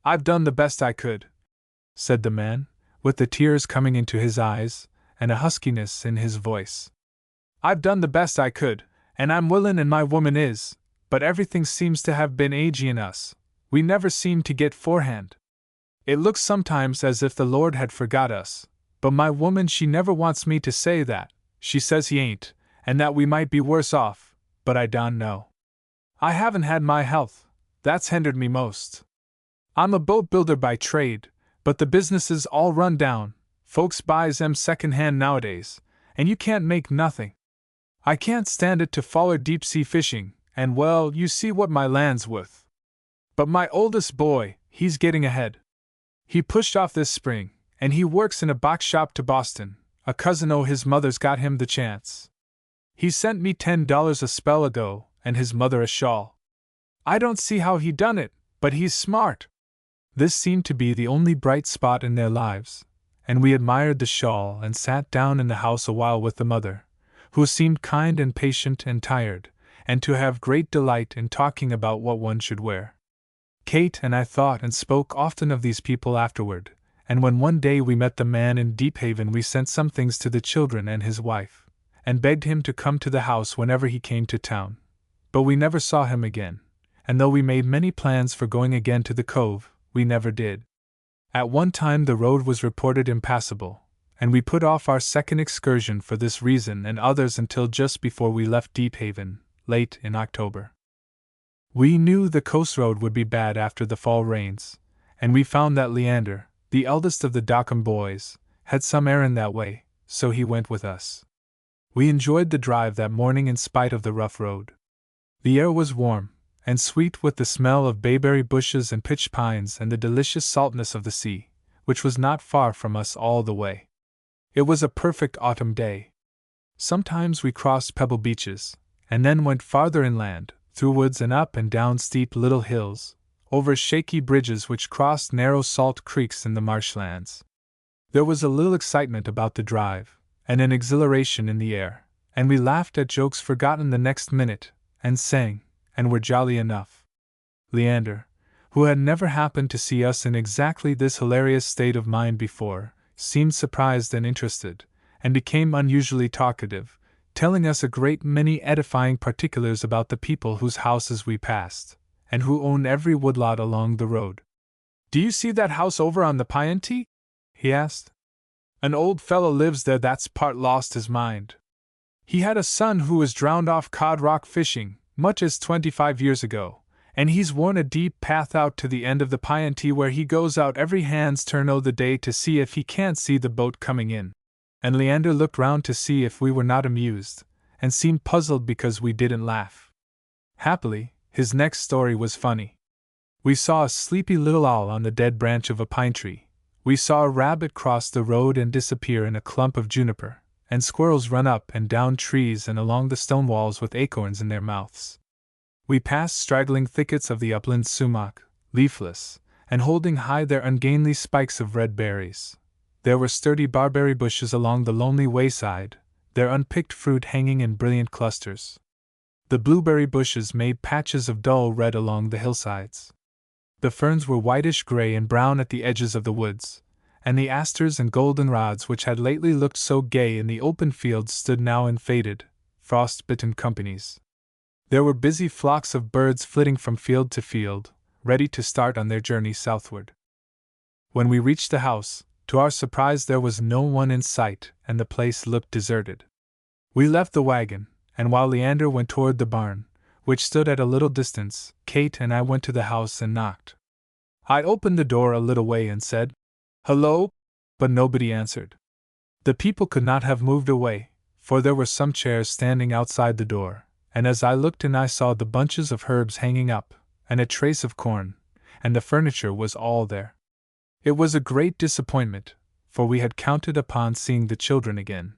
I've done the best I could, said the man, with the tears coming into his eyes, and a huskiness in his voice. I've done the best I could, and I'm willin' and my woman is, but everything seems to have been agyin' us. We never seem to get forehand. It looks sometimes as if the Lord had forgot us, but my woman she never wants me to say that. She says he ain't, and that we might be worse off, but I don't know. I haven't had my health, that's hindered me most. I'm a boat builder by trade, but the business is all run down. Folks buys 'em second-hand nowadays, and you can't make nothing. I can't stand it to foller deep-sea fishing, and well, you see what my land's worth. But my oldest boy, he's getting ahead. He pushed off this spring, and he works in a box shop to Boston. A cousin o' his mother's got him the chance. He sent me $10 a spell ago, and his mother a shawl. I don't see how he done it, but he's smart. This seemed to be the only bright spot in their lives, and we admired the shawl and sat down in the house a while with the mother, who seemed kind and patient and tired, and to have great delight in talking about what one should wear. Kate and I thought and spoke often of these people afterward, and when one day we met the man in Deephaven we sent some things to the children and his wife, and begged him to come to the house whenever he came to town. But we never saw him again, and though we made many plans for going again to the cove, we never did. At one time the road was reported impassable, and we put off our second excursion for this reason and others until just before we left Deephaven, late in October. We knew the coast road would be bad after the fall rains, and we found that Leander, the eldest of the Dockham boys, had some errand that way, so he went with us. We enjoyed the drive that morning in spite of the rough road. The air was warm and sweet with the smell of bayberry bushes and pitch pines and the delicious saltness of the sea, which was not far from us all the way. It was a perfect autumn day. Sometimes we crossed pebble beaches, and then went farther inland, through woods and up and down steep little hills, over shaky bridges which crossed narrow salt creeks in the marshlands. There was a little excitement about the drive, and an exhilaration in the air, and we laughed at jokes forgotten the next minute, and sang, and were jolly enough. Leander, who had never happened to see us in exactly this hilarious state of mind before, seemed surprised and interested, and became unusually talkative, telling us a great many edifying particulars about the people whose houses we passed, and who owned every woodlot along the road. "Do you see that house over on the Piety?" he asked. "An old fellow lives there that's part lost his mind. He had a son who was drowned off Cod Rock fishing, much as 25 years ago, and he's worn a deep path out to the end of the Piety where he goes out every hand's turn o' the day to see if he can't see the boat coming in." And Leander looked round to see if we were not amused, and seemed puzzled because we didn't laugh. Happily, his next story was funny. We saw a sleepy little owl on the dead branch of a pine tree. We saw a rabbit cross the road and disappear in a clump of juniper, and squirrels run up and down trees and along the stone walls with acorns in their mouths. We passed straggling thickets of the upland sumac, leafless, and holding high their ungainly spikes of red berries. There were sturdy barberry bushes along the lonely wayside, their unpicked fruit hanging in brilliant clusters. The blueberry bushes made patches of dull red along the hillsides. The ferns were whitish gray and brown at the edges of the woods, and the asters and goldenrods which had lately looked so gay in the open fields stood now in faded, frost-bitten companies. There were busy flocks of birds flitting from field to field, ready to start on their journey southward. When we reached the house, to our surprise there was no one in sight, and the place looked deserted. We left the wagon, and while Leander went toward the barn, which stood at a little distance, Kate and I went to the house and knocked. I opened the door a little way and said, "Hello," but nobody answered. The people could not have moved away, for there were some chairs standing outside the door, and as I looked in I saw the bunches of herbs hanging up, and a trace of corn, and the furniture was all there. It was a great disappointment, for we had counted upon seeing the children again.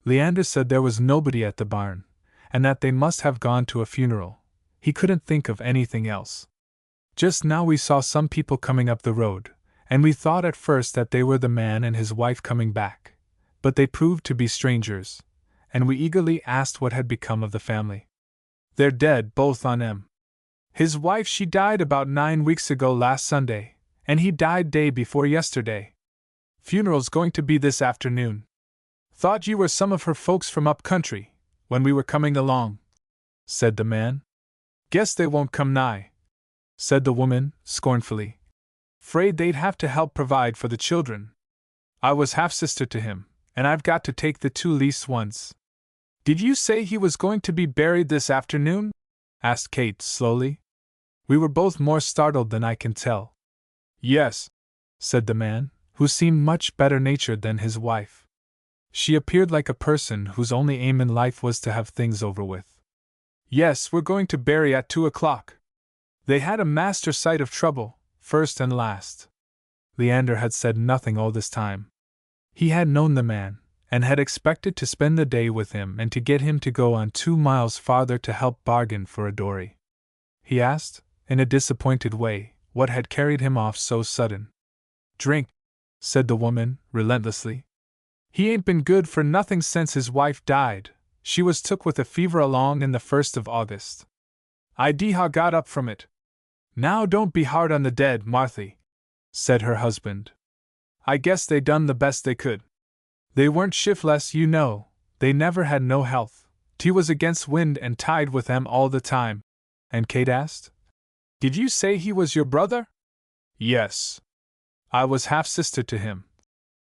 Leander said there was nobody at the barn, and that they must have gone to a funeral. He couldn't think of anything else. Just now we saw some people coming up the road, and we thought at first that they were the man and his wife coming back, but they proved to be strangers, and we eagerly asked what had become of the family. "They're dead, both on 'em. His wife she died about 9 weeks ago last Sunday, and he died day before yesterday. Funeral's going to be this afternoon. Thought you were some of her folks from up country, when we were coming along," said the man. "Guess they won't come nigh," said the woman, scornfully. "'Fraid they'd have to help provide for the children. I was half-sister to him, and I've got to take the 2 least ones." "Did you say he was going to be buried this afternoon?" asked Kate slowly. We were both more startled than I can tell. "Yes," said the man, who seemed much better natured than his wife. She appeared like a person whose only aim in life was to have things over with. "Yes, we're going to bury at 2 o'clock. They had a master sight of trouble, first and last." Leander had said nothing all this time. He had known the man, and had expected to spend the day with him and to get him to go on 2 miles farther to help bargain for a dory. He asked, in a disappointed way, what had carried him off so sudden. "Drink," said the woman, relentlessly. "He ain't been good for nothing since his wife died. She was took with a fever along in the 1st of August. I deha got up from it." "Now don't be hard on the dead, Marthy," said her husband. "I guess they done the best they could. They weren't shiftless, you know, they never had no health. 'T was against wind and tide with them all the time." And Kate asked, "Did you say he was your brother?" "Yes. I was half-sister to him,"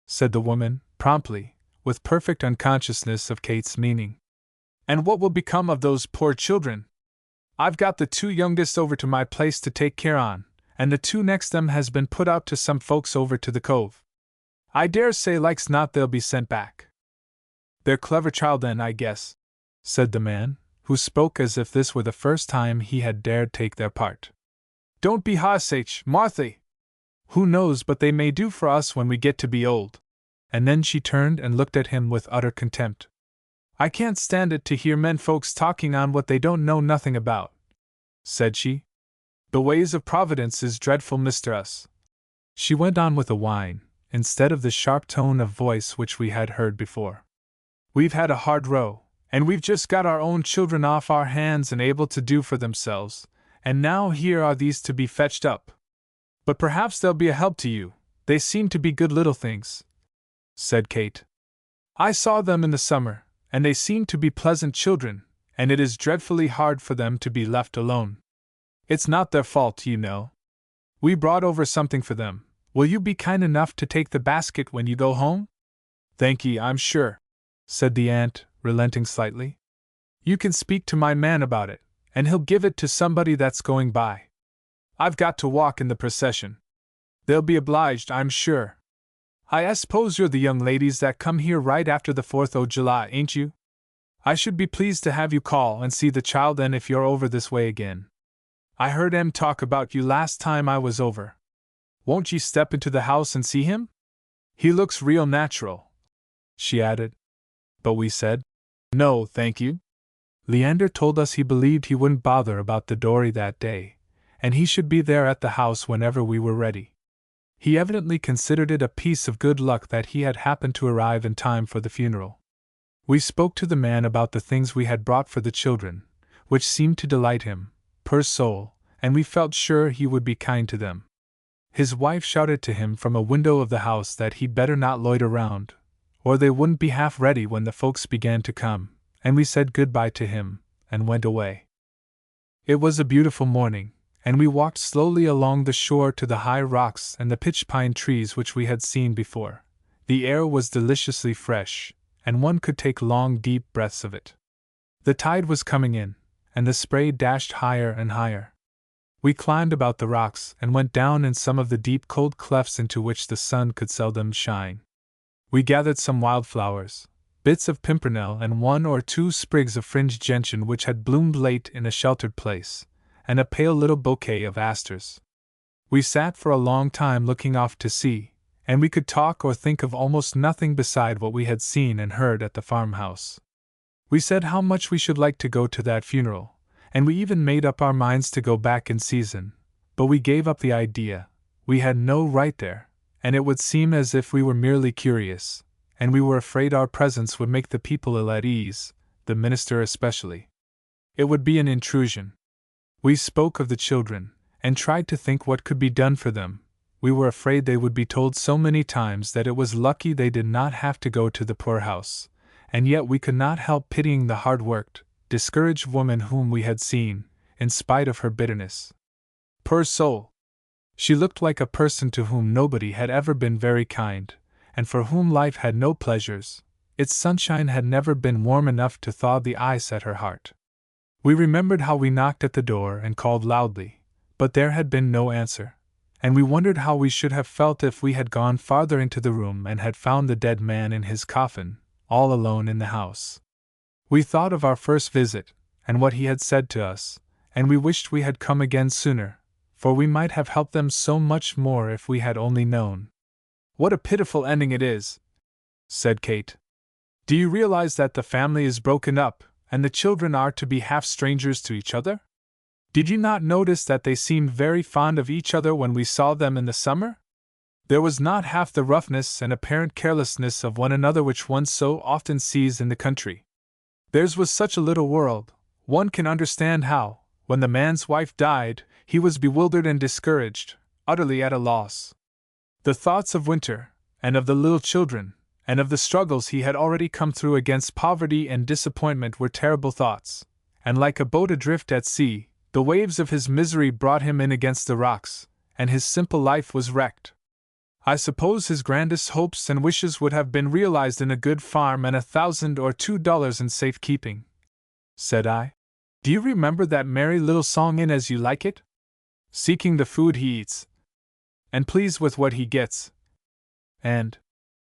said the woman, promptly, with perfect unconsciousness of Kate's meaning. "And what will become of those poor children? I've got the 2 youngest over to my place to take care on, and the 2 next them has been put out to some folks over to the cove. I dare say like's not they'll be sent back." "They're clever child then, I guess," said the man, who spoke as if this were the first time he had dared take their part. "Don't be hasach, Marthy. Who knows but they may do for us when we get to be old." And then she turned and looked at him with utter contempt. "I can't stand it to hear men folks talking on what they don't know nothing about," said she. "The ways of Providence is dreadful, Mr. Us." She went on with a whine, instead of the sharp tone of voice which we had heard before. "We've had a hard row, And we've just got our own children off our hands and able to do for themselves, and now here are these to be fetched up. But perhaps they'll be a help to you, they seem to be good little things," said Kate. "I saw them in the summer, and they seem to be pleasant children, and it is dreadfully hard for them to be left alone. It's not their fault, you know. We brought over something for them. Will you be kind enough to take the basket when you go home?" "Thank ye, I'm sure," said the aunt, relenting slightly. "You can speak to my man about it, and he'll give it to somebody that's going by. I've got to walk in the procession. They'll be obliged, I'm sure. I suppose you're the young ladies that come here right after the 4th o' July, ain't you? I should be pleased to have you call and see the child then if you're over this way again. I heard em talk about you last time I was over. Won't ye step into the house and see him? He looks real natural," she added. But we said, "No, thank you." Leander told us he believed he wouldn't bother about the dory that day, and he should be there at the house whenever we were ready. He evidently considered it a piece of good luck that he had happened to arrive in time for the funeral. We spoke to the man about the things we had brought for the children, which seemed to delight him, poor soul, and we felt sure he would be kind to them. His wife shouted to him from a window of the house that he'd better not loiter round, or they wouldn't be half ready when the folks began to come, and we said good-bye to him, and went away. It was a beautiful morning, and we walked slowly along the shore to the high rocks and the pitch pine trees which we had seen before. The air was deliciously fresh, and one could take long deep breaths of it. The tide was coming in, and the spray dashed higher and higher. We climbed about the rocks and went down in some of the deep cold clefts into which the sun could seldom shine. We gathered some wildflowers, bits of pimpernel and 1 or 2 sprigs of fringed gentian which had bloomed late in a sheltered place, and a pale little bouquet of asters. We sat for a long time looking off to sea, and we could talk or think of almost nothing beside what we had seen and heard at the farmhouse. We said how much we should like to go to that funeral, and we even made up our minds to go back in season, but we gave up the idea. We had no right there, and it would seem as if we were merely curious, and we were afraid our presence would make the people ill at ease, the minister especially. It would be an intrusion. We spoke of the children, and tried to think what could be done for them. We were afraid they would be told so many times that it was lucky they did not have to go to the poorhouse, and yet we could not help pitying the hard-worked, discouraged woman whom we had seen, in spite of her bitterness. Poor soul! She looked like a person to whom nobody had ever been very kind, and for whom life had no pleasures. Its sunshine had never been warm enough to thaw the ice at her heart. We remembered how we knocked at the door and called loudly, but there had been no answer, and we wondered how we should have felt if we had gone farther into the room and had found the dead man in his coffin, all alone in the house. We thought of our first visit, and what he had said to us, and we wished we had come again sooner, for we might have helped them so much more if we had only known. "What a pitiful ending it is," said Kate. "Do you realize that the family is broken up, and the children are to be half strangers to each other? Did you not notice that they seemed very fond of each other when we saw them in the summer? There was not half the roughness and apparent carelessness of one another which one so often sees in the country. Theirs was such a little world. One can understand how, when the man's wife died, he was bewildered and discouraged, utterly at a loss. The thoughts of winter, and of the little children, and of the struggles he had already come through against poverty and disappointment were terrible thoughts, and like a boat adrift at sea, the waves of his misery brought him in against the rocks, and his simple life was wrecked. I suppose his grandest hopes and wishes would have been realized in a good farm and $1,000 or $2 in safe keeping," said I. "Do you remember that merry little song in As You Like It? Seeking the food he eats, and pleased with what he gets, and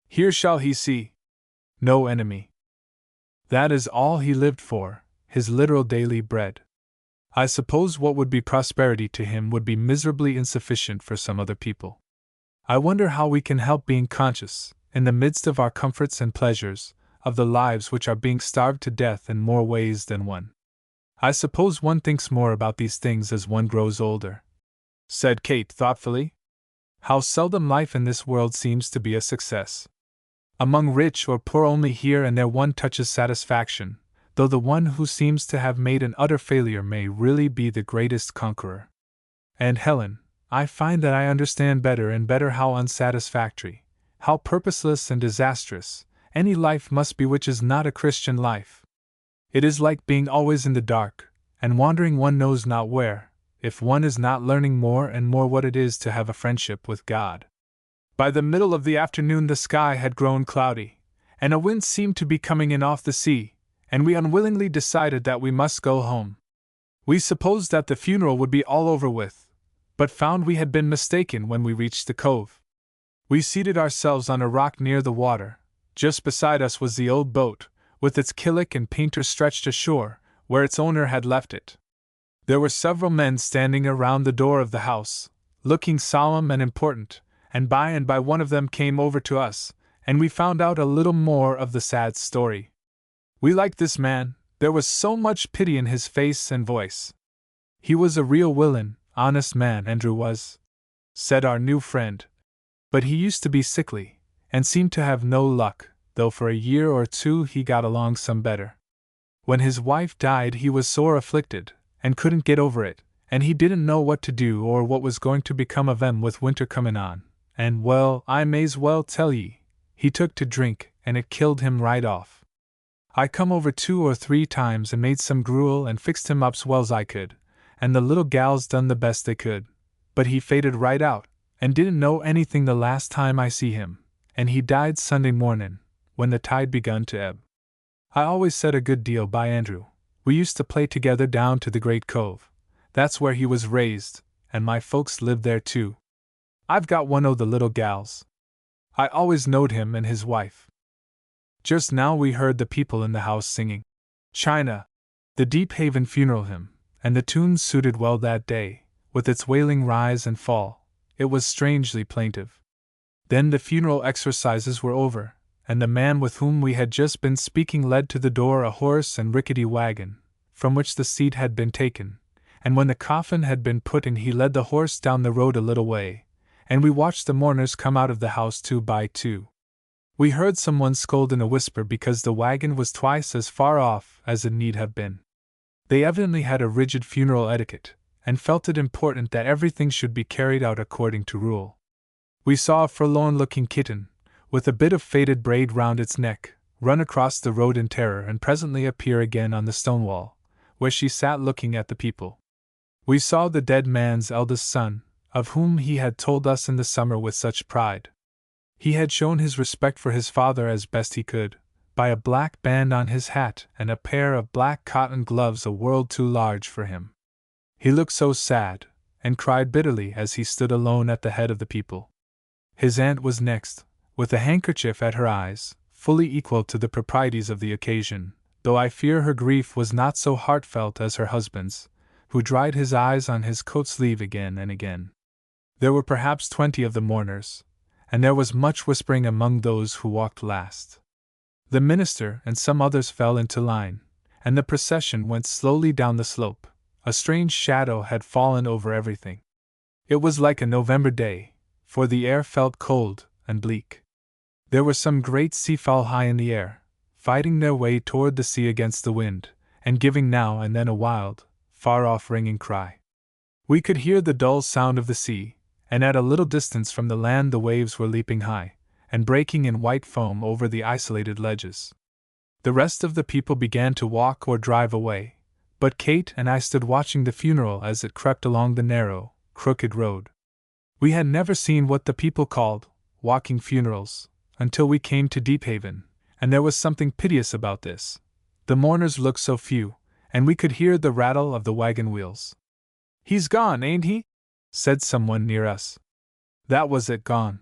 here shall he see no enemy." That is all he lived for, his literal daily bread. I suppose what would be prosperity to him would be miserably insufficient for some other people. I wonder how we can help being conscious, in the midst of our comforts and pleasures, of the lives which are being starved to death in more ways than one. I suppose one thinks more about these things as one grows older," said Kate thoughtfully. "How seldom life in this world seems to be a success. Among rich or poor only here and there one touches satisfaction, though the one who seems to have made an utter failure may really be the greatest conqueror. And Helen, I find that I understand better and better how unsatisfactory, how purposeless and disastrous, any life must be which is not a Christian life. It is like being always in the dark, and wandering one knows not where, if one is not learning more and more what it is to have a friendship with God. By the middle of the afternoon the sky had grown cloudy, and a wind seemed to be coming in off the sea, and we unwillingly decided that we must go home. We supposed that the funeral would be all over with, but found we had been mistaken when we reached the cove. We seated ourselves on a rock near the water. Just beside us was the old boat, with its killick and painter stretched ashore, where its owner had left it. There were several men standing around the door of the house, looking solemn and important, and by one of them came over to us, and we found out a little more of the sad story. We liked this man, there was so much pity in his face and voice. He was a real willing, honest man, Andrew was, said our new friend, but he used to be sickly, and seemed to have no luck, though for a year or two he got along some better. When his wife died he was sore afflicted, and couldn't get over it, and he didn't know what to do or what was going to become of 'em with winter comin' on, and, well, I may's well tell ye, he took to drink, and it killed him right off. I come over 2 or 3 times and made some gruel and fixed him up's well's I could, and the little gals done the best they could, but he faded right out, and didn't know anything the last time I see him, and he died Sunday mornin', when the tide begun to ebb. I always said a good deal by Andrew. We used to play together down to the Great Cove. That's where he was raised, and my folks lived there too. I've got one o' the little gals. I always knowed him and his wife. Just now we heard the people in the house singing China, the Deephaven funeral hymn, and the tune suited well that day, with its wailing rise and fall. It was strangely plaintive. Then the funeral exercises were over, and the man with whom we had just been speaking led to the door a horse and rickety wagon, from which the seat had been taken, and when the coffin had been put in he led the horse down the road a little way, and we watched the mourners come out of the house 2 by 2. We heard someone scold in a whisper because the wagon was twice as far off as it need have been. They evidently had a rigid funeral etiquette, and felt it important that everything should be carried out according to rule. We saw a forlorn-looking kitten, with a bit of faded braid round its neck, run across the road in terror and presently appear again on the stone wall, where she sat looking at the people. We saw the dead man's eldest son, of whom he had told us in the summer with such pride. He had shown his respect for his father as best he could, by a black band on his hat and a pair of black cotton gloves a world too large for him. He looked so sad, and cried bitterly as he stood alone at the head of the people. His aunt was next, with a handkerchief at her eyes, fully equal to the proprieties of the occasion, though I fear her grief was not so heartfelt as her husband's, who dried his eyes on his coat sleeve again and again. There were perhaps 20 of the mourners, and there was much whispering among those who walked last. The minister and some others fell into line, and the procession went slowly down the slope. A strange shadow had fallen over everything. It was like a November day, for the air felt cold and bleak. There were some great seafowl high in the air, fighting their way toward the sea against the wind, and giving now and then a wild, far-off ringing cry. We could hear the dull sound of the sea, and at a little distance from the land the waves were leaping high, and breaking in white foam over the isolated ledges. The rest of the people began to walk or drive away, but Kate and I stood watching the funeral as it crept along the narrow, crooked road. We had never seen what the people called walking funerals until we came to Deephaven, and there was something piteous about this. The mourners looked so few, and we could hear the rattle of the wagon wheels. "He's gone, ain't he?" said someone near us. That was it, gone.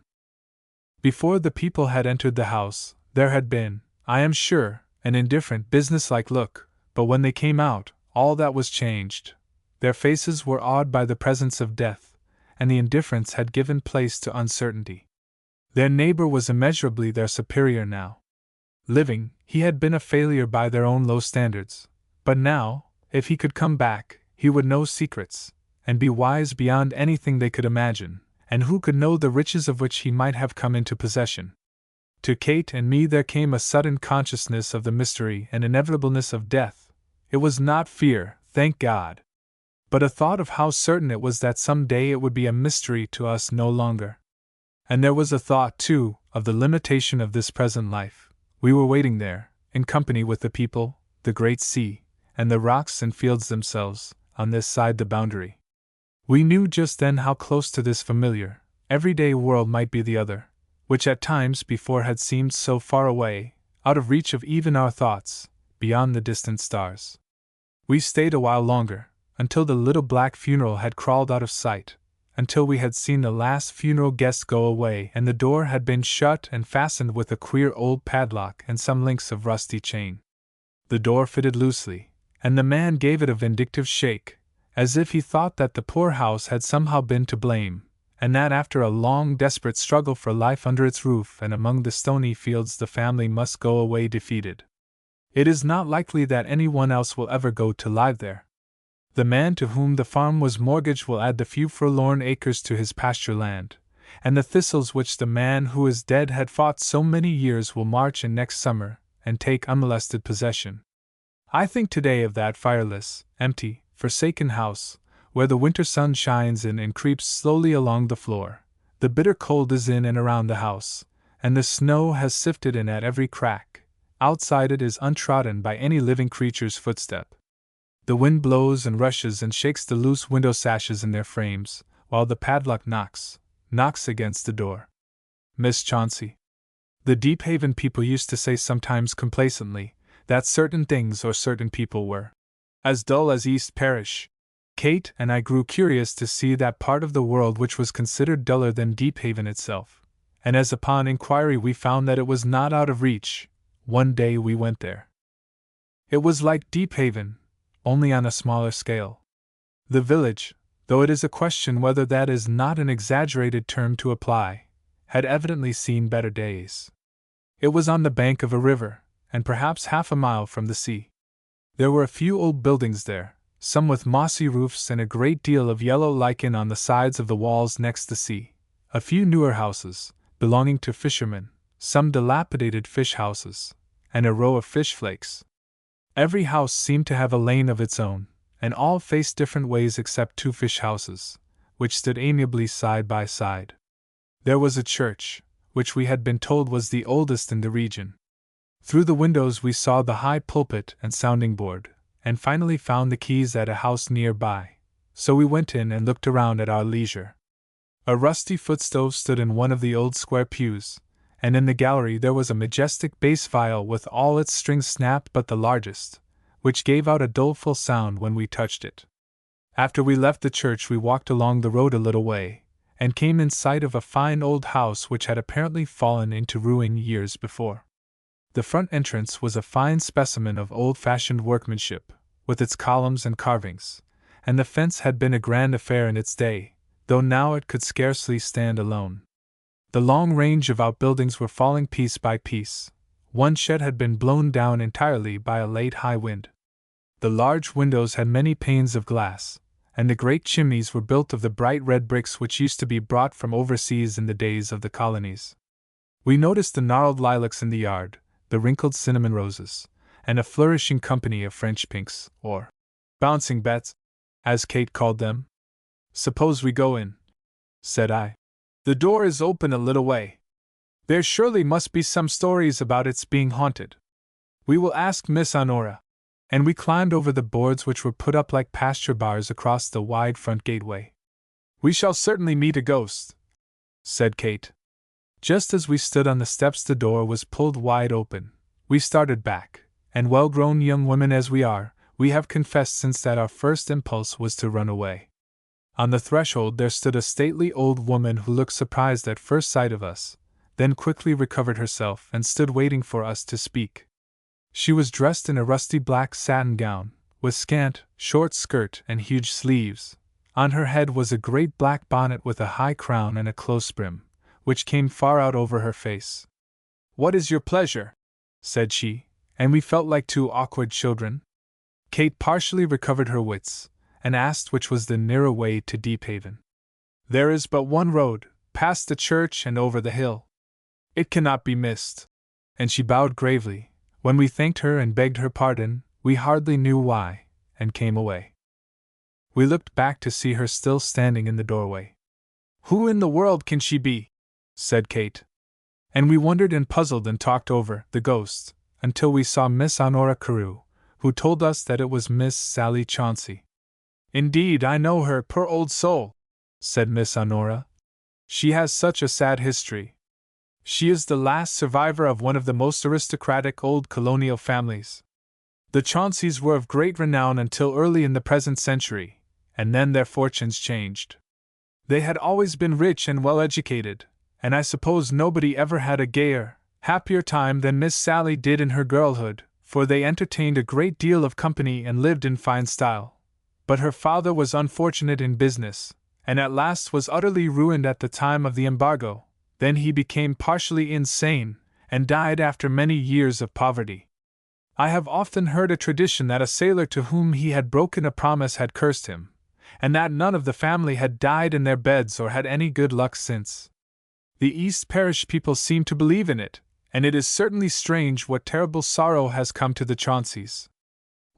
Before the people had entered the house, there had been, I am sure, an indifferent, businesslike look, but when they came out, all that was changed. Their faces were awed by the presence of death, and the indifference had given place to uncertainty. Their neighbor was immeasurably their superior now. Living, he had been a failure by their own low standards, but now, if he could come back, he would know secrets, and be wise beyond anything they could imagine, and who could know the riches of which he might have come into possession. To Kate and me there came a sudden consciousness of the mystery and inevitableness of death. It was not fear, thank God, but a thought of how certain it was that some day it would be a mystery to us no longer. And there was a thought, too, of the limitation of this present life. We were waiting there, in company with the people, the great sea, and the rocks and fields themselves, on this side the boundary. We knew just then how close to this familiar, everyday world might be the other, which at times before had seemed so far away, out of reach of even our thoughts, beyond the distant stars. We stayed a while longer, until the little black funeral had crawled out of sight, until we had seen the last funeral guest go away and the door had been shut and fastened with a queer old padlock and some links of rusty chain. The door fitted loosely, and the man gave it a vindictive shake, as if he thought that the poor house had somehow been to blame, and that after a long desperate struggle for life under its roof and among the stony fields the family must go away defeated. It is not likely that anyone else will ever go to live there. The man to whom the farm was mortgaged will add the few forlorn acres to his pasture land, and the thistles which the man who is dead had fought so many years will march in next summer and take unmolested possession. I think today of that fireless, empty, forsaken house, where the winter sun shines in and creeps slowly along the floor. The bitter cold is in and around the house, and the snow has sifted in at every crack. Outside it is untrodden by any living creature's footstep. The wind blows and rushes and shakes the loose window sashes in their frames, while the padlock knocks against the door. Miss Chauncey. The Deephaven people used to say sometimes complacently that certain things or certain people were as dull as East Parish. Kate and I grew curious to see that part of the world which was considered duller than Deephaven itself, and as upon inquiry we found that it was not out of reach, one day we went there. It was like Deephaven, only on a smaller scale. The village, though it is a question whether that is not an exaggerated term to apply, had evidently seen better days. It was on the bank of a river, and perhaps half a mile from the sea. There were a few old buildings there, some with mossy roofs and a great deal of yellow lichen on the sides of the walls next the sea, a few newer houses, belonging to fishermen, some dilapidated fish houses, and a row of fish flakes. Every house seemed to have a lane of its own, and all faced different ways except two fish houses, which stood amiably side by side. There was a church, which we had been told was the oldest in the region. Through the windows we saw the high pulpit and sounding board, and finally found the keys at a house near by, so we went in and looked around at our leisure. A rusty footstove stood in one of the old square pews, and in the gallery there was a majestic bass viol with all its strings snapped but the largest, which gave out a doleful sound when we touched it. After we left the church we walked along the road a little way, and came in sight of a fine old house which had apparently fallen into ruin years before. The front entrance was a fine specimen of old-fashioned workmanship, with its columns and carvings, and the fence had been a grand affair in its day, though now it could scarcely stand alone. The long range of outbuildings were falling piece by piece. One shed had been blown down entirely by a late high wind. The large windows had many panes of glass, and the great chimneys were built of the bright red bricks which used to be brought from overseas in the days of the colonies. We noticed the gnarled lilacs in the yard, the wrinkled cinnamon roses, and a flourishing company of French pinks, or bouncing bets, as Kate called them. "Suppose we go in," said I. "The door is open a little way. There surely must be some stories about its being haunted. We will ask Miss Honora." And we climbed over the boards which were put up like pasture bars across the wide front gateway. "We shall certainly meet a ghost," said Kate. Just as we stood on the steps the door was pulled wide open. We started back, and well-grown young women as we are, we have confessed since that our first impulse was to run away. On the threshold there stood a stately old woman who looked surprised at first sight of us, then quickly recovered herself and stood waiting for us to speak. She was dressed in a rusty black satin gown, with scant, short skirt and huge sleeves. On her head was a great black bonnet with a high crown and a close brim, which came far out over her face. "What is your pleasure?" said she, and we felt like two awkward children. Kate partially recovered her wits, and asked which was the nearer way to Deephaven. "There is but one road, past the church and over the hill," It cannot be missed. And she bowed gravely. When we thanked her and begged her pardon, we hardly knew why, and came away. We looked back to see her still standing in the doorway. Who in the world can she be? Said Kate. And we wondered and puzzled and talked over the ghost, until we saw Miss Honora Carew, who told us that it was Miss Sally Chauncey. Indeed, I know her, poor old soul, said Miss Honora. She has such a sad history. She is the last survivor of one of the most aristocratic old colonial families. The Chaunceys were of great renown until early in the present century, and then their fortunes changed. They had always been rich and well educated, and I suppose nobody ever had a gayer, happier time than Miss Sally did in her girlhood, for they entertained a great deal of company and lived in fine style. But her father was unfortunate in business, and at last was utterly ruined at the time of the embargo. Then he became partially insane, and died after many years of poverty. I have often heard a tradition that a sailor to whom he had broken a promise had cursed him, and that none of the family had died in their beds or had any good luck since. The East Parish people seem to believe in it, and it is certainly strange what terrible sorrow has come to the Chaunceys.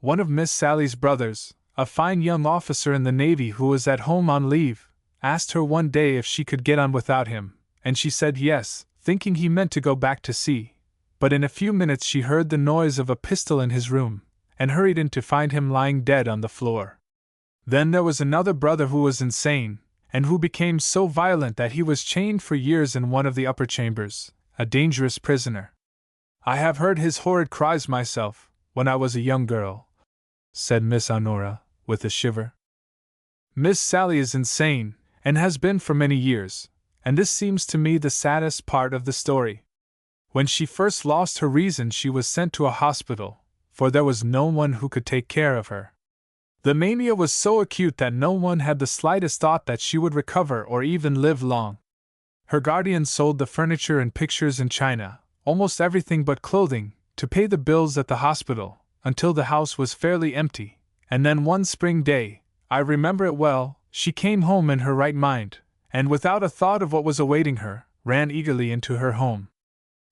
One of Miss Sally's brothers, a fine young officer in the Navy who was at home on leave, asked her one day if she could get on without him, and she said yes, thinking he meant to go back to sea. But in a few minutes she heard the noise of a pistol in his room, and hurried in to find him lying dead on the floor. Then there was another brother who was insane, and who became so violent that he was chained for years in one of the upper chambers, a dangerous prisoner. I have heard his horrid cries myself, when I was a young girl, said Miss Honora, with a shiver. Miss Sally is insane, and has been for many years, and this seems to me the saddest part of the story. When she first lost her reason, she was sent to a hospital, for there was no one who could take care of her. The mania was so acute that no one had the slightest thought that she would recover or even live long. Her guardian sold the furniture and pictures and china, almost everything but clothing, to pay the bills at the hospital, until the house was fairly empty, and then one spring day, I remember it well, she came home in her right mind, and without a thought of what was awaiting her, ran eagerly into her home.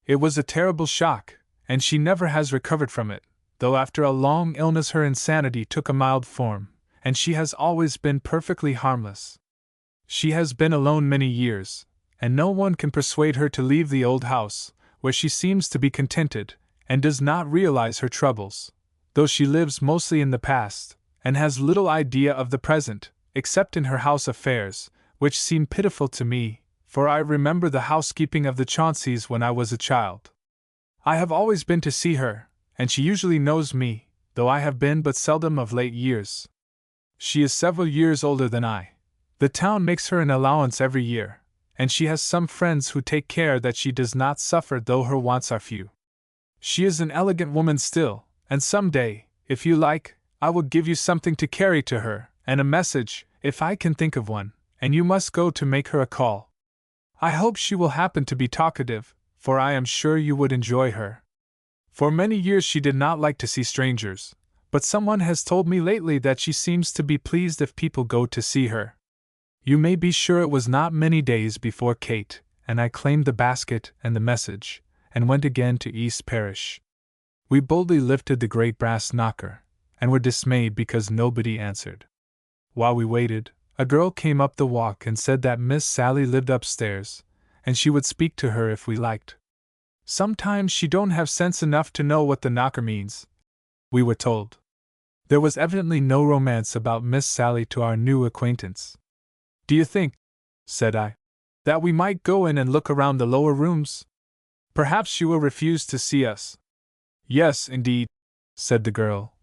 It was a terrible shock, and she never has recovered from it, though after a long illness her insanity took a mild form, and she has always been perfectly harmless. She has been alone many years, and no one can persuade her to leave the old house, where she seems to be contented, and does not realize her troubles, though she lives mostly in the past, and has little idea of the present, except in her house affairs, which seem pitiful to me, for I remember the housekeeping of the Chaunceys when I was a child. I have always been to see her, and she usually knows me, though I have been but seldom of late years. She is several years older than I. The town makes her an allowance every year, and she has some friends who take care that she does not suffer though her wants are few. She is an elegant woman still, and some day, if you like, I will give you something to carry to her, and a message, if I can think of one, and you must go to make her a call. I hope she will happen to be talkative, for I am sure you would enjoy her. For many years she did not like to see strangers, but someone has told me lately that she seems to be pleased if people go to see her. You may be sure it was not many days before Kate and I claimed the basket and the message, and went again to East Parish. We boldly lifted the great brass knocker, and were dismayed because nobody answered. While we waited, a girl came up the walk and said that Miss Sally lived upstairs, and she would speak to her if we liked. Sometimes she don't have sense enough to know what the knocker means, we were told. There was evidently no romance about Miss Sally to our new acquaintance. Do you think, said I, that we might go in and look around the lower rooms? Perhaps she will refuse to see us. Yes, indeed, said the girl.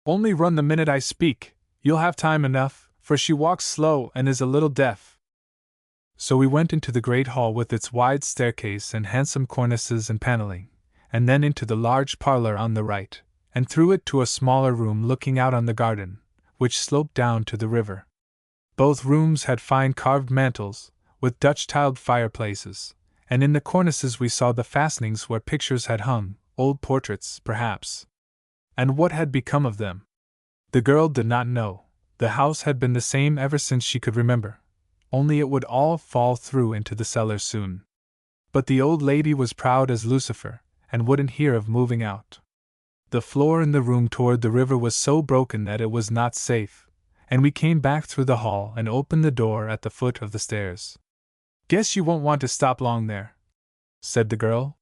Only run the minute I speak, you'll have time enough, for she walks slow and is a little deaf. So we went into the great hall with its wide staircase and handsome cornices and paneling, and then into the large parlor on the right, and through it to a smaller room looking out on the garden, which sloped down to the river. Both rooms had fine carved mantels, with Dutch-tiled fireplaces, and in the cornices we saw the fastenings where pictures had hung, old portraits, perhaps. And what had become of them? The girl did not know. The house had been the same ever since she could remember, only it would all fall through into the cellar soon. But the old lady was proud as Lucifer, and wouldn't hear of moving out. The floor in the room toward the river was so broken that it was not safe, and we came back through the hall and opened the door at the foot of the stairs. "Guess you won't want to stop long there," said the girl.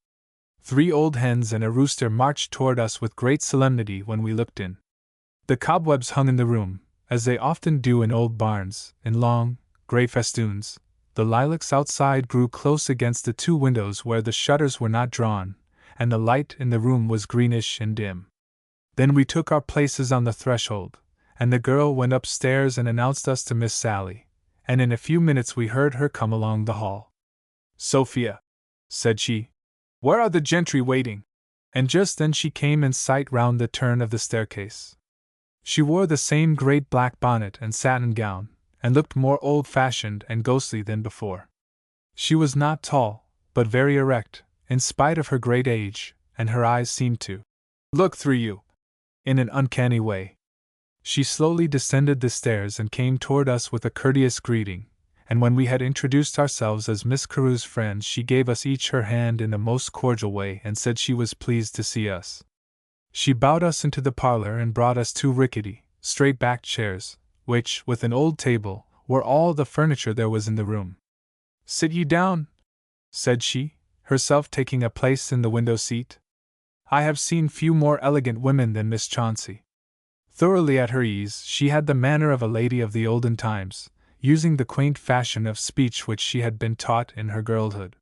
3 old hens and a rooster marched toward us with great solemnity when we looked in. The cobwebs hung in the room, as they often do in old barns, in long, gray festoons. The lilacs outside grew close against the 2 windows where the shutters were not drawn, and the light in the room was greenish and dim. Then we took our places on the threshold, and the girl went upstairs and announced us to Miss Sally, and in a few minutes we heard her come along the hall. "Sophia," said she, "where are the gentry waiting?" And just then she came in sight round the turn of the staircase. She wore the same great black bonnet and satin gown, and looked more old-fashioned and ghostly than before. She was not tall, but very erect, in spite of her great age, and her eyes seemed to look through you in an uncanny way. She slowly descended the stairs and came toward us with a courteous greeting, and when we had introduced ourselves as Miss Carew's friends, she gave us each her hand in a most cordial way and said she was pleased to see us. She bowed us into the parlor and brought us 2 rickety, straight-backed chairs, which, with an old table, were all the furniture there was in the room. "Sit ye down," said she, herself taking a place in the window seat. I have seen few more elegant women than Miss Chauncey. Thoroughly at her ease, she had the manner of a lady of the olden times, using the quaint fashion of speech which she had been taught in her girlhood.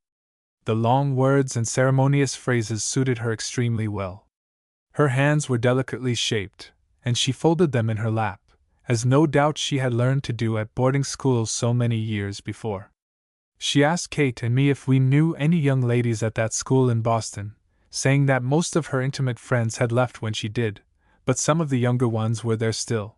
The long words and ceremonious phrases suited her extremely well. Her hands were delicately shaped, and she folded them in her lap, as no doubt she had learned to do at boarding school so many years before. She asked Kate and me if we knew any young ladies at that school in Boston, saying that most of her intimate friends had left when she did, but some of the younger ones were there still.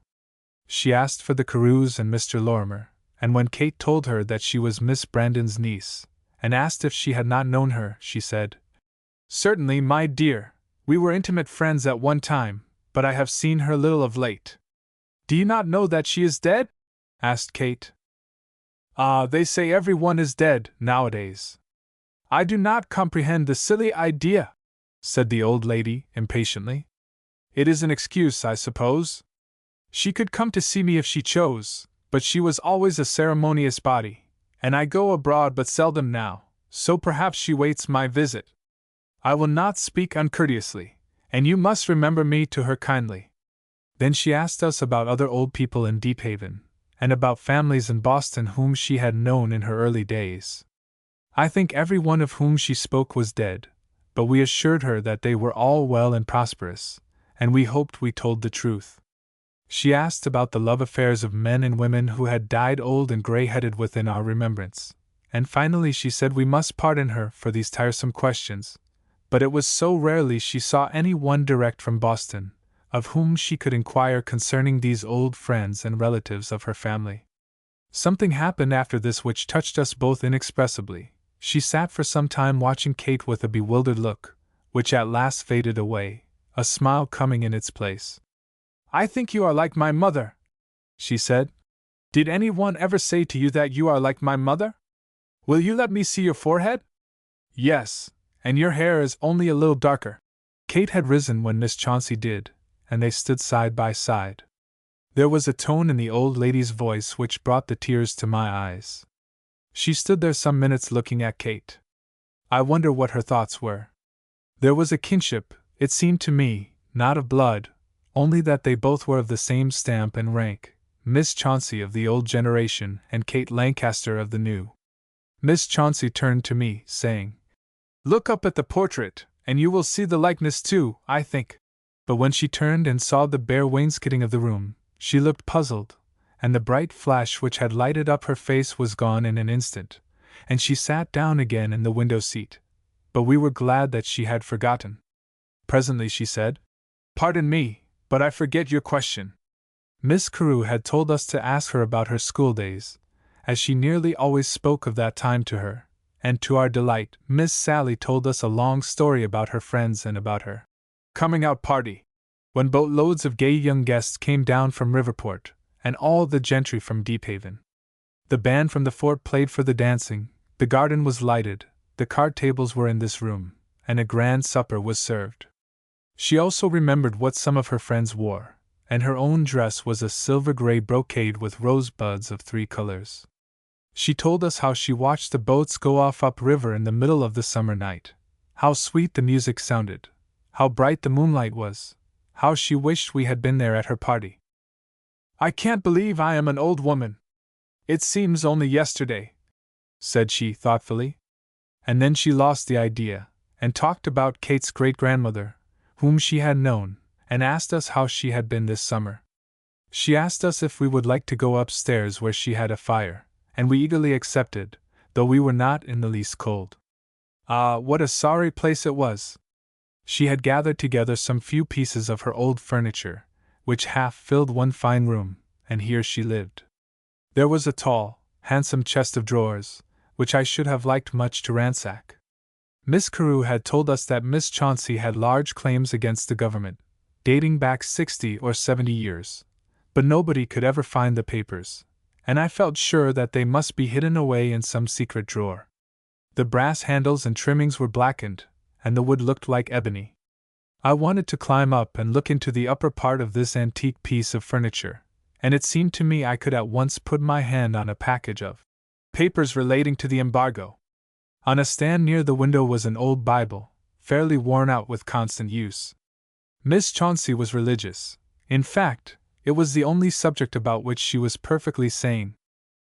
She asked for the Carews and Mr. Lorimer, and when Kate told her that she was Miss Brandon's niece, and asked if she had not known her, she said, "Certainly, my dear, we were intimate friends at one time, but I have seen her little of late." "Do you not know that she is dead?" asked Kate. "Ah, they say every one is dead, nowadays." "I do not comprehend the silly idea," said the old lady, impatiently. "It is an excuse, I suppose. She could come to see me if she chose, but she was always a ceremonious body, and I go abroad but seldom now, so perhaps she waits my visit. I will not speak uncourteously, and you must remember me to her kindly." Then she asked us about other old people in Deephaven, and about families in Boston whom she had known in her early days. I think every one of whom she spoke was dead, but we assured her that they were all well and prosperous, and we hoped we told the truth. She asked about the love affairs of men and women who had died old and gray-headed within our remembrance, and finally she said we must pardon her for these tiresome questions, but it was so rarely she saw any one direct from Boston, of whom she could inquire concerning these old friends and relatives of her family. Something happened after this which touched us both inexpressibly. She sat for some time watching Kate with a bewildered look, which at last faded away, a smile coming in its place. "I think you are like my mother," she said. "Did anyone ever say to you that you are like my mother? Will you let me see your forehead?" "Yes, and your hair is only a little darker." Kate had risen when Miss Chauncey did, and they stood side by side. There was a tone in the old lady's voice which brought the tears to my eyes. She stood there some minutes looking at Kate. I wonder what her thoughts were. There was a kinship, it seemed to me, not of blood, only that they both were of the same stamp and rank, Miss Chauncey of the old generation and Kate Lancaster of the new. Miss Chauncey turned to me, saying, "Look up at the portrait, and you will see the likeness too, I think." But when she turned and saw the bare wainscoting of the room, she looked puzzled, and the bright flash which had lighted up her face was gone in an instant, and she sat down again in the window seat. But we were glad that she had forgotten. Presently she said, "Pardon me, but I forget your question." Miss Carew had told us to ask her about her schooldays, as she nearly always spoke of that time to her, and to our delight, Miss Sally told us a long story about her friends and about her coming-out party, when boatloads of gay young guests came down from Riverport, and all the gentry from Deephaven. The band from the fort played for the dancing, the garden was lighted, the card tables were in this room, and a grand supper was served. She also remembered what some of her friends wore, and her own dress was a silver-gray brocade with rosebuds of 3 colors. She told us how she watched the boats go off upriver in the middle of the summer night, how sweet the music sounded, how bright the moonlight was, how she wished we had been there at her party. "I can't believe I am an old woman. It seems only yesterday," said she thoughtfully. And then she lost the idea, and talked about Kate's great-grandmother, whom she had known, and asked us how she had been this summer. She asked us if we would like to go upstairs where she had a fire, and we eagerly accepted, though we were not in the least cold. Ah, what a sorry place it was! She had gathered together some few pieces of her old furniture, which half filled one fine room, and here she lived. There was a tall, handsome chest of drawers, which I should have liked much to ransack. Miss Carew had told us that Miss Chauncey had large claims against the government, dating back 60 or 70 years, but nobody could ever find the papers, and I felt sure that they must be hidden away in some secret drawer. The brass handles and trimmings were blackened, and the wood looked like ebony. I wanted to climb up and look into the upper part of this antique piece of furniture, and it seemed to me I could at once put my hand on a package of papers relating to the embargo. On a stand near the window was an old Bible, fairly worn out with constant use. Miss Chauncey was religious. In fact, it was the only subject about which she was perfectly sane.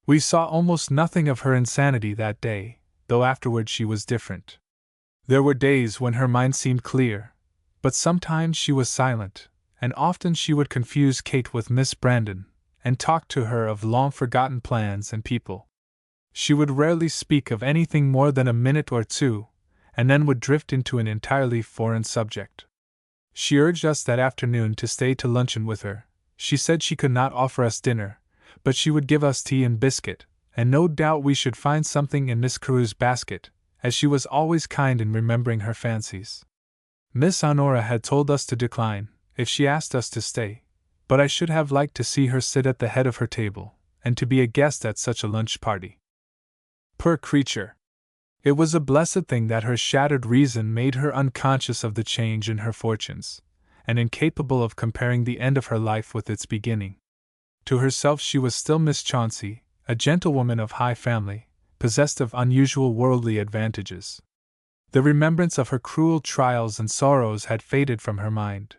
We saw almost nothing of her insanity that day, though afterward she was different. There were days when her mind seemed clear, but sometimes she was silent, and often she would confuse Kate with Miss Brandon, and talk to her of long-forgotten plans and people. She would rarely speak of anything more than a minute or two, and then would drift into an entirely foreign subject. She urged us that afternoon to stay to luncheon with her. She said she could not offer us dinner, but she would give us tea and biscuit, and no doubt we should find something in Miss Carew's basket, as she was always kind in remembering her fancies. Miss Honora had told us to decline, if she asked us to stay, but I should have liked to see her sit at the head of her table, and to be a guest at such a lunch party. Poor creature! It was a blessed thing that her shattered reason made her unconscious of the change in her fortunes, and incapable of comparing the end of her life with its beginning. To herself she was still Miss Chauncey, a gentlewoman of high family, possessed of unusual worldly advantages. The remembrance of her cruel trials and sorrows had faded from her mind.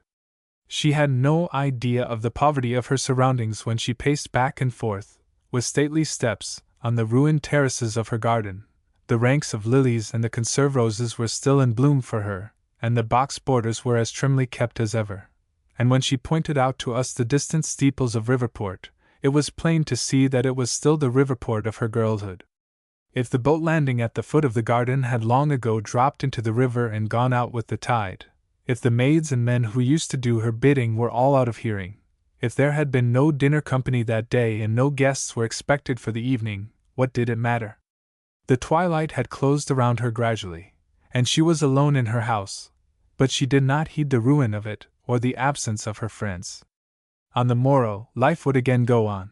She had no idea of the poverty of her surroundings when she paced back and forth, with stately steps, on the ruined terraces of her garden. The ranks of lilies and the conserve roses were still in bloom for her, and the box borders were as trimly kept as ever. And when she pointed out to us the distant steeples of Riverport, it was plain to see that it was still the Riverport of her girlhood. If the boat landing at the foot of the garden had long ago dropped into the river and gone out with the tide, if the maids and men who used to do her bidding were all out of hearing, if there had been no dinner company that day and no guests were expected for the evening, what did it matter? The twilight had closed around her gradually, and she was alone in her house, but she did not heed the ruin of it or the absence of her friends. On the morrow, life would again go on.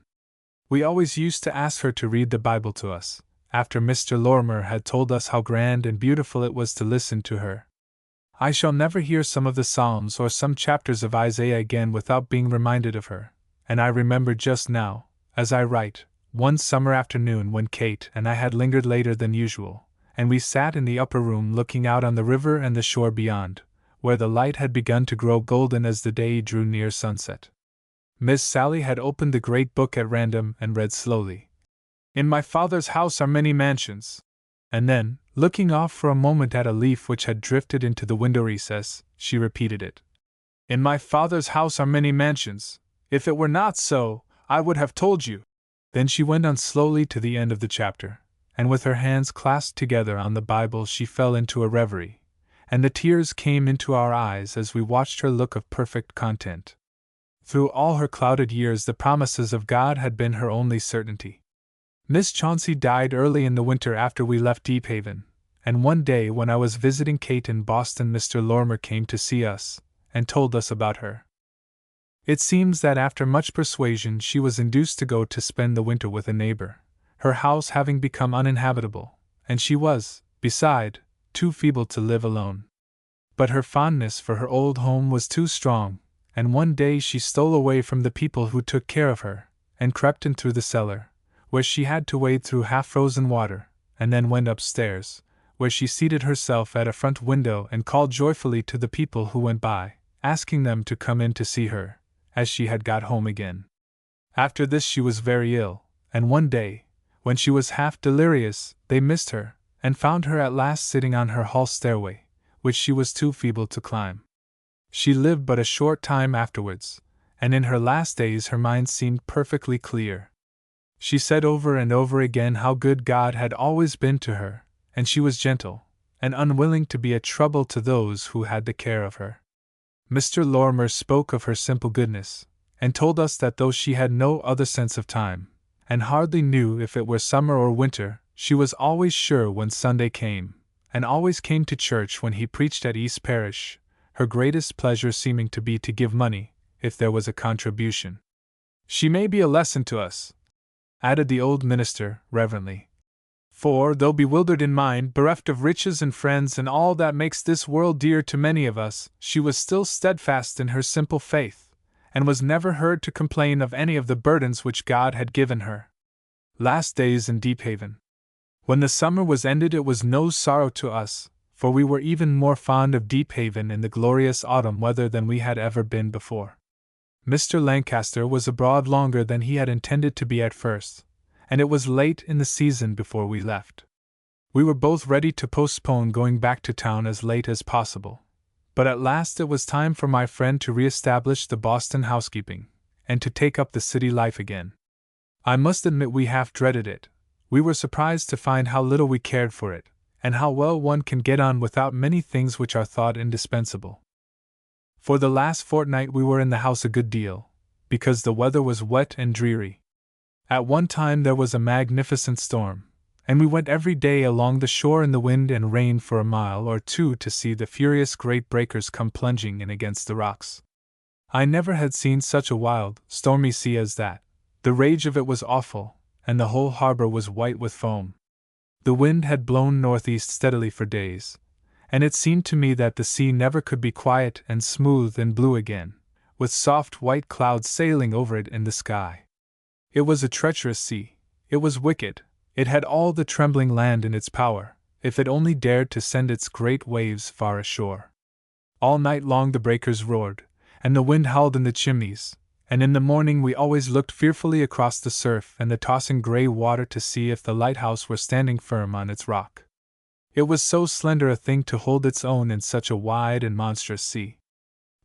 We always used to ask her to read the Bible to us, after Mr. Lorimer had told us how grand and beautiful it was to listen to her. I shall never hear some of the Psalms or some chapters of Isaiah again without being reminded of her, and I remember just now, as I write, one summer afternoon when Kate and I had lingered later than usual, and we sat in the upper room looking out on the river and the shore beyond, where the light had begun to grow golden as the day drew near sunset. Miss Sally had opened the great book at random and read slowly. "In my Father's house are many mansions," and then, looking off for a moment at a leaf which had drifted into the window recess, she repeated it. "In my Father's house are many mansions. If it were not so, I would have told you." Then she went on slowly to the end of the chapter, and with her hands clasped together on the Bible she fell into a reverie, and the tears came into our eyes as we watched her look of perfect content. Through all her clouded years the promises of God had been her only certainty. Miss Chauncey died early in the winter after we left Deephaven, and one day when I was visiting Kate in Boston Mr. Lorimer came to see us, and told us about her. It seems that after much persuasion she was induced to go to spend the winter with a neighbor, her house having become uninhabitable, and she was, beside, too feeble to live alone. But her fondness for her old home was too strong, and one day she stole away from the people who took care of her, and crept in through the cellar, where she had to wade through half-frozen water, and then went upstairs, where she seated herself at a front window and called joyfully to the people who went by, asking them to come in to see her, as she had got home again. After this she was very ill, and one day, when she was half delirious, they missed her, and found her at last sitting on her hall stairway, which she was too feeble to climb. She lived but a short time afterwards, and in her last days her mind seemed perfectly clear. She said over and over again how good God had always been to her, and she was gentle, and unwilling to be a trouble to those who had the care of her. Mr. Lorimer spoke of her simple goodness, and told us that though she had no other sense of time, and hardly knew if it were summer or winter, she was always sure when Sunday came, and always came to church when he preached at East Parish, her greatest pleasure seeming to be to give money, if there was a contribution. She may be a lesson to us, added the old minister, reverently. For, though bewildered in mind, bereft of riches and friends and all that makes this world dear to many of us, she was still steadfast in her simple faith, and was never heard to complain of any of the burdens which God had given her. Last days in Deephaven. When the summer was ended, it was no sorrow to us, for we were even more fond of Deephaven in the glorious autumn weather than we had ever been before. Mr. Lancaster was abroad longer than he had intended to be at first, and it was late in the season before we left. We were both ready to postpone going back to town as late as possible, but at last it was time for my friend to re-establish the Boston housekeeping, and to take up the city life again. I must admit we half dreaded it. We were surprised to find how little we cared for it, and how well one can get on without many things which are thought indispensable. For the last fortnight we were in the house a good deal, because the weather was wet and dreary. At one time there was a magnificent storm, and we went every day along the shore in the wind and rain for a mile or two to see the furious great breakers come plunging in against the rocks. I never had seen such a wild, stormy sea as that. The rage of it was awful, and the whole harbor was white with foam. The wind had blown northeast steadily for days, and it seemed to me that the sea never could be quiet and smooth and blue again, with soft white clouds sailing over it in the sky. It was a treacherous sea, it was wicked, it had all the trembling land in its power, if it only dared to send its great waves far ashore. All night long the breakers roared, and the wind howled in the chimneys, and in the morning we always looked fearfully across the surf and the tossing grey water to see if the lighthouse were standing firm on its rock. It was so slender a thing to hold its own in such a wide and monstrous sea.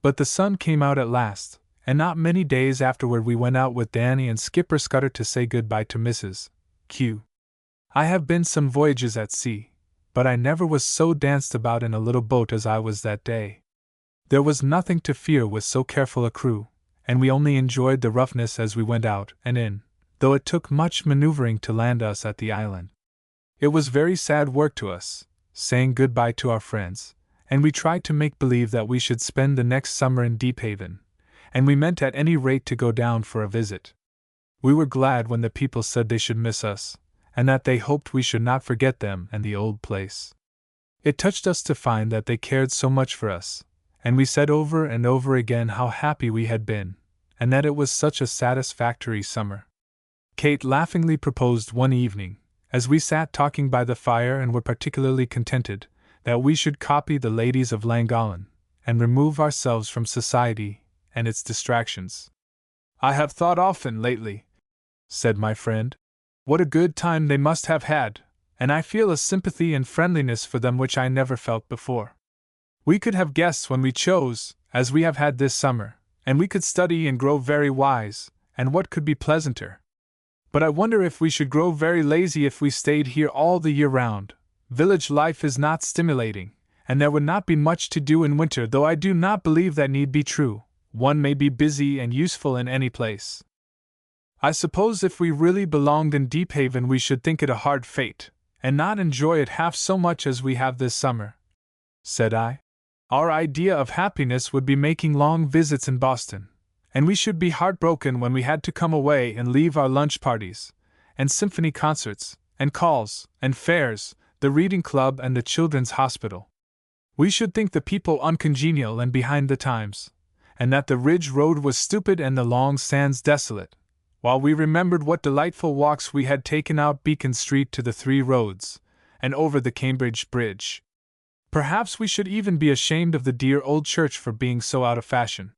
But the sun came out at last, and not many days afterward we went out with Danny and Skipper Scudder to say good-bye to Mrs. Q. I have been some voyages at sea, but I never was so danced about in a little boat as I was that day. There was nothing to fear with so careful a crew, and we only enjoyed the roughness as we went out and in, though it took much maneuvering to land us at the island. It was very sad work to us, saying goodbye to our friends, and we tried to make believe that we should spend the next summer in Deephaven, and we meant at any rate to go down for a visit. We were glad when the people said they should miss us, and that they hoped we should not forget them and the old place. It touched us to find that they cared so much for us, and we said over and over again how happy we had been, and that it was such a satisfactory summer. Kate laughingly proposed one evening, as we sat talking by the fire and were particularly contented, that we should copy the ladies of Llangollen, and remove ourselves from society and its distractions. I have thought often lately, said my friend, what a good time they must have had, and I feel a sympathy and friendliness for them which I never felt before. We could have guests when we chose, as we have had this summer, and we could study and grow very wise, and what could be pleasanter? But I wonder if we should grow very lazy if we stayed here all the year round. Village life is not stimulating, and there would not be much to do in winter, though I do not believe that need be true. One may be busy and useful in any place. I suppose if we really belonged in Deephaven we should think it a hard fate, and not enjoy it half so much as we have this summer, said I. Our idea of happiness would be making long visits in Boston, and we should be heartbroken when we had to come away and leave our lunch parties, and symphony concerts, and calls, and fairs, the reading club and the children's hospital. We should think the people uncongenial and behind the times, and that the Ridge Road was stupid and the long sands desolate, while we remembered what delightful walks we had taken out Beacon Street to the Three Roads, and over the Cambridge Bridge. Perhaps we should even be ashamed of the dear old church for being so out of fashion.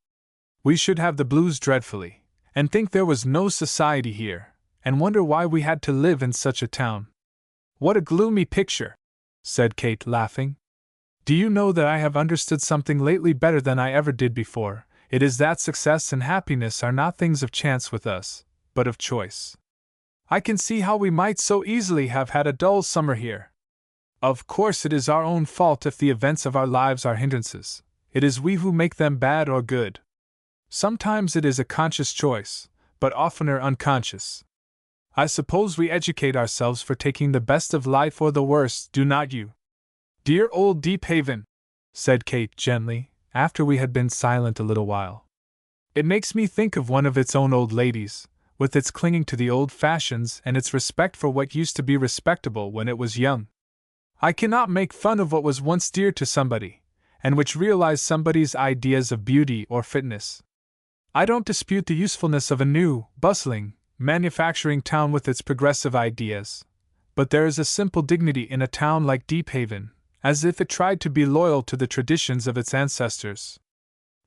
We should have the blues dreadfully, and think there was no society here, and wonder why we had to live in such a town. What a gloomy picture, said Kate, laughing. Do you know that I have understood something lately better than I ever did before? It is that success and happiness are not things of chance with us, but of choice. I can see how we might so easily have had a dull summer here. Of course it is our own fault if the events of our lives are hindrances. It is we who make them bad or good. Sometimes it is a conscious choice, but oftener unconscious. I suppose we educate ourselves for taking the best of life or the worst, do not you? Dear old Deephaven, said Kate gently, after we had been silent a little while. It makes me think of one of its own old ladies, with its clinging to the old fashions and its respect for what used to be respectable when it was young. I cannot make fun of what was once dear to somebody, and which realized somebody's ideas of beauty or fitness. I don't dispute the usefulness of a new, bustling, manufacturing town with its progressive ideas, but there is a simple dignity in a town like Deephaven, as if it tried to be loyal to the traditions of its ancestors.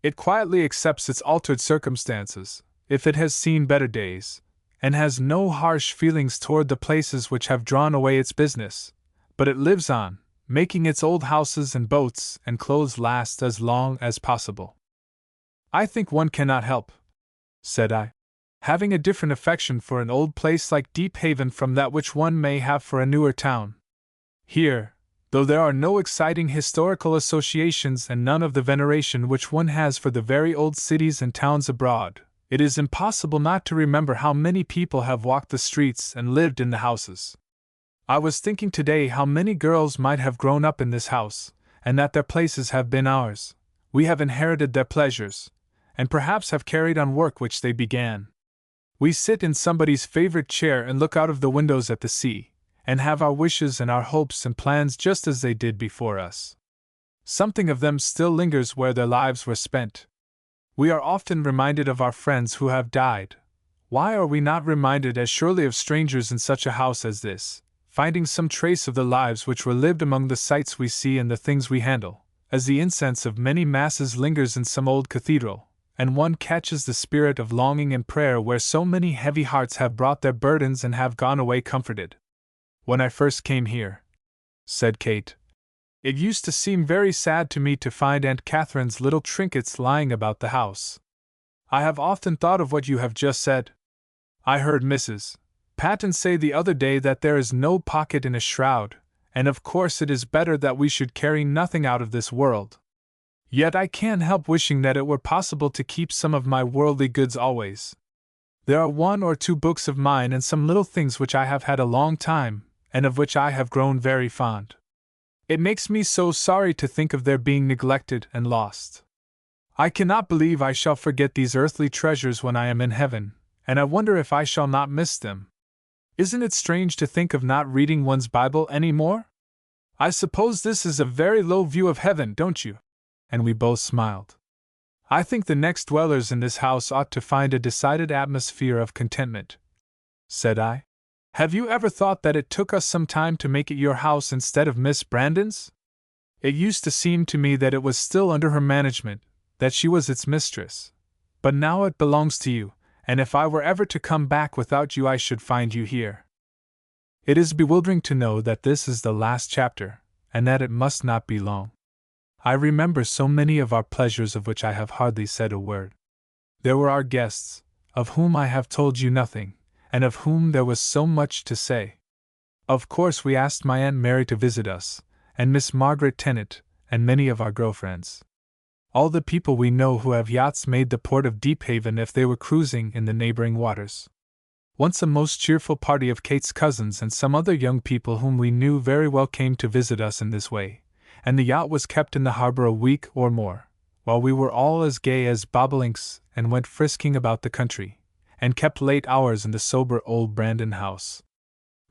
It quietly accepts its altered circumstances, if it has seen better days, and has no harsh feelings toward the places which have drawn away its business, but it lives on, making its old houses and boats and clothes last as long as possible. I think one cannot help, said I, having a different affection for an old place like Deephaven from that which one may have for a newer town. Here, though there are no exciting historical associations and none of the veneration which one has for the very old cities and towns abroad, it is impossible not to remember how many people have walked the streets and lived in the houses. I was thinking today how many girls might have grown up in this house, and that their places have been ours. We have inherited their pleasures, and perhaps have carried on work which they began. We sit in somebody's favorite chair and look out of the windows at the sea, and have our wishes and our hopes and plans just as they did before us. Something of them still lingers where their lives were spent. We are often reminded of our friends who have died. Why are we not reminded as surely of strangers in such a house as this, finding some trace of the lives which were lived among the sights we see and the things we handle, as the incense of many masses lingers in some old cathedral, and one catches the spirit of longing and prayer where so many heavy hearts have brought their burdens and have gone away comforted. When I first came here, said Kate, it used to seem very sad to me to find Aunt Catherine's little trinkets lying about the house. I have often thought of what you have just said. I heard Mrs. Patten say the other day that there is no pocket in a shroud, and of course it is better that we should carry nothing out of this world. Yet I can't help wishing that it were possible to keep some of my worldly goods always. There are 1 or 2 books of mine and some little things which I have had a long time, and of which I have grown very fond. It makes me so sorry to think of their being neglected and lost. I cannot believe I shall forget these earthly treasures when I am in heaven, and I wonder if I shall not miss them. Isn't it strange to think of not reading one's Bible any more? I suppose this is a very low view of heaven, don't you? And we both smiled. I think the next dwellers in this house ought to find a decided atmosphere of contentment, said I. Have you ever thought that it took us some time to make it your house instead of Miss Brandon's? It used to seem to me that it was still under her management, that she was its mistress. But now it belongs to you, and if I were ever to come back without you I should find you here. It is bewildering to know that this is the last chapter, and that it must not be long. I remember so many of our pleasures of which I have hardly said a word. There were our guests, of whom I have told you nothing, and of whom there was so much to say. Of course we asked my Aunt Mary to visit us, and Miss Margaret Tennant, and many of our girl friends. All the people we know who have yachts made the port of Deephaven if they were cruising in the neighboring waters. Once a most cheerful party of Kate's cousins and some other young people whom we knew very well came to visit us in this way, and the yacht was kept in the harbor a week or more, while we were all as gay as bobolinks and went frisking about the country, and kept late hours in the sober old Brandon house.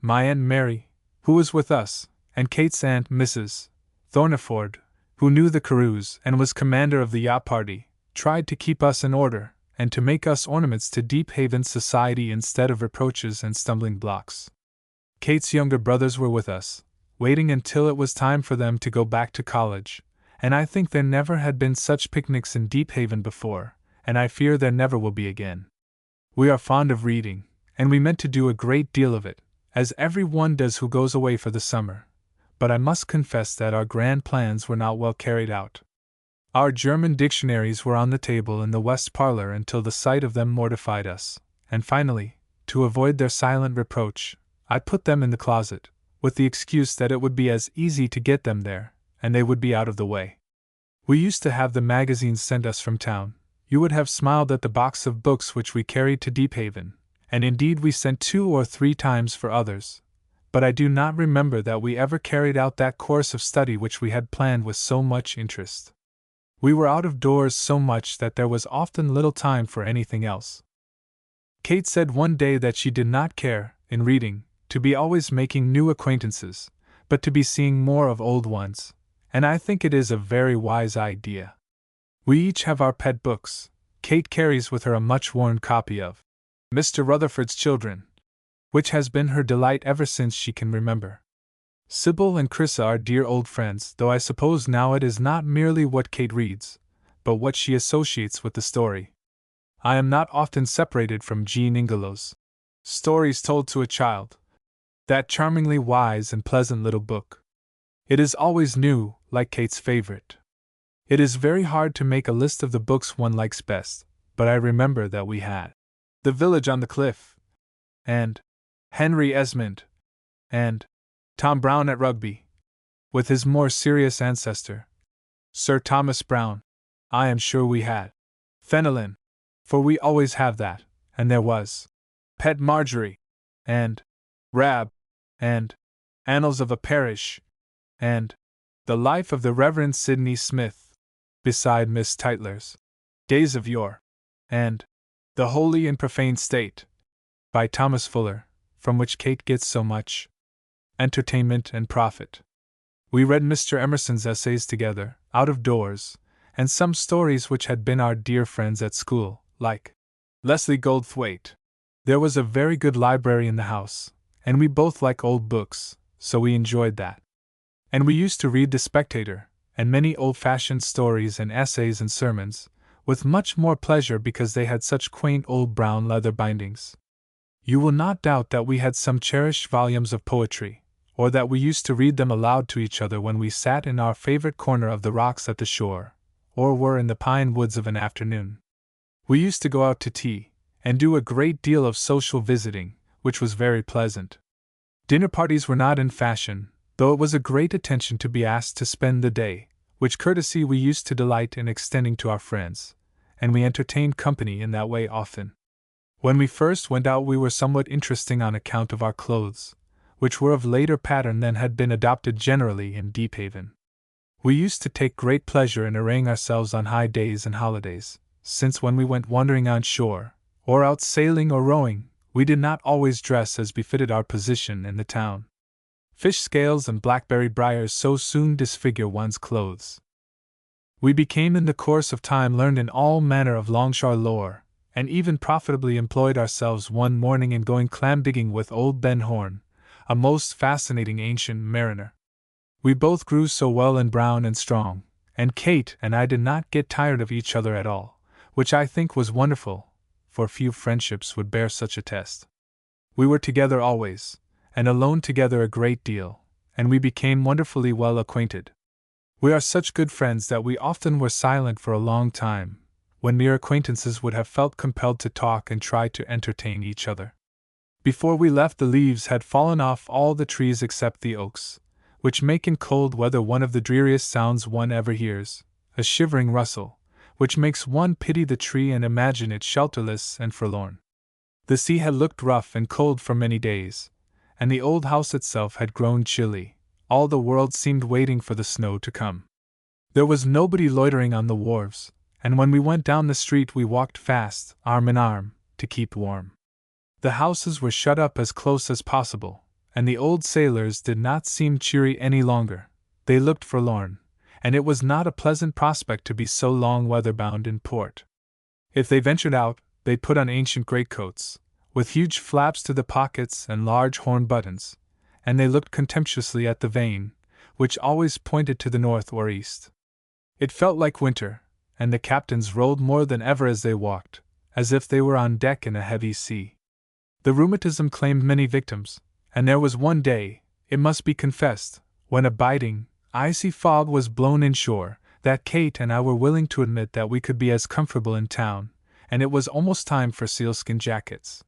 My Aunt Mary, who was with us, and Kate's aunt, Mrs. Thorniford, who knew the Carews and was commander of the yacht party, tried to keep us in order and to make us ornaments to Deephaven society instead of reproaches and stumbling blocks. Kate's younger brothers were with us, waiting until it was time for them to go back to college, and I think there never had been such picnics in Deephaven before, and I fear there never will be again. We are fond of reading, and we meant to do a great deal of it, as every one does who goes away for the summer, but I must confess that our grand plans were not well carried out. Our German dictionaries were on the table in the west parlor until the sight of them mortified us, and finally, to avoid their silent reproach, I put them in the closet, with the excuse that it would be as easy to get them there, and they would be out of the way. We used to have the magazines sent us from town. You would have smiled at the box of books which we carried to Deephaven, and indeed we sent 2 or 3 times for others, but I do not remember that we ever carried out that course of study which we had planned with so much interest. We were out of doors so much that there was often little time for anything else. Kate said one day that she did not care, in reading, to be always making new acquaintances, but to be seeing more of old ones, and I think it is a very wise idea. We each have our pet books. Kate carries with her a much-worn copy of Mr. Rutherford's Children, which has been her delight ever since she can remember. Sybil and Chrissa are dear old friends, though I suppose now it is not merely what Kate reads, but what she associates with the story. I am not often separated from Jean Ingelow's Stories Told to a Child, that charmingly wise and pleasant little book. It is always new, like Kate's favorite. It is very hard to make a list of the books one likes best, but I remember that we had The Village on the Cliff, and Henry Esmond, and Tom Brown at Rugby, with his more serious ancestor, Sir Thomas Brown. I am sure we had Fenelon, for we always have that, and there was Pet Marjorie, and Rab, and Annals of a Parish, and The Life of the Reverend Sidney Smith, beside Miss Tytler's Days of Yore, and The Holy and Profane State, by Thomas Fuller, from which Kate gets so much entertainment and profit. We read Mr. Emerson's essays together, out of doors, and some stories which had been our dear friends at school, like Leslie Goldthwaite. There was a very good library in the house, and we both like old books, so we enjoyed that. And we used to read The Spectator, and many old-fashioned stories and essays and sermons, with much more pleasure because they had such quaint old brown leather bindings. You will not doubt that we had some cherished volumes of poetry, or that we used to read them aloud to each other when we sat in our favorite corner of the rocks at the shore, or were in the pine woods of an afternoon. We used to go out to tea, and do a great deal of social visiting, which was very pleasant. Dinner parties were not in fashion, though it was a great attention to be asked to spend the day, which courtesy we used to delight in extending to our friends, and we entertained company in that way often. When we first went out we were somewhat interesting on account of our clothes, which were of later pattern than had been adopted generally in Deephaven. We used to take great pleasure in arraying ourselves on high days and holidays, since when we went wandering on shore, or out sailing or rowing, we did not always dress as befitted our position in the town. Fish scales and blackberry briars so soon disfigure one's clothes. We became in the course of time learned in all manner of longshore lore, and even profitably employed ourselves one morning in going clam-digging with old Ben Horn, a most fascinating ancient mariner. We both grew so well and brown and strong, and Kate and I did not get tired of each other at all, which I think was wonderful, for few friendships would bear such a test. We were together always, and alone together a great deal, and we became wonderfully well acquainted. We are such good friends that we often were silent for a long time, when mere acquaintances would have felt compelled to talk and try to entertain each other. Before we left the leaves had fallen off all the trees except the oaks, which make in cold weather one of the dreariest sounds one ever hears, a shivering rustle, which makes one pity the tree and imagine it shelterless and forlorn. The sea had looked rough and cold for many days, and the old house itself had grown chilly. All the world seemed waiting for the snow to come. There was nobody loitering on the wharves, and when we went down the street we walked fast, arm in arm, to keep warm. The houses were shut up as close as possible, and the old sailors did not seem cheery any longer. They looked forlorn, and it was not a pleasant prospect to be so long weather-bound in port. If they ventured out, they put on ancient greatcoats, with huge flaps to the pockets and large horn buttons, and they looked contemptuously at the vane, which always pointed to the north or east. It felt like winter, and the captains rolled more than ever as they walked, as if they were on deck in a heavy sea. The rheumatism claimed many victims, and there was one day, it must be confessed, when a biting, icy fog was blown inshore, that Kate and I were willing to admit that we could be as comfortable in town, and it was almost time for sealskin jackets.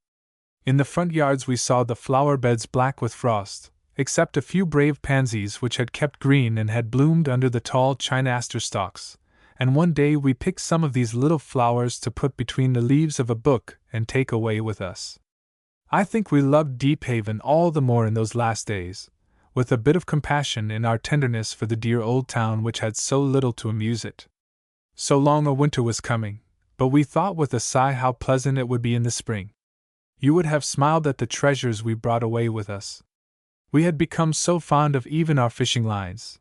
In the front yards we saw the flower beds black with frost, except a few brave pansies which had kept green and had bloomed under the tall China aster stalks, and one day we picked some of these little flowers to put between the leaves of a book and take away with us. I think we loved Deephaven all the more in those last days, with a bit of compassion in our tenderness for the dear old town which had so little to amuse it. So long a winter was coming, but we thought with a sigh how pleasant it would be in the spring. You would have smiled at the treasures we brought away with us. We had become so fond of even our fishing lines,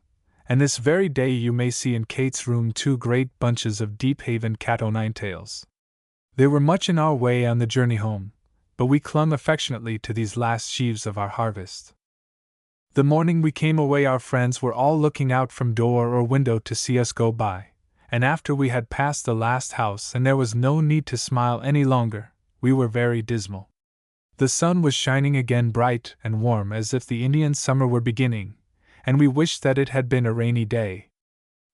and this very day you may see in Kate's room 2 great bunches of Deephaven cat-o'-nine-tails. They were much in our way on the journey home, but we clung affectionately to these last sheaves of our harvest. The morning we came away our friends were all looking out from door or window to see us go by, and after we had passed the last house and there was no need to smile any longer, we were very dismal. The sun was shining again bright and warm as if the Indian summer were beginning, and we wished that it had been a rainy day.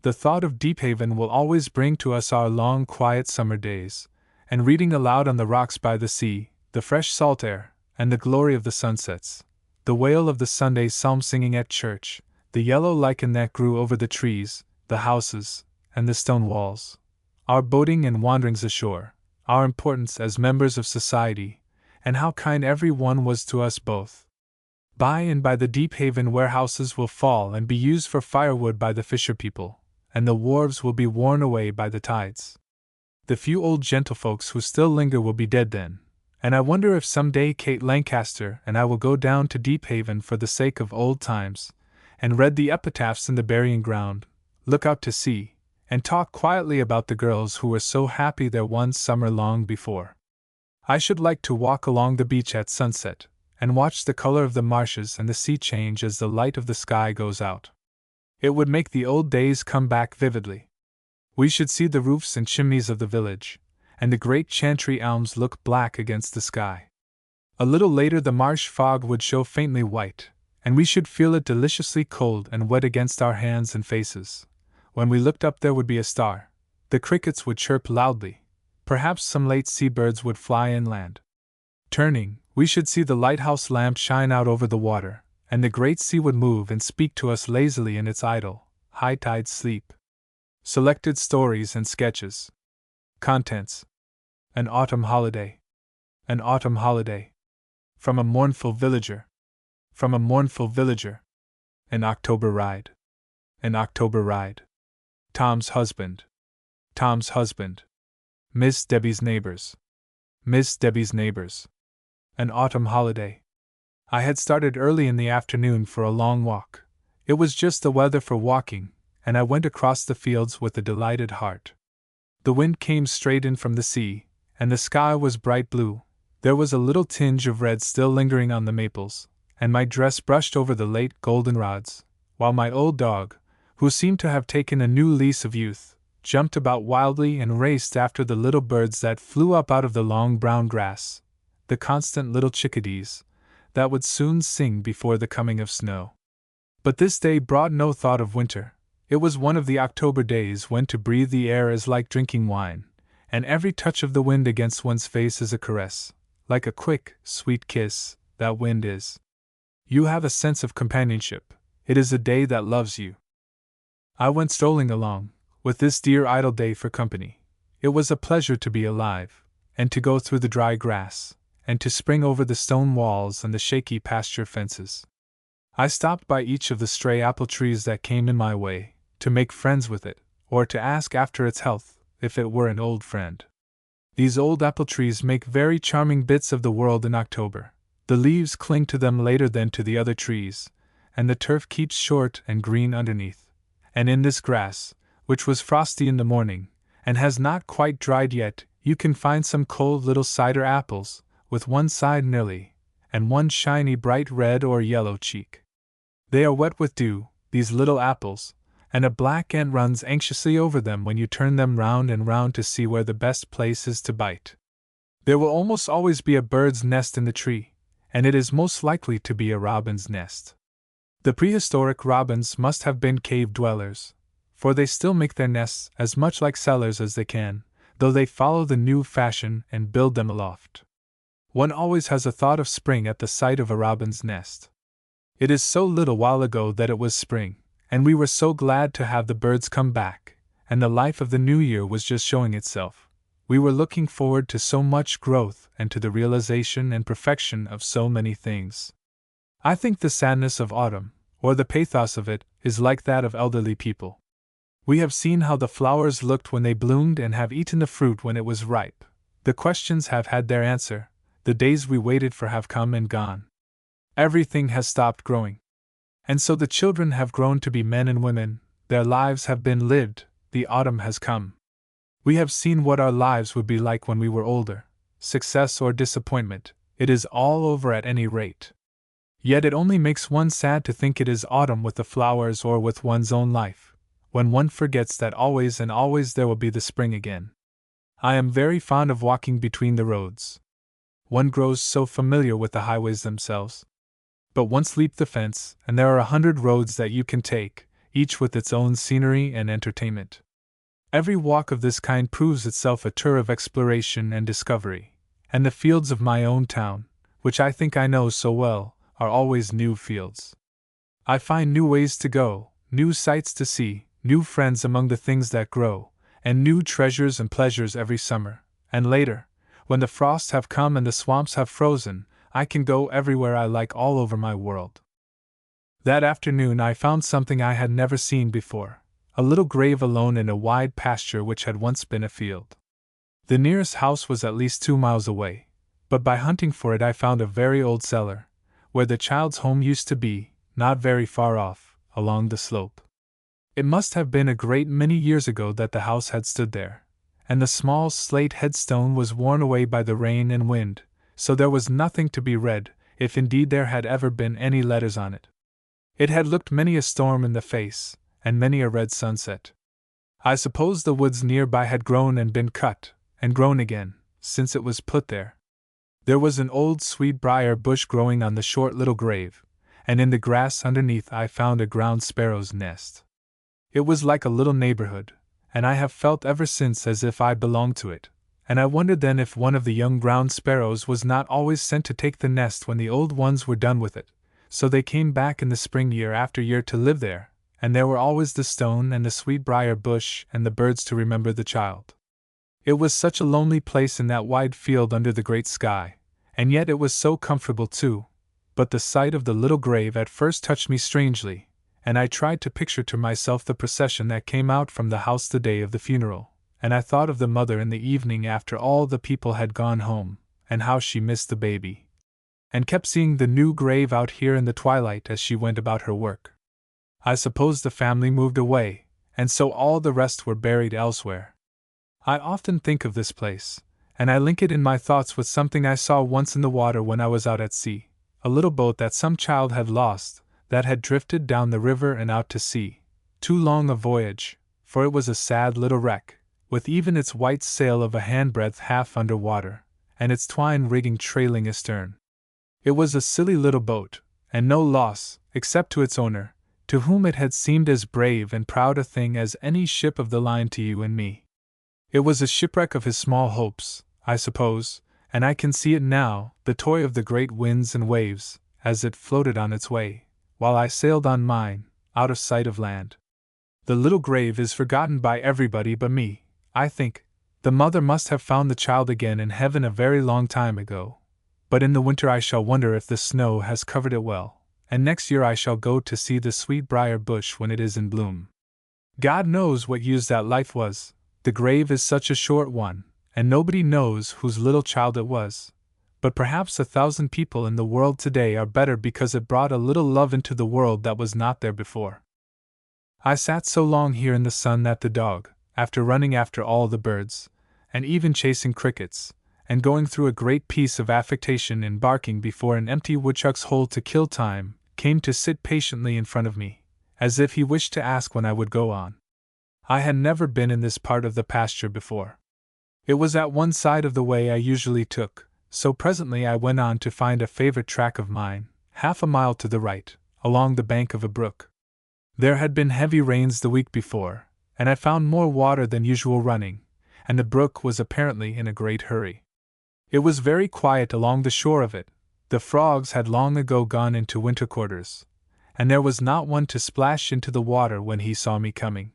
The thought of Deephaven will always bring to us our long quiet summer days, and reading aloud on the rocks by the sea, the fresh salt air, and the glory of the sunsets, the wail of the Sunday psalm singing at church, the yellow lichen that grew over the trees, the houses, and the stone walls, our boating and wanderings ashore, our importance as members of society, and how kind every one was to us both. By and by the Deephaven warehouses will fall and be used for firewood by the fisher people, and the wharves will be worn away by the tides. The few old gentlefolks who still linger will be dead then, and I wonder if some day Kate Lancaster and I will go down to Deephaven for the sake of old times, and read the epitaphs in the burying ground, look out to sea, and talk quietly about the girls who were so happy there one summer long before. I should like to walk along the beach at sunset, and watch the color of the marshes and the sea change as the light of the sky goes out. It would make the old days come back vividly. We should see the roofs and chimneys of the village, and the great chantry elms look black against the sky. A little later the marsh fog would show faintly white, and we should feel it deliciously cold and wet against our hands and faces. When we looked up there would be a star, the crickets would chirp loudly, perhaps some late sea-birds would fly inland. Turning, we should see the lighthouse lamp shine out over the water, and the great sea would move and speak to us lazily in its idle, high-tide sleep. Selected stories and sketches. Contents. An autumn holiday. An autumn holiday. From a mournful villager. From a mournful villager. An October ride. An October ride. Tom's husband. Tom's husband. Miss Debbie's neighbors. Miss Debbie's neighbors. An autumn holiday. I had started early in the afternoon for a long walk. It was just the weather for walking, and I went across the fields with a delighted heart. The wind came straight in from the sea, and the sky was bright blue. There was a little tinge of red still lingering on the maples, and my dress brushed over the late goldenrods, while my old dog, who seemed to have taken a new lease of youth, jumped about wildly and raced after the little birds that flew up out of the long brown grass, the constant little chickadees, that would soon sing before the coming of snow. But this day brought no thought of winter. It was one of the October days when to breathe the air is like drinking wine, and every touch of the wind against one's face is a caress, like a quick, sweet kiss, that wind is. You have a sense of companionship. It is a day that loves you. I went strolling along, with this dear idle day for company. It was a pleasure to be alive, and to go through the dry grass, and to spring over the stone walls and the shaky pasture fences. I stopped by each of the stray apple trees that came in my way, to make friends with it, or to ask after its health, if it were an old friend. These old apple trees make very charming bits of the world in October. The leaves cling to them later than to the other trees, and the turf keeps short and green underneath. And in this grass, which was frosty in the morning, and has not quite dried yet, you can find some cold little cider apples, with one side nearly, and one shiny bright red or yellow cheek. They are wet with dew, these little apples, and a black ant runs anxiously over them when you turn them round and round to see where the best place is to bite. There will almost always be a bird's nest in the tree, and it is most likely to be a robin's nest. The prehistoric robins must have been cave dwellers, for they still make their nests as much like cellars as they can, though they follow the new fashion and build them aloft. One always has a thought of spring at the sight of a robin's nest. It is so little while ago that it was spring, and we were so glad to have the birds come back, and the life of the new year was just showing itself. We were looking forward to so much growth and to the realization and perfection of so many things. I think the sadness of autumn, or the pathos of it, is like that of elderly people. We have seen how the flowers looked when they bloomed and have eaten the fruit when it was ripe. The questions have had their answer, the days we waited for have come and gone. Everything has stopped growing. And so the children have grown to be men and women, their lives have been lived, the autumn has come. We have seen what our lives would be like when we were older, success or disappointment, it is all over at any rate. Yet it only makes one sad to think it is autumn with the flowers or with one's own life, when one forgets that always and always there will be the spring again. I am very fond of walking between the roads. One grows so familiar with the highways themselves. But once leap the fence, and there are 100 roads that you can take, each with its own scenery and entertainment. Every walk of this kind proves itself a tour of exploration and discovery, and the fields of my own town, which I think I know so well, are always new fields. I find new ways to go, new sights to see, new friends among the things that grow, and new treasures and pleasures every summer, and later, when the frosts have come and the swamps have frozen, I can go everywhere I like all over my world. That afternoon I found something I had never seen before, a little grave alone in a wide pasture which had once been a field. The nearest house was at least 2 miles away, but by hunting for it I found a very old cellar, where the child's home used to be, not very far off, along the slope. It must have been a great many years ago that the house had stood there, and the small slate headstone was worn away by the rain and wind, so there was nothing to be read, if indeed there had ever been any letters on it. It had looked many a storm in the face, and many a red sunset. I suppose the woods nearby had grown and been cut, and grown again, since it was put there. There was an old sweet-briar bush growing on the short little grave, and in the grass underneath I found a ground sparrow's nest. It was like a little neighborhood, and I have felt ever since as if I belonged to it, and I wondered then if one of the young ground sparrows was not always sent to take the nest when the old ones were done with it, so they came back in the spring year after year to live there, and there were always the stone and the sweet-briar bush and the birds to remember the child. It was such a lonely place in that wide field under the great sky, and yet it was so comfortable too, but the sight of the little grave at first touched me strangely, and I tried to picture to myself the procession that came out from the house the day of the funeral, and I thought of the mother in the evening after all the people had gone home, and how she missed the baby, and kept seeing the new grave out here in the twilight as she went about her work. I suppose the family moved away, and so all the rest were buried elsewhere. I often think of this place, and I link it in my thoughts with something I saw once in the water when I was out at sea, a little boat that some child had lost, that had drifted down the river and out to sea. Too long a voyage, for it was a sad little wreck, with even its white sail of a handbreadth half under water, and its twine rigging trailing astern. It was a silly little boat, and no loss, except to its owner, to whom it had seemed as brave and proud a thing as any ship of the line to you and me. It was a shipwreck of his small hopes, I suppose, and I can see it now, the toy of the great winds and waves, as it floated on its way, while I sailed on mine, out of sight of land. The little grave is forgotten by everybody but me, I think. The mother must have found the child again in heaven a very long time ago, but in the winter I shall wonder if the snow has covered it well, and next year I shall go to see the sweet-briar bush when it is in bloom. God knows what use that life was. The grave is such a short one, and nobody knows whose little child it was, but perhaps 1,000 people in the world today are better because it brought a little love into the world that was not there before. I sat so long here in the sun that the dog, after running after all the birds, and even chasing crickets, and going through a great piece of affectation in barking before an empty woodchuck's hole to kill time, came to sit patiently in front of me, as if he wished to ask when I would go on. I had never been in this part of the pasture before. It was at one side of the way I usually took, so presently I went on to find a favorite track of mine, half a mile to the right, along the bank of a brook. There had been heavy rains the week before, and I found more water than usual running, and the brook was apparently in a great hurry. It was very quiet along the shore of it. The frogs had long ago gone into winter quarters, and there was not one to splash into the water when he saw me coming.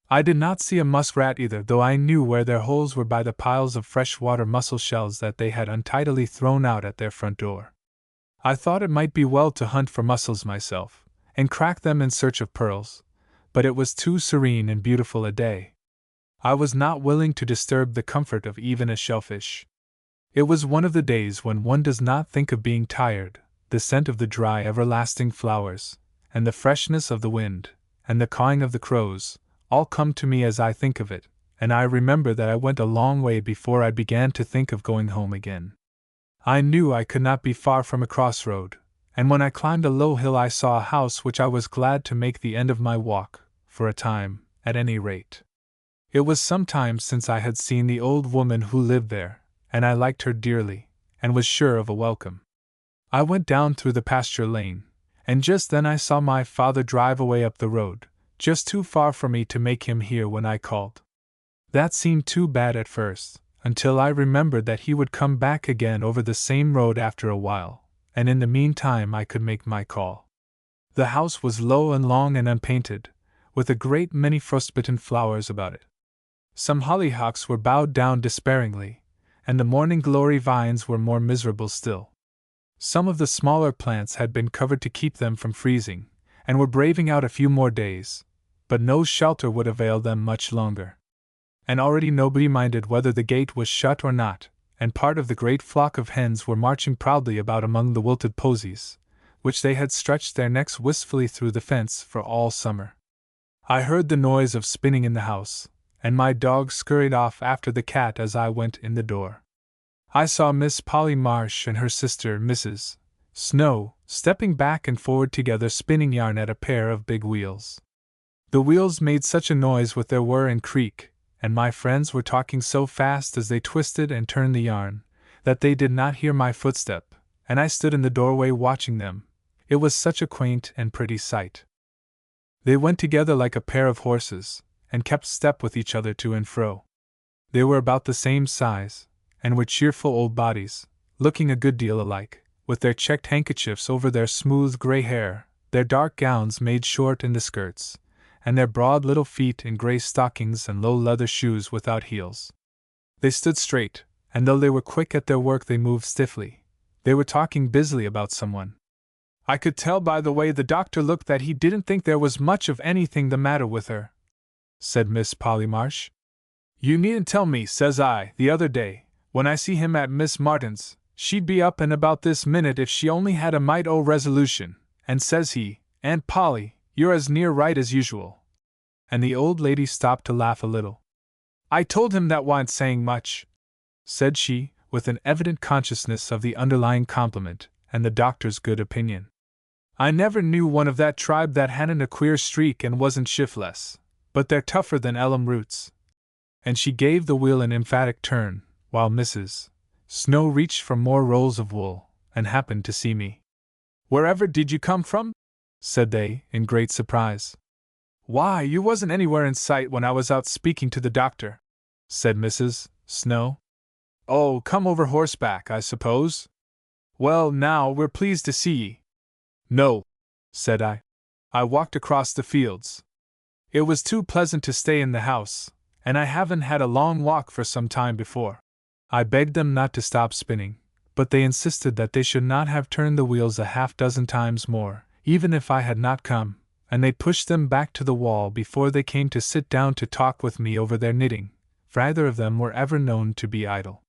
I did not see a muskrat either, though I knew where their holes were by the piles of fresh-water mussel shells that they had untidily thrown out at their front door. I thought it might be well to hunt for mussels myself, and crack them in search of pearls, but it was too serene and beautiful a day. I was not willing to disturb the comfort of even a shellfish. It was one of the days when one does not think of being tired. The scent of the dry, everlasting flowers, and the freshness of the wind, and the cawing of the crows, all come to me as I think of it, and I remember that I went a long way before I began to think of going home again. I knew I could not be far from a crossroad, and when I climbed a low hill I saw a house which I was glad to make the end of my walk, for a time, at any rate. It was some time since I had seen the old woman who lived there, and I liked her dearly, and was sure of a welcome. I went down through the pasture lane, and just then I saw my father drive away up the road, just too far for me to make him hear when I called. That seemed too bad at first, until I remembered that he would come back again over the same road after a while, and in the meantime I could make my call. The house was low and long and unpainted, with a great many frostbitten flowers about it. Some hollyhocks were bowed down despairingly, and the morning glory vines were more miserable still. Some of the smaller plants had been covered to keep them from freezing, and were braving out a few more days, but no shelter would avail them much longer. And already nobody minded whether the gate was shut or not, and part of the great flock of hens were marching proudly about among the wilted posies, which they had stretched their necks wistfully through the fence for all summer. I heard the noise of spinning in the house, and my dog scurried off after the cat as I went in the door. I saw Miss Polly Marsh and her sister, Mrs. Snow, stepping back and forward together spinning yarn at a pair of big wheels. The wheels made such a noise with their whir and creak, and my friends were talking so fast as they twisted and turned the yarn, that they did not hear my footstep, and I stood in the doorway watching them. It was such a quaint and pretty sight. They went together like a pair of horses, and kept step with each other to and fro. They were about the same size, and were cheerful old bodies, looking a good deal alike, with their checked handkerchiefs over their smooth gray hair, their dark gowns made short in the skirts, and their broad little feet in gray stockings and low leather shoes without heels. They stood straight, and though they were quick at their work they moved stiffly. They were talking busily about someone. I could tell by the way the doctor looked that he didn't think there was much of anything the matter with her, said Miss Polly Marsh. You needn't tell me, says I, the other day, when I see him at Miss Martin's, she'd be up and about this minute if she only had a mite o' resolution, and says he, Aunt Polly, you're as near right as usual. And the old lady stopped to laugh a little. I told him that wa'n't saying much, said she, with an evident consciousness of the underlying compliment, and the doctor's good opinion. I never knew one of that tribe that hadn't a queer streak and wasn't shiftless, but they're tougher than ellum roots. And she gave the wheel an emphatic turn, while Mrs. Snow reached for more rolls of wool, and happened to see me. Wherever did you come from? Said they, in great surprise. Why, you wasn't anywhere in sight when I was out speaking to the doctor, said Mrs. Snow. Oh, come over horseback, I suppose? Well, now, we're pleased to see ye. No, said I. I walked across the fields. It was too pleasant to stay in the house, and I haven't had a long walk for some time before. I begged them not to stop spinning, but they insisted that they should not have turned the wheels a half-dozen times more, even if I had not come, and they pushed them back to the wall before they came to sit down to talk with me over their knitting, for either of them were ever known to be idle.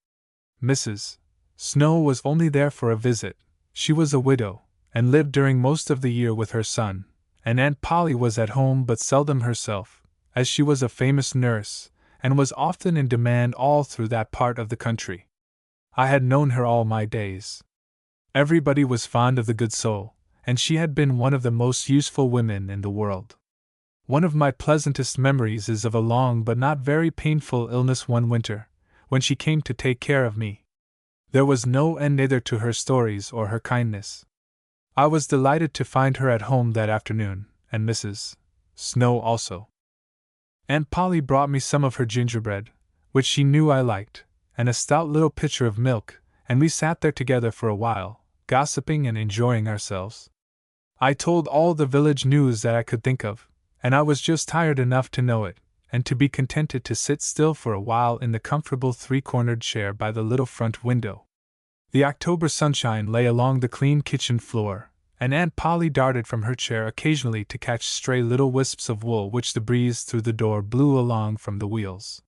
Mrs. Snow was only there for a visit. She was a widow, and lived during most of the year with her son, and Aunt Polly was at home but seldom herself, as she was a famous nurse, and was often in demand all through that part of the country. I had known her all my days. Everybody was fond of the good soul, and she had been one of the most useful women in the world. One of my pleasantest memories is of a long but not very painful illness one winter, when she came to take care of me. There was no end either to her stories or her kindness. I was delighted to find her at home that afternoon, and Mrs. Snow also. Aunt Polly brought me some of her gingerbread, which she knew I liked, and a stout little pitcher of milk, and we sat there together for a while, gossiping and enjoying ourselves. I told all the village news that I could think of, and I was just tired enough to know it, and to be contented to sit still for a while in the comfortable three-cornered chair by the little front window. The October sunshine lay along the clean kitchen floor, and Aunt Polly darted from her chair occasionally to catch stray little wisps of wool which the breeze through the door blew along from the wheels.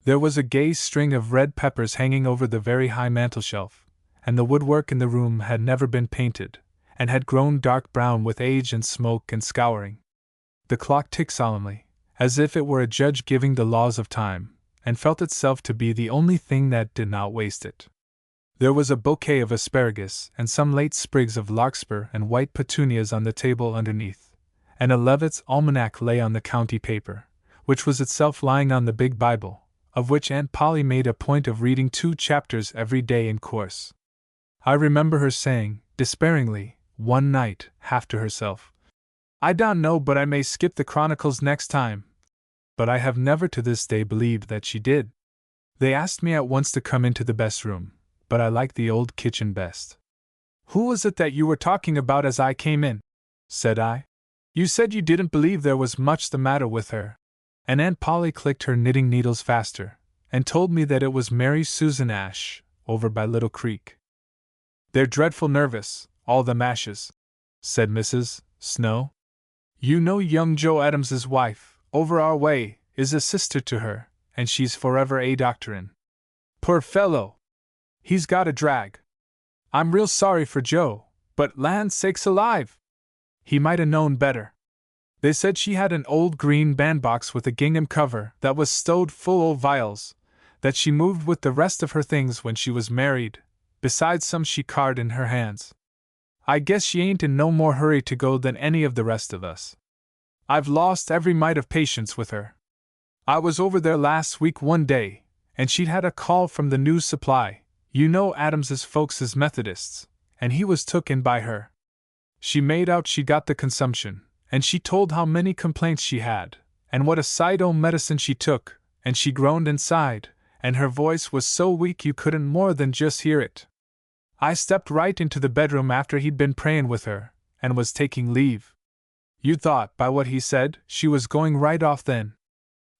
There was a gay string of red peppers hanging over the very high mantelshelf, and the woodwork in the room had never been painted, and had grown dark brown with age and smoke and scouring. The clock ticked solemnly, as if it were a judge giving the laws of time, and felt itself to be the only thing that did not waste it. There was a bouquet of asparagus and some late sprigs of larkspur and white petunias on the table underneath, and a Levitt's almanac lay on the county paper, which was itself lying on the big Bible, of which Aunt Polly made a point of reading 2 chapters every day in course. I remember her saying, despairingly, one night, half to herself, "I don't know but I may skip the Chronicles next time." But I have never to this day believed that she did. They asked me at once to come into the best room, but I liked the old kitchen best. "Who was it that you were talking about as I came in?" said I. "You said you didn't believe there was much the matter with her." And Aunt Polly clicked her knitting needles faster, and told me that it was Mary Susan Ash, over by Little Creek. "They're dreadful nervous, all them Ashes," said Mrs. Snow. "You know young Joe Adams's wife, over our way, is a sister to her, and she's forever a doctorin'. Poor fellow! He's got a drag. I'm real sorry for Joe, but land sakes alive! He might 'a' known better. They said she had an old green bandbox with a gingham cover that was stowed full o' vials, that she moved with the rest of her things when she was married, besides some she carried in her hands. I guess she ain't in no more hurry to go than any of the rest of us. I've lost every mite of patience with her. I was over there last week one day, and she'd had a call from the news supply. You know Adams's folks is Methodists, and he was took in by her. She made out she got the consumption, and she told how many complaints she had, and what a sight o' medicine she took, and she groaned and sighed, and her voice was so weak you couldn't more than just hear it. I stepped right into the bedroom after he'd been prayin' with her, and was taking leave. You thought, by what he said, she was going right off then.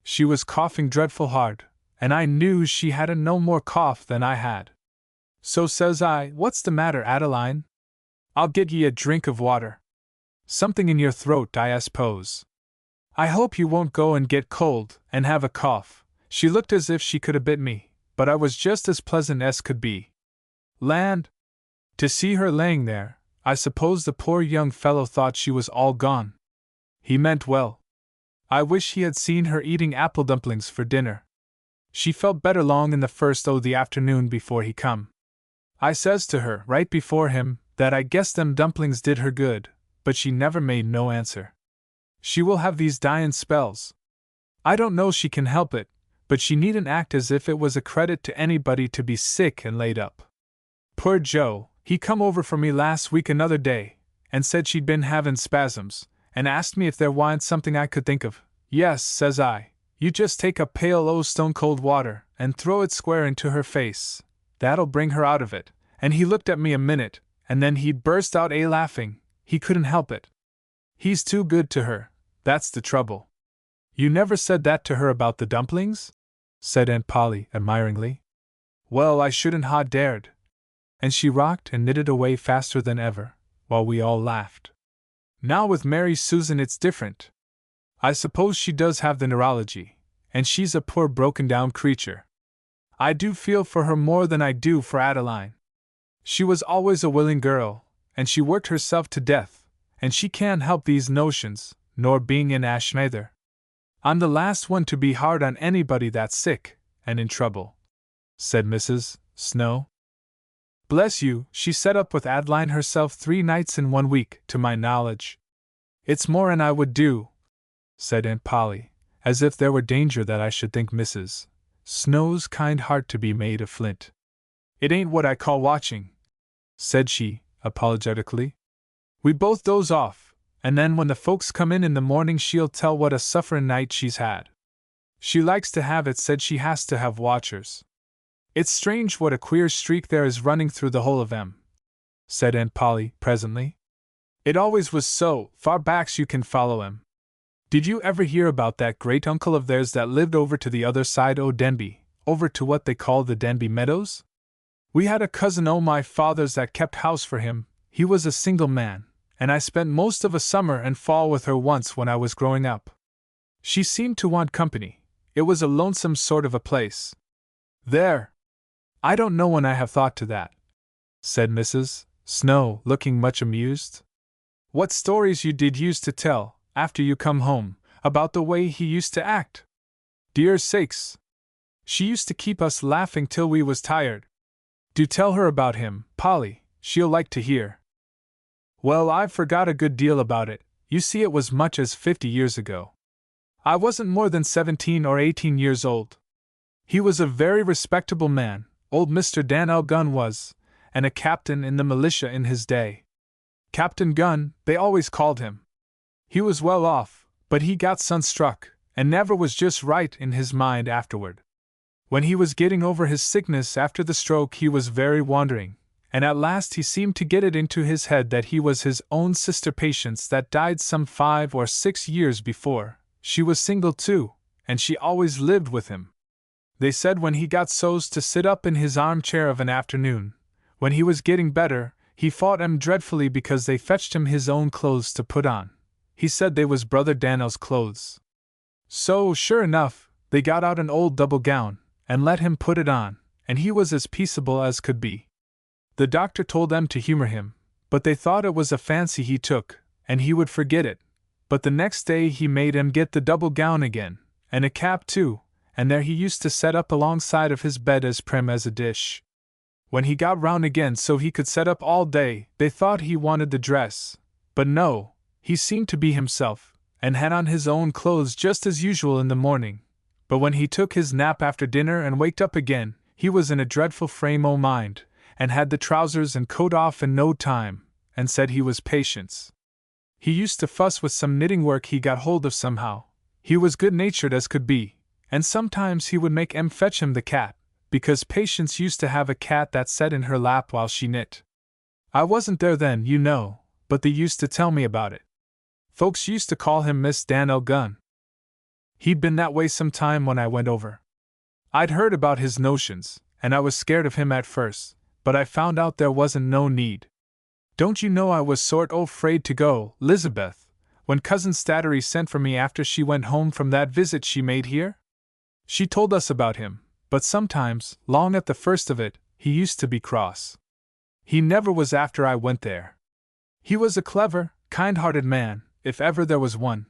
She was coughing dreadful hard, and I knew she hadn't no more cough than I had. So says I, "What's the matter, Adeline? I'll get ye a drink of water. Something in your throat, I suppose. I hope you won't go and get cold, and have a cough." She looked as if she could have bit me, but I was just as pleasant as could be. Land! To see her laying there, I suppose the poor young fellow thought she was all gone. He meant well. I wish he had seen her eating apple dumplings for dinner. She felt better long in the first o' the afternoon before he come. I says to her, right before him, that I guess them dumplings did her good, but she never made no answer. She will have these dyin' spells. I don't know she can help it, but she needn't act as if it was a credit to anybody to be sick and laid up. Poor Joe, he come over for me last week another day, and said she'd been havin' spasms, and asked me if there wa'n't something I could think of. "Yes," says I, "you just take a pail o' stone-cold water, and throw it square into her face. That'll bring her out of it." And he looked at me a minute, and then he burst out laughing. He couldn't help it. He's too good to her, that's the trouble. "You never said that to her about the dumplings?" said Aunt Polly admiringly. "Well, I shouldn't ha' dared." And she rocked and knitted away faster than ever, while we all laughed. Now with Mary Susan it's different. I suppose she does have the neurology, and she's a poor broken-down creature. I do feel for her more than I do for Adeline. She was always a willing girl, and she worked herself to death, and she can't help these notions, nor being an ash neither. I'm the last one to be hard on anybody that's sick and in trouble," said Mrs. Snow. "Bless you, she set up with Adeline herself 3 nights in 1 week, to my knowledge." "It's more'n I would do," said Aunt Polly, as if there were danger that I should think Mrs. Snow's kind heart to be made of flint. "It ain't what I call watching," said she, apologetically. "We both doze off, and then when the folks come in the morning she'll tell what a sufferin' night she's had. She likes to have it said she has to have watchers. It's strange what a queer streak there is running through the whole of 'em," said Aunt Polly, presently. "It always was so, far back's you can follow 'em. Did you ever hear about that great uncle of theirs that lived over to the other side o' Denby, over to what they call the Denby Meadows? We had a cousin o' my father's that kept house for him. He was a single man, and I spent most of a summer and fall with her once when I was growing up. She seemed to want company. It was a lonesome sort of a place. There! I don't know when I have thought to that," said Mrs. Snow, looking much amused. "What stories you did use to tell, after you come home, about the way he used to act! Dear sakes! She used to keep us laughing till we was tired. Do tell her about him, Polly, she'll like to hear." "Well, I've forgot a good deal about it. You see, it was much as 50 years ago. I wasn't more than 17 or 18 years old. He was a very respectable man, old Mr. Dan'l Gunn was, and a captain in the militia in his day. Captain Gunn, they always called him. He was well off, but he got sunstruck, and never was just right in his mind afterward. When he was getting over his sickness after the stroke he was very wandering, and at last he seemed to get it into his head that he was his own sister Patience that died some 5 or 6 years before. She was single too, and she always lived with him. They said when he got so's to sit up in his armchair of an afternoon, when he was getting better, he fought 'em dreadfully because they fetched him his own clothes to put on. He said they was Brother Dan'l's clothes. So, sure enough, they got out an old double gown, and let him put it on, and he was as peaceable as could be. The doctor told them to humor him, but they thought it was a fancy he took, and he would forget it. But the next day he made him get the double gown again, and a cap too, and there he used to set up alongside of his bed as prim as a dish. When he got round again so he could set up all day, they thought he wanted the dress, but no, he seemed to be himself, and had on his own clothes just as usual in the morning. But when he took his nap after dinner and waked up again, he was in a dreadful frame o' mind, and had the trousers and coat off in no time, and said he was Patience. He used to fuss with some knitting work he got hold of somehow. He was good-natured as could be, and sometimes he would make Em fetch him the cat, because Patience used to have a cat that sat in her lap while she knit. I wasn't there then, you know, but they used to tell me about it. Folks used to call him Miss Dan'l Gunn. He'd been that way some time when I went over. I'd heard about his notions, and I was scared of him at first, but I found out there wasn't no need. Don't you know I was sort o' 'fraid to go, Lizabeth, when Cousin Stattery sent for me after she went home from that visit she made here? She told us about him, but sometimes, long at the first of it, he used to be cross. He never was after I went there. He was a clever, kind-hearted man, if ever there was one,"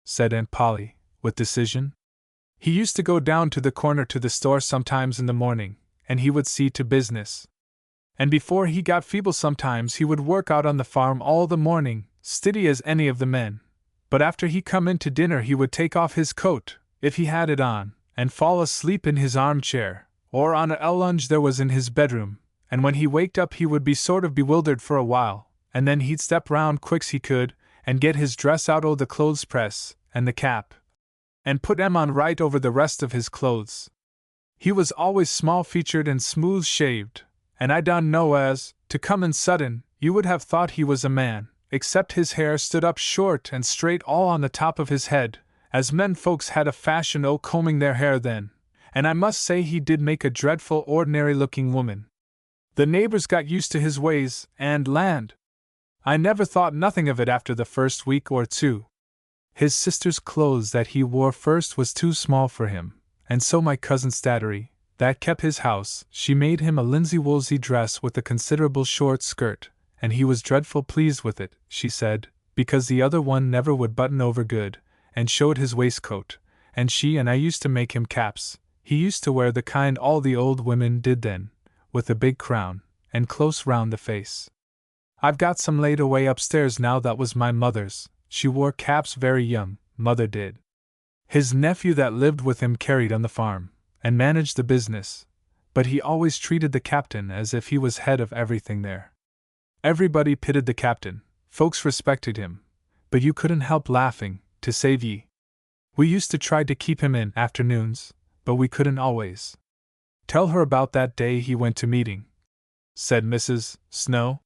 said Aunt Polly, with decision. "He used to go down to the corner to the store sometimes in the morning, and he would see to business. And before he got feeble sometimes he would work out on the farm all the morning, stiddy as any of the men. But after he come in to dinner he would take off his coat, if he had it on, and fall asleep in his armchair, or on a lunge there was in his bedroom, and when he waked up he would be sort of bewildered for a while, and then he'd step round quick's he could, and get his dress out o' the clothes press, and the cap, and put 'em on right over the rest of his clothes. He was always small-featured and smooth-shaved, and I don't know as, to come in sudden, you would have thought he was a man, except his hair stood up short and straight all on the top of his head, as men folks had a fashion o' combing their hair then, and I must say he did make a dreadful ordinary-looking woman. The neighbors got used to his ways, and land! I never thought nothing of it after the first week or two. His sister's clothes that he wore first was too small for him, and so my cousin Stattery, that kept his house, she made him a linsey-woolsey dress with a considerable short skirt, and he was dreadful pleased with it, she said, because the other one never would button over good, and showed his waistcoat, and she and I used to make him caps. He used to wear the kind all the old women did then, with a big crown, and close round the face. I've got some laid away upstairs now that was my mother's. She wore caps very young, mother did. His nephew that lived with him carried on the farm, and managed the business, but he always treated the captain as if he was head of everything there. Everybody pitied the captain, folks respected him, but you couldn't help laughing, to save ye. We used to try to keep him in afternoons, but we couldn't always. Tell her about that day he went to meeting, said Mrs. Snow.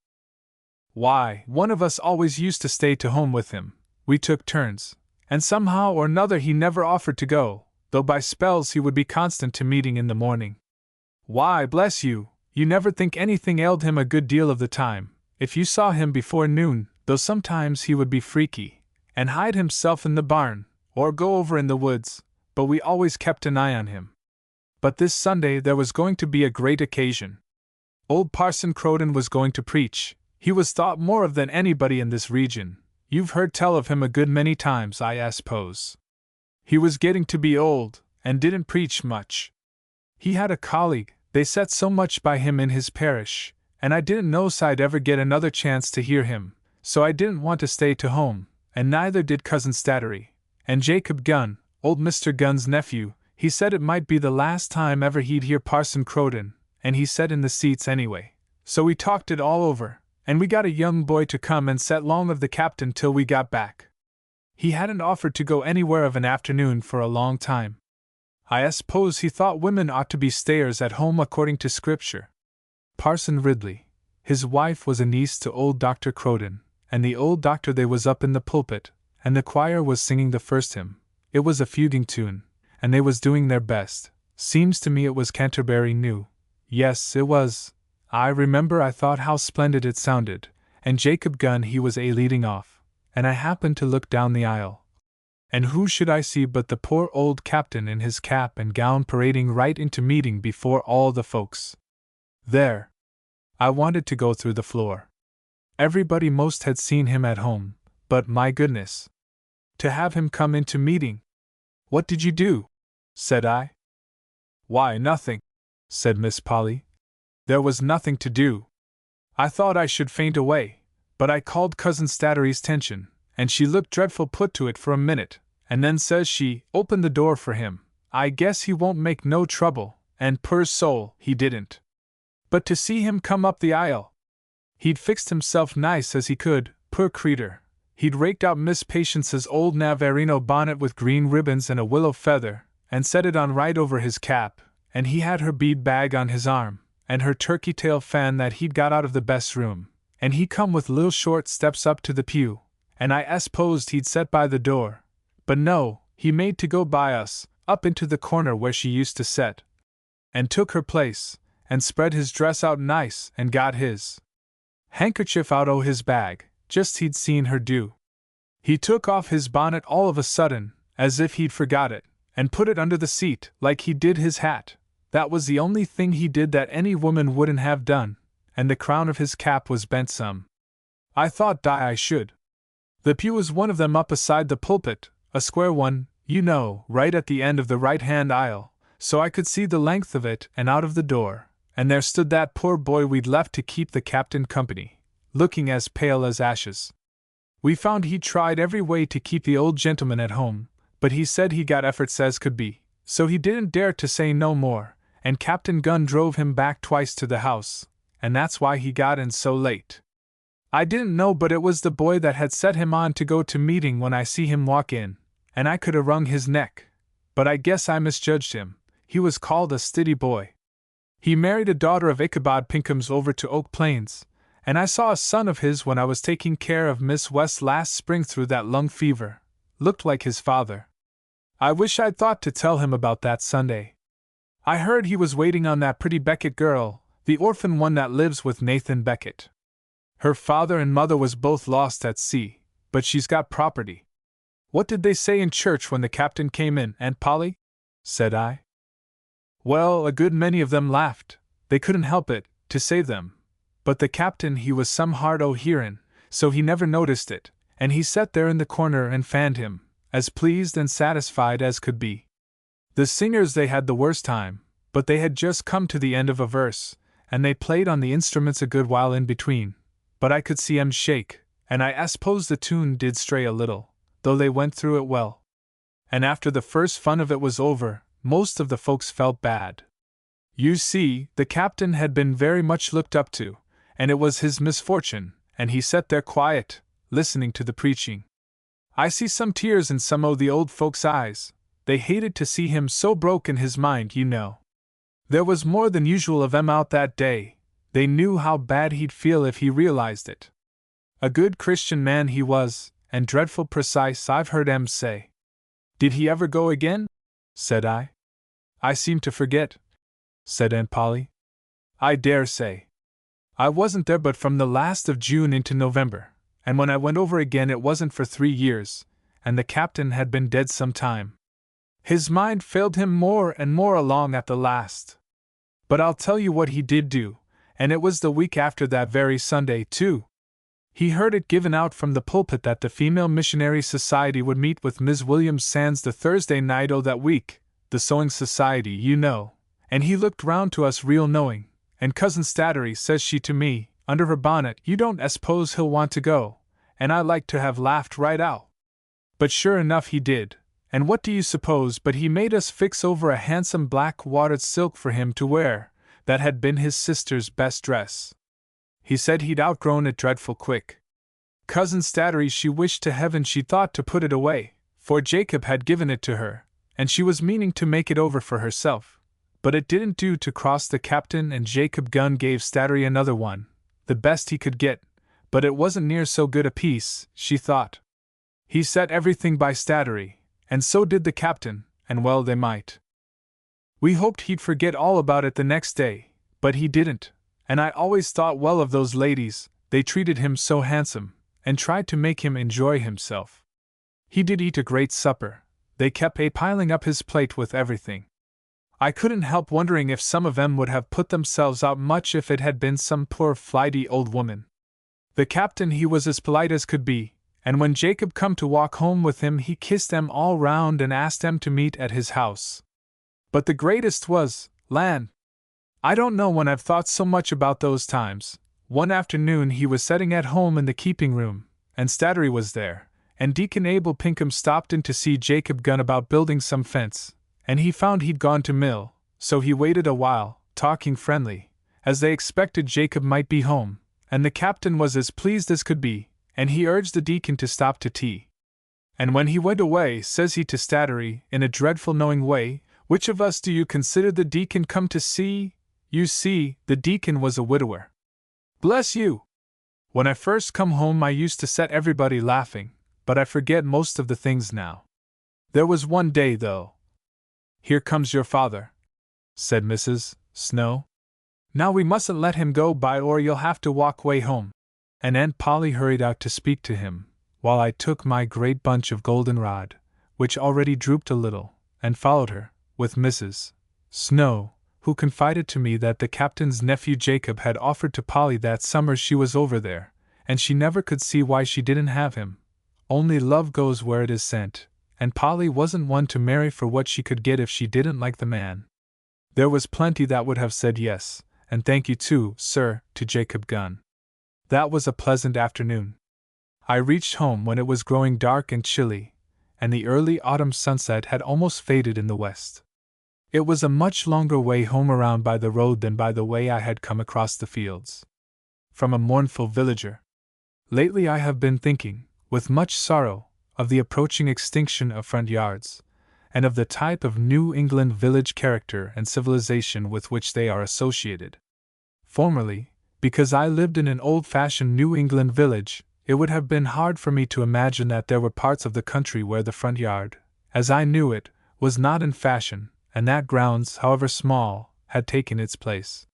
Why, one of us always used to stay to home with him. We took turns, and somehow or another he never offered to go, though by spells he would be constant to meeting in the morning. Why, bless you, you never think anything ailed him a good deal of the time, if you saw him before noon, though sometimes he would be freaky, and hide himself in the barn, or go over in the woods, but we always kept an eye on him. But this Sunday there was going to be a great occasion. Old Parson Crowden was going to preach. He was thought more of than anybody in this region. You've heard tell of him a good many times, I suppose. He was getting to be old, and didn't preach much. He had a colleague, they set so much by him in his parish, and I didn't know's I'd ever get another chance to hear him, so I didn't want to stay to home, and neither did Cousin Stattery. And Jacob Gunn, old Mr. Gunn's nephew, he said it might be the last time ever he'd hear Parson Crowden, and he sat in the seats anyway. So we talked it all over, and we got a young boy to come and set long of the captain till we got back. He hadn't offered to go anywhere of an afternoon for a long time. I suppose he thought women ought to be stayers at home according to Scripture. Parson Ridley, his wife was a niece to old Dr. Crowden, and the old doctor they was up in the pulpit, and the choir was singing the first hymn. It was a fuguing tune, and they was doing their best. Seems to me it was Canterbury New. Yes, it was. I remember I thought how splendid it sounded, and Jacob Gunn he was leading off, and I happened to look down the aisle. And who should I see but the poor old captain in his cap and gown parading right into meeting before all the folks. There! I wanted to go through the floor. Everybody most had seen him at home, but my goodness! To have him come into meeting! What did you do? Said I. Why, nothing, said Miss Polly. There was nothing to do. I thought I should faint away, but I called Cousin Stattery's attention, and she looked dreadful put to it for a minute, and then says she, open the door for him. I guess he won't make no trouble, and poor soul, he didn't. But to see him come up the aisle! He'd fixed himself nice as he could, poor creeter. He'd raked out Miss Patience's old Navarino bonnet with green ribbons and a willow feather, and set it on right over his cap, and he had her bead bag on his arm, and her turkey-tail fan that he'd got out of the best room, and he come with little short steps up to the pew, and I supposed he'd set by the door, but no, he made to go by us, up into the corner where she used to set, and took her place, and spread his dress out nice, and got his handkerchief out o' his bag, just he'd seen her do. He took off his bonnet all of a sudden, as if he'd forgot it, and put it under the seat, like he did his hat. That was the only thing he did that any woman wouldn't have done, and the crown of his cap was bent some. I thought I should. The pew was one of them up aside the pulpit, a square one, you know, right at the end of the right-hand aisle, so I could see the length of it and out of the door, and there stood that poor boy we'd left to keep the captain company, looking as pale as ashes. We found he tried every way to keep the old gentleman at home, but he said he got efforts as could be, so he didn't dare to say no more, and Captain Gunn drove him back twice to the house, and that's why he got in so late. I didn't know but it was the boy that had set him on to go to meeting when I see him walk in, and I could 'a' wrung his neck, but I guess I misjudged him. He was called a stiddy boy. He married a daughter of Ichabod Pinkham's over to Oak Plains, and I saw a son of his when I was taking care of Miss West last spring through that lung fever. Looked like his father. I wish I'd thought to tell him about that Sunday. I heard he was waiting on that pretty Beckett girl, the orphan one that lives with Nathan Beckett. Her father and mother was both lost at sea, but she's got property. What did they say in church when the captain came in, Aunt Polly? Said I. Well, a good many of them laughed. They couldn't help it, to save them. But the captain he was some hard o' hearin', so he never noticed it, and he sat there in the corner and fanned him, as pleased and satisfied as could be. The singers they had the worst time, but they had just come to the end of a verse, and they played on the instruments a good while in between, but I could see 'em shake, and I suppose the tune did stray a little, though they went through it well. And after the first fun of it was over, most of the folks felt bad. You see, the captain had been very much looked up to, and it was his misfortune, and he sat there quiet, listening to the preaching. I see some tears in some o' the old folks' eyes. They hated to see him so broke in his mind, you know. There was more than usual of 'em out that day. They knew how bad he'd feel if he realized it. A good Christian man he was, and dreadful precise, I've heard 'em say. Did he ever go again? Said I. I seem to forget, said Aunt Polly. I dare say. I wasn't there but from the last of June into November, and when I went over again it wasn't for 3 years, and the captain had been dead some time. His mind failed him more and more along at the last. But I'll tell you what he did do, and it was the week after that very Sunday, too. He heard it given out from the pulpit that the Female Missionary Society would meet with Miss Williams Sands the Thursday night o' that week, the Sewing Society, you know, and he looked round to us real knowing, and Cousin Statiry says she to me, under her bonnet, you don't s'pose he'll want to go, and I like to have laughed right out. But sure enough he did, and what do you suppose but he made us fix over a handsome black watered silk for him to wear, that had been his sister's best dress. He said he'd outgrown it dreadful quick. Cousin Statiry she wished to heaven she'd thought to put it away, for Jacob had given it to her, and she was meaning to make it over for herself. But it didn't do to cross the captain, and Jacob Gunn gave Statiry another one, the best he could get, but it wasn't near so good a piece, she thought. He set everything by Statiry, and so did the captain, and well they might. We hoped he'd forget all about it the next day, but he didn't, and I always thought well of those ladies, they treated him so handsome, and tried to make him enjoy himself. He did eat a great supper, they kept piling up his plate with everything. I couldn't help wondering if some of 'em would have put themselves out much if it had been some poor flighty old woman. The captain he was as polite as could be, and when Jacob come to walk home with him he kissed them all round and asked them to meet at his house. But the greatest was, land! I don't know when I've thought so much about those times. One afternoon he was sitting at home in the keeping room, and Statiry was there, and Deacon Abel Pinkham stopped in to see Jacob Gunn about building some fence, and he found he'd gone to mill, so he waited a while, talking friendly, as they expected Jacob might be home, and the captain was as pleased as could be, and he urged the deacon to stop to tea. And when he went away, says he to Statiry, in a dreadful knowing way, which of us do you consider the deacon come to see? You see, the deacon was a widower. Bless you! When I first come home I used to set everybody laughing, but I forget most of the things now. There was one day, though. Here comes your father, said Mrs. Snow. Now we mustn't let him go by or you'll have to walk way home. And Aunt Polly hurried out to speak to him, while I took my great bunch of goldenrod, which already drooped a little, and followed her, with Mrs. Snow, who confided to me that the captain's nephew Jacob had offered to Polly that summer she was over there, and she never could see why she didn't have him. Only love goes where it is sent, and Polly wasn't one to marry for what she could get if she didn't like the man. There was plenty that would have said yes, and thank you too, sir, to Jacob Gunn. That was a pleasant afternoon. I reached home when it was growing dark and chilly, and the early autumn sunset had almost faded in the west. It was a much longer way home around by the road than by the way I had come across the fields. From a mournful villager. Lately I have been thinking, with much sorrow, of the approaching extinction of front yards, and of the type of New England village character and civilization with which they are associated. Formerly, because I lived in an old-fashioned New England village, it would have been hard for me to imagine that there were parts of the country where the front yard, as I knew it, was not in fashion, and that grounds, however small, had taken its place.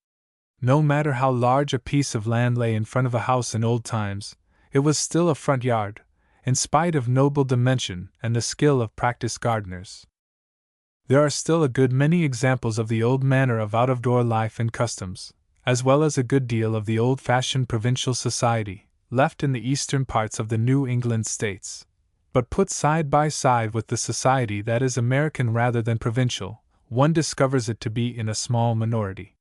No matter how large a piece of land lay in front of a house in old times, it was still a front yard, in spite of noble dimension and the skill of practiced gardeners. There are still a good many examples of the old manner of out-of-door life and customs, as well as a good deal of the old-fashioned provincial society, left in the eastern parts of the New England states. But put side by side with the society that is American rather than provincial, one discovers it to be in a small minority.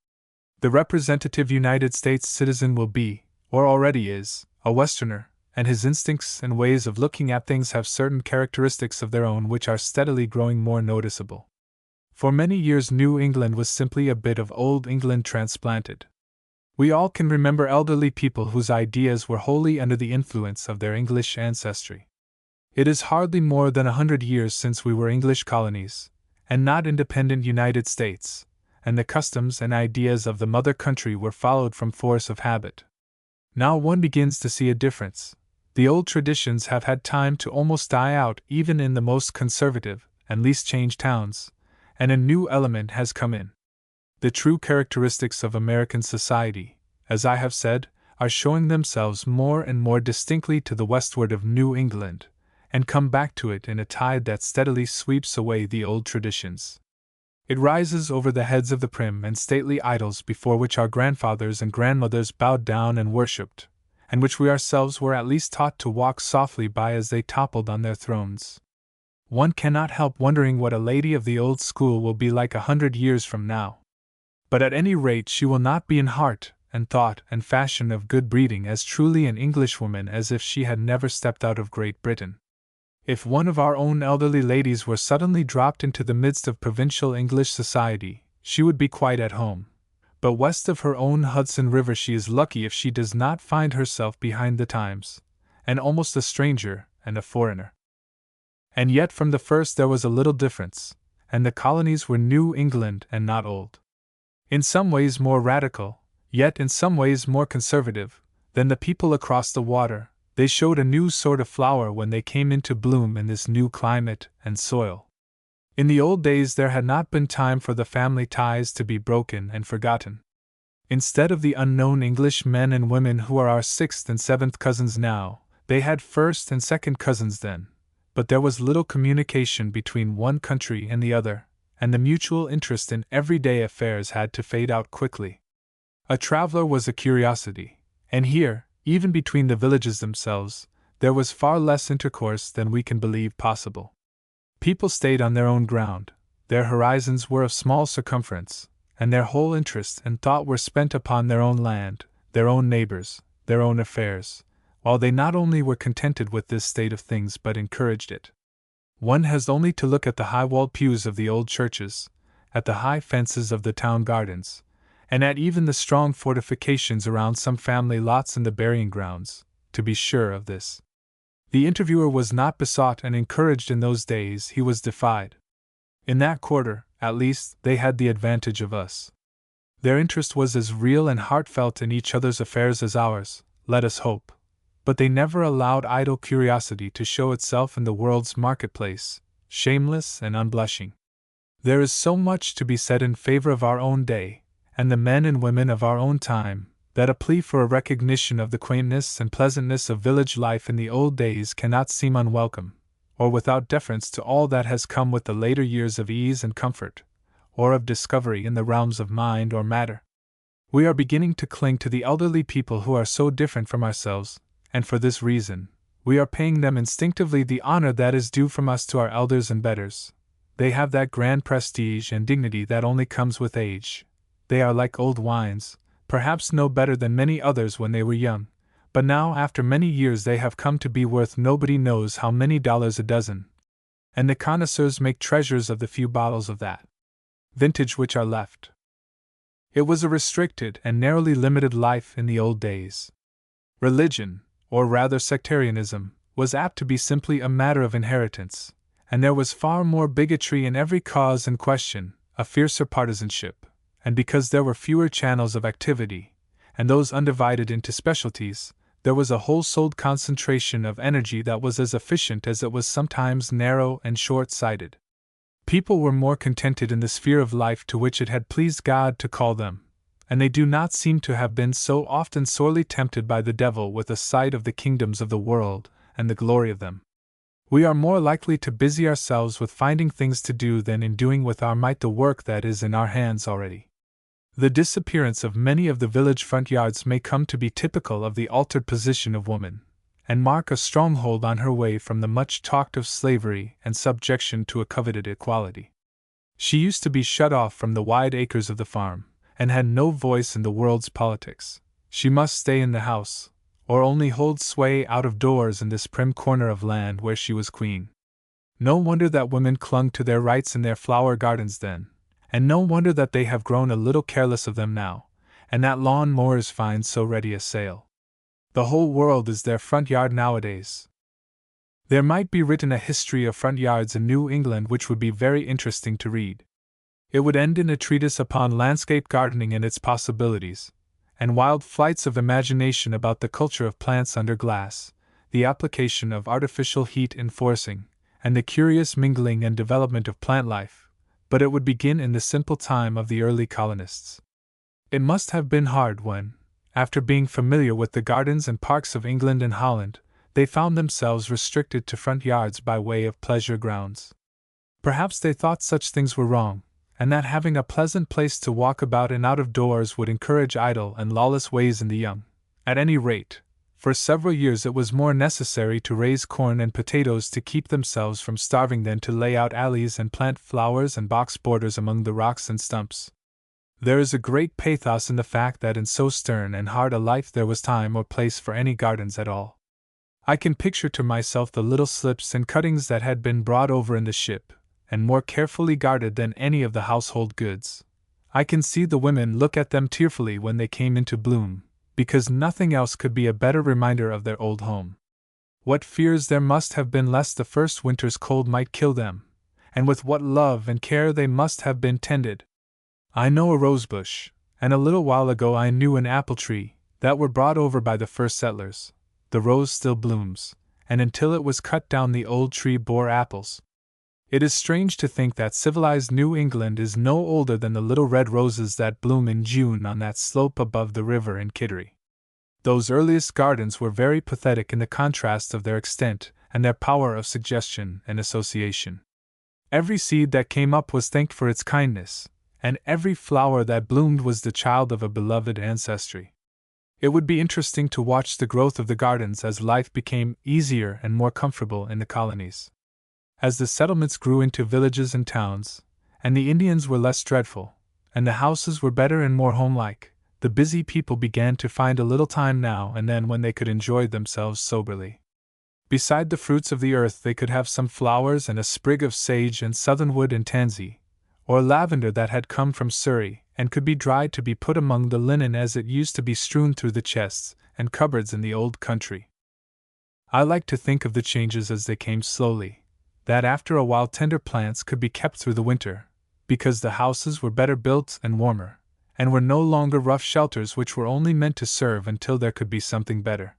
The representative United States citizen will be, or already is, a Westerner, and his instincts and ways of looking at things have certain characteristics of their own which are steadily growing more noticeable. For many years New England was simply a bit of Old England transplanted. We all can remember elderly people whose ideas were wholly under the influence of their English ancestry. It is hardly more than 100 years since we were English colonies, and not independent United States, and the customs and ideas of the mother country were followed from force of habit. Now one begins to see a difference. The old traditions have had time to almost die out even in the most conservative and least changed towns, and a new element has come in. The true characteristics of American society, as I have said, are showing themselves more and more distinctly to the westward of New England, and come back to it in a tide that steadily sweeps away the old traditions. It rises over the heads of the prim and stately idols before which our grandfathers and grandmothers bowed down and worshipped, and which we ourselves were at least taught to walk softly by as they toppled on their thrones. One cannot help wondering what a lady of the old school will be like 100 years from now. But at any rate she will not be in heart and thought and fashion of good breeding as truly an Englishwoman as if she had never stepped out of Great Britain. If one of our own elderly ladies were suddenly dropped into the midst of provincial English society, she would be quite at home. But west of her own Hudson River she is lucky if she does not find herself behind the times, and almost a stranger and a foreigner. And yet from the first there was a little difference, and the colonies were New England and not old. In some ways more radical, yet in some ways more conservative, than the people across the water, they showed a new sort of flower when they came into bloom in this new climate and soil. In the old days there had not been time for the family ties to be broken and forgotten. Instead of the unknown English men and women who are our sixth and seventh cousins now, they had first and second cousins then, but there was little communication between one country and the other, and the mutual interest in everyday affairs had to fade out quickly. A traveler was a curiosity, and here, even between the villages themselves, there was far less intercourse than we can believe possible. People stayed on their own ground, their horizons were of small circumference, and their whole interest and thought were spent upon their own land, their own neighbors, their own affairs, while they not only were contented with this state of things but encouraged it. One has only to look at the high-walled pews of the old churches, at the high fences of the town gardens, and at even the strong fortifications around some family lots in the burying grounds, to be sure of this. The interviewer was not besought and encouraged in those days, he was defied. In that quarter, at least, they had the advantage of us. Their interest was as real and heartfelt in each other's affairs as ours, let us hope, but they never allowed idle curiosity to show itself in the world's marketplace, shameless and unblushing. There is so much to be said in favor of our own day, and the men and women of our own time, that a plea for a recognition of the quaintness and pleasantness of village life in the old days cannot seem unwelcome, or without deference to all that has come with the later years of ease and comfort, or of discovery in the realms of mind or matter. We are beginning to cling to the elderly people who are so different from ourselves, and for this reason, we are paying them instinctively the honor that is due from us to our elders and betters. They have that grand prestige and dignity that only comes with age. They are like old wines, perhaps no better than many others when they were young, but now after many years they have come to be worth nobody knows how many dollars a dozen. And the connoisseurs make treasures of the few bottles of that vintage which are left. It was a restricted and narrowly limited life in the old days. Religion, or rather sectarianism, was apt to be simply a matter of inheritance, and there was far more bigotry in every cause in question, a fiercer partisanship. And because there were fewer channels of activity, and those undivided into specialties, there was a whole-souled concentration of energy that was as efficient as it was sometimes narrow and short-sighted. People were more contented in the sphere of life to which it had pleased God to call them, and they do not seem to have been so often sorely tempted by the devil with a sight of the kingdoms of the world and the glory of them. We are more likely to busy ourselves with finding things to do than in doing with our might the work that is in our hands already. The disappearance of many of the village front yards may come to be typical of the altered position of woman, and mark a stronghold on her way from the much talked of slavery and subjection to a coveted equality. She used to be shut off from the wide acres of the farm, and had no voice in the world's politics. She must stay in the house, or only hold sway out of doors in this prim corner of land where she was queen. No wonder that women clung to their rights in their flower gardens then, and no wonder that they have grown a little careless of them now, and that lawn mowers find so ready a sale. The whole world is their front yard nowadays. There might be written a history of front yards in New England which would be very interesting to read. It would end in a treatise upon landscape gardening and its possibilities, and wild flights of imagination about the culture of plants under glass, the application of artificial heat enforcing, and the curious mingling and development of plant life, but it would begin in the simple time of the early colonists. It must have been hard when, after being familiar with the gardens and parks of England and Holland, they found themselves restricted to front yards by way of pleasure grounds. Perhaps they thought such things were wrong, and that having a pleasant place to walk about and out of doors would encourage idle and lawless ways in the young. At any rate, for several years it was more necessary to raise corn and potatoes to keep themselves from starving than to lay out alleys and plant flowers and box borders among the rocks and stumps. There is a great pathos in the fact that in so stern and hard a life there was time or place for any gardens at all. I can picture to myself the little slips and cuttings that had been brought over in the ship, and more carefully guarded than any of the household goods. I can see the women look at them tearfully when they came into bloom, because nothing else could be a better reminder of their old home. What fears there must have been lest the first winter's cold might kill them, and with what love and care they must have been tended. I know a rosebush, and a little while ago I knew an apple tree, that were brought over by the first settlers. The rose still blooms, and until it was cut down the old tree bore apples. It is strange to think that civilized New England is no older than the little red roses that bloom in June on that slope above the river in Kittery. Those earliest gardens were very pathetic in the contrast of their extent and their power of suggestion and association. Every seed that came up was thanked for its kindness, and every flower that bloomed was the child of a beloved ancestry. It would be interesting to watch the growth of the gardens as life became easier and more comfortable in the colonies. As the settlements grew into villages and towns, and the Indians were less dreadful, and the houses were better and more homelike, the busy people began to find a little time now and then when they could enjoy themselves soberly. Beside the fruits of the earth they could have some flowers and a sprig of sage and southernwood and tansy, or lavender that had come from Surrey, and could be dried to be put among the linen as it used to be strewn through the chests and cupboards in the old country. I like to think of the changes as they came slowly, that after a while tender plants could be kept through the winter, because the houses were better built and warmer, and were no longer rough shelters which were only meant to serve until there could be something better.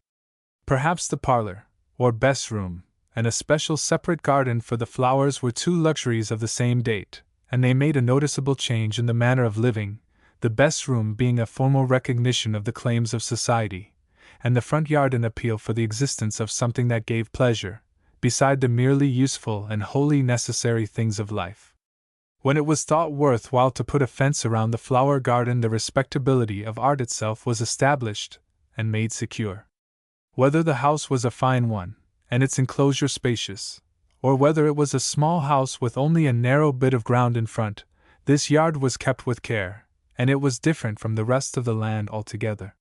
Perhaps the parlor, or best room, and a special separate garden for the flowers were two luxuries of the same date, and they made a noticeable change in the manner of living, the best room being a formal recognition of the claims of society, and the front yard an appeal for the existence of something that gave pleasure, beside the merely useful and wholly necessary things of life. When it was thought worth while to put a fence around the flower garden, the respectability of art itself was established and made secure. Whether the house was a fine one, and its enclosure spacious, or whether it was a small house with only a narrow bit of ground in front, this yard was kept with care, and it was different from the rest of the land altogether.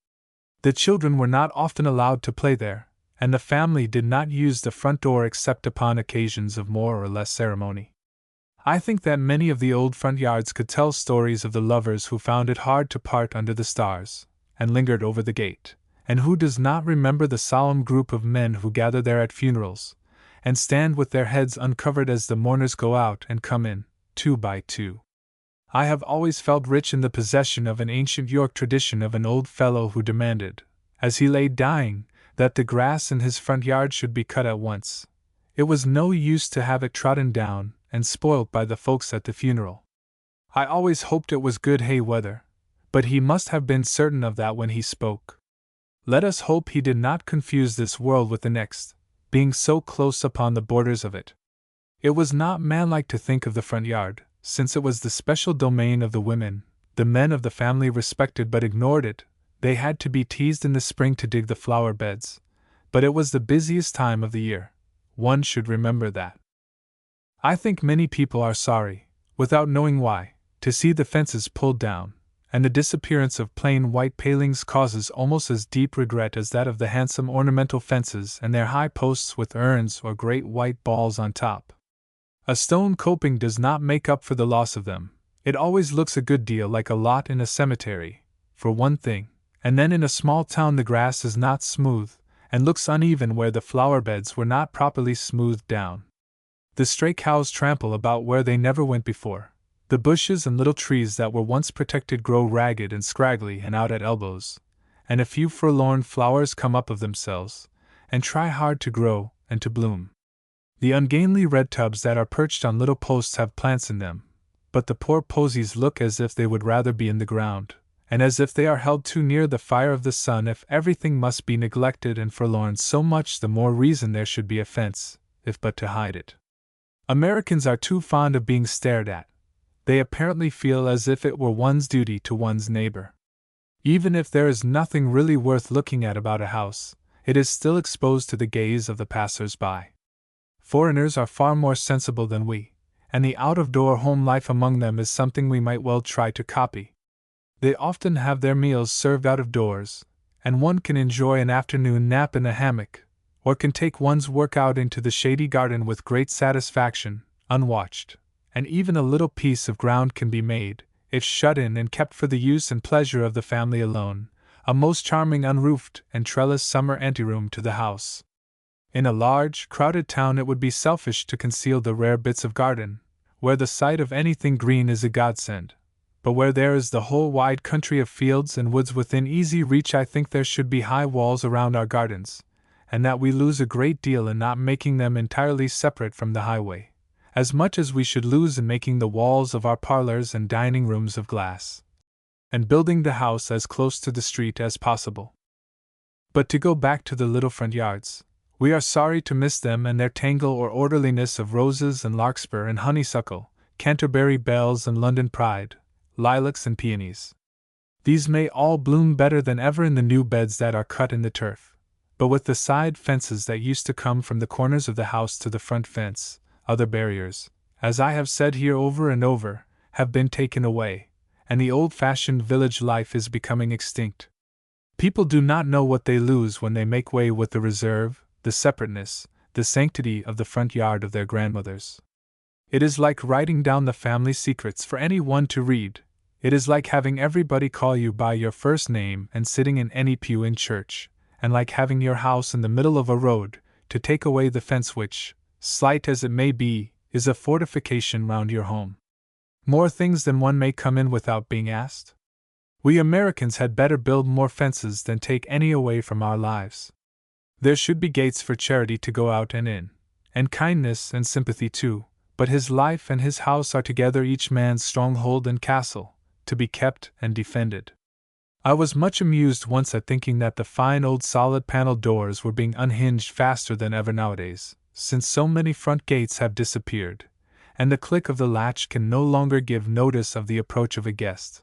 The children were not often allowed to play there, and the family did not use the front door except upon occasions of more or less ceremony. I think that many of the old front yards could tell stories of the lovers who found it hard to part under the stars, and lingered over the gate, and who does not remember the solemn group of men who gather there at funerals, and stand with their heads uncovered as the mourners go out and come in, 2 by 2. I have always felt rich in the possession of an ancient York tradition of an old fellow who demanded, as he lay dying, that the grass in his front yard should be cut at once. It was no use to have it trodden down and spoilt by the folks at the funeral. I always hoped it was good hay weather, but he must have been certain of that when he spoke. Let us hope he did not confuse this world with the next, being so close upon the borders of it. It was not manlike to think of the front yard, since it was the special domain of the women. The men of the family respected but ignored it. They had to be teased in the spring to dig the flower beds, but it was the busiest time of the year. One should remember that. I think many people are sorry, without knowing why, to see the fences pulled down, and the disappearance of plain white palings causes almost as deep regret as that of the handsome ornamental fences and their high posts with urns or great white balls on top. A stone coping does not make up for the loss of them. It always looks a good deal like a lot in a cemetery, for one thing, and then in a small town the grass is not smooth, and looks uneven where the flower beds were not properly smoothed down. The stray cows trample about where they never went before. The bushes and little trees that were once protected grow ragged and scraggly and out at elbows, and a few forlorn flowers come up of themselves, and try hard to grow and to bloom. The ungainly red tubs that are perched on little posts have plants in them, but the poor posies look as if they would rather be in the ground, and as if they are held too near the fire of the sun. If everything must be neglected and forlorn, so much the more reason there should be a fence, if but to hide it. Americans are too fond of being stared at. They apparently feel as if it were one's duty to one's neighbor. Even if there is nothing really worth looking at about a house, it is still exposed to the gaze of the passers-by. Foreigners are far more sensible than we, and the out-of-door home life among them is something we might well try to copy. They often have their meals served out of doors, and one can enjoy an afternoon nap in a hammock, or can take one's work out into the shady garden with great satisfaction, unwatched, and even a little piece of ground can be made, if shut in and kept for the use and pleasure of the family alone, a most charming unroofed and trellised summer anteroom to the house. In a large, crowded town it would be selfish to conceal the rare bits of garden, where the sight of anything green is a godsend. But where there is the whole wide country of fields and woods within easy reach, I think there should be high walls around our gardens, and that we lose a great deal in not making them entirely separate from the highway, as much as we should lose in making the walls of our parlors and dining rooms of glass, and building the house as close to the street as possible. But to go back to the little front yards, we are sorry to miss them and their tangle or orderliness of roses and larkspur and honeysuckle, Canterbury bells and London pride, lilacs and peonies. These may all bloom better than ever in the new beds that are cut in the turf, but with the side fences that used to come from the corners of the house to the front fence, other barriers, as I have said here over and over, have been taken away, and the old-fashioned village life is becoming extinct. People do not know what they lose when they make way with the reserve, the separateness, the sanctity of the front yard of their grandmothers. It is like writing down the family secrets for any one to read. It is like having everybody call you by your first name and sitting in any pew in church, and like having your house in the middle of a road, to take away the fence which, slight as it may be, is a fortification round your home. More things than one may come in without being asked. We Americans had better build more fences than take any away from our lives. There should be gates for charity to go out and in, and kindness and sympathy too, but his life and his house are together each man's stronghold and castle, to be kept and defended. I was much amused once at thinking that the fine old solid paneled doors were being unhinged faster than ever nowadays, since so many front gates have disappeared, and the click of the latch can no longer give notice of the approach of a guest.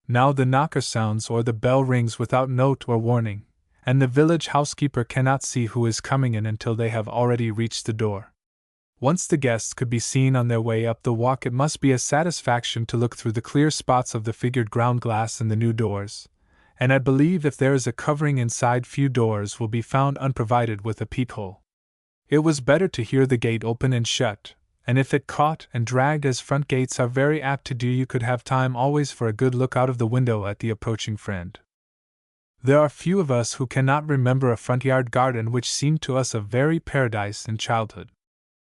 Now the knocker sounds or the bell rings without note or warning, and the village housekeeper cannot see who is coming in until they have already reached the door. Once the guests could be seen on their way up the walk, it must be a satisfaction to look through the clear spots of the figured ground glass in the new doors, and I believe if there is a covering inside, few doors will be found unprovided with a peephole. It was better to hear the gate open and shut, and if it caught and dragged, as front gates are very apt to do, you could have time always for a good look out of the window at the approaching friend. There are few of us who cannot remember a front yard garden which seemed to us a very paradise in childhood.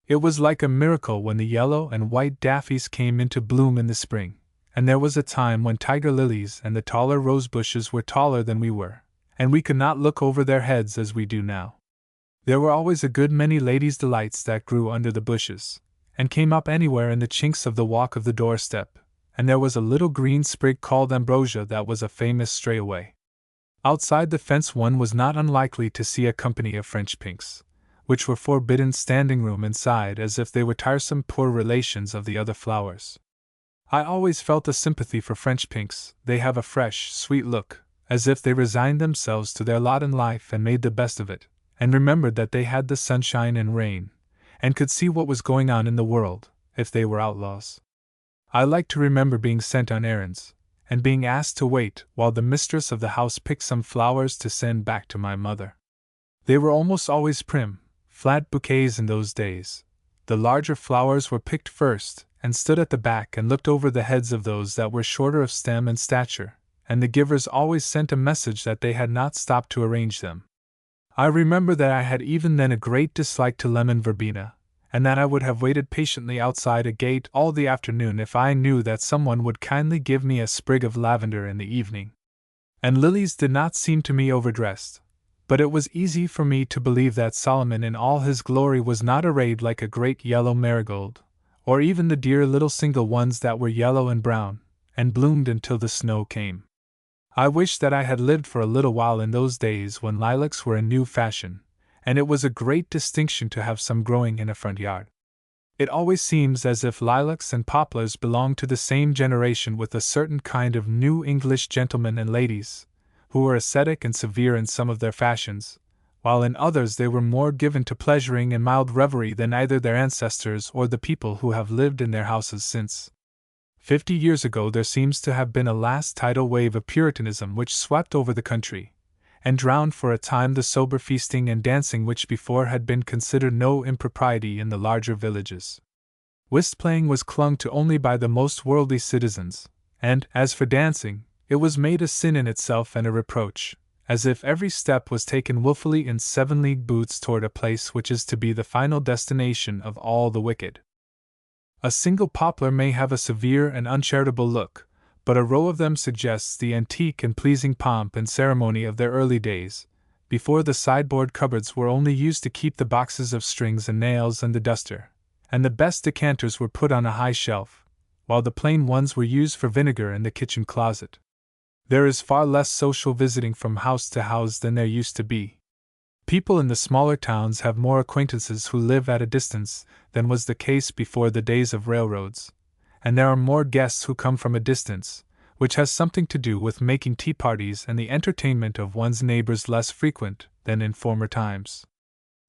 It was like a miracle when the yellow and white daffodils came into bloom in the spring, and there was a time when tiger lilies and the taller rose bushes were taller than we were, and we could not look over their heads as we do now. There were always a good many ladies' delights that grew under the bushes, and came up anywhere in the chinks of the walk of the doorstep, and there was a little green sprig called ambrosia that was a famous strayaway. Outside the fence one was not unlikely to see a company of French pinks, which were forbidden standing room inside as if they were tiresome poor relations of the other flowers. I always felt a sympathy for French pinks. They have a fresh, sweet look, as if they resigned themselves to their lot in life and made the best of it, and remembered that they had the sunshine and rain, and could see what was going on in the world, if they were outlaws. I liked to remember being sent on errands, and being asked to wait while the mistress of the house picked some flowers to send back to my mother. They were almost always prim, flat bouquets in those days. The larger flowers were picked first, and stood at the back and looked over the heads of those that were shorter of stem and stature, and the givers always sent a message that they had not stopped to arrange them. I remember that I had even then a great dislike to lemon verbena, and that I would have waited patiently outside a gate all the afternoon if I knew that someone would kindly give me a sprig of lavender in the evening. And lilies did not seem to me overdressed, but it was easy for me to believe that Solomon in all his glory was not arrayed like a great yellow marigold, or even the dear little single ones that were yellow and brown, and bloomed until the snow came. I wish that I had lived for a little while in those days when lilacs were a new fashion, and it was a great distinction to have some growing in a front yard. It always seems as if lilacs and poplars belonged to the same generation with a certain kind of New English gentlemen and ladies, who were ascetic and severe in some of their fashions, while in others they were more given to pleasuring and mild revelry than either their ancestors or the people who have lived in their houses since. 50 years ago there seems to have been a last tidal wave of Puritanism which swept over the country, and drowned for a time the sober feasting and dancing which before had been considered no impropriety in the larger villages. Whist-playing was clung to only by the most worldly citizens, and, as for dancing, it was made a sin in itself and a reproach, as if every step was taken wilfully in 7-league boots toward a place which is to be the final destination of all the wicked. A single poplar may have a severe and uncharitable look, but a row of them suggests the antique and pleasing pomp and ceremony of their early days, before the sideboard cupboards were only used to keep the boxes of strings and nails and the duster, and the best decanters were put on a high shelf, while the plain ones were used for vinegar in the kitchen closet. There is far less social visiting from house to house than there used to be. People in the smaller towns have more acquaintances who live at a distance than was the case before the days of railroads, and there are more guests who come from a distance, which has something to do with making tea parties and the entertainment of one's neighbors less frequent than in former times.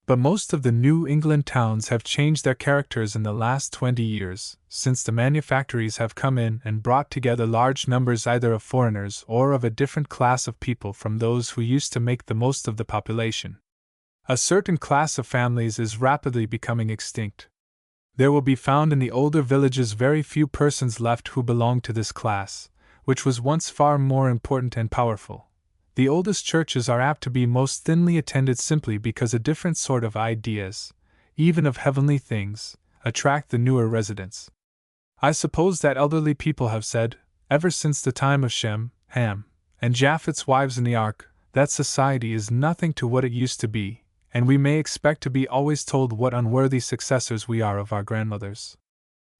But most of the New England towns have changed their characters in the last 20 years, since the manufactories have come in and brought together large numbers either of foreigners or of a different class of people from those who used to make the most of the population. A certain class of families is rapidly becoming extinct. There will be found in the older villages very few persons left who belong to this class, which was once far more important and powerful. The oldest churches are apt to be most thinly attended simply because a different sort of ideas, even of heavenly things, attract the newer residents. I suppose that elderly people have said, ever since the time of Shem, Ham, and Japheth's wives in the ark, that society is nothing to what it used to be, and we may expect to be always told what unworthy successors we are of our grandmothers.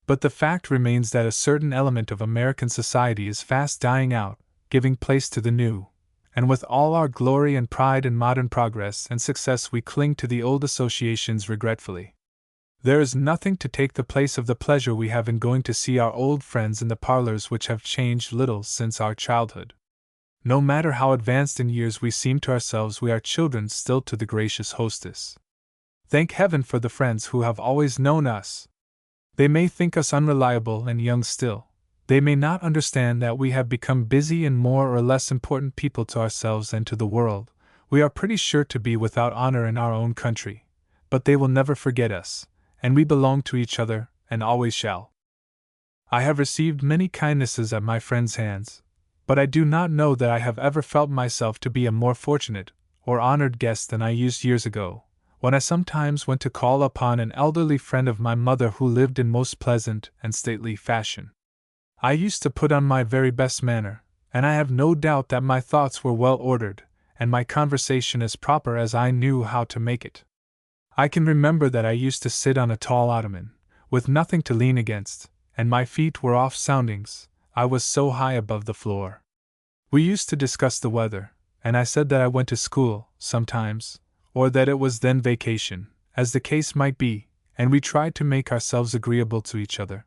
But the fact remains that a certain element of American society is fast dying out, giving place to the new. And with all our glory and pride in modern progress and success we cling to the old associations regretfully. There is nothing to take the place of the pleasure we have in going to see our old friends in the parlors which have changed little since our childhood. No matter how advanced in years we seem to ourselves, we are children still to the gracious hostess. Thank heaven for the friends who have always known us. They may think us unreliable and young still. They may not understand that we have become busy and more or less important people to ourselves and to the world. We are pretty sure to be without honor in our own country, but they will never forget us, and we belong to each other, and always shall. I have received many kindnesses at my friends' hands, but I do not know that I have ever felt myself to be a more fortunate or honored guest than I used years ago, when I sometimes went to call upon an elderly friend of my mother who lived in most pleasant and stately fashion. I used to put on my very best manner, and I have no doubt that my thoughts were well ordered, and my conversation as proper as I knew how to make it. I can remember that I used to sit on a tall ottoman, with nothing to lean against, and my feet were off soundings, I was so high above the floor. We used to discuss the weather, and I said that I went to school, sometimes, or that it was then vacation, as the case might be, and we tried to make ourselves agreeable to each other.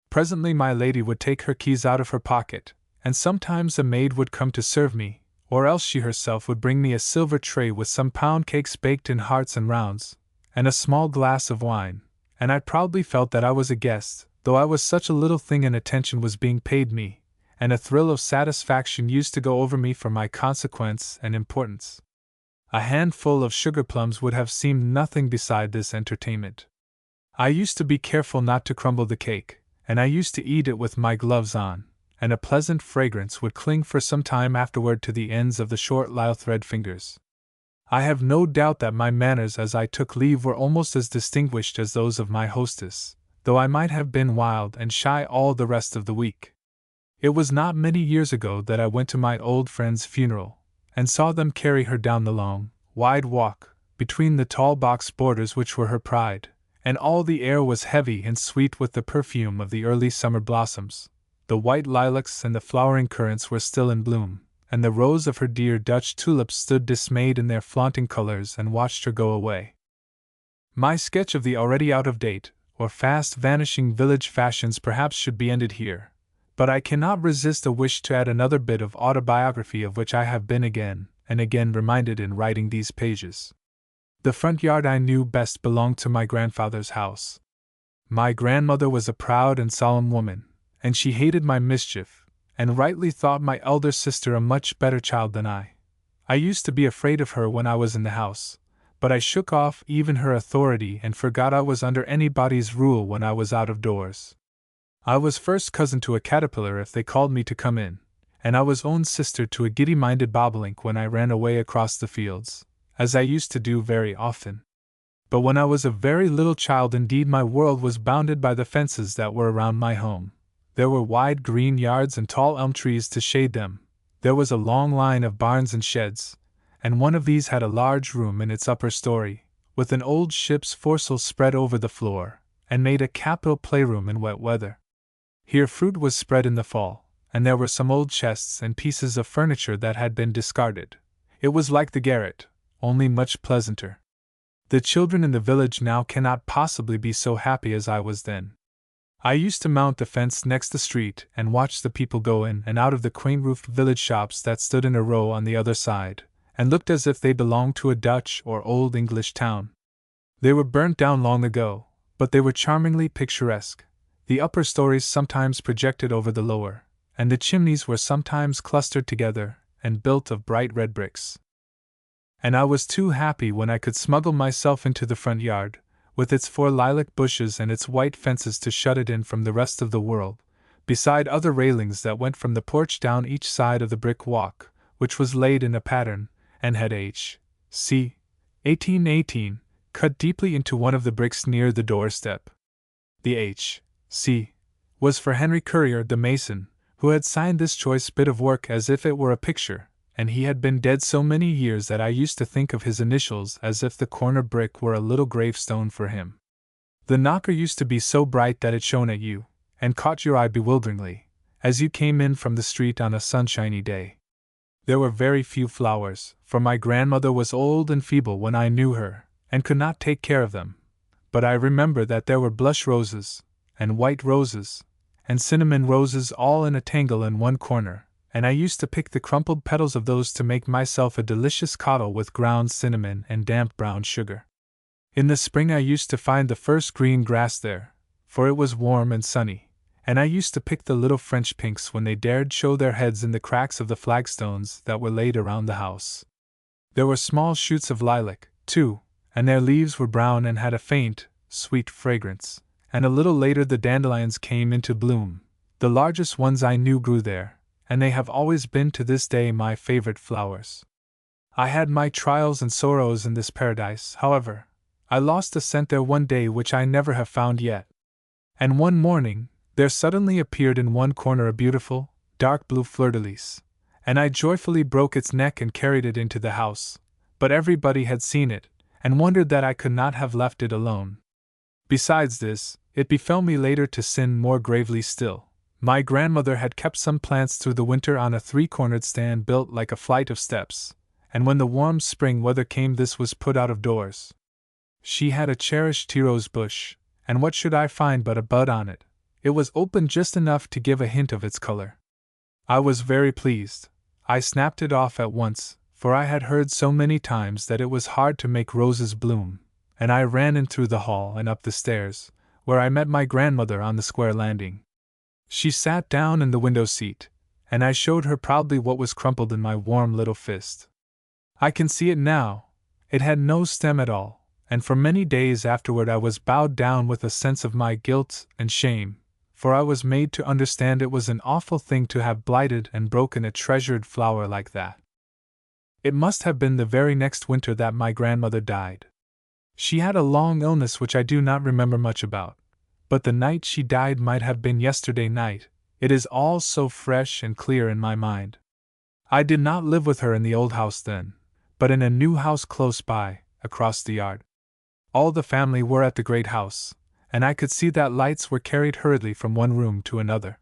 Presently my lady would take her keys out of her pocket, and sometimes a maid would come to serve me, or else she herself would bring me a silver tray with some pound cakes baked in hearts and rounds, and a small glass of wine, and I proudly felt that I was a guest, though I was such a little thing and attention was being paid me, and a thrill of satisfaction used to go over me for my consequence and importance. A handful of sugar plums would have seemed nothing beside this entertainment. I used to be careful not to crumble the cake, and I used to eat it with my gloves on, and a pleasant fragrance would cling for some time afterward to the ends of the short lisle-thread fingers. I have no doubt that my manners as I took leave were almost as distinguished as those of my hostess, though I might have been wild and shy all the rest of the week. It was not many years ago that I went to my old friend's funeral, and saw them carry her down the long, wide walk, between the tall box borders which were her pride, and all the air was heavy and sweet with the perfume of the early summer blossoms. The white lilacs and the flowering currants were still in bloom, and the rows of her dear Dutch tulips stood dismayed in their flaunting colors and watched her go away. My sketch of the already out-of-date, or fast-vanishing village fashions perhaps should be ended here, but I cannot resist a wish to add another bit of autobiography of which I have been again and again reminded in writing these pages. The front yard I knew best belonged to my grandfather's house. My grandmother was a proud and solemn woman, and she hated my mischief, and rightly thought my elder sister a much better child than I. I used to be afraid of her when I was in the house, but I shook off even her authority and forgot I was under anybody's rule when I was out of doors. I was first cousin to a caterpillar if they called me to come in, and I was own sister to a giddy-minded bobolink when I ran away across the fields, as I used to do very often. But when I was a very little child indeed my world was bounded by the fences that were around my home. There were wide green yards and tall elm trees to shade them. There was a long line of barns and sheds, and one of these had a large room in its upper story, with an old ship's foresail spread over the floor, and made a capital playroom in wet weather. Here fruit was spread in the fall, and there were some old chests and pieces of furniture that had been discarded. It was like the garret, only much pleasanter. The children in the village now cannot possibly be so happy as I was then. I used to mount the fence next the street and watch the people go in and out of the quaint-roofed village shops that stood in a row on the other side, and looked as if they belonged to a Dutch or Old English town. They were burnt down long ago, but they were charmingly picturesque. The upper stories sometimes projected over the lower, and the chimneys were sometimes clustered together and built of bright red bricks. And I was too happy when I could smuggle myself into the front yard, with its 4 lilac bushes and its white fences to shut it in from the rest of the world, beside other railings that went from the porch down each side of the brick walk, which was laid in a pattern, and had H.C. 1818 cut deeply into one of the bricks near the doorstep. The H.C. was for Henry Currier the mason, who had signed this choice bit of work as if it were a picture, and he had been dead so many years that I used to think of his initials as if the corner brick were a little gravestone for him. The knocker used to be so bright that it shone at you, and caught your eye bewilderingly, as you came in from the street on a sunshiny day. There were very few flowers, for my grandmother was old and feeble when I knew her, and could not take care of them, but I remember that there were blush roses, and white roses, and cinnamon roses all in a tangle in one corner, and I used to pick the crumpled petals of those to make myself a delicious coddle with ground cinnamon and damp brown sugar. In the spring I used to find the first green grass there, for it was warm and sunny, and I used to pick the little French pinks when they dared show their heads in the cracks of the flagstones that were laid around the house. There were small shoots of lilac, too, and their leaves were brown and had a faint, sweet fragrance, and a little later the dandelions came into bloom. The largest ones I knew grew there, and they have always been to this day my favorite flowers. I had my trials and sorrows in this paradise, however. I lost a scent there one day which I never have found yet. And one morning, there suddenly appeared in one corner a beautiful, dark blue fleur-de-lis, and I joyfully broke its neck and carried it into the house, but everybody had seen it, and wondered that I could not have left it alone. Besides this, it befell me later to sin more gravely still. My grandmother had kept some plants through the winter on a 3-cornered stand built like a flight of steps, and when the warm spring weather came this was put out of doors. She had a cherished tea rose bush, and what should I find but a bud on it? It was open just enough to give a hint of its color. I was very pleased. I snapped it off at once, for I had heard so many times that it was hard to make roses bloom, and I ran in through the hall and up the stairs, where I met my grandmother on the square landing. She sat down in the window seat, and I showed her proudly what was crumpled in my warm little fist. I can see it now. It had no stem at all, and for many days afterward I was bowed down with a sense of my guilt and shame, for I was made to understand it was an awful thing to have blighted and broken a treasured flower like that. It must have been the very next winter that my grandmother died. She had a long illness which I do not remember much about, but the night she died might have been yesterday night. It is all so fresh and clear in my mind. I did not live with her in the old house then, but in a new house close by, across the yard. All the family were at the great house, and I could see that lights were carried hurriedly from one room to another.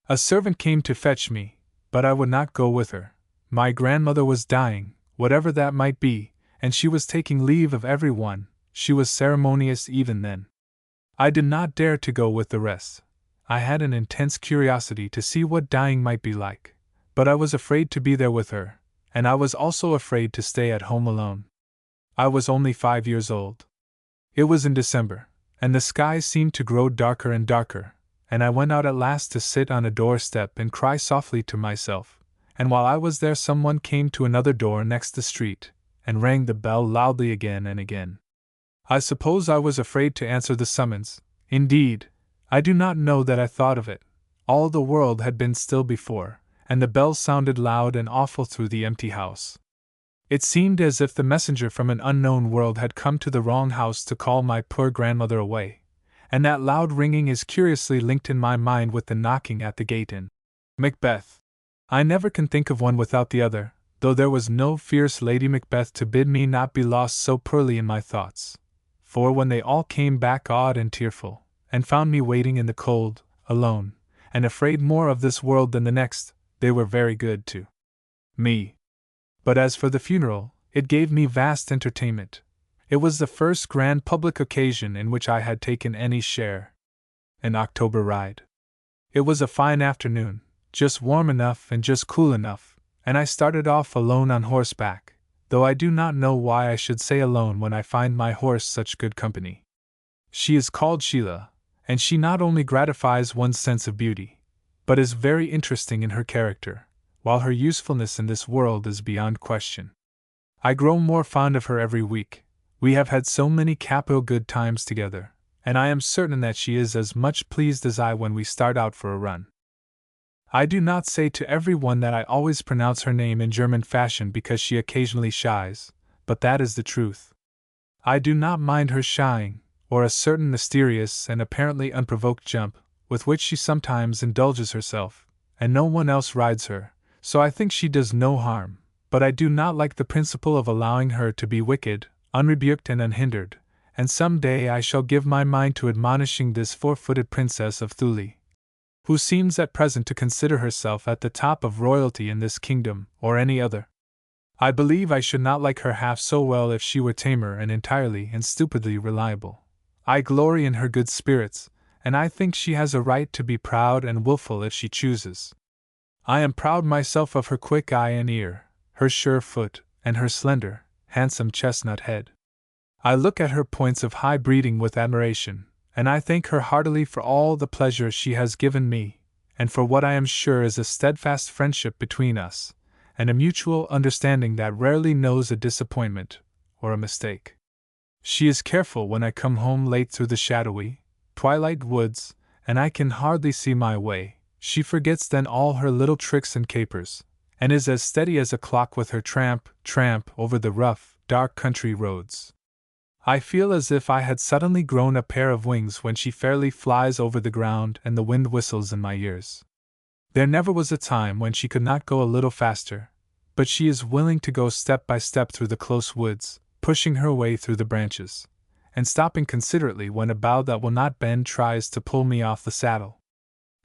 A servant came to fetch me, but I would not go with her. My grandmother was dying, whatever that might be, and she was taking leave of every one. She was ceremonious even then. I did not dare to go with the rest. I had an intense curiosity to see what dying might be like, but I was afraid to be there with her, and I was also afraid to stay at home alone. I was only 5 years old. It was in December, and the sky seemed to grow darker and darker, and I went out at last to sit on a doorstep and cry softly to myself, and while I was there someone came to another door next the street, and rang the bell loudly again and again. I suppose I was afraid to answer the summons. Indeed, I do not know that I thought of it. All the world had been still before, and the bell sounded loud and awful through the empty house. It seemed as if the messenger from an unknown world had come to the wrong house to call my poor grandmother away, and that loud ringing is curiously linked in my mind with the knocking at the gate in Macbeth. I never can think of one without the other, though there was no fierce Lady Macbeth to bid me not be lost so poorly in my thoughts. For when they all came back awed and tearful, and found me waiting in the cold, alone, and afraid more of this world than the next, they were very good to me. But as for the funeral, it gave me vast entertainment. It was the first grand public occasion in which I had taken any share. An October ride. It was a fine afternoon, just warm enough and just cool enough, and I started off alone on horseback, though I do not know why I should say alone when I find my horse such good company. She is called Sheila, and she not only gratifies one's sense of beauty, but is very interesting in her character, while her usefulness in this world is beyond question. I grow more fond of her every week. We have had so many capital good times together, and I am certain that she is as much pleased as I when we start out for a run. I do not say to every one that I always pronounce her name in German fashion because she occasionally shies, but that is the truth. I do not mind her shying, or a certain mysterious and apparently unprovoked jump, with which she sometimes indulges herself, and no one else rides her, so I think she does no harm, but I do not like the principle of allowing her to be wicked, unrebuked and unhindered, and some day I shall give my mind to admonishing this four-footed princess of Thule, who seems at present to consider herself at the top of royalty in this kingdom, or any other. I believe I should not like her half so well if she were tamer and entirely and stupidly reliable. I glory in her good spirits, and I think she has a right to be proud and wilful if she chooses. I am proud myself of her quick eye and ear, her sure foot, and her slender, handsome chestnut head. I look at her points of high breeding with admiration, and I thank her heartily for all the pleasure she has given me, and for what I am sure is a steadfast friendship between us, and a mutual understanding that rarely knows a disappointment or a mistake. She is careful when I come home late through the shadowy, twilight woods, and I can hardly see my way. She forgets then all her little tricks and capers, and is as steady as a clock with her tramp, tramp over the rough, dark country roads. I feel as if I had suddenly grown a pair of wings when she fairly flies over the ground and the wind whistles in my ears. There never was a time when she could not go a little faster, but she is willing to go step by step through the close woods, pushing her way through the branches, and stopping considerately when a bough that will not bend tries to pull me off the saddle.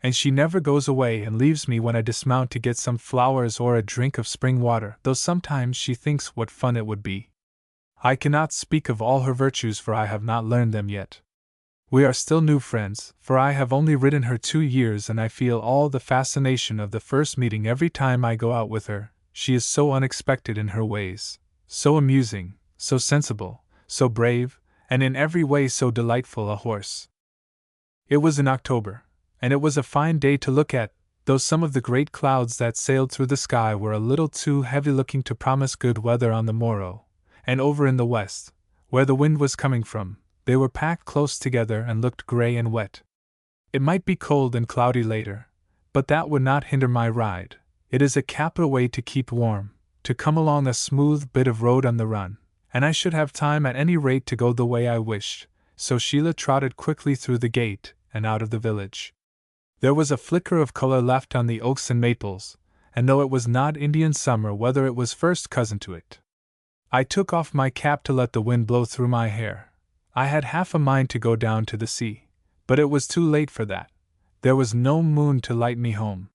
And she never goes away and leaves me when I dismount to get some flowers or a drink of spring water, though sometimes she thinks what fun it would be. I cannot speak of all her virtues, for I have not learned them yet. We are still new friends, for I have only ridden her 2 years, and I feel all the fascination of the first meeting every time I go out with her. She is so unexpected in her ways, so amusing, so sensible, so brave, and in every way so delightful a horse. It was in October, and it was a fine day to look at, though some of the great clouds that sailed through the sky were a little too heavy-looking to promise good weather on the morrow, and over in the west, where the wind was coming from, they were packed close together and looked gray and wet. It might be cold and cloudy later, but that would not hinder my ride. It is a capital way to keep warm, to come along a smooth bit of road on the run, and I should have time at any rate to go the way I wished, so Sheila trotted quickly through the gate and out of the village. There was a flicker of color left on the oaks and maples, and though it was not Indian summer weather, it was first cousin to it. I took off my cap to let the wind blow through my hair. I had half a mind to go down to the sea, but it was too late for that. There was no moon to light me home.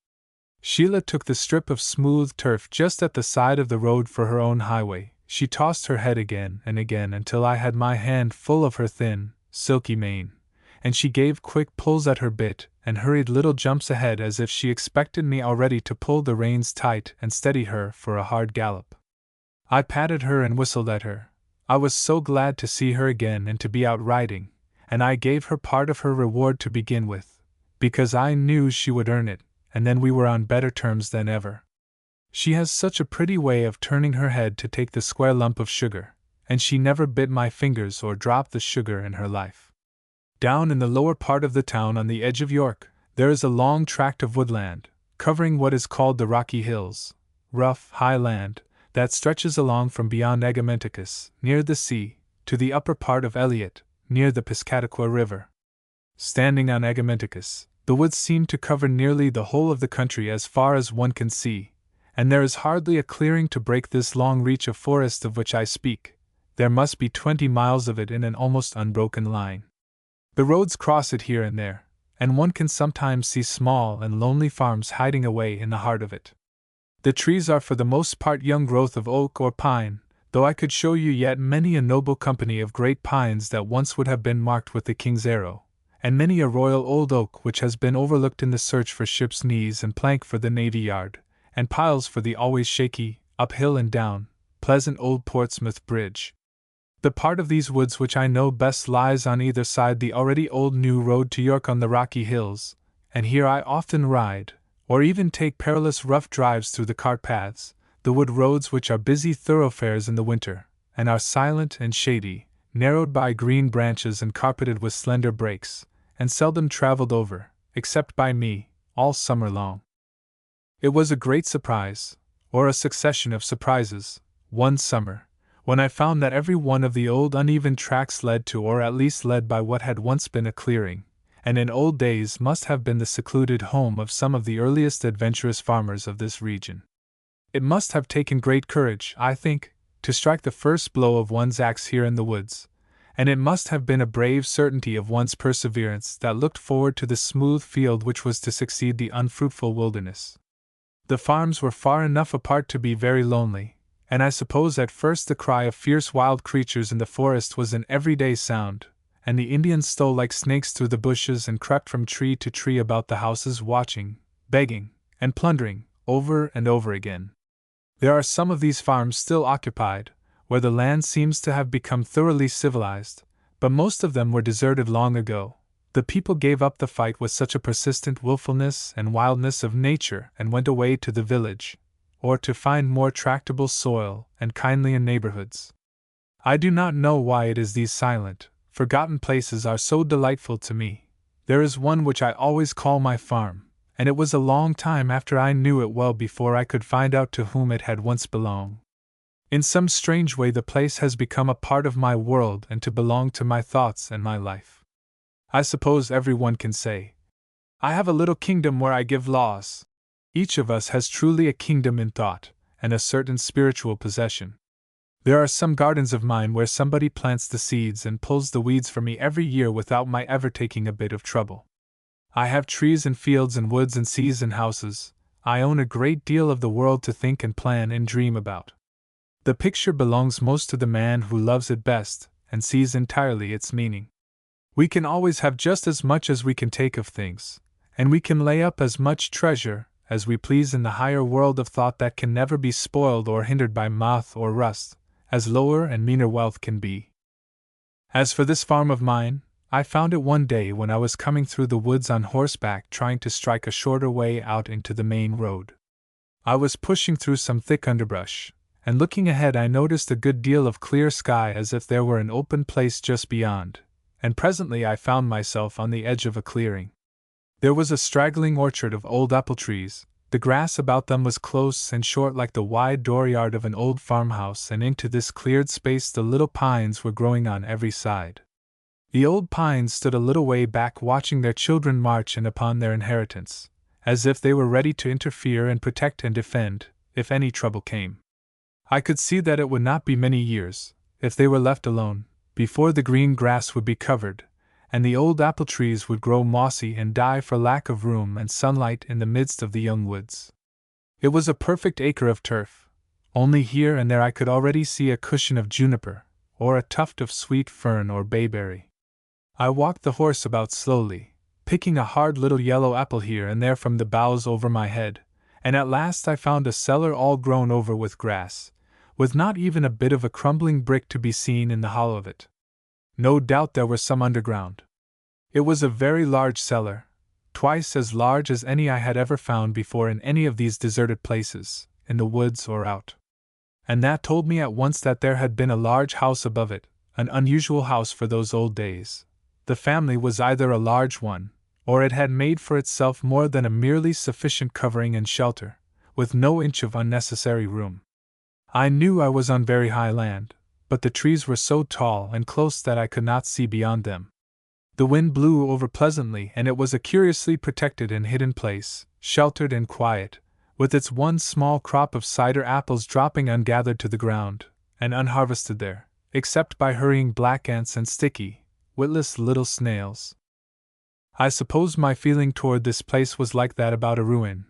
Sheila took the strip of smooth turf just at the side of the road for her own highway. She tossed her head again and again until I had my hand full of her thin, silky mane, and she gave quick pulls at her bit and hurried little jumps ahead as if she expected me already to pull the reins tight and steady her for a hard gallop. I patted her and whistled at her. I was so glad to see her again and to be out riding, and I gave her part of her reward to begin with, because I knew she would earn it, and then we were on better terms than ever. She has such a pretty way of turning her head to take the square lump of sugar, and she never bit my fingers or dropped the sugar in her life. Down in the lower part of the town on the edge of York, there is a long tract of woodland, covering what is called the Rocky Hills, rough, high land, that stretches along from beyond Agamenticus, near the sea, to the upper part of Elliot, near the Piscataqua River. Standing on Agamenticus, the woods seem to cover nearly the whole of the country as far as one can see, and there is hardly a clearing to break this long reach of forest of which I speak. There must be 20 miles of it in an almost unbroken line. The roads cross it here and there, and one can sometimes see small and lonely farms hiding away in the heart of it. The trees are for the most part young growth of oak or pine, though I could show you yet many a noble company of great pines that once would have been marked with the king's arrow, and many a royal old oak which has been overlooked in the search for ship's knees and plank for the navy yard, and piles for the always shaky, uphill and down, pleasant old Portsmouth Bridge. The part of these woods which I know best lies on either side the already old new road to York on the Rocky Hills, and here I often ride, or even take perilous rough drives through the cart paths, the wood roads which are busy thoroughfares in the winter, and are silent and shady, narrowed by green branches and carpeted with slender brakes, and seldom traveled over, except by me, all summer long. It was a great surprise, or a succession of surprises, one summer, when I found that every one of the old uneven tracks led to, or at least led by, what had once been a clearing, and in old days must have been the secluded home of some of the earliest adventurous farmers of this region. It must have taken great courage, I think, to strike the first blow of one's axe here in the woods, and it must have been a brave certainty of one's perseverance that looked forward to the smooth field which was to succeed the unfruitful wilderness. The farms were far enough apart to be very lonely, and I suppose at first the cry of fierce wild creatures in the forest was an everyday sound, and the Indians stole like snakes through the bushes and crept from tree to tree about the houses, watching, begging, and plundering, over and over again. There are some of these farms still occupied, where the land seems to have become thoroughly civilized, but most of them were deserted long ago. The people gave up the fight with such a persistent willfulness and wildness of nature and went away to the village, or to find more tractable soil and kindlier neighborhoods. I do not know why it is these silent, forgotten places are so delightful to me. There is one which I always call my farm, and it was a long time after I knew it well before I could find out to whom it had once belonged. In some strange way the place has become a part of my world and to belong to my thoughts and my life. I suppose everyone can say, I have a little kingdom where I give laws. Each of us has truly a kingdom in thought, and a certain spiritual possession. There are some gardens of mine where somebody plants the seeds and pulls the weeds for me every year without my ever taking a bit of trouble. I have trees and fields and woods and seas and houses. I own a great deal of the world to think and plan and dream about. The picture belongs most to the man who loves it best and sees entirely its meaning. We can always have just as much as we can take of things, and we can lay up as much treasure as we please in the higher world of thought that can never be spoiled or hindered by moth or rust, as lower and meaner wealth can be. As for this farm of mine, I found it one day when I was coming through the woods on horseback trying to strike a shorter way out into the main road. I was pushing through some thick underbrush, and looking ahead I noticed a good deal of clear sky as if there were an open place just beyond, and presently I found myself on the edge of a clearing. There was a straggling orchard of old apple trees. The grass about them was close and short like the wide dooryard of an old farmhouse, and into this cleared space the little pines were growing on every side. The old pines stood a little way back watching their children march in upon their inheritance, as if they were ready to interfere and protect and defend, if any trouble came. I could see that it would not be many years, if they were left alone, before the green grass would be covered, and the old apple trees would grow mossy and die for lack of room and sunlight in the midst of the young woods. It was a perfect acre of turf, only here and there I could already see a cushion of juniper, or a tuft of sweet fern or bayberry. I walked the horse about slowly, picking a hard little yellow apple here and there from the boughs over my head, and at last I found a cellar all grown over with grass, with not even a bit of a crumbling brick to be seen in the hollow of it. No doubt there were some underground. It was a very large cellar, twice as large as any I had ever found before in any of these deserted places, in the woods or out. And that told me at once that there had been a large house above it, an unusual house for those old days. The family was either a large one, or it had made for itself more than a merely sufficient covering and shelter, with no inch of unnecessary room. I knew I was on very high land, but the trees were so tall and close that I could not see beyond them. The wind blew over pleasantly, and it was a curiously protected and hidden place, sheltered and quiet, with its one small crop of cider apples dropping ungathered to the ground, and unharvested there, except by hurrying black ants and sticky, witless little snails. I suppose my feeling toward this place was like that about a ruin,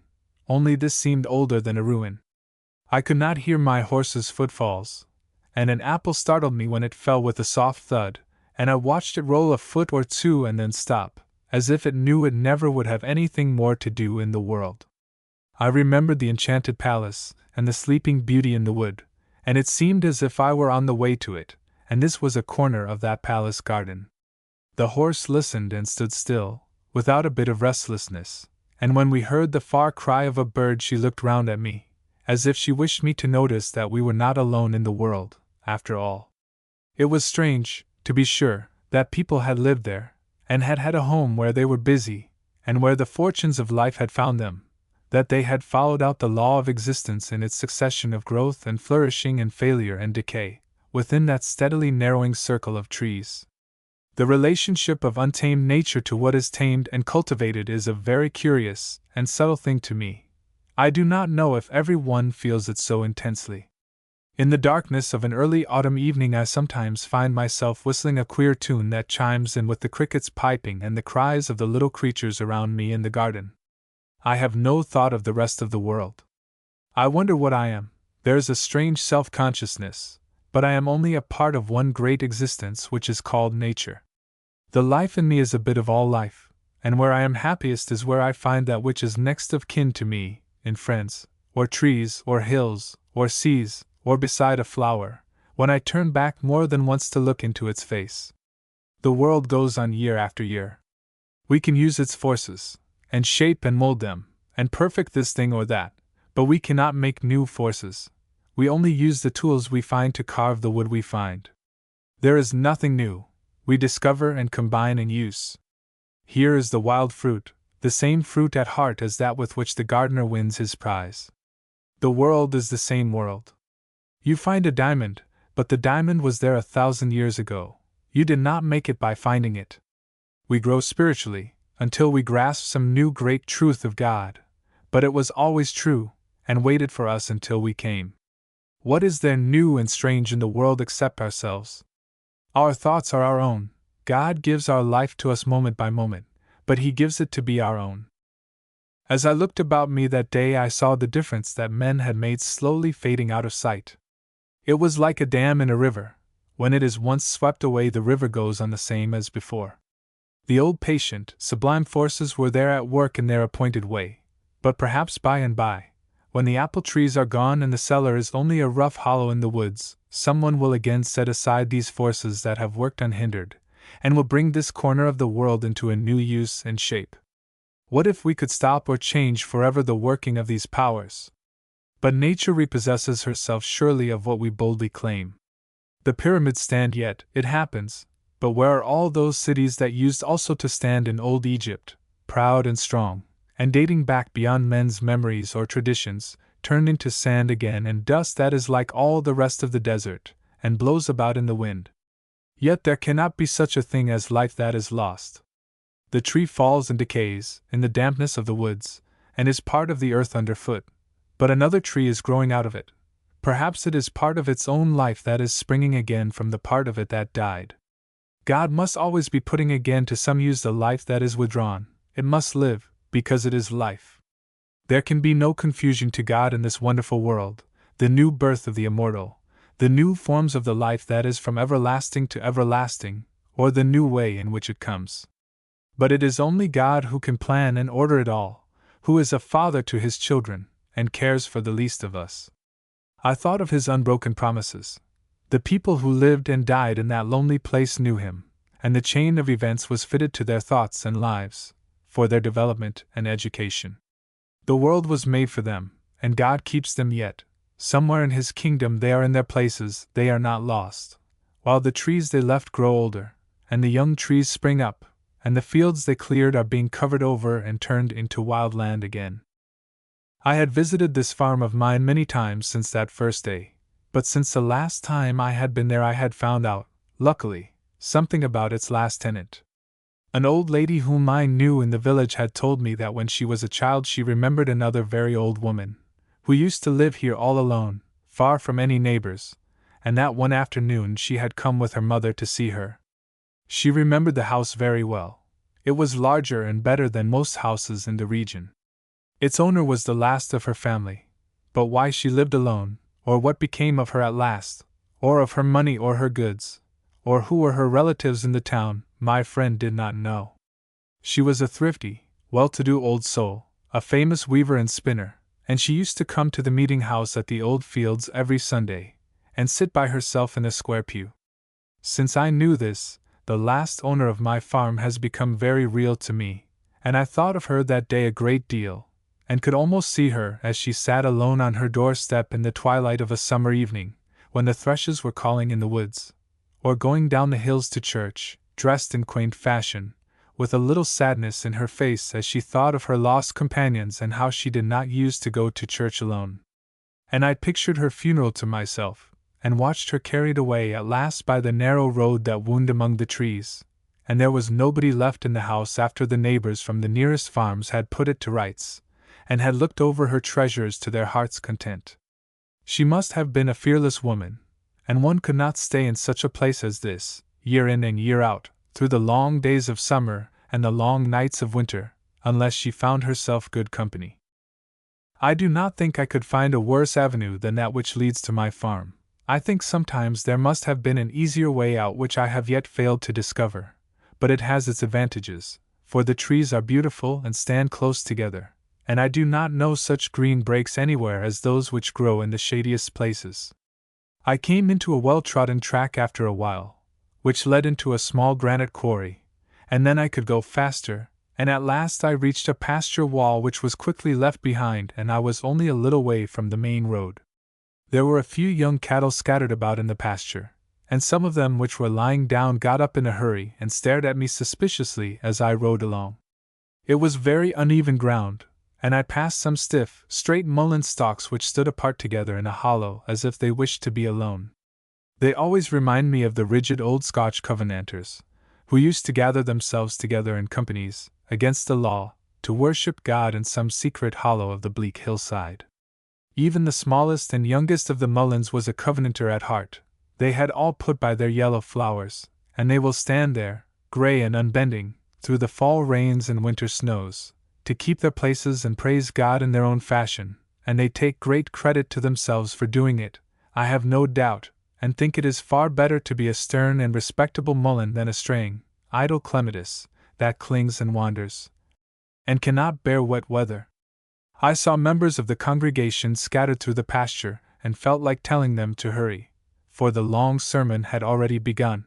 only this seemed older than a ruin. I could not hear my horse's footfalls, and an apple startled me when it fell with a soft thud, and I watched it roll a foot or two and then stop, as if it knew it never would have anything more to do in the world. I remembered the enchanted palace, and the sleeping beauty in the wood, and it seemed as if I were on the way to it, and this was a corner of that palace garden. The horse listened and stood still, without a bit of restlessness, and when we heard the far cry of a bird she looked round at me, as if she wished me to notice that we were not alone in the world, after all. It was strange, to be sure, that people had lived there, and had had a home where they were busy, and where the fortunes of life had found them, that they had followed out the law of existence in its succession of growth and flourishing and failure and decay, within that steadily narrowing circle of trees. The relationship of untamed nature to what is tamed and cultivated is a very curious and subtle thing to me. I do not know if every one feels it so intensely. In the darkness of an early autumn evening I sometimes find myself whistling a queer tune that chimes in with the crickets piping and the cries of the little creatures around me in the garden. I have no thought of the rest of the world. I wonder what I am. There is a strange self-consciousness, but I am only a part of one great existence which is called nature. The life in me is a bit of all life, and where I am happiest is where I find that which is next of kin to me, in friends, or trees, or hills, or seas, or beside a flower, when I turn back more than once to look into its face. The world goes on year after year. We can use its forces, and shape and mold them, and perfect this thing or that, but we cannot make new forces. We only use the tools we find to carve the wood we find. There is nothing new. We discover and combine and use. Here is the wild fruit, the same fruit at heart as that with which the gardener wins his prize. The world is the same world. You find a diamond, but the diamond was there 1,000 years ago. You did not make it by finding it. We grow spiritually, until we grasp some new great truth of God, but it was always true, and waited for us until we came. What is there new and strange in the world except ourselves? Our thoughts are our own. God gives our life to us moment by moment, but He gives it to be our own. As I looked about me that day I saw the difference that men had made slowly fading out of sight. It was like a dam in a river. When it is once swept away, the river goes on the same as before. The old patient, sublime forces were there at work in their appointed way, but perhaps by and by, when the apple trees are gone and the cellar is only a rough hollow in the woods, someone will again set aside these forces that have worked unhindered, and will bring this corner of the world into a new use and shape. What if we could stop or change forever the working of these powers? But nature repossesses herself surely of what we boldly claim. The pyramids stand yet, it happens, but where are all those cities that used also to stand in old Egypt, proud and strong, and dating back beyond men's memories or traditions, turned into sand again and dust that is like all the rest of the desert, and blows about in the wind? Yet there cannot be such a thing as life that is lost. The tree falls and decays, in the dampness of the woods, and is part of the earth underfoot, but another tree is growing out of it. Perhaps it is part of its own life that is springing again from the part of it that died. God must always be putting again to some use the life that is withdrawn. It must live, because it is life. There can be no confusion to God in this wonderful world, the new birth of the immortal, the new forms of the life that is from everlasting to everlasting, or the new way in which it comes. But it is only God who can plan and order it all, who is a father to his children, and cares for the least of us. I thought of his unbroken promises. The people who lived and died in that lonely place knew him, and the chain of events was fitted to their thoughts and lives, for their development and education. The world was made for them, and God keeps them yet. Somewhere in his kingdom they are in their places, they are not lost. While the trees they left grow older, and the young trees spring up, and the fields they cleared are being covered over and turned into wild land again. I had visited this farm of mine many times since that first day, but since the last time I had been there I had found out, luckily, something about its last tenant. An old lady whom I knew in the village had told me that when she was a child she remembered another very old woman, who used to live here all alone, far from any neighbors, and that one afternoon she had come with her mother to see her. She remembered the house very well. It was larger and better than most houses in the region. Its owner was the last of her family, but why she lived alone, or what became of her at last, or of her money or her goods, or who were her relatives in the town, my friend did not know. She was a thrifty, well-to-do old soul, a famous weaver and spinner, and she used to come to the meeting house at the old fields every Sunday, and sit by herself in a square pew. Since I knew this, the last owner of my farm has become very real to me, and I thought of her that day a great deal, and could almost see her as she sat alone on her doorstep in the twilight of a summer evening, when the thrushes were calling in the woods, or going down the hills to church, dressed in quaint fashion, with a little sadness in her face as she thought of her lost companions and how she did not use to go to church alone. And I pictured her funeral to myself, and watched her carried away at last by the narrow road that wound among the trees, and there was nobody left in the house after the neighbors from the nearest farms had put it to rights, and had looked over her treasures to their heart's content. She must have been a fearless woman, and one could not stay in such a place as this, year in and year out, through the long days of summer and the long nights of winter, unless she found herself good company. I do not think I could find a worse avenue than that which leads to my farm. I think sometimes there must have been an easier way out which I have yet failed to discover, but it has its advantages, for the trees are beautiful and stand close together, and I do not know such green breaks anywhere as those which grow in the shadiest places. I came into a well-trodden track after a while, which led into a small granite quarry, and then I could go faster, and at last I reached a pasture wall which was quickly left behind, and I was only a little way from the main road. There were a few young cattle scattered about in the pasture, and some of them which were lying down got up in a hurry and stared at me suspiciously as I rode along. It was very uneven ground, and I passed some stiff, straight mullein stalks which stood apart together in a hollow as if they wished to be alone. They always remind me of the rigid old Scotch Covenanters, who used to gather themselves together in companies, against the law, to worship God in some secret hollow of the bleak hillside. Even the smallest and youngest of the mulleins was a Covenanter at heart. They had all put by their yellow flowers, and they will stand there, grey and unbending, through the fall rains and winter snows, to keep their places and praise God in their own fashion, and they take great credit to themselves for doing it, I have no doubt, and think it is far better to be a stern and respectable mullen than a straying, idle clematis, that clings and wanders, and cannot bear wet weather. I saw members of the congregation scattered through the pasture, and felt like telling them to hurry, for the long sermon had already begun.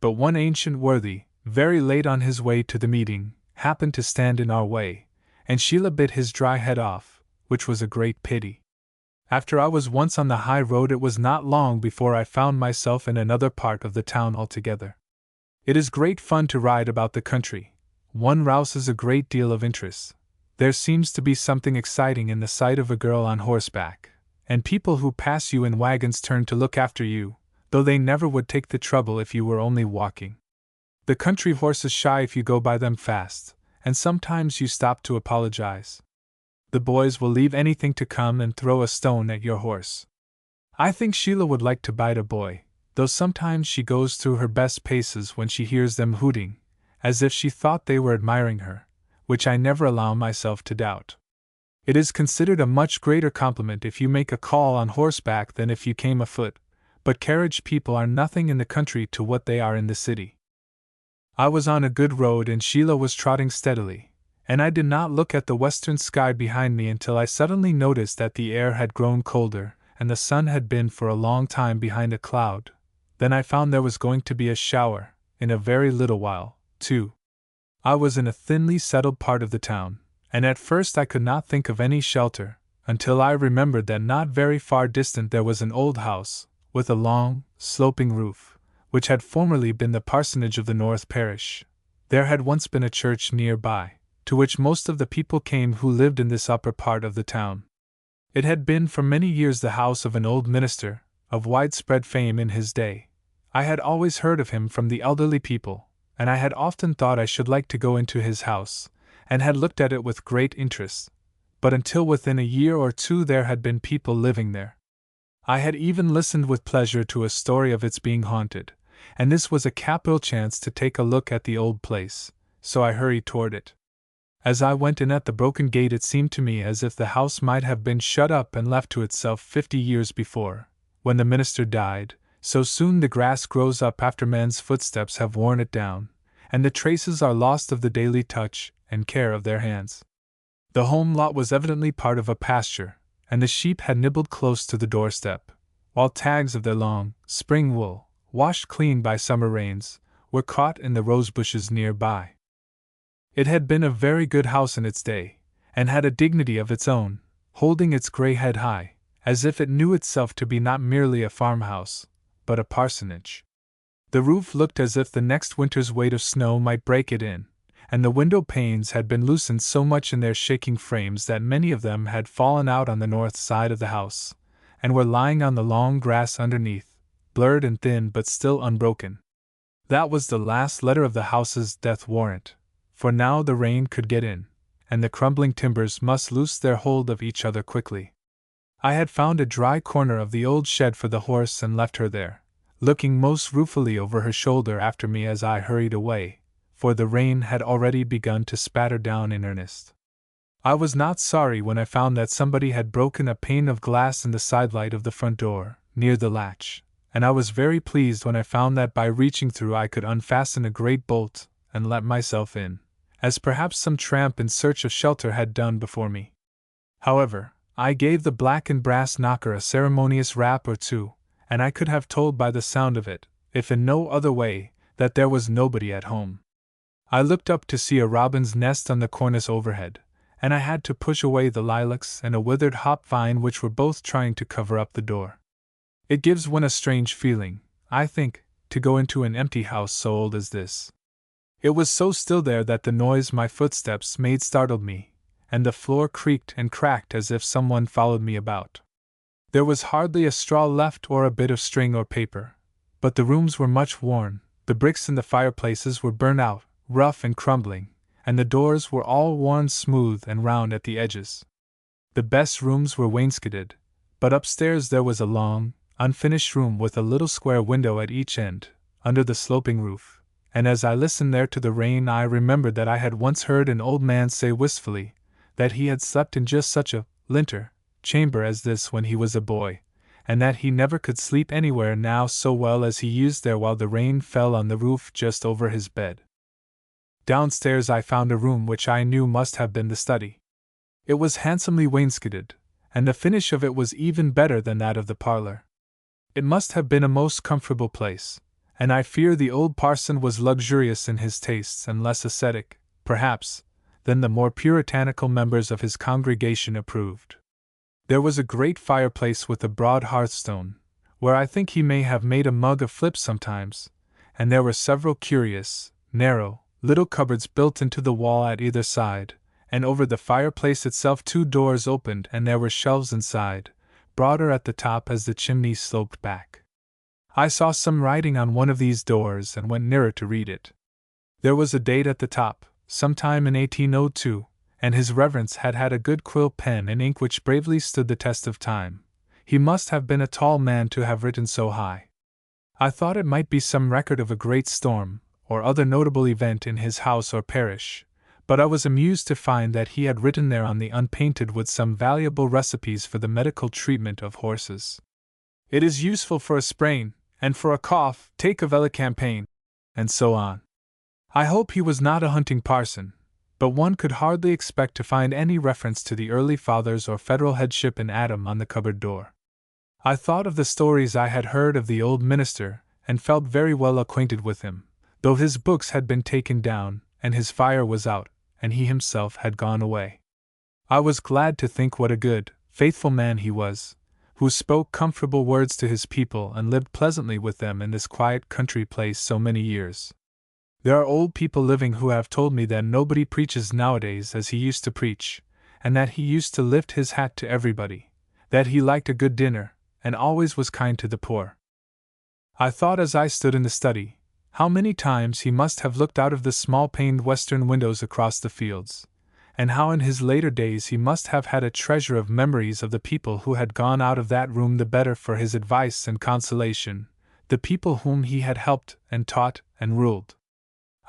But one ancient worthy, very late on his way to the meeting, happened to stand in our way, and Sheila bit his dry head off, which was a great pity. After I was once on the high road, it was not long before I found myself in another part of the town altogether. It is great fun to ride about the country. One rouses a great deal of interest. There seems to be something exciting in the sight of a girl on horseback, and people who pass you in wagons turn to look after you, though they never would take the trouble if you were only walking. The country horses shy if you go by them fast, and sometimes you stop to apologize. The boys will leave anything to come and throw a stone at your horse. I think Sheila would like to bite a boy, though sometimes she goes through her best paces when she hears them hooting, as if she thought they were admiring her, which I never allow myself to doubt. It is considered a much greater compliment if you make a call on horseback than if you came afoot, but carriage people are nothing in the country to what they are in the city. I was on a good road and Sheila was trotting steadily, and I did not look at the western sky behind me until I suddenly noticed that the air had grown colder, and the sun had been for a long time behind a cloud. Then I found there was going to be a shower, in a very little while, too. I was in a thinly settled part of the town, and at first I could not think of any shelter, until I remembered that not very far distant there was an old house, with a long, sloping roof, which had formerly been the parsonage of the North Parish. There had once been a church near by, to which most of the people came who lived in this upper part of the town. It had been for many years the house of an old minister, of widespread fame in his day. I had always heard of him from the elderly people, and I had often thought I should like to go into his house, and had looked at it with great interest, but until within a year or two there had been people living there. I had even listened with pleasure to a story of its being haunted, and this was a capital chance to take a look at the old place, so I hurried toward it. As I went in at the broken gate, it seemed to me as if the house might have been shut up and left to itself 50 years before, when the minister died. So soon the grass grows up after men's footsteps have worn it down, and the traces are lost of the daily touch and care of their hands. The home lot was evidently part of a pasture, and the sheep had nibbled close to the doorstep, while tags of their long, spring wool, washed clean by summer rains, were caught in the rose bushes near by. It had been a very good house in its day, and had a dignity of its own, holding its grey head high, as if it knew itself to be not merely a farmhouse, but a parsonage. The roof looked as if the next winter's weight of snow might break it in, and the window panes had been loosened so much in their shaking frames that many of them had fallen out on the north side of the house, and were lying on the long grass underneath, blurred and thin but still unbroken. That was the last letter of the house's death warrant, for now the rain could get in, and the crumbling timbers must loose their hold of each other quickly. I had found a dry corner of the old shed for the horse and left her there, looking most ruefully over her shoulder after me as I hurried away, for the rain had already begun to spatter down in earnest. I was not sorry when I found that somebody had broken a pane of glass in the sidelight of the front door, near the latch, and I was very pleased when I found that by reaching through I could unfasten a great bolt and let myself in, as perhaps some tramp in search of shelter had done before me. However, I gave the black and brass knocker a ceremonious rap or two, and I could have told by the sound of it, if in no other way, that there was nobody at home. I looked up to see a robin's nest on the cornice overhead, and I had to push away the lilacs and a withered hop vine which were both trying to cover up the door. It gives one a strange feeling, I think, to go into an empty house so old as this. It was so still there that the noise my footsteps made startled me, and the floor creaked and cracked as if someone followed me about. There was hardly a straw left or a bit of string or paper, but the rooms were much worn, the bricks in the fireplaces were burnt out, rough and crumbling, and the doors were all worn smooth and round at the edges. The best rooms were wainscoted, but upstairs there was a long, unfinished room with a little square window at each end, under the sloping roof, and as I listened there to the rain I remembered that I had once heard an old man say wistfully that he had slept in just such a linter chamber as this when he was a boy, and that he never could sleep anywhere now so well as he used there while the rain fell on the roof just over his bed. Downstairs I found a room which I knew must have been the study. It was handsomely wainscoted, and the finish of it was even better than that of the parlor. It must have been a most comfortable place, and I fear the old parson was luxurious in his tastes and less ascetic, perhaps, than the more puritanical members of his congregation approved. There was a great fireplace with a broad hearthstone, where I think he may have made a mug of flip sometimes, and there were several curious, narrow, little cupboards built into the wall at either side, and over the fireplace itself 2 doors opened and there were shelves inside, broader at the top as the chimney sloped back. I saw some writing on one of these doors and went nearer to read it. There was a date at the top, sometime in 1802, and his reverence had had a good quill pen and ink which bravely stood the test of time. He must have been a tall man to have written so high. I thought it might be some record of a great storm, or other notable event in his house or parish, but I was amused to find that he had written there on the unpainted wood some valuable recipes for the medical treatment of horses. It is useful for a sprain, and for a cough, take of elecampane, and so on. I hope he was not a hunting parson, but one could hardly expect to find any reference to the early fathers or federal headship in Adam on the cupboard door. I thought of the stories I had heard of the old minister, and felt very well acquainted with him, though his books had been taken down, and his fire was out, and he himself had gone away. I was glad to think what a good, faithful man he was, who spoke comfortable words to his people and lived pleasantly with them in this quiet country place so many years. There are old people living who have told me that nobody preaches nowadays as he used to preach, and that he used to lift his hat to everybody, that he liked a good dinner, and always was kind to the poor. I thought as I stood in the study, how many times he must have looked out of the small-paned western windows across the fields, and how in his later days he must have had a treasure of memories of the people who had gone out of that room the better for his advice and consolation, the people whom he had helped and taught and ruled.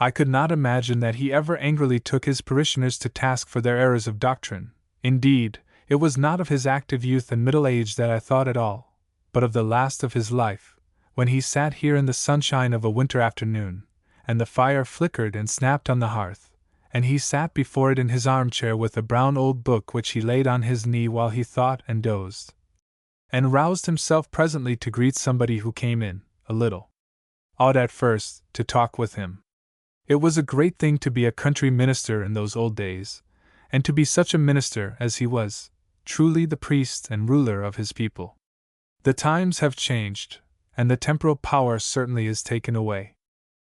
I could not imagine that he ever angrily took his parishioners to task for their errors of doctrine. Indeed, it was not of his active youth and middle age that I thought at all, but of the last of his life, when he sat here in the sunshine of a winter afternoon, and the fire flickered and snapped on the hearth, and he sat before it in his armchair with a brown old book which he laid on his knee while he thought and dozed, and roused himself presently to greet somebody who came in, a little odd at first, to talk with him. It was a great thing to be a country minister in those old days, and to be such a minister as he was, truly the priest and ruler of his people. The times have changed, and the temporal power certainly is taken away.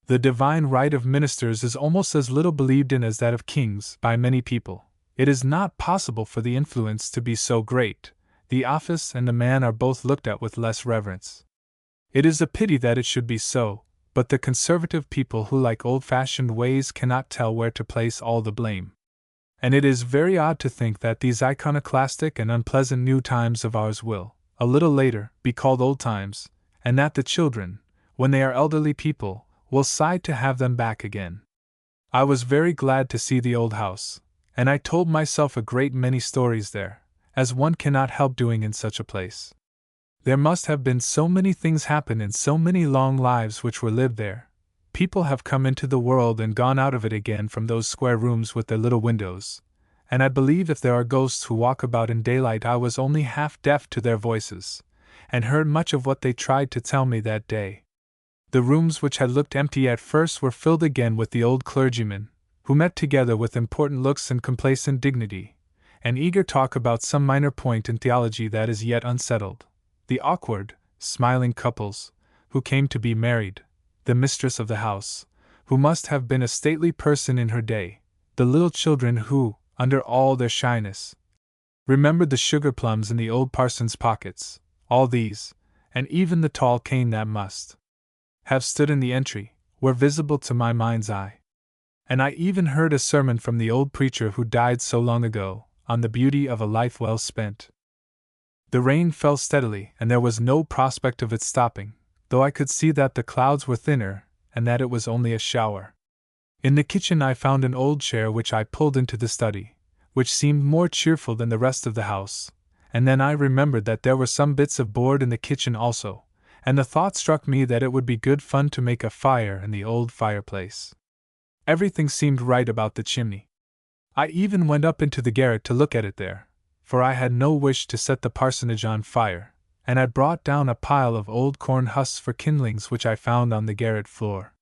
The divine right of ministers is almost as little believed in as that of kings by many people. It is not possible for the influence to be so great. The office and the man are both looked at with less reverence. It is a pity that it should be so, but the conservative people who like old-fashioned ways cannot tell where to place all the blame. And it is very odd to think that these iconoclastic and unpleasant new times of ours will, a little later, be called old times, and that the children, when they are elderly people, will sigh to have them back again. I was very glad to see the old house, and I told myself a great many stories there, as one cannot help doing in such a place. There must have been so many things happen in so many long lives which were lived there. People have come into the world and gone out of it again from those square rooms with their little windows, and I believe if there are ghosts who walk about in daylight I was only half deaf to their voices, and heard much of what they tried to tell me that day. The rooms which had looked empty at first were filled again with the old clergymen, who met together with important looks and complacent dignity, and eager talk about some minor point in theology that is yet unsettled. The awkward, smiling couples, who came to be married, the mistress of the house, who must have been a stately person in her day, the little children who, under all their shyness, remembered the sugar plums in the old parson's pockets, all these, and even the tall cane that must have stood in the entry, were visible to my mind's eye. And I even heard a sermon from the old preacher who died so long ago, on the beauty of a life well spent. The rain fell steadily, and there was no prospect of its stopping, though I could see that the clouds were thinner, and that it was only a shower. In the kitchen I found an old chair which I pulled into the study, which seemed more cheerful than the rest of the house, and then I remembered that there were some bits of board in the kitchen also, and the thought struck me that it would be good fun to make a fire in the old fireplace. Everything seemed right about the chimney. I even went up into the garret to look at it there, for I had no wish to set the parsonage on fire, and I brought down a pile of old corn husks for kindlings which I found on the garret floor.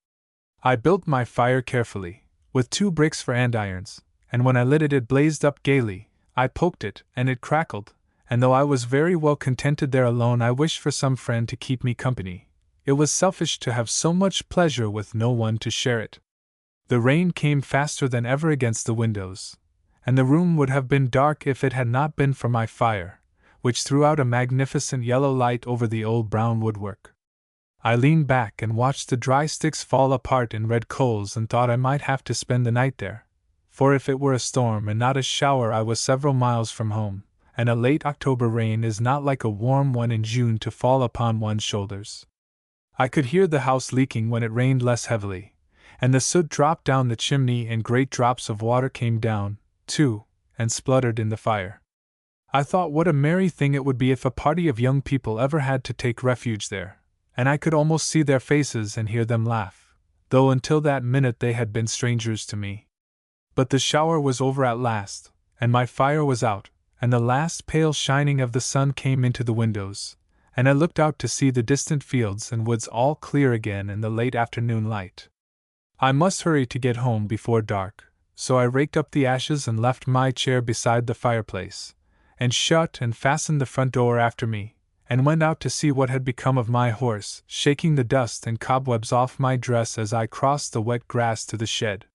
I built my fire carefully, with 2 bricks for andirons, and when I lit it blazed up gaily. I poked it, and it crackled, and though I was very well contented there alone, I wished for some friend to keep me company. It was selfish to have so much pleasure with no one to share it. The rain came faster than ever against the windows, and the room would have been dark if it had not been for my fire, which threw out a magnificent yellow light over the old brown woodwork. I leaned back and watched the dry sticks fall apart in red coals and thought I might have to spend the night there, for if it were a storm and not a shower I was several miles from home, and a late October rain is not like a warm one in June to fall upon one's shoulders. I could hear the house leaking when it rained less heavily, and the soot dropped down the chimney and great drops of water came down, too, and spluttered in the fire. I thought what a merry thing it would be if a party of young people ever had to take refuge there, and I could almost see their faces and hear them laugh, though until that minute they had been strangers to me. But the shower was over at last, and my fire was out, and the last pale shining of the sun came into the windows, and I looked out to see the distant fields and woods all clear again in the late afternoon light. I must hurry to get home before dark, so I raked up the ashes and left my chair beside the fireplace, and shut and fastened the front door after me, and went out to see what had become of my horse, shaking the dust and cobwebs off my dress as I crossed the wet grass to the shed.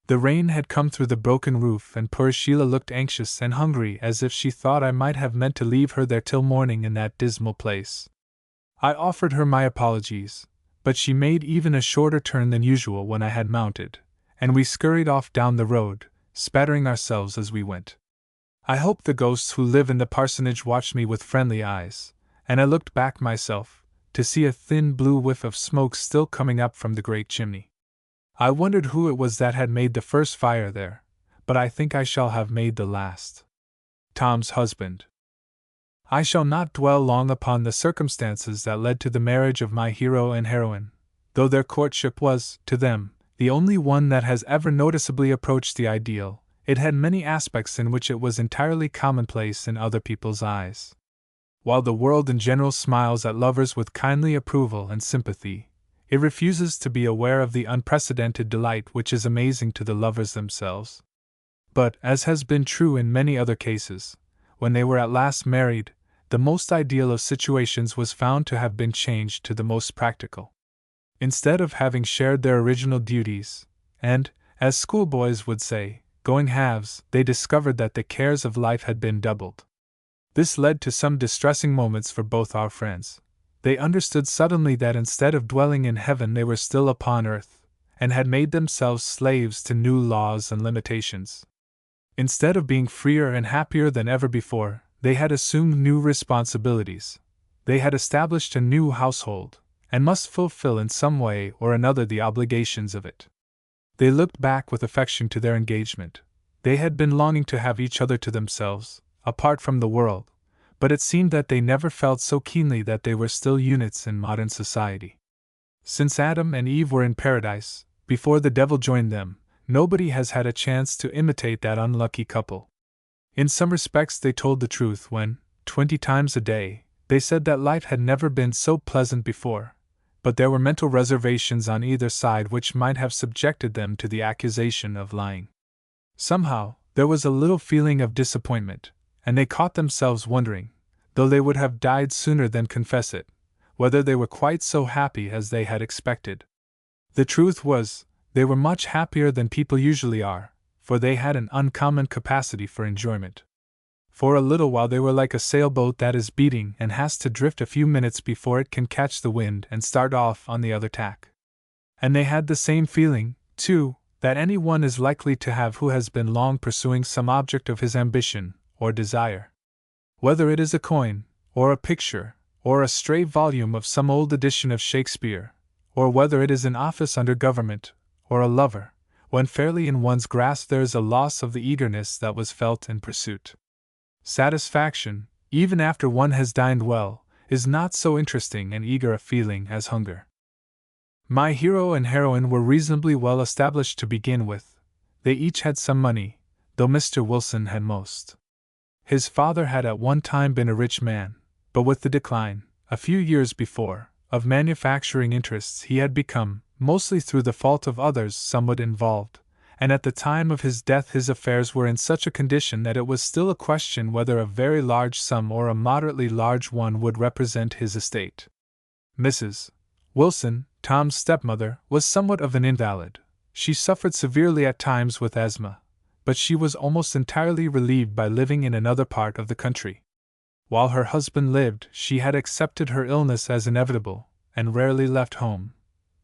The rain had come through the broken roof, and poor Sheila looked anxious and hungry, as if she thought I might have meant to leave her there till morning in that dismal place. I offered her my apologies, but she made even a shorter turn than usual when I had mounted, and we scurried off down the road, spattering ourselves as we went. I hope the ghosts who live in the parsonage watched me with friendly eyes, and I looked back myself, to see a thin blue whiff of smoke still coming up from the great chimney. I wondered who it was that had made the first fire there, but I think I shall have made the last. Tom's husband. I shall not dwell long upon the circumstances that led to the marriage of my hero and heroine, though their courtship was, to them, the only one that has ever noticeably approached the ideal. It had many aspects in which it was entirely commonplace in other people's eyes. While the world in general smiles at lovers with kindly approval and sympathy, it refuses to be aware of the unprecedented delight which is amazing to the lovers themselves. But, as has been true in many other cases, when they were at last married, the most ideal of situations was found to have been changed to the most practical. Instead of having shared their original duties, and, as schoolboys would say, going halves, they discovered that the cares of life had been doubled. This led to some distressing moments for both our friends. They understood suddenly that instead of dwelling in heaven they were still upon earth, and had made themselves slaves to new laws and limitations. Instead of being freer and happier than ever before, they had assumed new responsibilities. They had established a new household, and must fulfill in some way or another the obligations of it. They looked back with affection to their engagement. They had been longing to have each other to themselves, apart from the world, but it seemed that they never felt so keenly that they were still units in modern society. Since Adam and Eve were in paradise, before the devil joined them, nobody has had a chance to imitate that unlucky couple. In some respects they told the truth when, 20 times a day, they said that life had never been so pleasant before, but there were mental reservations on either side which might have subjected them to the accusation of lying. Somehow, there was a little feeling of disappointment, and they caught themselves wondering, though they would have died sooner than confess it, whether they were quite so happy as they had expected. The truth was, they were much happier than people usually are, for they had an uncommon capacity for enjoyment. For a little while they were like a sailboat that is beating and has to drift a few minutes before it can catch the wind and start off on the other tack. And they had the same feeling, too, that any one is likely to have who has been long pursuing some object of his ambition or desire. Whether it is a coin, or a picture, or a stray volume of some old edition of Shakespeare, or whether it is an office under government, or a lover, when fairly in one's grasp there is a loss of the eagerness that was felt in pursuit. Satisfaction, even after one has dined well, is not so interesting and eager a feeling as hunger. My hero and heroine were reasonably well established to begin with. They each had some money, though Mr. Wilson had most. His father had at one time been a rich man, but with the decline, a few years before, of manufacturing interests he had become, mostly through the fault of others, somewhat involved, and at the time of his death his affairs were in such a condition that it was still a question whether a very large sum or a moderately large one would represent his estate. Mrs. Wilson, Tom's stepmother, was somewhat of an invalid. She suffered severely at times with asthma, but she was almost entirely relieved by living in another part of the country. While her husband lived, she had accepted her illness as inevitable, and rarely left home.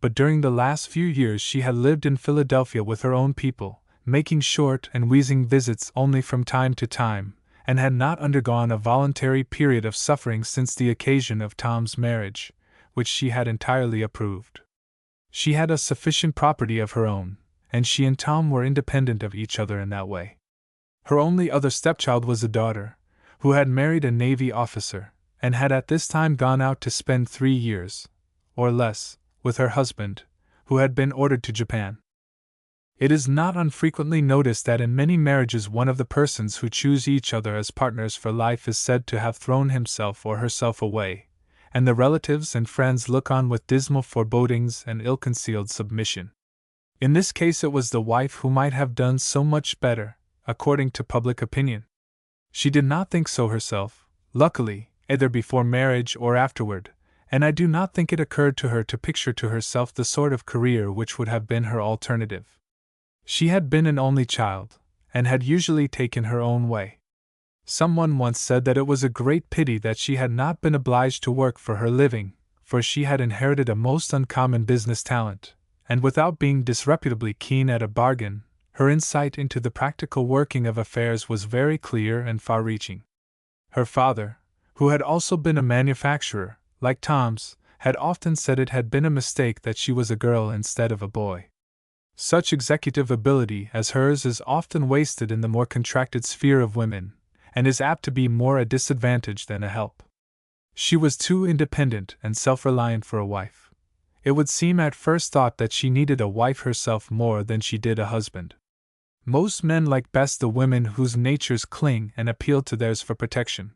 But during the last few years she had lived in Philadelphia with her own people, making short and wheezing visits only from time to time, and had not undergone a voluntary period of suffering since the occasion of Tom's marriage, which she had entirely approved. She had a sufficient property of her own, and she and Tom were independent of each other in that way. Her only other stepchild was a daughter, who had married a Navy officer, and had at this time gone out to spend 3 years, or less, with her husband, who had been ordered to Japan. It is not unfrequently noticed that in many marriages one of the persons who choose each other as partners for life is said to have thrown himself or herself away, and the relatives and friends look on with dismal forebodings and ill-concealed submission. In this case it was the wife who might have done so much better, according to public opinion. She did not think so herself, luckily, either before marriage or afterward, and I do not think it occurred to her to picture to herself the sort of career which would have been her alternative. She had been an only child, and had usually taken her own way. Someone once said that it was a great pity that she had not been obliged to work for her living, for she had inherited a most uncommon business talent, and without being disreputably keen at a bargain, her insight into the practical working of affairs was very clear and far-reaching. Her father, who had also been a manufacturer, like Tom's, had often said it had been a mistake that she was a girl instead of a boy. Such executive ability as hers is often wasted in the more contracted sphere of women, and is apt to be more a disadvantage than a help. She was too independent and self-reliant for a wife. It would seem at first thought that she needed a wife herself more than she did a husband. Most men like best the women whose natures cling and appeal to theirs for protection.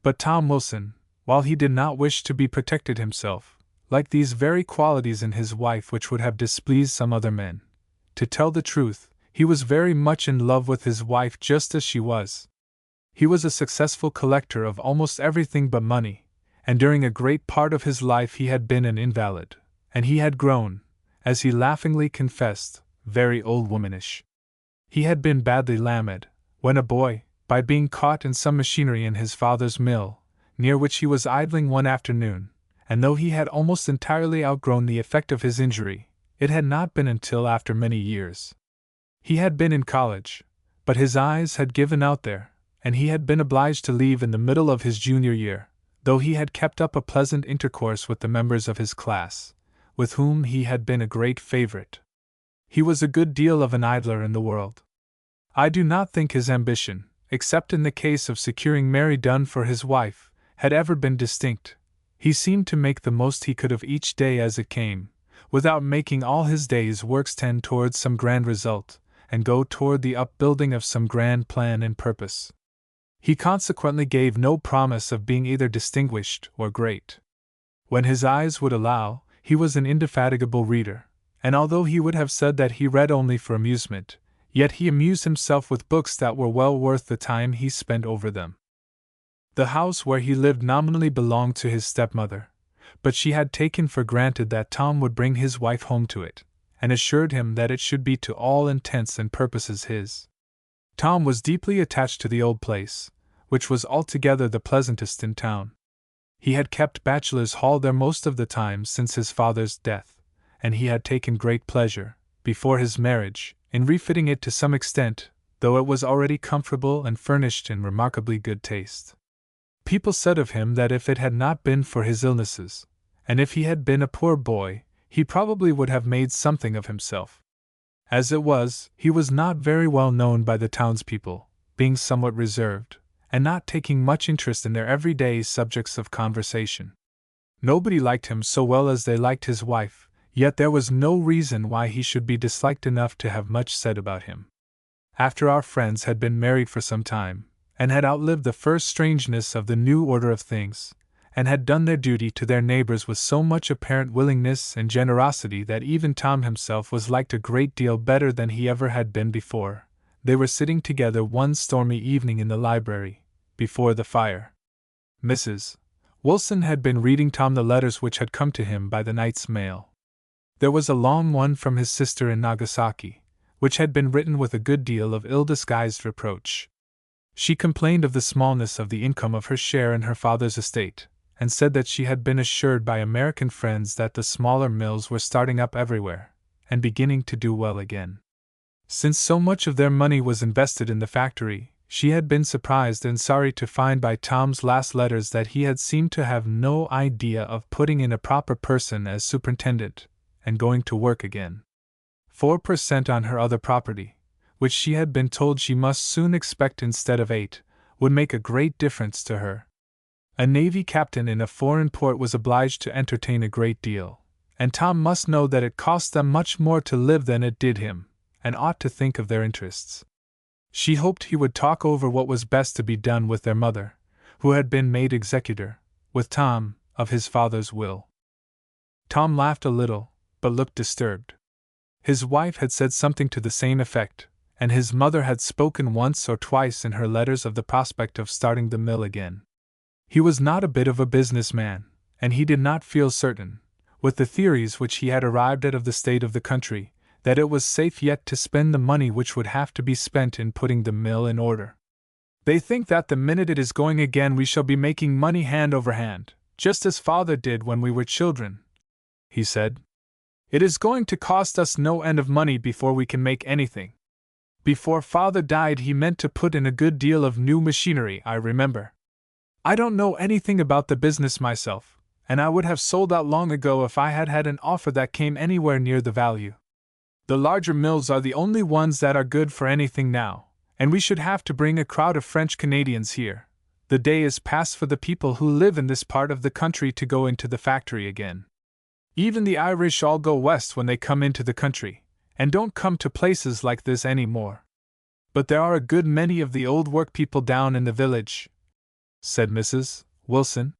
But Tom Wilson, while he did not wish to be protected himself, liked these very qualities in his wife which would have displeased some other men. To tell the truth, he was very much in love with his wife just as she was. He was a successful collector of almost everything but money, and during a great part of his life he had been an invalid, and he had grown, as he laughingly confessed, very old womanish. He had been badly lamed, when a boy, by being caught in some machinery in his father's mill, near which he was idling one afternoon, and though he had almost entirely outgrown the effect of his injury, it had not been until after many years. He had been in college, but his eyes had given out there, and he had been obliged to leave in the middle of his junior year, though he had kept up a pleasant intercourse with the members of his class, with whom he had been a great favorite. He was a good deal of an idler in the world. I do not think his ambition, except in the case of securing Mary Dunn for his wife, had ever been distinct. He seemed to make the most he could of each day as it came, without making all his day's works tend towards some grand result, and go toward the upbuilding of some grand plan and purpose. He consequently gave no promise of being either distinguished or great. When his eyes would allow, he was an indefatigable reader, and although he would have said that he read only for amusement, yet he amused himself with books that were well worth the time he spent over them. The house where he lived nominally belonged to his stepmother, but she had taken for granted that Tom would bring his wife home to it, and assured him that it should be to all intents and purposes his. Tom was deeply attached to the old place, which was altogether the pleasantest in town. He had kept bachelor's hall there most of the time since his father's death, and he had taken great pleasure, before his marriage, in refitting it to some extent, though it was already comfortable and furnished in remarkably good taste. People said of him that if it had not been for his illnesses, and if he had been a poor boy, he probably would have made something of himself. As it was, he was not very well known by the townspeople, being somewhat reserved, and not taking much interest in their everyday subjects of conversation. Nobody liked him so well as they liked his wife, yet there was no reason why he should be disliked enough to have much said about him. After our friends had been married for some time, and had outlived the first strangeness of the new order of things, and had done their duty to their neighbors with so much apparent willingness and generosity that even Tom himself was liked a great deal better than he ever had been before, they were sitting together one stormy evening in the library, before the fire. Mrs. Wilson had been reading Tom the letters which had come to him by the night's mail. There was a long one from his sister in Nagasaki, which had been written with a good deal of ill-disguised reproach. She complained of the smallness of the income of her share in her father's estate, and said that she had been assured by American friends that the smaller mills were starting up everywhere, and beginning to do well again. Since so much of their money was invested in the factory, she had been surprised and sorry to find by Tom's last letters that he had seemed to have no idea of putting in a proper person as superintendent, and going to work again. 4% on her other property, which she had been told she must soon expect instead of 8, would make a great difference to her. A Navy captain in a foreign port was obliged to entertain a great deal, and Tom must know that it cost them much more to live than it did him, and ought to think of their interests. She hoped he would talk over what was best to be done with their mother, who had been made executor, with Tom, of his father's will. Tom laughed a little, but looked disturbed. His wife had said something to the same effect, and his mother had spoken once or twice in her letters of the prospect of starting the mill again. He was not a bit of a businessman, and he did not feel certain, with the theories which he had arrived at of the state of the country, that it was safe yet to spend the money which would have to be spent in putting the mill in order. They think that the minute it is going again we shall be making money hand over hand, just as father did when we were children, he said. It is going to cost us no end of money before we can make anything. Before father died he meant to put in a good deal of new machinery, I remember. I don't know anything about the business myself, and I would have sold out long ago if I had had an offer that came anywhere near the value. The larger mills are the only ones that are good for anything now, and we should have to bring a crowd of French Canadians here. The day is past for the people who live in this part of the country to go into the factory again. Even the Irish all go west when they come into the country, and don't come to places like this any more. But there are a good many of the old work people down in the village, said Mrs. Wilson.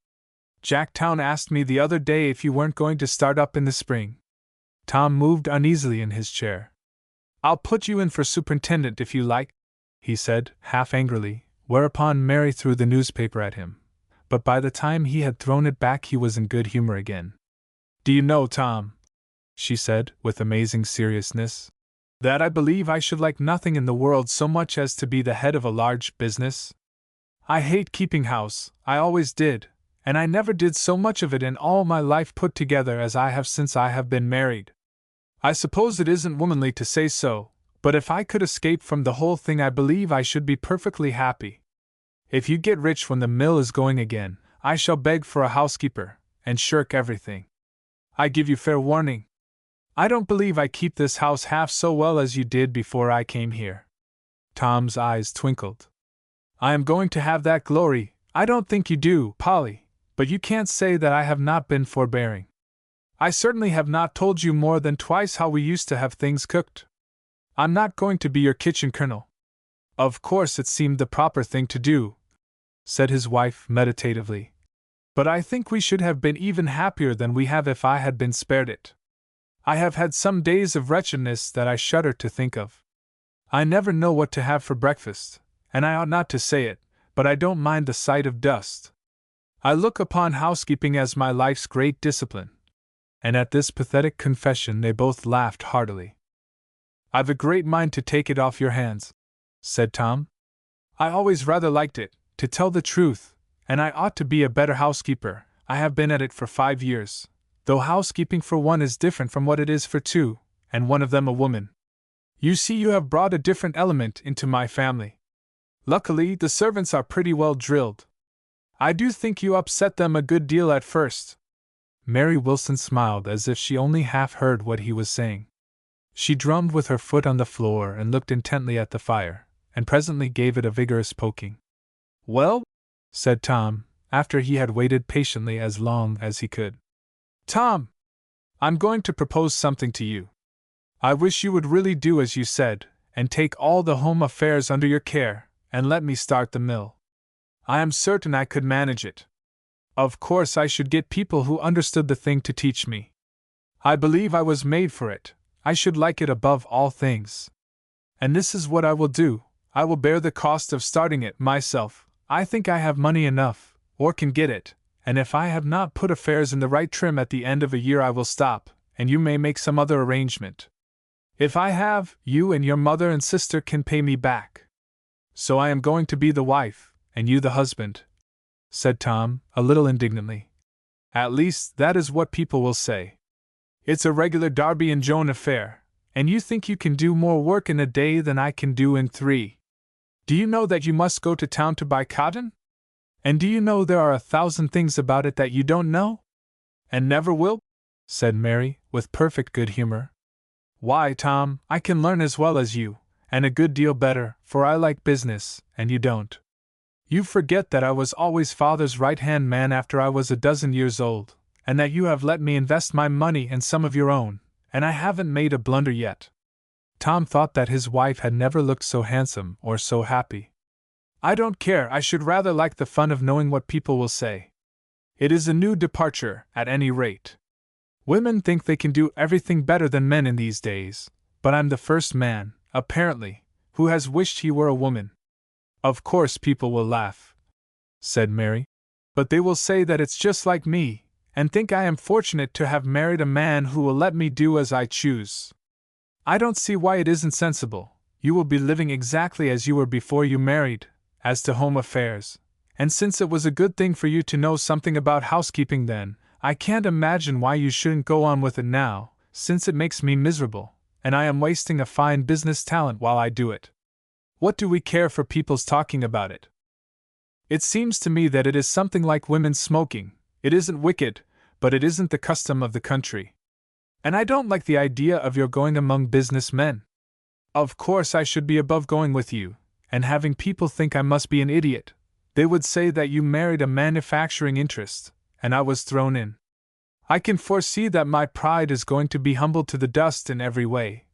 Jacktown asked me the other day if you weren't going to start up in the spring. Tom moved uneasily in his chair. I'll put you in for superintendent if you like, he said, half angrily, whereupon Mary threw the newspaper at him. But by the time he had thrown it back he was in good humor again. Do you know, Tom, she said, with amazing seriousness, that I believe I should like nothing in the world so much as to be the head of a large business? I hate keeping house, I always did, and I never did so much of it in all my life put together as I have since I have been married. I suppose it isn't womanly to say so, but if I could escape from the whole thing I believe I should be perfectly happy. If you get rich when the mill is going again, I shall beg for a housekeeper, and shirk everything. I give you fair warning. I don't believe I keep this house half so well as you did before I came here. Tom's eyes twinkled. I am going to have that glory. I don't think you do, Polly, but you can't say that I have not been forbearing. I certainly have not told you more than twice how we used to have things cooked. I'm not going to be your kitchen colonel. Of course it seemed the proper thing to do, said his wife meditatively. But I think we should have been even happier than we have if I had been spared it. I have had some days of wretchedness that I shudder to think of. I never know what to have for breakfast, and I ought not to say it, but I don't mind the sight of dust. I look upon housekeeping as my life's great discipline. And at this pathetic confession they both laughed heartily. I've a great mind to take it off your hands, said Tom. I always rather liked it, to tell the truth, and I ought to be a better housekeeper. I have been at it for 5 years, though housekeeping for one is different from what it is for two, and one of them a woman. You see, you have brought a different element into my family. Luckily, the servants are pretty well drilled. I do think you upset them a good deal at first. Mary Wilson smiled as if she only half heard what he was saying. She drummed with her foot on the floor and looked intently at the fire, and presently gave it a vigorous poking. Well, said Tom, after he had waited patiently as long as he could. Tom, I'm going to propose something to you. I wish you would really do as you said, and take all the home affairs under your care, and let me start the mill. I am certain I could manage it. Of course, I should get people who understood the thing to teach me. I believe I was made for it. I should like it above all things. And this is what I will do. I will bear the cost of starting it myself. I think I have money enough, or can get it, and if I have not put affairs in the right trim at the end of a year I will stop, and you may make some other arrangement. If I have, you and your mother and sister can pay me back. So I am going to be the wife, and you the husband, said Tom, a little indignantly. At least, that is what people will say. It's a regular Darby and Joan affair, and you think you can do more work in a day than I can do in 3. Do you know that you must go to town to buy cotton? And do you know there are 1,000 things about it that you don't know? And never will? Said Mary, with perfect good humor. Why, Tom, I can learn as well as you, and a good deal better, for I like business, and you don't. You forget that I was always Father's right-hand man after I was a dozen years old, and that you have let me invest my money and some of your own, and I haven't made a blunder yet. Tom thought that his wife had never looked so handsome or so happy. I don't care, I should rather like the fun of knowing what people will say. It is a new departure, at any rate. Women think they can do everything better than men in these days, but I'm the first man, apparently, who has wished he were a woman. Of course people will laugh, said Mary, but they will say that it's just like me, and think I am fortunate to have married a man who will let me do as I choose. I don't see why it isn't sensible. You will be living exactly as you were before you married, as to home affairs, and since it was a good thing for you to know something about housekeeping then, I can't imagine why you shouldn't go on with it now, since it makes me miserable, and I am wasting a fine business talent while I do it. What do we care for people's talking about it? It seems to me that it is something like women smoking. It isn't wicked, but it isn't the custom of the country. And I don't like the idea of your going among business men. Of course I should be above going with you, and having people think I must be an idiot. They would say that you married a manufacturing interest, and I was thrown in. I can foresee that my pride is going to be humbled to the dust in every way,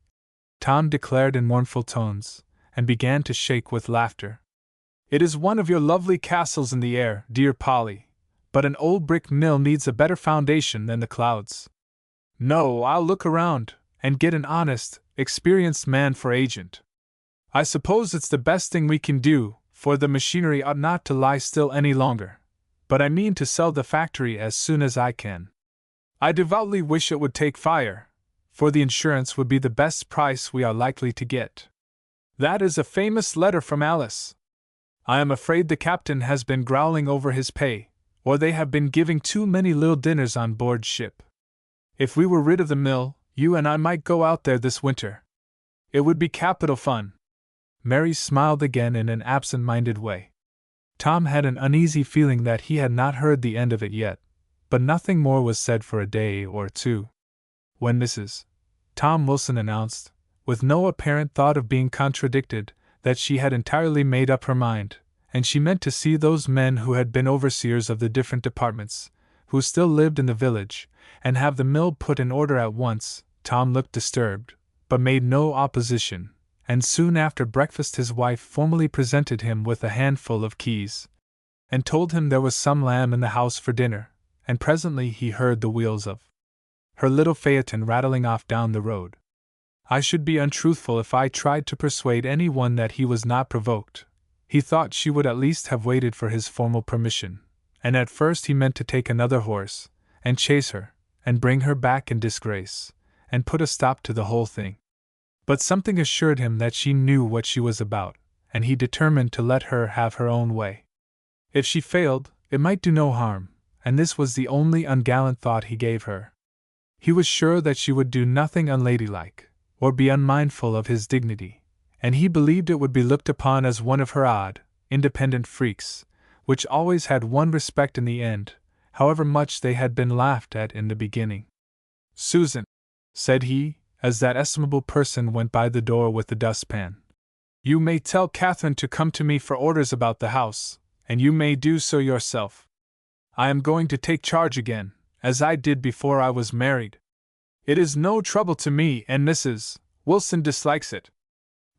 Tom declared in mournful tones, and began to shake with laughter. It is one of your lovely castles in the air, dear Polly, but an old brick mill needs a better foundation than the clouds. No, I'll look around, and get an honest, experienced man for agent. I suppose it's the best thing we can do, for the machinery ought not to lie still any longer, but I mean to sell the factory as soon as I can. I devoutly wish it would take fire, for the insurance would be the best price we are likely to get. That is a famous letter from Alice. I am afraid the captain has been growling over his pay, or they have been giving too many little dinners on board ship. If we were rid of the mill, you and I might go out there this winter. It would be capital fun. Mary smiled again in an absent-minded way. Tom had an uneasy feeling that he had not heard the end of it yet, but nothing more was said for a day or 2. When Mrs. Tom Wilson announced, with no apparent thought of being contradicted, that she had entirely made up her mind, and she meant to see those men who had been overseers of the different departments, who still lived in the village, and have the mill put in order at once, Tom looked disturbed, but made no opposition, and soon after breakfast his wife formally presented him with a handful of keys, and told him there was some lamb in the house for dinner, and presently he heard the wheels of her little phaeton rattling off down the road. I should be untruthful if I tried to persuade anyone that he was not provoked. He thought she would at least have waited for his formal permission, and at first he meant to take another horse, and chase her, and bring her back in disgrace, and put a stop to the whole thing. But something assured him that she knew what she was about, and he determined to let her have her own way. If she failed, it might do no harm, and this was the only ungallant thought he gave her. He was sure that she would do nothing unladylike, or be unmindful of his dignity, and he believed it would be looked upon as one of her odd, independent freaks, which always had one respect in the end, however much they had been laughed at in the beginning. Susan, said he, as that estimable person went by the door with the dustpan, you may tell Catherine to come to me for orders about the house, and you may do so yourself. I am going to take charge again, as I did before I was married. It is no trouble to me, and Mrs. Wilson dislikes it.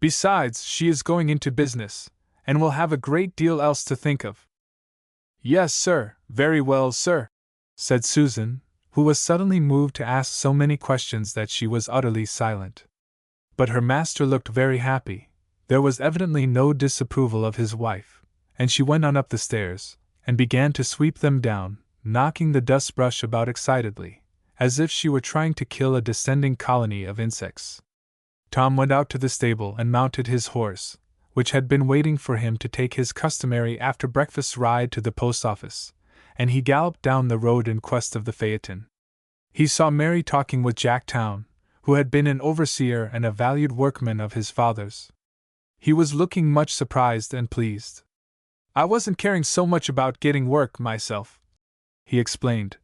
Besides, she is going into business, and will have a great deal else to think of." "Yes, sir, very well, sir," said Susan, who was suddenly moved to ask so many questions that she was utterly silent. But her master looked very happy. There was evidently no disapproval of his wife, and she went on up the stairs, and began to sweep them down, knocking the dust brush about excitedly, as if she were trying to kill a descending colony of insects. Tom went out to the stable and mounted his horse, which had been waiting for him to take his customary after-breakfast ride to the post office, and he galloped down the road in quest of the phaeton. He saw Mary talking with Jack Town, who had been an overseer and a valued workman of his father's. He was looking much surprised and pleased. "I wasn't caring so much about getting work myself," he explained.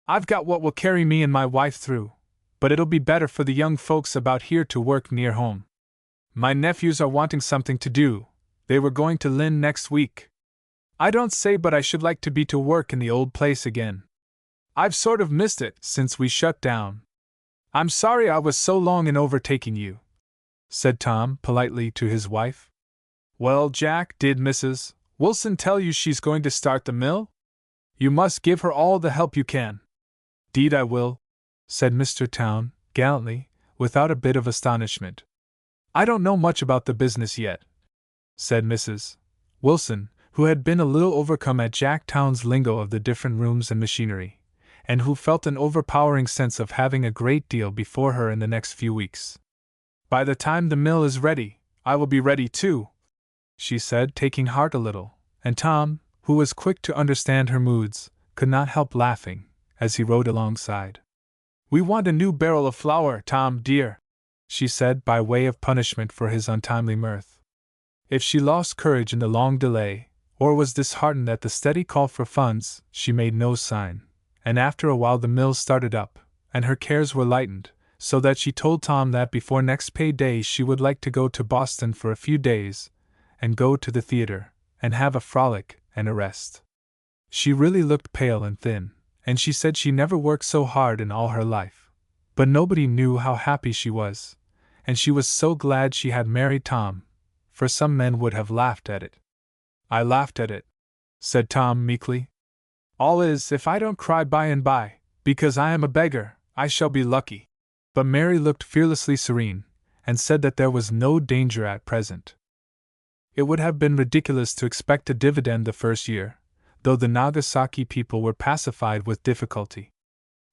"I've got what will carry me and my wife through, but it'll be better for the young folks about here to work near home. My nephews are wanting something to do. They were going to Lynn next week. I don't say but I should like to be to work in the old place again. I've sort of missed it since we shut down. I'm sorry I was so long in overtaking you," said Tom politely to his wife. "Well, Jack, did Mrs. Wilson tell you she's going to start the mill? You must give her all the help you can." "'Deed I will," said Mr. Town, gallantly, without a bit of astonishment. "I don't know much about the business yet," said Mrs. Wilson, who had been a little overcome at Jack Town's lingo of the different rooms and machinery, and who felt an overpowering sense of having a great deal before her in the next few weeks. "By the time the mill is ready, I will be ready too," she said, taking heart a little, and Tom, who was quick to understand her moods, could not help laughing, as he rode alongside. "We want a new barrel of flour, Tom, dear," she said by way of punishment for his untimely mirth. If she lost courage in the long delay, or was disheartened at the steady call for funds, she made no sign, and after a while the mill started up, and her cares were lightened, so that she told Tom that before next pay day she would like to go to Boston for a few days, and go to the theater, and have a frolic and a rest. She really looked pale and thin, and she said she never worked so hard in all her life. But nobody knew how happy she was, and she was so glad she had married Tom, for some men would have laughed at it. "I laughed at it," said Tom meekly. "All is, if I don't cry by and by, because I am a beggar, I shall be lucky." But Mary looked fearlessly serene, and said that there was no danger at present. It would have been ridiculous to expect a dividend the first year, though the Nagasaki people were pacified with difficulty.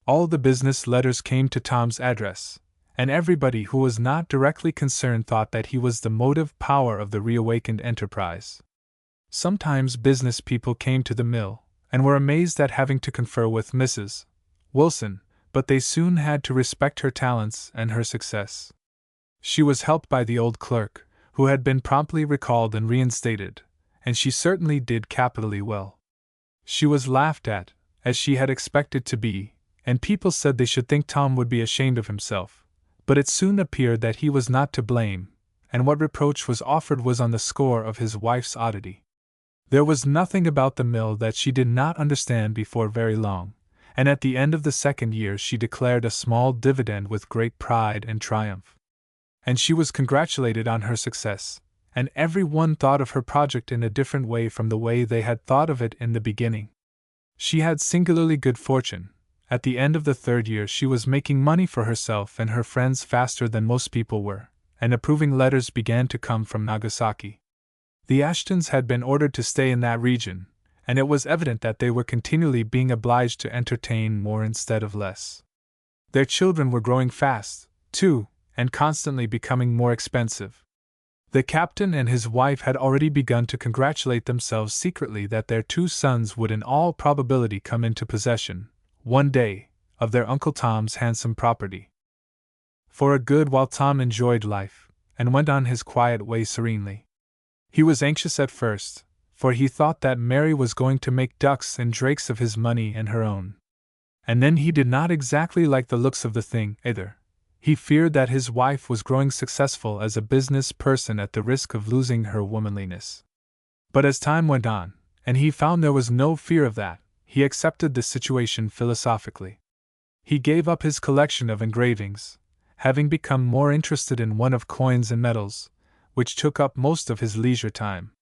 All the business letters came to Tom's address, and everybody who was not directly concerned thought that he was the motive power of the reawakened enterprise. Sometimes business people came to the mill, and were amazed at having to confer with Mrs. Wilson, but they soon had to respect her talents and her success. She was helped by the old clerk, who had been promptly recalled and reinstated, and she certainly did capitally well. She was laughed at, as she had expected to be, and people said they should think Tom would be ashamed of himself, but it soon appeared that he was not to blame, and what reproach was offered was on the score of his wife's oddity. There was nothing about the mill that she did not understand before very long, and at the end of the second year she declared a small dividend with great pride and triumph. And she was congratulated on her success, and every one thought of her project in a different way from the way they had thought of it in the beginning. She had singularly good fortune. At the end of the third year she was making money for herself and her friends faster than most people were, and approving letters began to come from Nagasaki. The Ashtons had been ordered to stay in that region, and it was evident that they were continually being obliged to entertain more instead of less. Their children were growing fast, too, and constantly becoming more expensive. The captain and his wife had already begun to congratulate themselves secretly that their 2 sons would in all probability come into possession, one day, of their Uncle Tom's handsome property. For a good while Tom enjoyed life, and went on his quiet way serenely. He was anxious at first, for he thought that Mary was going to make ducks and drakes of his money and her own. And then he did not exactly like the looks of the thing, either. He feared that his wife was growing successful as a business person at the risk of losing her womanliness. But as time went on, and he found there was no fear of that. He accepted the situation philosophically. He gave up his collection of engravings, having become more interested in one of coins and medals, which took up most of his leisure time.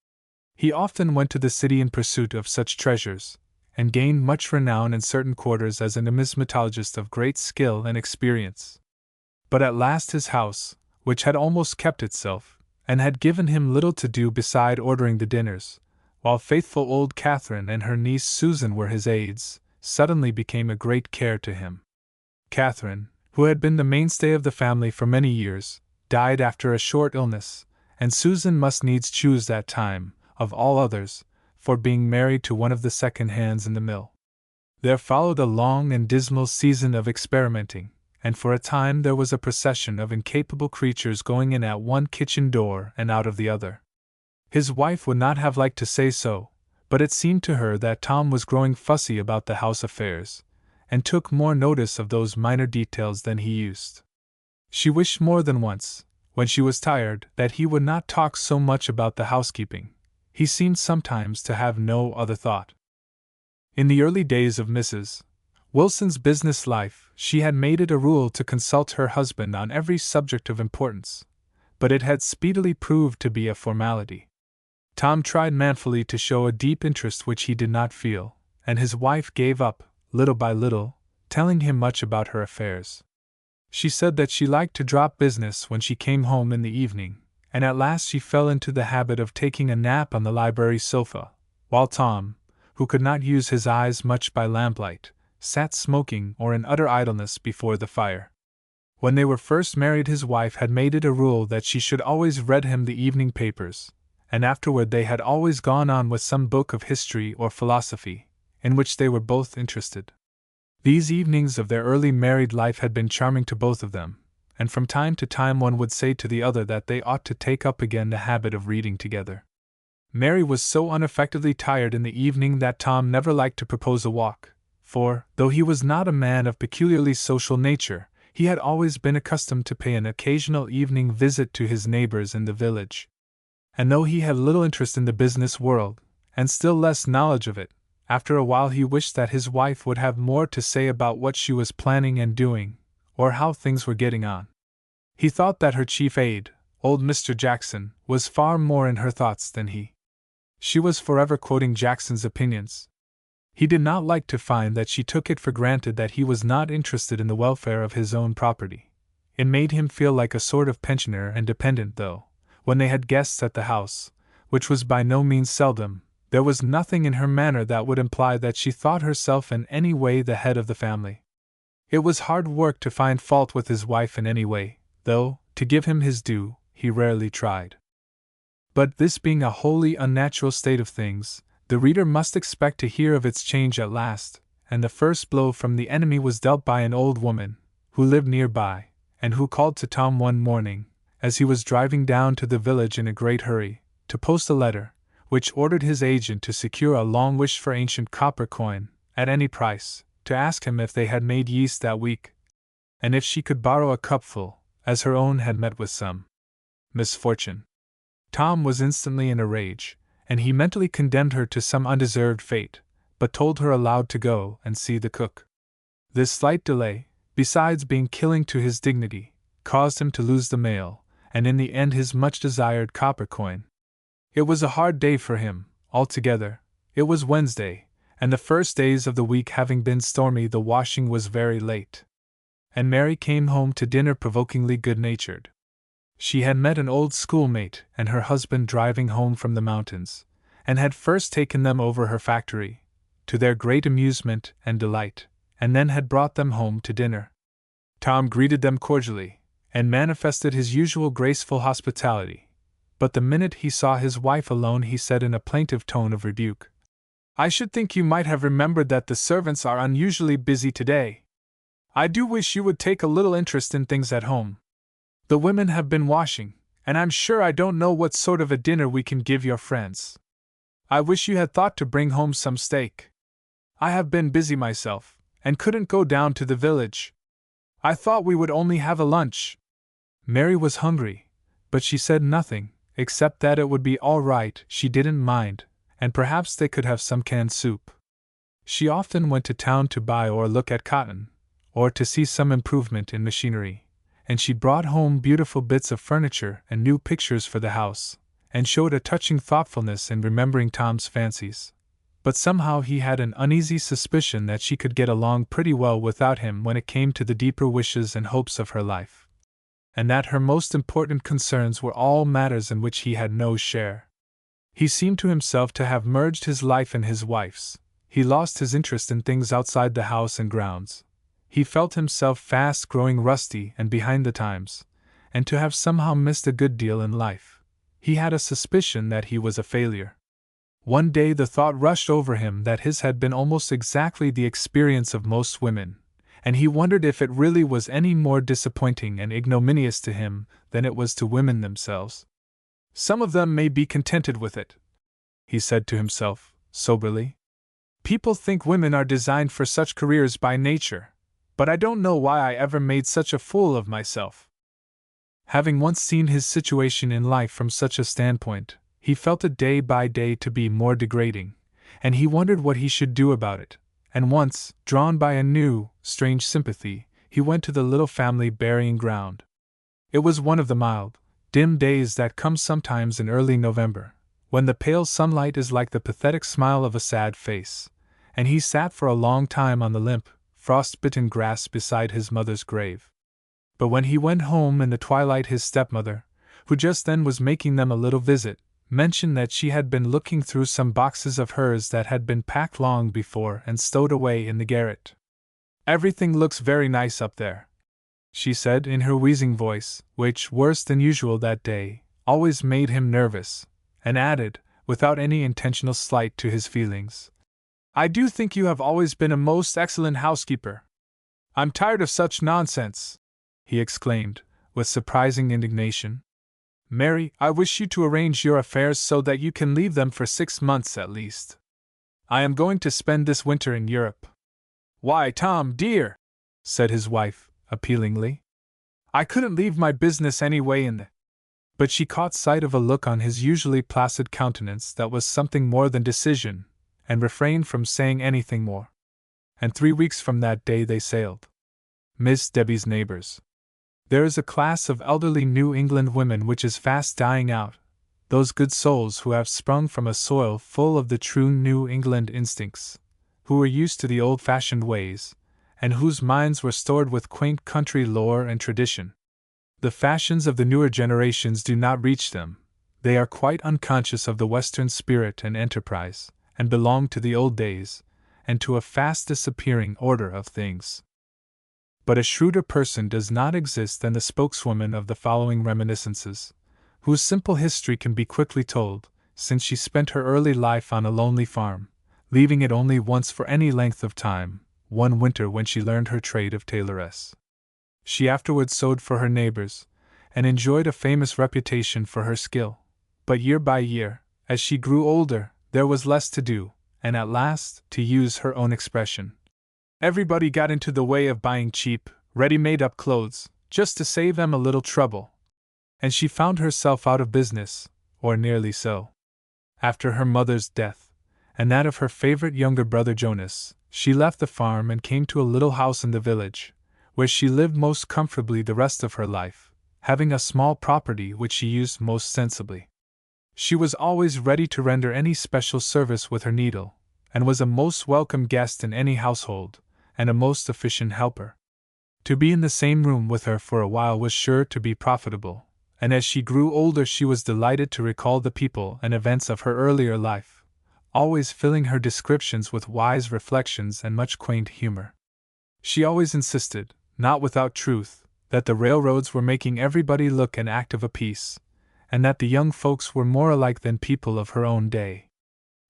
He often went to the city in pursuit of such treasures, and gained much renown in certain quarters as a numismatologist of great skill and experience. But at last his house, which had almost kept itself, and had given him little to do beside ordering the dinners, while faithful old Catherine and her niece Susan were his aides, suddenly became a great care to him. Catherine, who had been the mainstay of the family for many years, died after a short illness, and Susan must needs choose that time, of all others, for being married to one of the second hands in the mill. There followed a long and dismal season of experimenting, and for a time there was a procession of incapable creatures going in at one kitchen door and out of the other. His wife would not have liked to say so, but it seemed to her that Tom was growing fussy about the house affairs, and took more notice of those minor details than he used. She wished more than once, when she was tired, that he would not talk so much about the housekeeping. He seemed sometimes to have no other thought. In the early days of Mrs. Wilson's business life, she had made it a rule to consult her husband on every subject of importance, but it had speedily proved to be a formality. Tom tried manfully to show a deep interest which he did not feel, and his wife gave up, little by little, telling him much about her affairs. She said that she liked to drop business when she came home in the evening, and at last she fell into the habit of taking a nap on the library sofa, while Tom, who could not use his eyes much by lamplight, sat smoking or in utter idleness before the fire. When they were first married, his wife had made it a rule that she should always read him the evening papers, and afterward they had always gone on with some book of history or philosophy, in which they were both interested. These evenings of their early married life had been charming to both of them, and from time to time one would say to the other that they ought to take up again the habit of reading together. Mary was so unaffectedly tired in the evening that Tom never liked to propose a walk, for, though he was not a man of peculiarly social nature, he had always been accustomed to pay an occasional evening visit to his neighbors in the village. And though he had little interest in the business world, and still less knowledge of it, after a while he wished that his wife would have more to say about what she was planning and doing, or how things were getting on. He thought that her chief aide, old Mr. Jackson, was far more in her thoughts than he. She was forever quoting Jackson's opinions. He did not like to find that she took it for granted that he was not interested in the welfare of his own property. It made him feel like a sort of pensioner and dependent, though, when they had guests at the house, which was by no means seldom, there was nothing in her manner that would imply that she thought herself in any way the head of the family. It was hard work to find fault with his wife in any way, though, to give him his due, he rarely tried. But this being a wholly unnatural state of things, the reader must expect to hear of its change at last, and the first blow from the enemy was dealt by an old woman, who lived near by, and who called to Tom one morning, as he was driving down to the village in a great hurry, to post a letter, which ordered his agent to secure a long-wished-for ancient copper coin, at any price, to ask him if they had made yeast that week, and if she could borrow a cupful, as her own had met with some misfortune. Tom was instantly in a rage, and he mentally condemned her to some undeserved fate, but told her aloud to go and see the cook. This slight delay, besides being killing to his dignity, caused him to lose the mail, and in the end his much-desired copper coin. It was a hard day for him, altogether. It was Wednesday, and the first days of the week having been stormy, the washing was very late. And Mary came home to dinner provokingly good-natured. She had met an old schoolmate and her husband driving home from the mountains, and had first taken them over her factory, to their great amusement and delight, and then had brought them home to dinner. Tom greeted them cordially, and manifested his usual graceful hospitality, but the minute he saw his wife alone he said in a plaintive tone of rebuke, "I should think you might have remembered that the servants are unusually busy today. I do wish you would take a little interest in things at home. The women have been washing, and I'm sure I don't know what sort of a dinner we can give your friends. I wish you had thought to bring home some steak. I have been busy myself, and couldn't go down to the village. I thought we would only have a lunch." Mary was hungry, but she said nothing, except that it would be all right, she didn't mind, and perhaps they could have some canned soup. She often went to town to buy or look at cotton, or to see some improvement in machinery, and she brought home beautiful bits of furniture and new pictures for the house, and showed a touching thoughtfulness in remembering Tom's fancies. But somehow he had an uneasy suspicion that she could get along pretty well without him when it came to the deeper wishes and hopes of her life, and that her most important concerns were all matters in which he had no share. He seemed to himself to have merged his life in his wife's. He lost his interest in things outside the house and grounds. He felt himself fast growing rusty and behind the times, and to have somehow missed a good deal in life. He had a suspicion that he was a failure. One day the thought rushed over him that his had been almost exactly the experience of most women, and he wondered if it really was any more disappointing and ignominious to him than it was to women themselves. Some of them may be contented with it, he said to himself, soberly. People think women are designed for such careers by nature, but I don't know why I ever made such a fool of myself. Having once seen his situation in life from such a standpoint, he felt it day by day to be more degrading, and he wondered what he should do about it, and once, drawn by a new, strange sympathy, he went to the little family burying ground. It was one of the mild, dim days that come sometimes in early November, when the pale sunlight is like the pathetic smile of a sad face, and he sat for a long time on the limp, frost-bitten grass beside his mother's grave. But when he went home in the twilight, his stepmother, who just then was making them a little visit, mentioned that she had been looking through some boxes of hers that had been packed long before and stowed away in the garret. "Everything looks very nice up there," she said in her wheezing voice, which, worse than usual that day, always made him nervous, and added, without any intentional slight to his feelings, "I do think you have always been a most excellent housekeeper." "I'm tired of such nonsense," he exclaimed, with surprising indignation. "Mary, I wish you to arrange your affairs so that you can leave them for 6 months at least. I am going to spend this winter in Europe." "Why, Tom, dear," said his wife, appealingly. "I couldn't leave my business anyway in the—" But she caught sight of a look on his usually placid countenance that was something more than decision, and refrained from saying anything more. And 3 weeks from that day they sailed. Miss Debbie's neighbors. There is a class of elderly New England women which is fast dying out, those good souls who have sprung from a soil full of the true New England instincts, who were used to the old-fashioned ways, and whose minds were stored with quaint country lore and tradition. The fashions of the newer generations do not reach them. They are quite unconscious of the Western spirit and enterprise, and belong to the old days, and to a fast disappearing order of things. But a shrewder person does not exist than the spokeswoman of the following reminiscences, whose simple history can be quickly told, since she spent her early life on a lonely farm, leaving it only once for any length of time, one winter when she learned her trade of tailoress. She afterwards sewed for her neighbors, and enjoyed a famous reputation for her skill. But year by year, as she grew older, there was less to do, and at last, to use her own expression, everybody got into the way of buying cheap, ready-made-up clothes, just to save them a little trouble. And she found herself out of business, or nearly so. After her mother's death, and that of her favorite younger brother Jonas, she left the farm and came to a little house in the village, where she lived most comfortably the rest of her life, having a small property which she used most sensibly. She was always ready to render any special service with her needle, and was a most welcome guest in any household, and a most efficient helper. To be in the same room with her for a while was sure to be profitable, and as she grew older she was delighted to recall the people and events of her earlier life, always filling her descriptions with wise reflections and much quaint humor. She always insisted, not without truth, that the railroads were making everybody look and act of a piece, and that the young folks were more alike than people of her own day.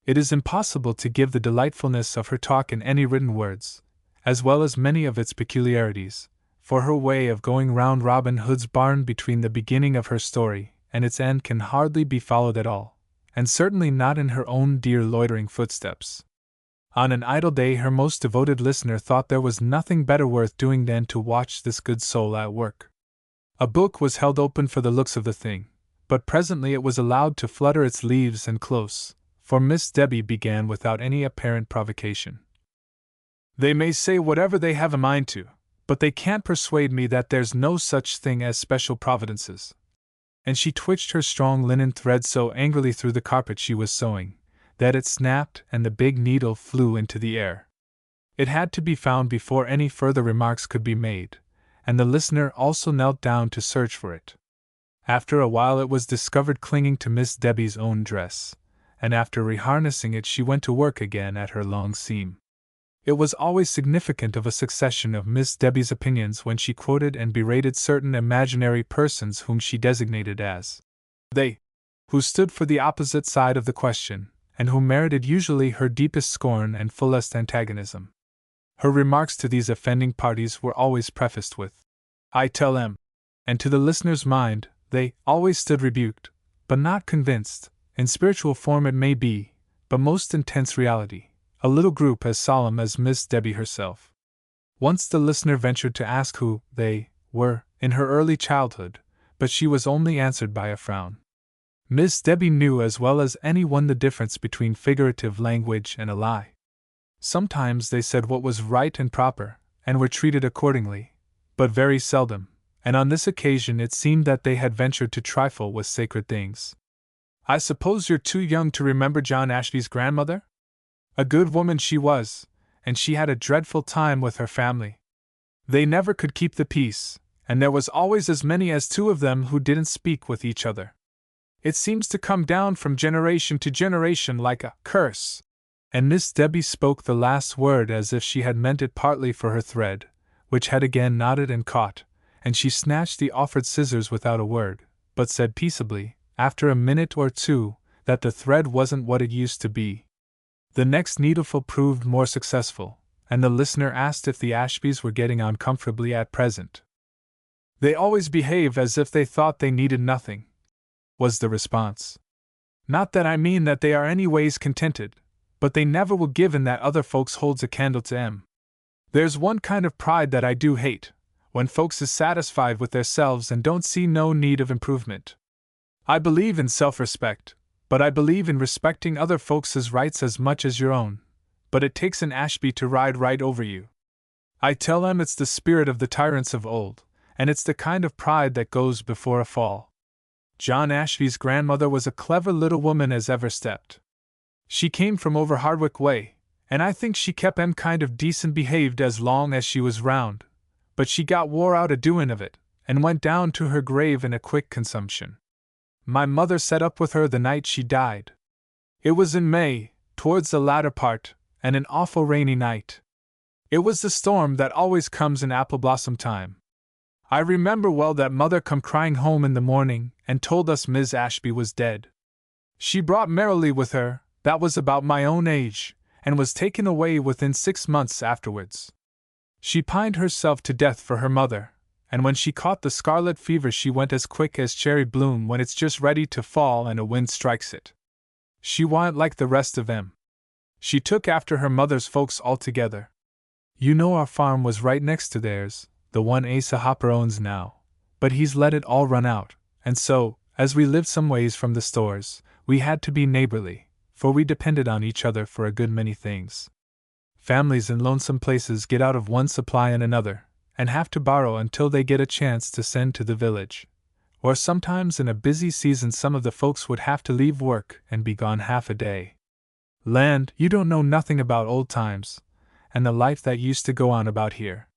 It is impossible to give the delightfulness of her talk in any written words, as well as many of its peculiarities, for her way of going round Robin Hood's barn between the beginning of her story and its end can hardly be followed at all, and certainly not in her own dear loitering footsteps. On an idle day her most devoted listener thought there was nothing better worth doing than to watch this good soul at work. A book was held open for the looks of the thing, but presently it was allowed to flutter its leaves and close, for Miss Debbie began without any apparent provocation. "They may say whatever they have a mind to, but they can't persuade me that there's no such thing as special providences." And she twitched her strong linen thread so angrily through the carpet she was sewing, that it snapped and the big needle flew into the air. It had to be found before any further remarks could be made, and the listener also knelt down to search for it. After a while it was discovered clinging to Miss Debbie's own dress, and after reharnessing it she went to work again at her long seam. It was always significant of a succession of Miss Debbie's opinions when she quoted and berated certain imaginary persons whom she designated as they, who stood for the opposite side of the question, and who merited usually her deepest scorn and fullest antagonism. Her remarks to these offending parties were always prefaced with, "I tell 'em," and to the listener's mind, they always stood rebuked, but not convinced, in spiritual form it may be, but most intense reality, a little group as solemn as Miss Debbie herself. Once the listener ventured to ask who they were in her early childhood, but she was only answered by a frown. Miss Debbie knew as well as anyone the difference between figurative language and a lie. Sometimes they said what was right and proper, and were treated accordingly, but very seldom, and on this occasion it seemed that they had ventured to trifle with sacred things. "I suppose you're too young to remember John Ashby's grandmother? A good woman she was, and she had a dreadful time with her family. They never could keep the peace, and there was always as many as two of them who didn't speak with each other. It seems to come down from generation to generation like a curse." And Miss Debbie spoke the last word as if she had meant it partly for her thread, which had again nodded and caught, and she snatched the offered scissors without a word, but said peaceably, after a minute or two, that the thread wasn't what it used to be. The next needleful proved more successful, and the listener asked if the Ashbys were getting on comfortably at present. "They always behave as if they thought they needed nothing," was the response. "Not that I mean that they are any ways contented, but they never will give in that other folks holds a candle to 'em. There's one kind of pride that I do hate, when folks is satisfied with theirselves and don't see no need of improvement. I believe in self-respect, but I believe in respecting other folks' rights as much as your own, but it takes an Ashby to ride right over you. I tell 'em it's the spirit of the tyrants of old, and it's the kind of pride that goes before a fall. John Ashby's grandmother was a clever little woman as ever stepped. She came from over Hardwick way, and I think she kept 'em kind of decent behaved as long as she was round, but she got wore out a doing of it, and went down to her grave in a quick consumption. My mother set up with her the night she died. It was in May, towards the latter part, and an awful rainy night. It was the storm that always comes in apple blossom time. I remember well that mother come crying home in the morning and told us Miss Ashby was dead. She brought Merrily with her, that was about my own age, and was taken away within 6 months afterwards. She pined herself to death for her mother, and when she caught the scarlet fever she went as quick as cherry bloom when it's just ready to fall and a wind strikes it. She wa'n't like the rest of 'em. She took after her mother's folks altogether. You know our farm was right next to theirs, the one Asa Hopper owns now, but he's let it all run out, and so, as we lived some ways from the stores, we had to be neighborly, for we depended on each other for a good many things. Families in lonesome places get out of one supply and another, and have to borrow until they get a chance to send to the village. Or sometimes in a busy season some of the folks would have to leave work and be gone half a day. Land, you don't know nothing about old times, and the life that used to go on about here.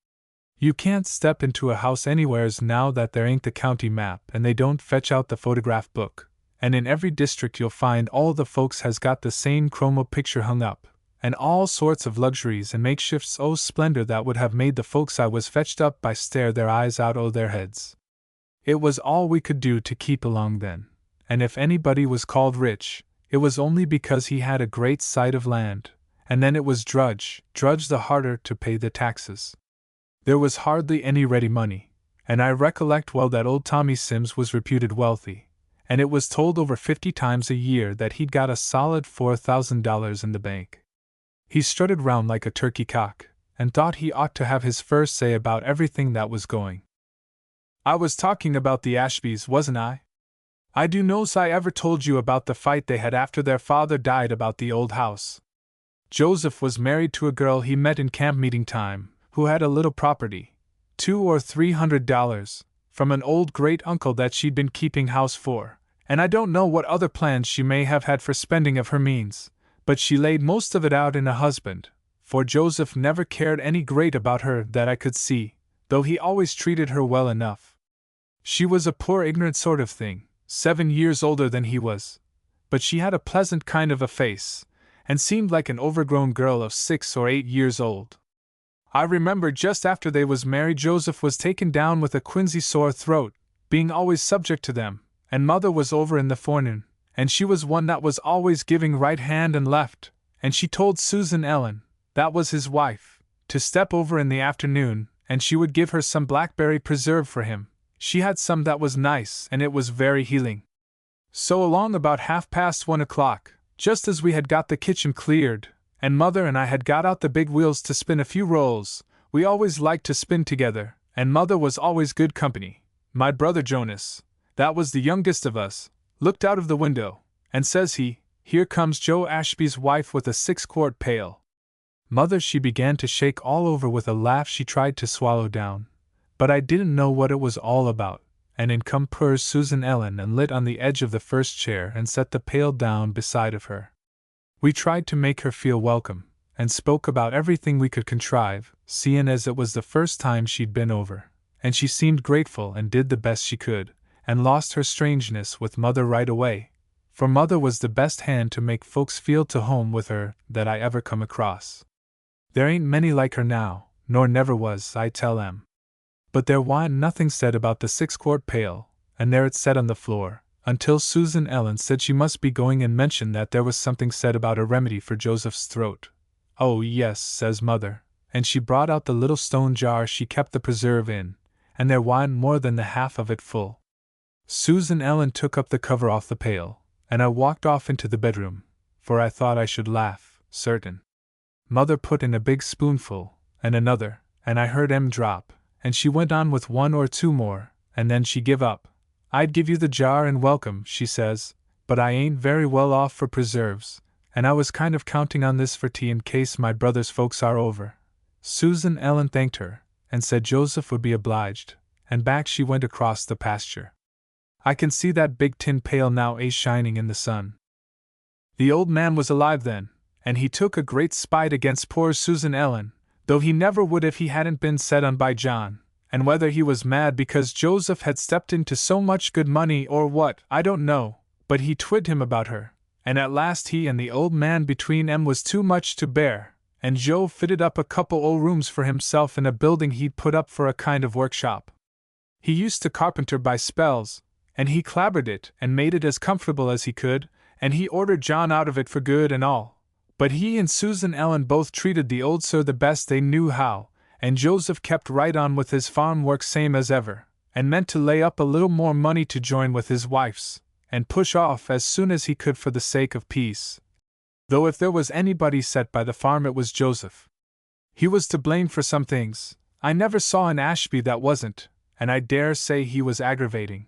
You can't step into a house anywheres now that there ain't the county map and they don't fetch out the photograph book, and in every district you'll find all the folks has got the same chromo picture hung up, and all sorts of luxuries and makeshifts o' splendor that would have made the folks I was fetched up by stare their eyes out o' their heads. It was all we could do to keep along then, and if anybody was called rich, it was only because he had a great sight of land, and then it was drudge the harder to pay the taxes. There was hardly any ready money, and I recollect well that old Tommy Sims was reputed wealthy, and it was told over 50 times a year that he'd got a solid $4,000 in the bank. He strutted round like a turkey cock, and thought he ought to have his first say about everything that was going. I was talking about the Ashbys, wasn't I? I do knows I ever told you about the fight they had after their father died about the old house. Joseph was married to a girl he met in camp meeting time, who had a little property, $200 or $300, from an old great-uncle that she'd been keeping house for, and I don't know what other plans she may have had for spending of her means, but she laid most of it out in a husband, for Joseph never cared any great about her that I could see, though he always treated her well enough. She was a poor ignorant sort of thing, 7 years older than he was, but she had a pleasant kind of a face, and seemed like an overgrown girl of 6 or 8 years old. I remember just after they was married Joseph was taken down with a quinsy sore throat, being always subject to them, and mother was over in the forenoon, and she was one that was always giving right hand and left, and she told Susan Ellen, that was his wife, to step over in the afternoon, and she would give her some blackberry preserve for him. She had some that was nice, and it was very healing. So along about 1:30, just as we had got the kitchen cleared, and Mother and I had got out the big wheels to spin a few rolls, we always liked to spin together, and Mother was always good company. My brother Jonas, that was the youngest of us, looked out of the window, and says he, "Here comes Joe Ashby's wife with a 6-quart pail." Mother she began to shake all over with a laugh she tried to swallow down, but I didn't know what it was all about, and in come poor Susan Ellen and lit on the edge of the first chair and set the pail down beside of her. We tried to make her feel welcome, and spoke about everything we could contrive, seeing as it was the first time she'd been over, and she seemed grateful and did the best she could, and lost her strangeness with Mother right away, for Mother was the best hand to make folks feel to home with her that I ever come across. There ain't many like her now, nor never was, I tell 'em. But there wa'n't nothing said about the 6-quart pail, and there it sat on the floor, until Susan Ellen said she must be going and mention that there was something said about a remedy for Joseph's throat. "Oh yes," says Mother, and she brought out the little stone jar she kept the preserve in, and there wa'n't more than the half of it full. Susan Ellen took up the cover off the pail, and I walked off into the bedroom, for I thought I should laugh, certain. Mother put in a big spoonful, and another, and I heard 'em drop, and she went on with 1 or 2 more, and then she give up. "I'd give you the jar and welcome," she says, "but I ain't very well off for preserves, and I was kind of counting on this for tea in case my brother's folks are over." Susan Ellen thanked her, and said Joseph would be obliged, and back she went across the pasture. I can see that big tin pail now shining in the sun. The old man was alive then, and he took a great spite against poor Susan Ellen, though he never would if he hadn't been set on by John, and whether he was mad because Joseph had stepped into so much good money or what, I don't know, but he twigged him about her, and at last he and the old man between 'em was too much to bear, and Joe fitted up a couple old rooms for himself in a building he'd put up for a kind of workshop. He used to carpenter by spells, and he clapboarded it and made it as comfortable as he could, and he ordered John out of it for good and all. But he and Susan Ellen both treated the old sir the best they knew how, and Joseph kept right on with his farm work same as ever, and meant to lay up a little more money to join with his wife's, and push off as soon as he could for the sake of peace. Though if there was anybody set by the farm it was Joseph. He was to blame for some things, I never saw an Ashby that wasn't, and I dare say he was aggravating.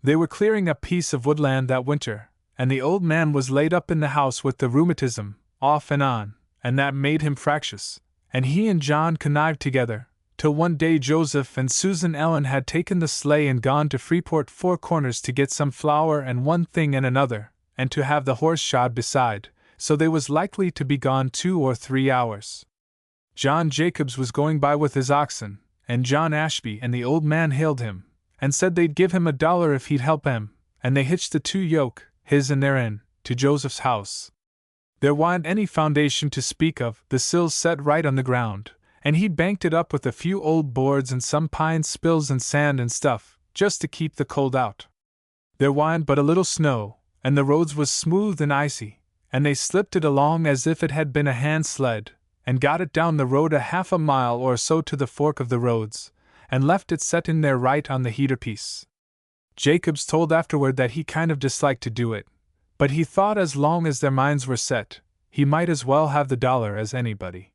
They were clearing a piece of woodland that winter, and the old man was laid up in the house with the rheumatism, off and on, and that made him fractious, and he and John connived together, till one day Joseph and Susan Ellen had taken the sleigh and gone to Freeport Four Corners to get some flour and one thing and another, and to have the horse shod beside, so they was likely to be gone 2 or 3 hours. John Jacobs was going by with his oxen, and John Ashby and the old man hailed him, and said they'd give him $1 if he'd help 'em, and they hitched the 2 yoke, his and their'n, to Joseph's house. There wa'n't any foundation to speak of, the sills set right on the ground, and he'd banked it up with a few old boards and some pine spills and sand and stuff, just to keep the cold out. There wa'n't but a little snow, and the roads was smooth and icy, and they slipped it along as if it had been a hand sled, and got it down the road a half a mile or so to the fork of the roads, and left it set in there right on the heater piece. Jacobs told afterward that he kind of disliked to do it, but he thought as long as their minds were set, he might as well have the $1 as anybody.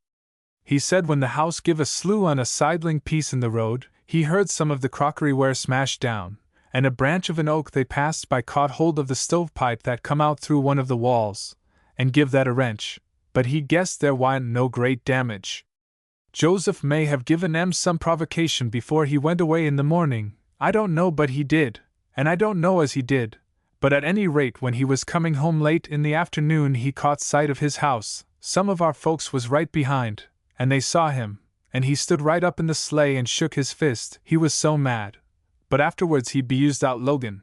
He said when the house give a slew on a sidling piece in the road, he heard some of the crockeryware smash down, and a branch of an oak they passed by caught hold of the stovepipe that come out through one of the walls, and give that a wrench, but he guessed there wa'n't no great damage. Joseph may have given em some provocation before he went away in the morning, I don't know but he did, and I don't know as he did, but at any rate when he was coming home late in the afternoon he caught sight of his house, some of our folks was right behind, and they saw him, and he stood right up in the sleigh and shook his fist, he was so mad. But afterwards he beused out Logan.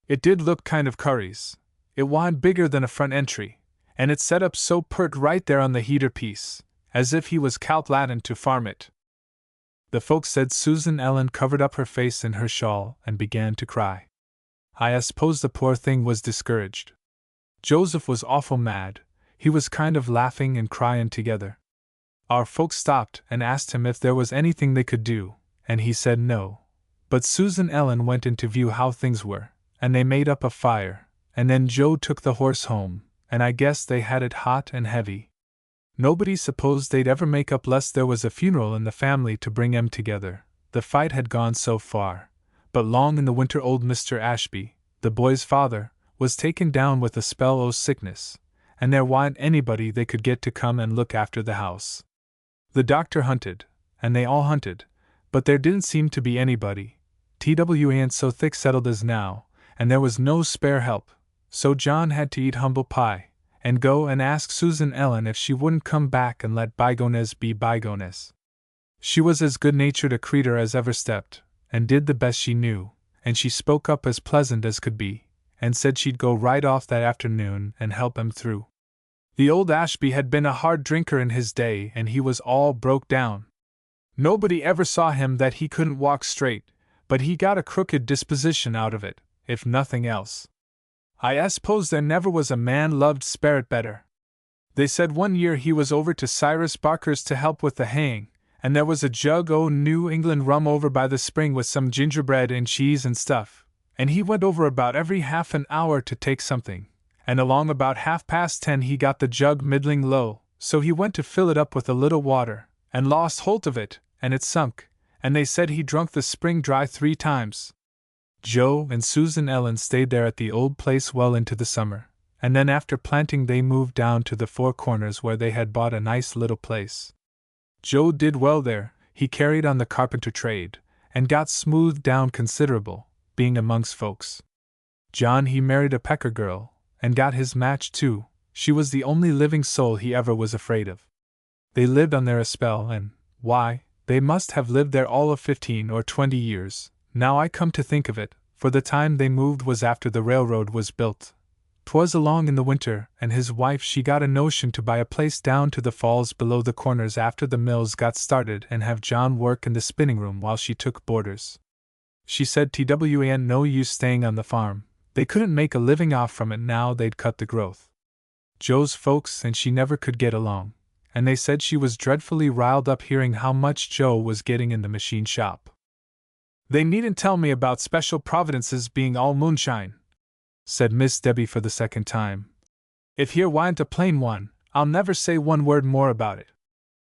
It did look kind of curries. It wa'n't bigger than a front entry, and it set up so pert right there on the heater piece, as if he was calculatin' to farm it. The folks said Susan Ellen covered up her face in her shawl and began to cry. I suppose the poor thing was discouraged. Joseph was awful mad, he was kind of laughing and cryin' together. Our folks stopped and asked him if there was anything they could do, and he said no. But Susan Ellen went in to view how things were, and they made up a fire, and then Joe took the horse home, and I guess they had it hot and heavy. Nobody supposed they'd ever make up lest there was a funeral in the family to bring 'em together, the fight had gone so far. But long in the winter old Mr. Ashby, the boy's father, was taken down with a spell o' sickness, and there wa'n't anybody they could get to come and look after the house. The doctor hunted, and they all hunted, but there didn't seem to be anybody. TW ain't so thick settled as now, and there was no spare help, so John had to eat humble pie, and go and ask Susan Ellen if she wouldn't come back and let bygones be bygones. She was as good-natured a creetur as ever stepped, and did the best she knew, and she spoke up as pleasant as could be, and said she'd go right off that afternoon and help 'em through. The old Ashby had been a hard drinker in his day, and he was all broke down. Nobody ever saw him that he couldn't walk straight, but he got a crooked disposition out of it, if nothing else. I suppose there never was a man loved sperrit better. They said one year he was over to Cyrus Barker's to help with the haying, and there was a jug o' New England rum over by the spring with some gingerbread and cheese and stuff, and he went over about every half an hour to take something, and along about 10:30 he got the jug middling low, so he went to fill it up with a little water, and lost holt of it, and it sunk, and they said he drunk the spring dry 3 times. Joe and Susan Ellen stayed there at the old place well into the summer, and then after planting they moved down to the Four Corners where they had bought a nice little place. Joe did well there, he carried on the carpenter trade, and got smoothed down considerable, being amongst folks. John he married a pecker girl, and got his match too, she was the only living soul he ever was afraid of. They lived on there a spell and, why, they must have lived there all of 15 or 20 years, now I come to think of it, for the time they moved was after the railroad was built. 'Twas along in the winter, and his wife she got a notion to buy a place down to the falls below the Corners after the mills got started and have John work in the spinning room while she took boarders. She said TW ain't no use staying on the farm, they couldn't make a living off from it now they'd cut the growth. Joe's folks and she never could get along, and they said she was dreadfully riled up hearing how much Joe was getting in the machine shop. They needn't tell me about special providences being all moonshine, said Miss Debbie for the second time. If here wa'n't a plain one, I'll never say one word more about it.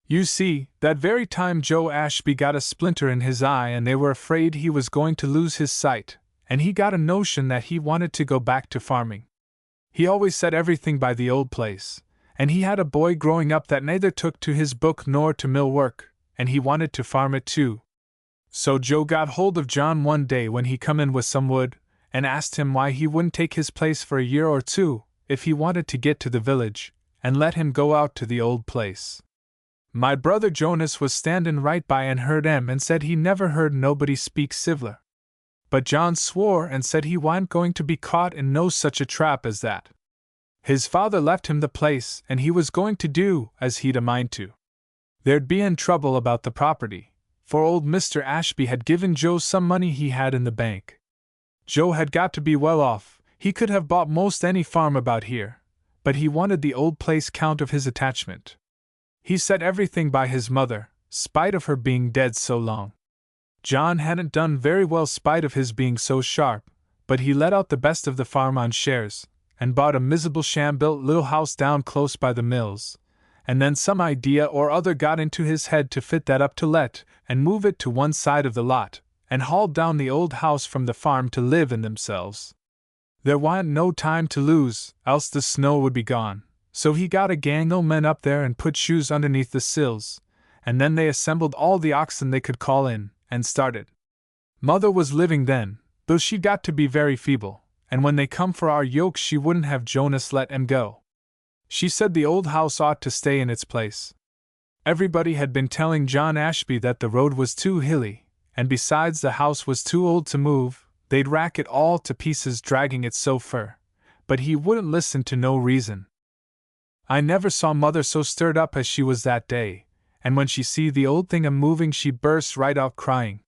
You see, that very time Joe Ashby got a splinter in his eye and they were afraid he was going to lose his sight, and he got a notion that he wanted to go back to farming. He always said everything by the old place, and he had a boy growing up that neither took to his book nor to mill work, and he wanted to farm it too. So Joe got hold of John one day when he come in with some wood, and asked him why he wouldn't take his place for a year or two, if he wanted to get to the village, and let him go out to the old place. My brother Jonas was standin' right by and heard him and said he never heard nobody speak civler. But John swore and said he wa'n't going to be caught in no such a trap as that. His father left him the place and he was going to do as he'd a mind to. There'd be in trouble about the property, for old Mr. Ashby had given Joe some money he had in the bank. Joe had got to be well off, he could have bought most any farm about here, but he wanted the old place count of his attachment. He set everything by his mother, spite of her being dead so long. John hadn't done very well spite of his being so sharp, but he let out the best of the farm on shares, and bought a miserable sham-built little house down close by the mills, and then some idea or other got into his head to fit that up to let, and move it to one side of the lot, and hauled down the old house from the farm to live in themselves. There wa'n't no time to lose, else the snow would be gone, so he got a gang o' men up there and put shoes underneath the sills, and then they assembled all the oxen they could call in, and started. Mother was living then, though she got to be very feeble, and when they come for our yoke she wouldn't have Jonas let 'em go. She said the old house ought to stay in its place. Everybody had been telling John Ashby that the road was too hilly, and besides the house was too old to move, they'd rack it all to pieces dragging it so fur, but he wouldn't listen to no reason. I never saw Mother so stirred up as she was that day, and when she see the old thing a-moving she burst right out crying.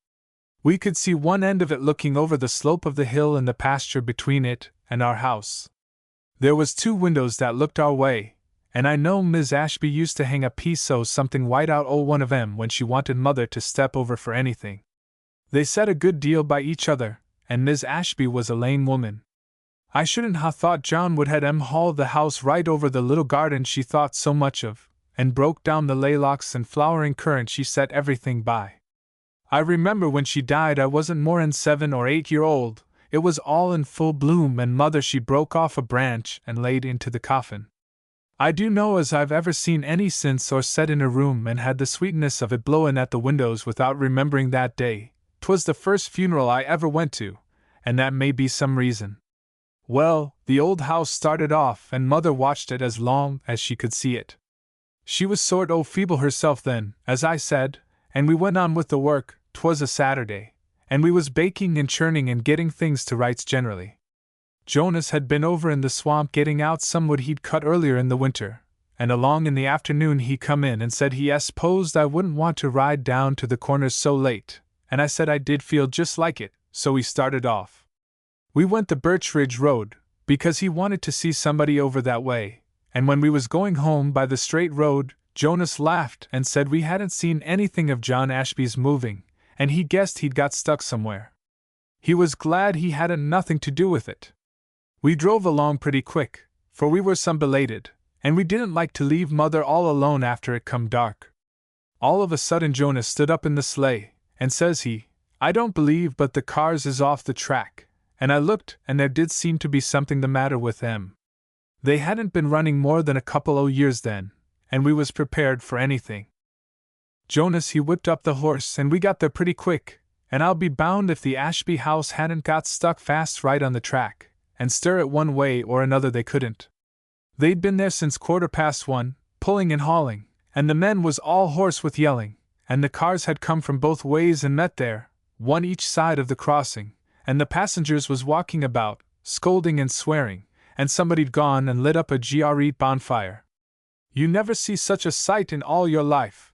We could see one end of it looking over the slope of the hill and the pasture between it and our house. There was 2 windows that looked our way, and I know Mis' Ashby used to hang a piece o' something white out o' one of 'em when she wanted Mother to step over for anything. They sat a good deal by each other, and Mis' Ashby was a lame woman. I shouldn't ha' thought John would had 'em haul the house right over the little garden she thought so much of, and broke down the laylocks and flowering currant she set everything by. I remember when she died I wasn't more'n 7 or 8 year old, it was all in full bloom, and Mother she broke off a branch and laid into the coffin. I do know as I've ever seen any since or set in a room and had the sweetness of it blowin' at the windows without remembering that day. 'Twas the first funeral I ever went to, and that may be some reason. Well, the old house started off and Mother watched it as long as she could see it. She was sort o' feeble herself then, as I said, and we went on with the work. 'Twas a Saturday, and we was baking and churning and getting things to rights generally. Jonas had been over in the swamp getting out some wood he'd cut earlier in the winter, and along in the afternoon he come in and said he s'posed I wouldn't want to ride down to the Corners so late, and I said I did feel just like it, so we started off. We went the Birch Ridge Road, because he wanted to see somebody over that way, and when we was going home by the straight road, Jonas laughed and said we hadn't seen anything of John Ashby's moving, and he guessed he'd got stuck somewhere. He was glad he hadn't nothing to do with it. We drove along pretty quick, for we were some belated, and we didn't like to leave Mother all alone after it come dark. All of a sudden Jonas stood up in the sleigh, and says he, "I don't believe but the cars is off the track," and I looked and there did seem to be something the matter with them. They hadn't been running more than a couple o' years then, and we was prepared for anything. Jonas he whipped up the horse and we got there pretty quick, and I'll be bound if the Ashby house hadn't got stuck fast right on the track, and stir it one way or another they couldn't. They'd been there since 1:15, pulling and hauling, and the men was all hoarse with yelling, and the cars had come from both ways and met there, one each side of the crossing, and the passengers was walking about, scolding and swearing, and somebody'd gone and lit up a bonfire. You never see such a sight in all your life.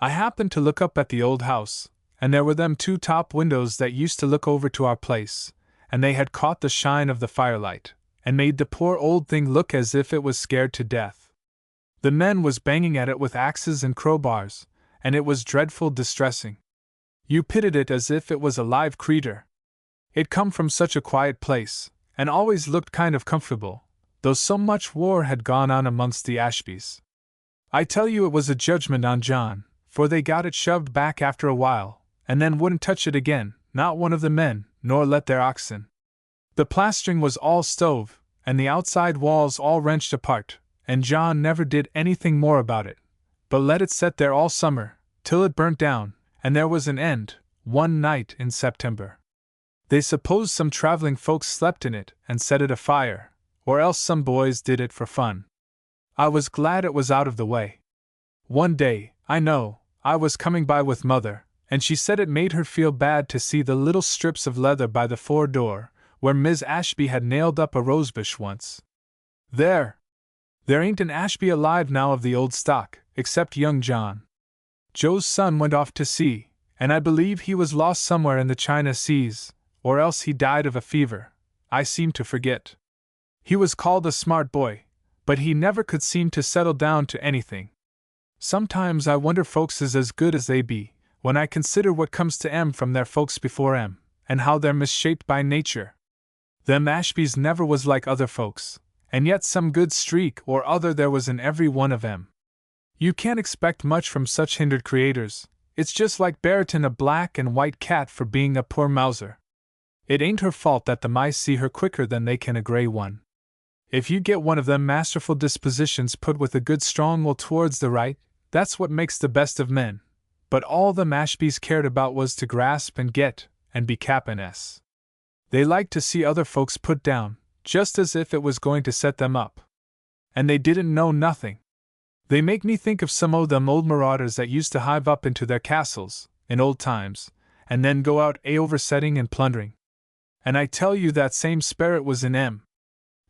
I happened to look up at the old house, and there were them 2 top windows that used to look over to our place, and they had caught the shine of the firelight, and made the poor old thing look as if it was scared to death. The men was banging at it with axes and crowbars, and it was dreadful distressing. You pitied it as if it was a live creetur. It come from such a quiet place, and always looked kind of comfortable, though so much war had gone on amongst the Ashbys. I tell you it was a judgment on John, for they got it shoved back after a while, and then wouldn't touch it again, not one of the men, nor let their oxen. The plastering was all stove, and the outside walls all wrenched apart, and John never did anything more about it, but let it set there all summer, till it burnt down, and there was an end, one night in September. They supposed some traveling folks slept in it and set it afire, or else some boys did it for fun. I was glad it was out of the way. One day, I know, I was coming by with Mother, and she said it made her feel bad to see the little strips of leather by the fore door, where Mis' Ashby had nailed up a rosebush once. There ain't an Ashby alive now of the old stock, except young John. Joe's son went off to sea, and I believe he was lost somewhere in the China seas, or else he died of a fever, I seem to forget. He was called a smart boy, but he never could seem to settle down to anything. Sometimes I wonder folks is as good as they be, when I consider what comes to 'em from their folks before 'em, and how they're misshaped by nature. Them Ashbys never was like other folks, and yet some good streak or other there was in every one of 'em. You can't expect much from such hindered creators, It's just like Barreton a black and white cat for being a poor mouser. It ain't her fault that the mice see her quicker than they can a grey one. If you get one of them masterful dispositions put with a good strong will towards the right, that's what makes the best of men. But all the Ashbys cared about was to grasp and get, and be captains. They liked to see other folks put down, just as if it was going to set them up. And they didn't know nothing. They make me think of some o' them old marauders that used to hive up into their castles, in old times, and then go out oversetting and plundering. And I tell you that same spirit was in 'em.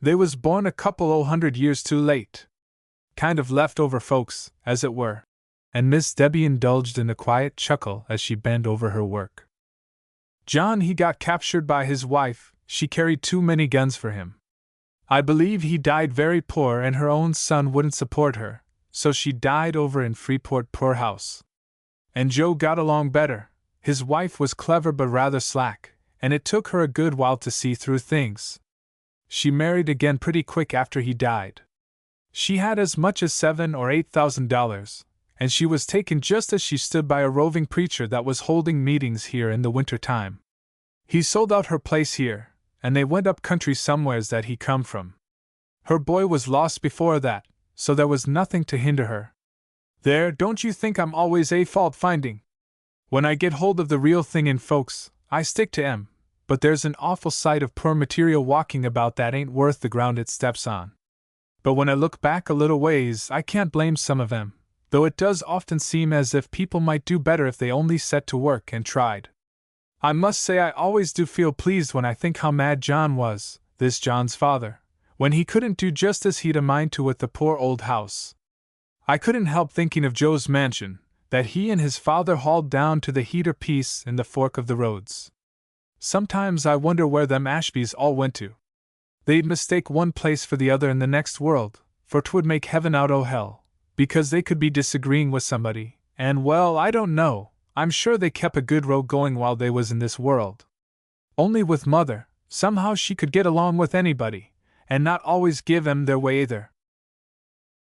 They was born a couple o' 100 years too late. Kind of leftover folks, as it were. And Miss Debbie indulged in a quiet chuckle as she bent over her work. John he got captured by his wife, she carried too many guns for him. I believe he died very poor and her own son wouldn't support her, so she died over in Freeport poorhouse. And Joe got along better, his wife was clever but rather slack, and it took her a good while to see through things. She married again pretty quick after he died. She had as much as $7,000 or $8,000, and she was taken just as she stood by a roving preacher that was holding meetings here in the winter time. He sold out her place here, and they went up country somewheres that he come from. Her boy was lost before that, so there was nothing to hinder her. There, don't you think I'm always fault-finding? When I get hold of the real thing in folks, I stick to 'em, but there's an awful sight of poor material walking about that ain't worth the ground it steps on. But when I look back a little ways, I can't blame some of 'em, though it does often seem as if people might do better if they only set to work and tried. I must say I always do feel pleased when I think how mad John was, this John's father, when he couldn't do just as he'd a mind to with the poor old house. I couldn't help thinking of Joe's mansion, that he and his father hauled down to the heater piece in the fork of the roads. Sometimes I wonder where them Ashbys all went to. They'd mistake one place for the other in the next world, for 'twould make heaven out o' hell, because they could be disagreeing with somebody, and well, I don't know, I'm sure they kept a good row going while they was in this world. Only with Mother, somehow she could get along with anybody, and not always give 'em their way either.